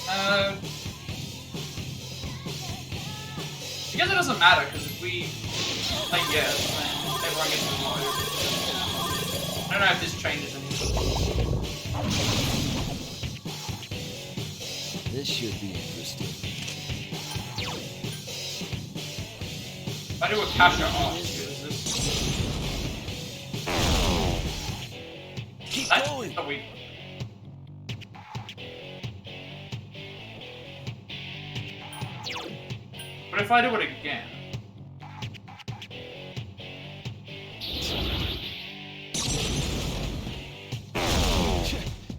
[SPEAKER 1] I guess it doesn't matter because if we say yes, then everyone gets involved. I don't know if this changes anything.
[SPEAKER 3] This should be interesting.
[SPEAKER 1] If I do a Kasha off, is this
[SPEAKER 3] Keep
[SPEAKER 1] that's
[SPEAKER 3] going.
[SPEAKER 1] the weak. But if I do it again,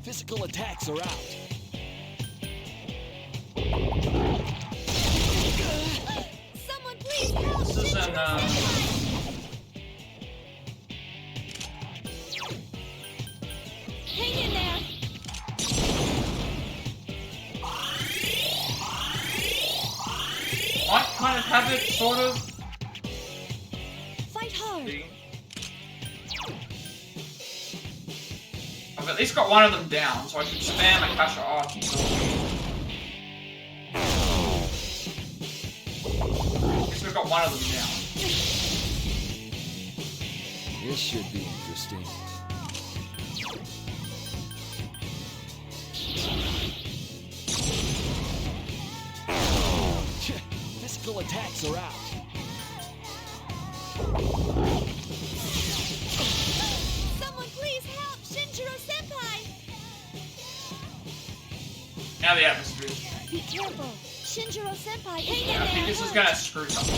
[SPEAKER 3] Physical attacks are out.
[SPEAKER 2] Someone please help!
[SPEAKER 1] this is an
[SPEAKER 2] Hang in there.
[SPEAKER 1] might kind of have it sort of.
[SPEAKER 2] Fight hard.
[SPEAKER 1] See? I've at least got one of them down, so I should spam a Kasha off until got one of them down.
[SPEAKER 3] This should be interesting. Physical attacks are out.
[SPEAKER 2] Someone please help Shinjiro-senpai!
[SPEAKER 1] Now the atmosphere.
[SPEAKER 2] Be careful. Shinjiro-senpai, hang in
[SPEAKER 1] Yeah, I think
[SPEAKER 2] there.
[SPEAKER 1] this is gonna screw something.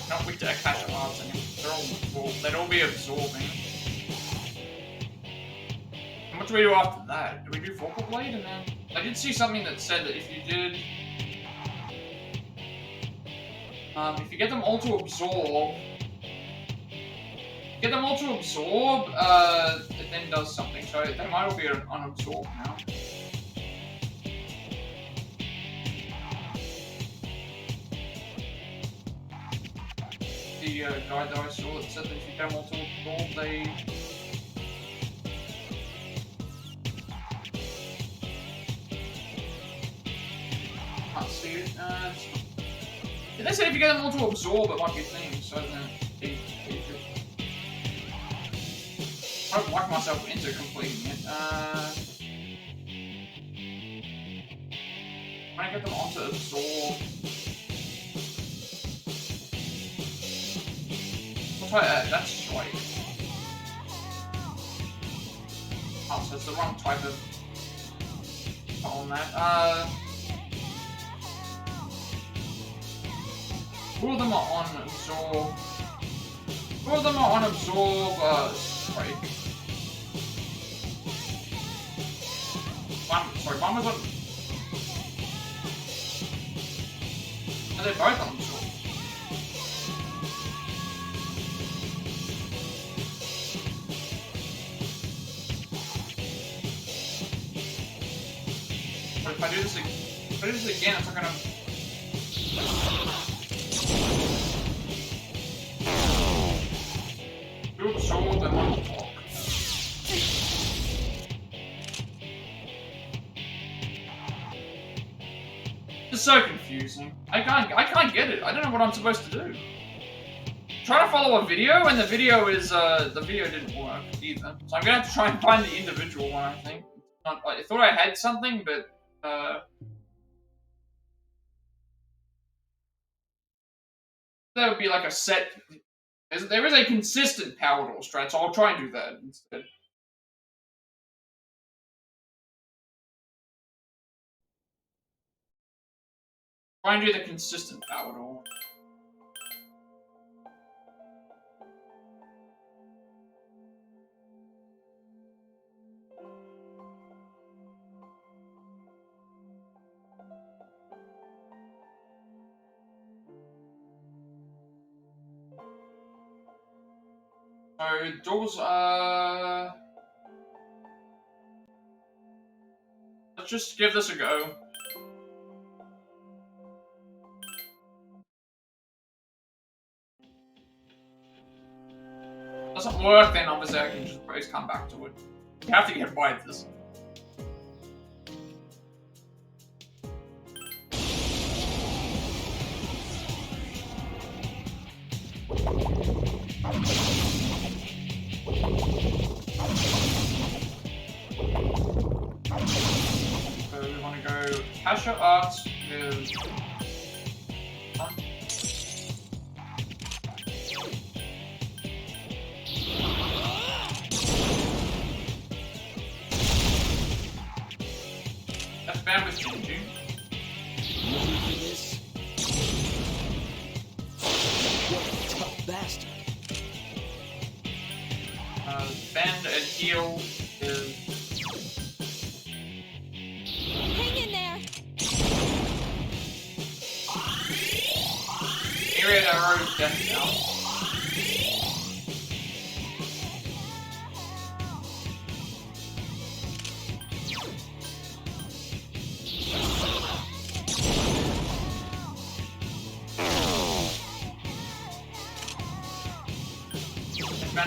[SPEAKER 1] Not weak to Akash Arts anymore. They'd all be absorbing. And what do we do after that? Do we do Vocal Blade and then? I did see something that said that if you did. If you get them all to absorb. It then does something. So they might all be unabsorbed now. The guide that I saw that said that if you get them all to absorb, they... Can't see it. They said if you get them all to absorb, it might be a thing, so then... I don't like myself into completing it. When I get them onto absorb... I'll try that. That's strike. Oh, so it's the wrong type of... on that. All of them are on absorb. All of them are on absorb, strike. One was on... Are they both on absorb? But if I do this again, it's not gonna... Two absorb and one block. It's so confusing. I can't get it. I don't know what I'm supposed to do. Trying to follow a video, and the video didn't work either. So I'm gonna have to try and find the individual one. I think. I thought I had something, but that would be like a set. There is a consistent power door strat, so I'll try and do that instead. Try and do the consistent power door. So doors let's just give this a go. Doesn't work, then obviously I can just always come back to it. You have to get by this. So we want to go Kasha Arts is one. That's bad with Jinju.
[SPEAKER 3] Ready for this? What a tough bastard.
[SPEAKER 1] Bend and heal is
[SPEAKER 2] Hang in there.
[SPEAKER 1] Myriad Arrow Death Down.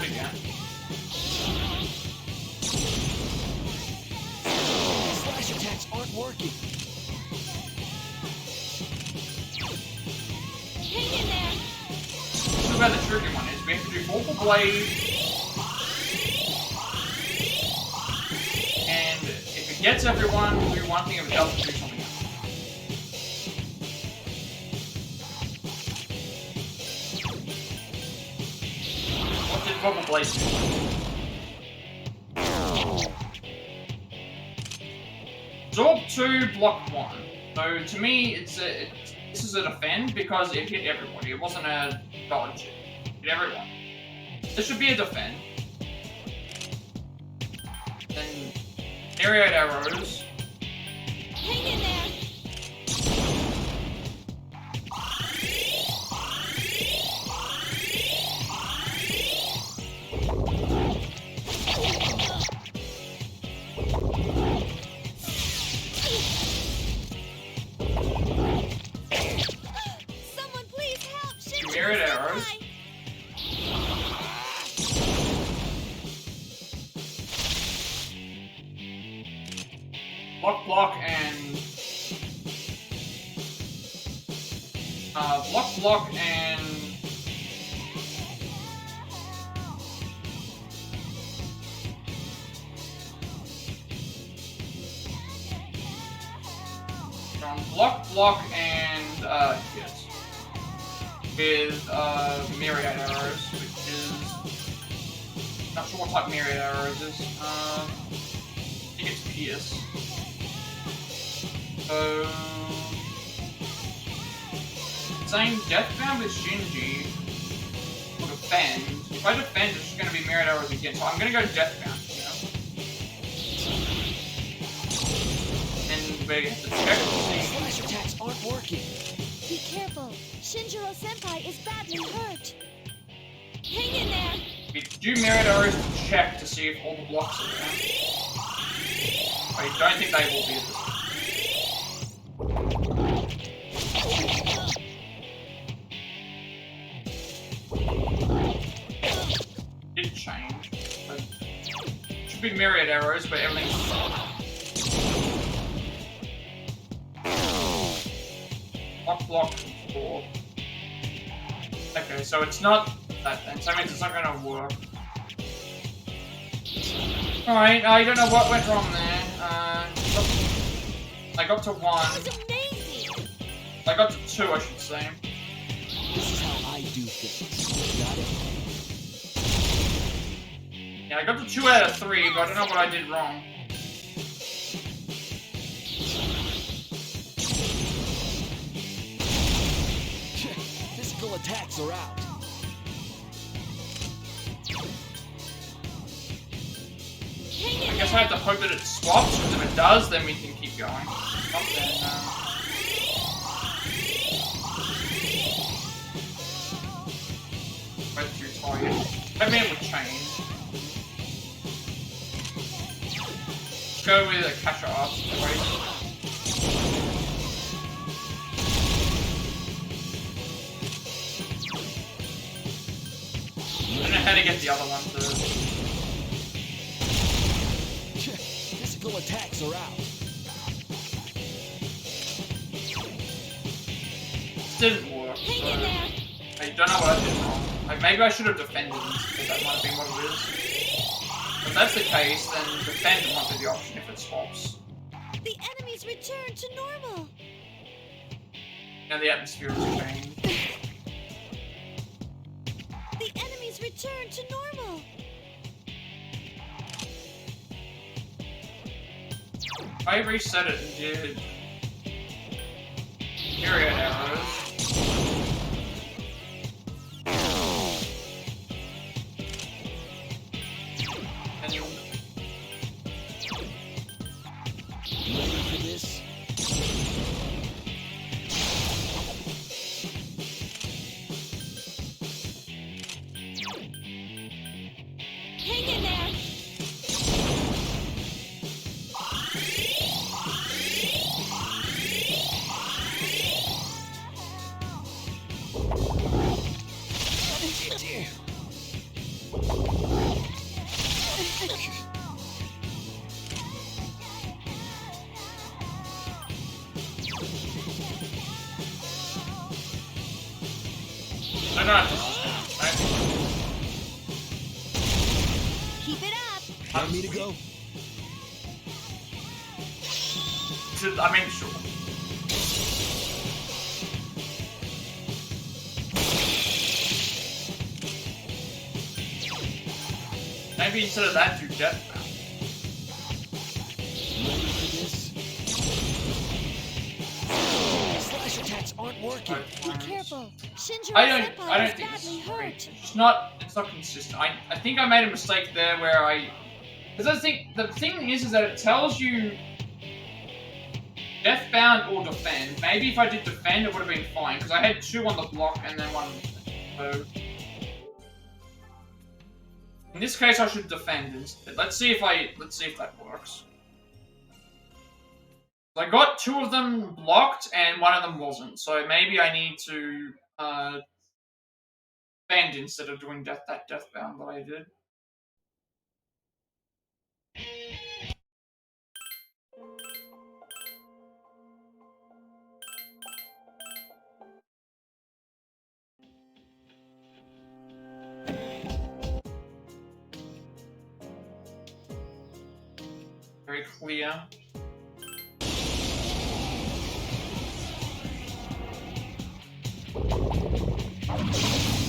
[SPEAKER 1] around again.
[SPEAKER 3] Slash attacks aren't working.
[SPEAKER 2] Hang in there.
[SPEAKER 1] This is where the tricky one is. We have to do Vorpal Blade. And if it gets everyone, we'll do one thing. If it doesn't, do something else. What did Vorpal Blade do? Absorb 2, block 1. So to me, this is a defend because it hit everybody. It wasn't a dodge. It hit everyone. This should be a defend. Then aerial arrows.
[SPEAKER 2] Hang in there. Someone please help! Shinji
[SPEAKER 1] Mirrored
[SPEAKER 2] is
[SPEAKER 1] arrows.
[SPEAKER 2] alive.
[SPEAKER 1] Block and block and block and yes, with myriad arrows, which is not sure what type myriad arrows is. I think it's pierce. So saying Deathbound with Shinji will defend. If I defend, it's just going to be myriad arrows again. So I'm going to go Deathbound. And we have to check to see.
[SPEAKER 3] Slash attacks aren't working.
[SPEAKER 2] Be careful. Shinjiro-senpai is badly hurt. Hang in there.
[SPEAKER 1] We do myriad arrows to check to see if all the blocks are there. I don't think they will be at this point. Did change. But should be myriad arrows, but everything's block 4. Okay, so it's not that then. So that means it's not gonna work. Alright, I don't know what went wrong there. I got to 1.
[SPEAKER 2] That was amazing.
[SPEAKER 1] I got to 2, I should say.
[SPEAKER 3] This is how I do things. Got it?
[SPEAKER 1] Yeah, I got to 2 out of 3, but I don't know what I did wrong.
[SPEAKER 3] Physical attacks are out.
[SPEAKER 2] Hang in
[SPEAKER 1] I guess I
[SPEAKER 2] there.
[SPEAKER 1] have to hope that it swaps, because if it does, then we can keep going. If not, then, both too tired. Maybe it would change. Let's go with a catcher up. I don't know how to get the other one to...
[SPEAKER 3] Physical attacks are out.
[SPEAKER 1] This didn't work,
[SPEAKER 2] Hang
[SPEAKER 1] so...
[SPEAKER 2] in there.
[SPEAKER 1] I don't know what I did wrong. Maybe I should have defended instead. That might have been what it is. If that's the case, then defend might be the option if it swaps.
[SPEAKER 2] The enemies return to normal.
[SPEAKER 1] Now the atmosphere has changed.
[SPEAKER 2] The enemies return to normal.
[SPEAKER 1] I reset it and did myriad arrows. And
[SPEAKER 3] Ready for this?
[SPEAKER 2] Hang in there.
[SPEAKER 1] I don't have to sustain,
[SPEAKER 2] Keep it up.
[SPEAKER 1] right?
[SPEAKER 3] Want me to go?
[SPEAKER 1] I mean, sure. Maybe instead of that, do death bound.
[SPEAKER 3] Ready for this? Slash attacks aren't working.
[SPEAKER 2] Be careful. Shinjiro
[SPEAKER 1] I
[SPEAKER 2] Senpai
[SPEAKER 1] don't
[SPEAKER 2] is
[SPEAKER 1] think it's
[SPEAKER 2] badly
[SPEAKER 1] great.
[SPEAKER 2] hurt.
[SPEAKER 1] It's not consistent. I think I made a mistake there where because I think the thing is that it tells you deathbound or defend. Maybe if I did defend, it would have been fine because I had 2 on the block and then 1. So in this case, I should defend instead. Let's see if that works. I got 2 of them blocked and 1 of them wasn't. So maybe I need to defend instead of doing that deathbound that I did. Very clear.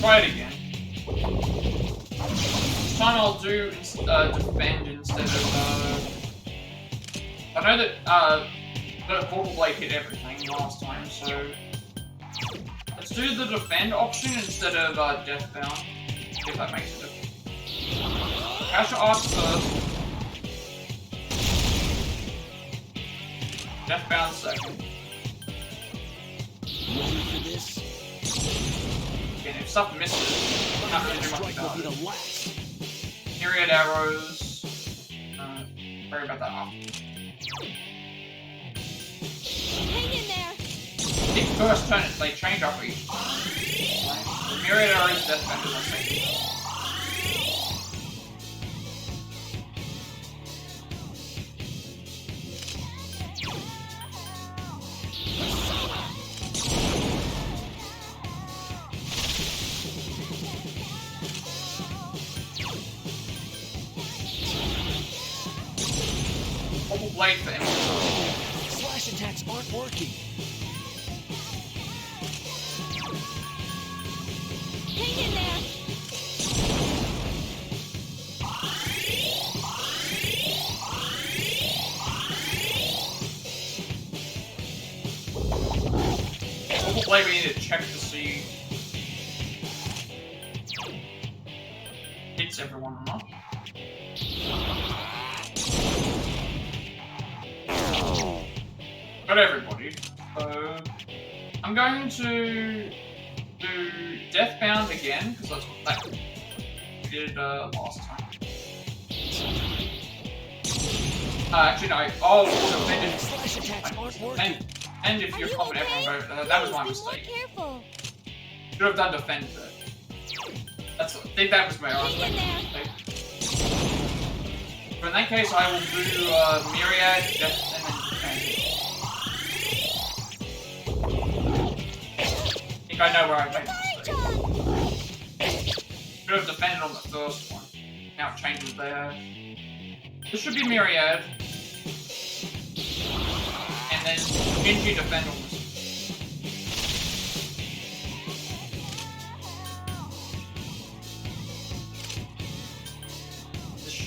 [SPEAKER 1] Try it again. This time I'll do defend instead of. I know that the Portal Blade hit everything last time, so let's do the defend option instead of deathbound. If that makes a difference. Casher Arts first. Deathbound second.
[SPEAKER 3] Ready for this?
[SPEAKER 1] Again, if stuff misses, I can't really do much
[SPEAKER 3] Strike will
[SPEAKER 1] about
[SPEAKER 3] be the
[SPEAKER 1] it.
[SPEAKER 3] last.
[SPEAKER 1] Myriad arrows. Worry about that after.
[SPEAKER 2] Hang in there.
[SPEAKER 1] I think first turn they change up each time. The Myriad arrows, deathbound is I think. Portal Blade for him.
[SPEAKER 3] Slash attacks aren't working.
[SPEAKER 2] Hang in there.
[SPEAKER 1] Portal Blade, we need to check to see hits everyone or not. Got everybody. So I'm going to do Deathbound again because that's what that we did last time. Actually, no. Oh, defended.
[SPEAKER 3] Slash attacks aren't working.
[SPEAKER 1] And if
[SPEAKER 2] Are
[SPEAKER 1] you're
[SPEAKER 2] you
[SPEAKER 1] confident,
[SPEAKER 2] okay?
[SPEAKER 1] everyone go. That was my
[SPEAKER 2] Please be more
[SPEAKER 1] mistake.
[SPEAKER 2] careful.
[SPEAKER 1] Should have done defend first. I think that was where I was
[SPEAKER 2] Hang in
[SPEAKER 1] making a mistake. So in that case, I will do Myriad, Death, and then defend. I think I know where I made the mistake. Should have defended on the first one. Now it changes there. This should be Myriad. And then Genji defend on this.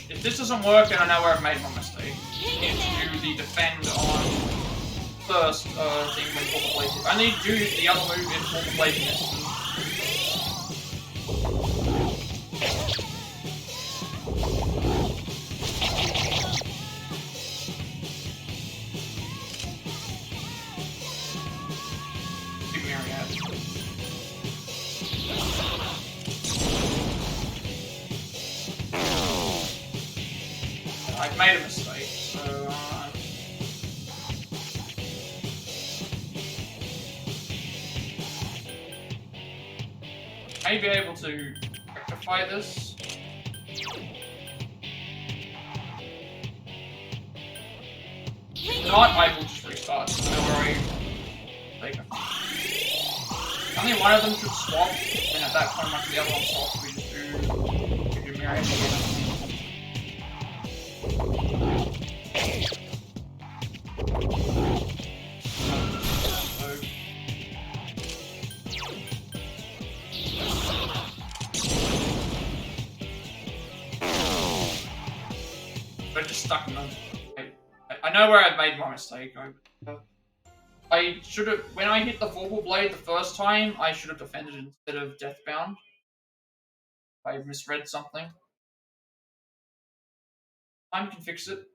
[SPEAKER 1] If this doesn't work, then I know where I've made my mistake. It's do the defend on first thing when Portal Blade hits. I need to do the other move in Portal Blade hits. Big Myriad. I've made a mistake, so may be able to rectify this. If not, I will just restart. So don't worry. Only one of them should swap, and at that point, once the other one stops, we just do mirror edge again. I just stuck in them. I know where I made my mistake. I should have, when I hit the four-ball blade the first time, I should have defended instead of deathbound. I misread something. Time can fix it.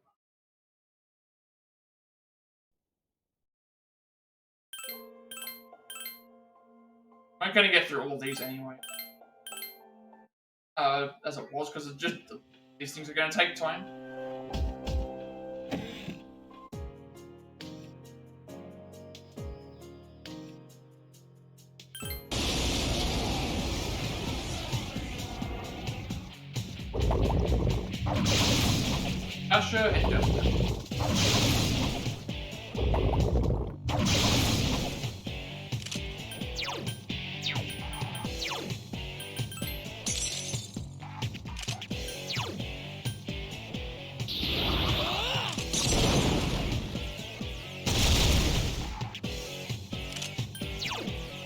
[SPEAKER 1] I'm gonna get through all of these anyway. As it was, because these things are gonna take time. Asha and Justin.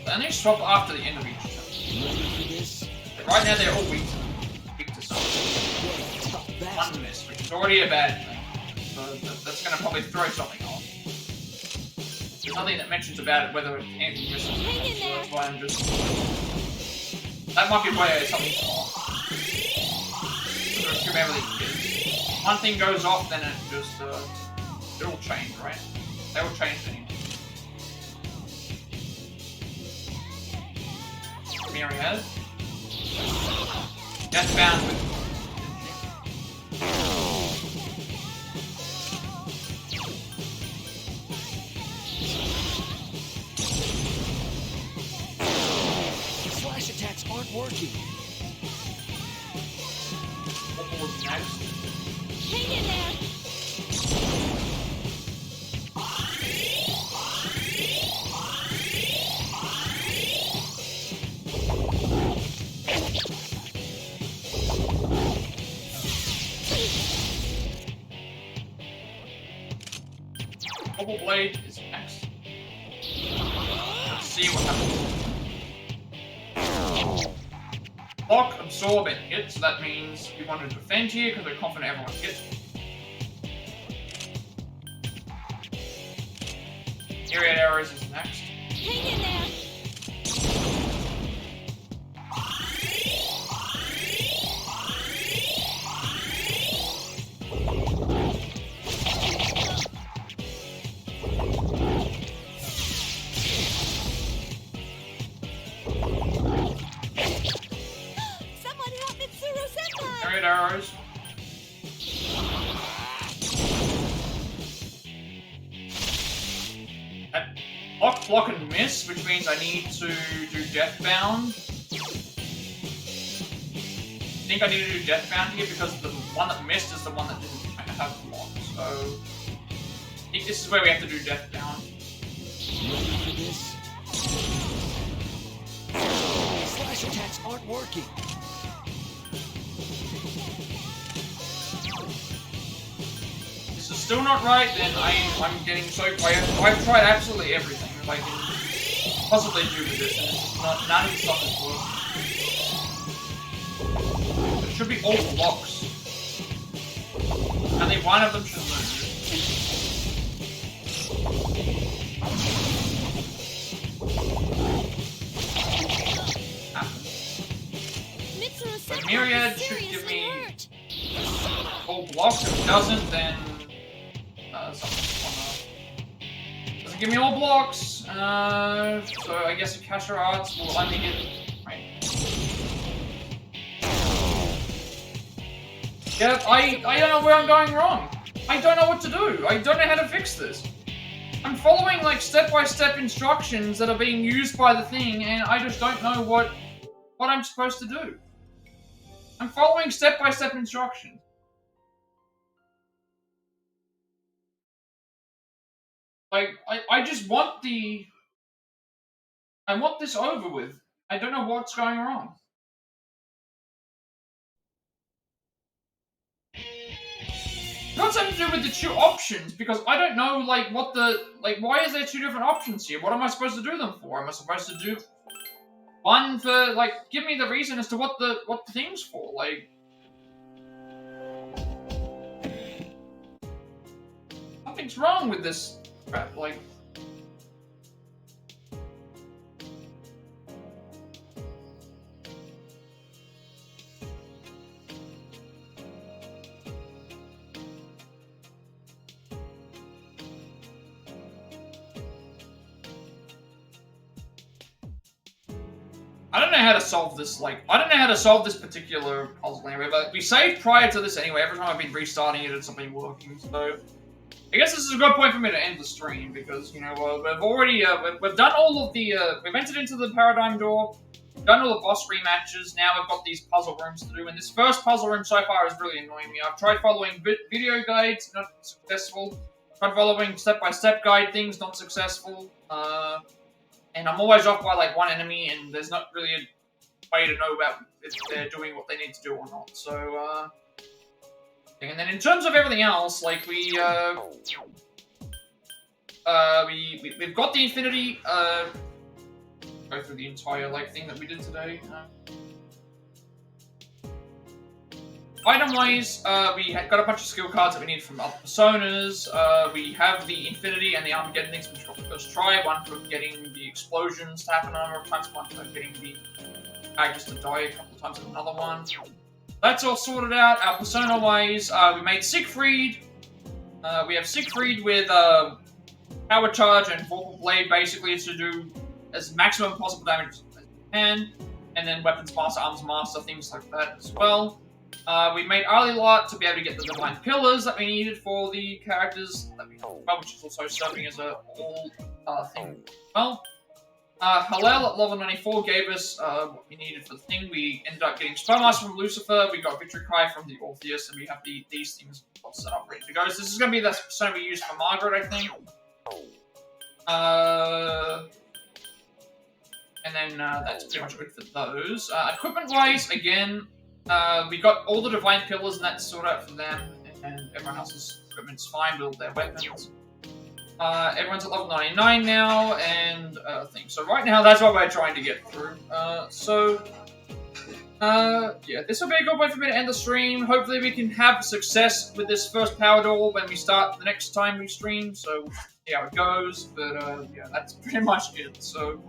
[SPEAKER 1] And they swap after the end of each turn. Right now they're all weak to something. One miss, which is already a bad thing. So that's going to probably throw something off. There's nothing that mentions about it whether anything misses. So that's why I'm just... That might be where something's off. So if you remember these, one thing goes off, then it just... it'll change, right? They will change anyway. Myriad. Deathbound with...
[SPEAKER 3] Slash attacks aren't working.
[SPEAKER 1] What was next?
[SPEAKER 2] Hang in there!
[SPEAKER 1] Double blade is next. Let's see what happens. Block, absorb, and hit, so that means we want to defend here because we're confident everyone hits. Myriad arrows is next.
[SPEAKER 2] Hang in there! Someone help Mitsuru-senpai!
[SPEAKER 1] Myriad arrows. Block, and miss, which means I need to do Deathbound. I think I need to do Deathbound here because the one that missed is the one that didn't have block. So I think this is where we have to do Deathbound.
[SPEAKER 3] Ready for this? Slash attacks aren't working.
[SPEAKER 1] This is still not right, then I'm getting so... I've tried absolutely everything that I can possibly do with this, and it's just none of the stuff is working. It should be all blocks. Only one of them should move. So Myriad should give me all blocks. If it doesn't, then doesn't give me all blocks. So I guess Akasha Arts will only get right. Yeah, I don't know where I'm going wrong. I don't know what to do. I don't know how to fix this. I'm following like step-by-step instructions that are being used by the thing, and I just don't know what I'm supposed to do. I'm following step-by-step instructions. Like, I just want I want this over with. I don't know what's going wrong. Got something to do with the two options, because I don't know, like, what the, like, why is there two different options here? What am I supposed to do them for? Am I supposed to do one for, like, give me the reason as to what the thing's for, like... Something's wrong with this crap, like... I don't know how to solve this, like, I don't know how to solve this particular puzzle anyway, but we saved prior to this anyway. Every time I've been restarting it, it's something working, so... I guess this is a good point for me to end the stream, because, you know, we've already, we've done all of the, we've entered into the paradigm door, we've done all the boss rematches, now we've got these puzzle rooms to do, and this first puzzle room so far is really annoying me. I've tried following video guides, not successful. Tried following step-by-step guide things, not successful. And I'm always off by, like, one enemy, and there's not really a way to know about if they're doing what they need to do or not, so, and then in terms of everything else, like, we've got the Infinity, go through the entire, like, thing that we did today. Item-wise, we got a bunch of skill cards that we need from other personas. We have the Infinity and the Armageddon things, which we got the first try. One for getting the explosions to happen a number of times, one for getting the characters to die a couple of times in another one. That's all sorted out. Our persona-wise, we made Siegfried. We have Siegfried with Power Charge and Vorpal Blade, basically, to do as maximum possible damage as we can. And then Weapons Master, Arms Master, things like that as well. We made Arlilot to be able to get the Divine Pillars that we needed for the characters that we have, which is also serving as a whole thing as well. Hallel at level 94 gave us what we needed for the thing. We ended up getting Spellmaster from Lucifer, we got Victory Cry from the Orpheus, and we have these things all set up ready to go. So this is going to be the persona we use for Margaret, I think. And then that's pretty much good for those. Equipment-wise, again, we got all the Divine Pillars and that's sorted out for them, and everyone else's equipment's fine with all their weapons. Everyone's at level 99 now, and things. So right now, that's what we're trying to get through. Yeah, this will be a good way for me to end the stream. Hopefully we can have success with this first power door when we start the next time we stream, so we'll see how it goes. But, yeah, that's pretty much it. So,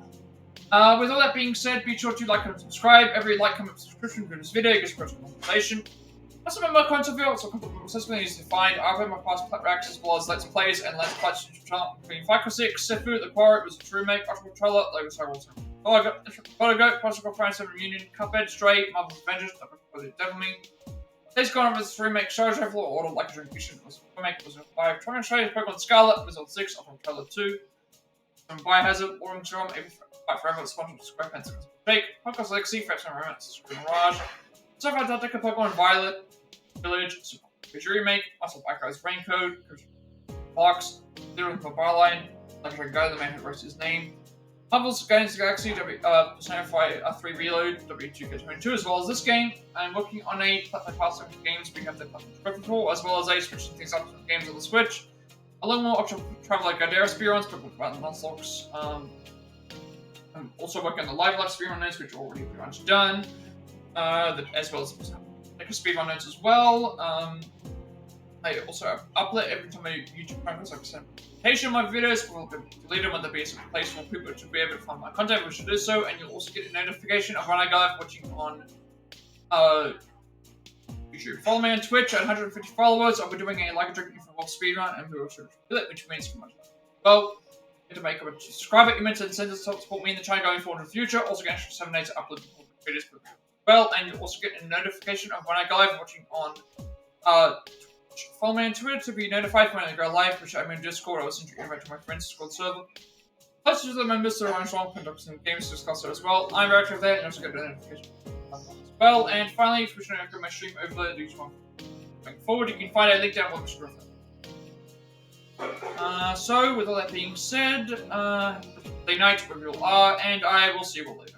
[SPEAKER 1] with all that being said, be sure to like, comment, subscribe. Every like, comment, subscription for this video gets personal consultation. That's some of my content videos, so successfully easy to find. I've had my past Plat racks as well as Let's Plays and Let's Plays between 5 or 6. Sifu, The Quarry was a true remake, Ultimate Trailer, Lego Star Wars. Gotta Possible Friends of Reunion, Cuphead, Stray, Marvel's Avengers, Devil Me. Days Gone was a remake, Charge Rifle, Auto Like Drink Mission was a remake, was 5. Trying to show Pokemon Scarlet, was 6, Ultimate Trailer 2. From Biohazard, Warring Storm, Fight Forever, Sponsored SquarePants, Fake, Podcast Legacy, Facts and Romance, Mirage. So far, Tactica, Pokemon Violet, Village, Super Remake, Muscle Black Guy's Raincoat, Box, Lyric Mobile Line, like a guy, the man who wrote his name. Marvel's Guardians of the Galaxy, Persona 3 Reload, W2K22, as well as this game. I'm working on a Plat Platform games. We have the Platform tool, as well as a switching things up from games on the Switch. A little more optional travel like Gardera Spearons, but with Battle Nuzlocks. I'm also working on the Live Speedrun notes, which are already pretty much done. As well as like a speedrun notes as well. I also upload every time my YouTube channel, like a notification of my videos will be deleted when there be a place for people to be able to find my content, which should do so, and you'll also get a notification of when I go live watching on YouTube. Follow me on Twitch at 150 followers. I'll be doing a like a drink for World Speedrun, and we will do it, which means so much. Well, to make a subscribe it, you meant to send us to support me in the channel going forward in the future. Also get extra 7 days to upload videos for well, and you'll also get a notification of when I go live watching on follow me on Twitter to be notified when I go live, which I'm in Discord. I was invited to my friend's Discord server. Plus, to the members that are on strong conducts and games discussed as well. I'm very active there, and you also get a notification as well. And finally, if you're trying to my stream over there, do one going forward, you can find a link down below the description. So, with all that being said, good night, wherever you are, and I will see you all later.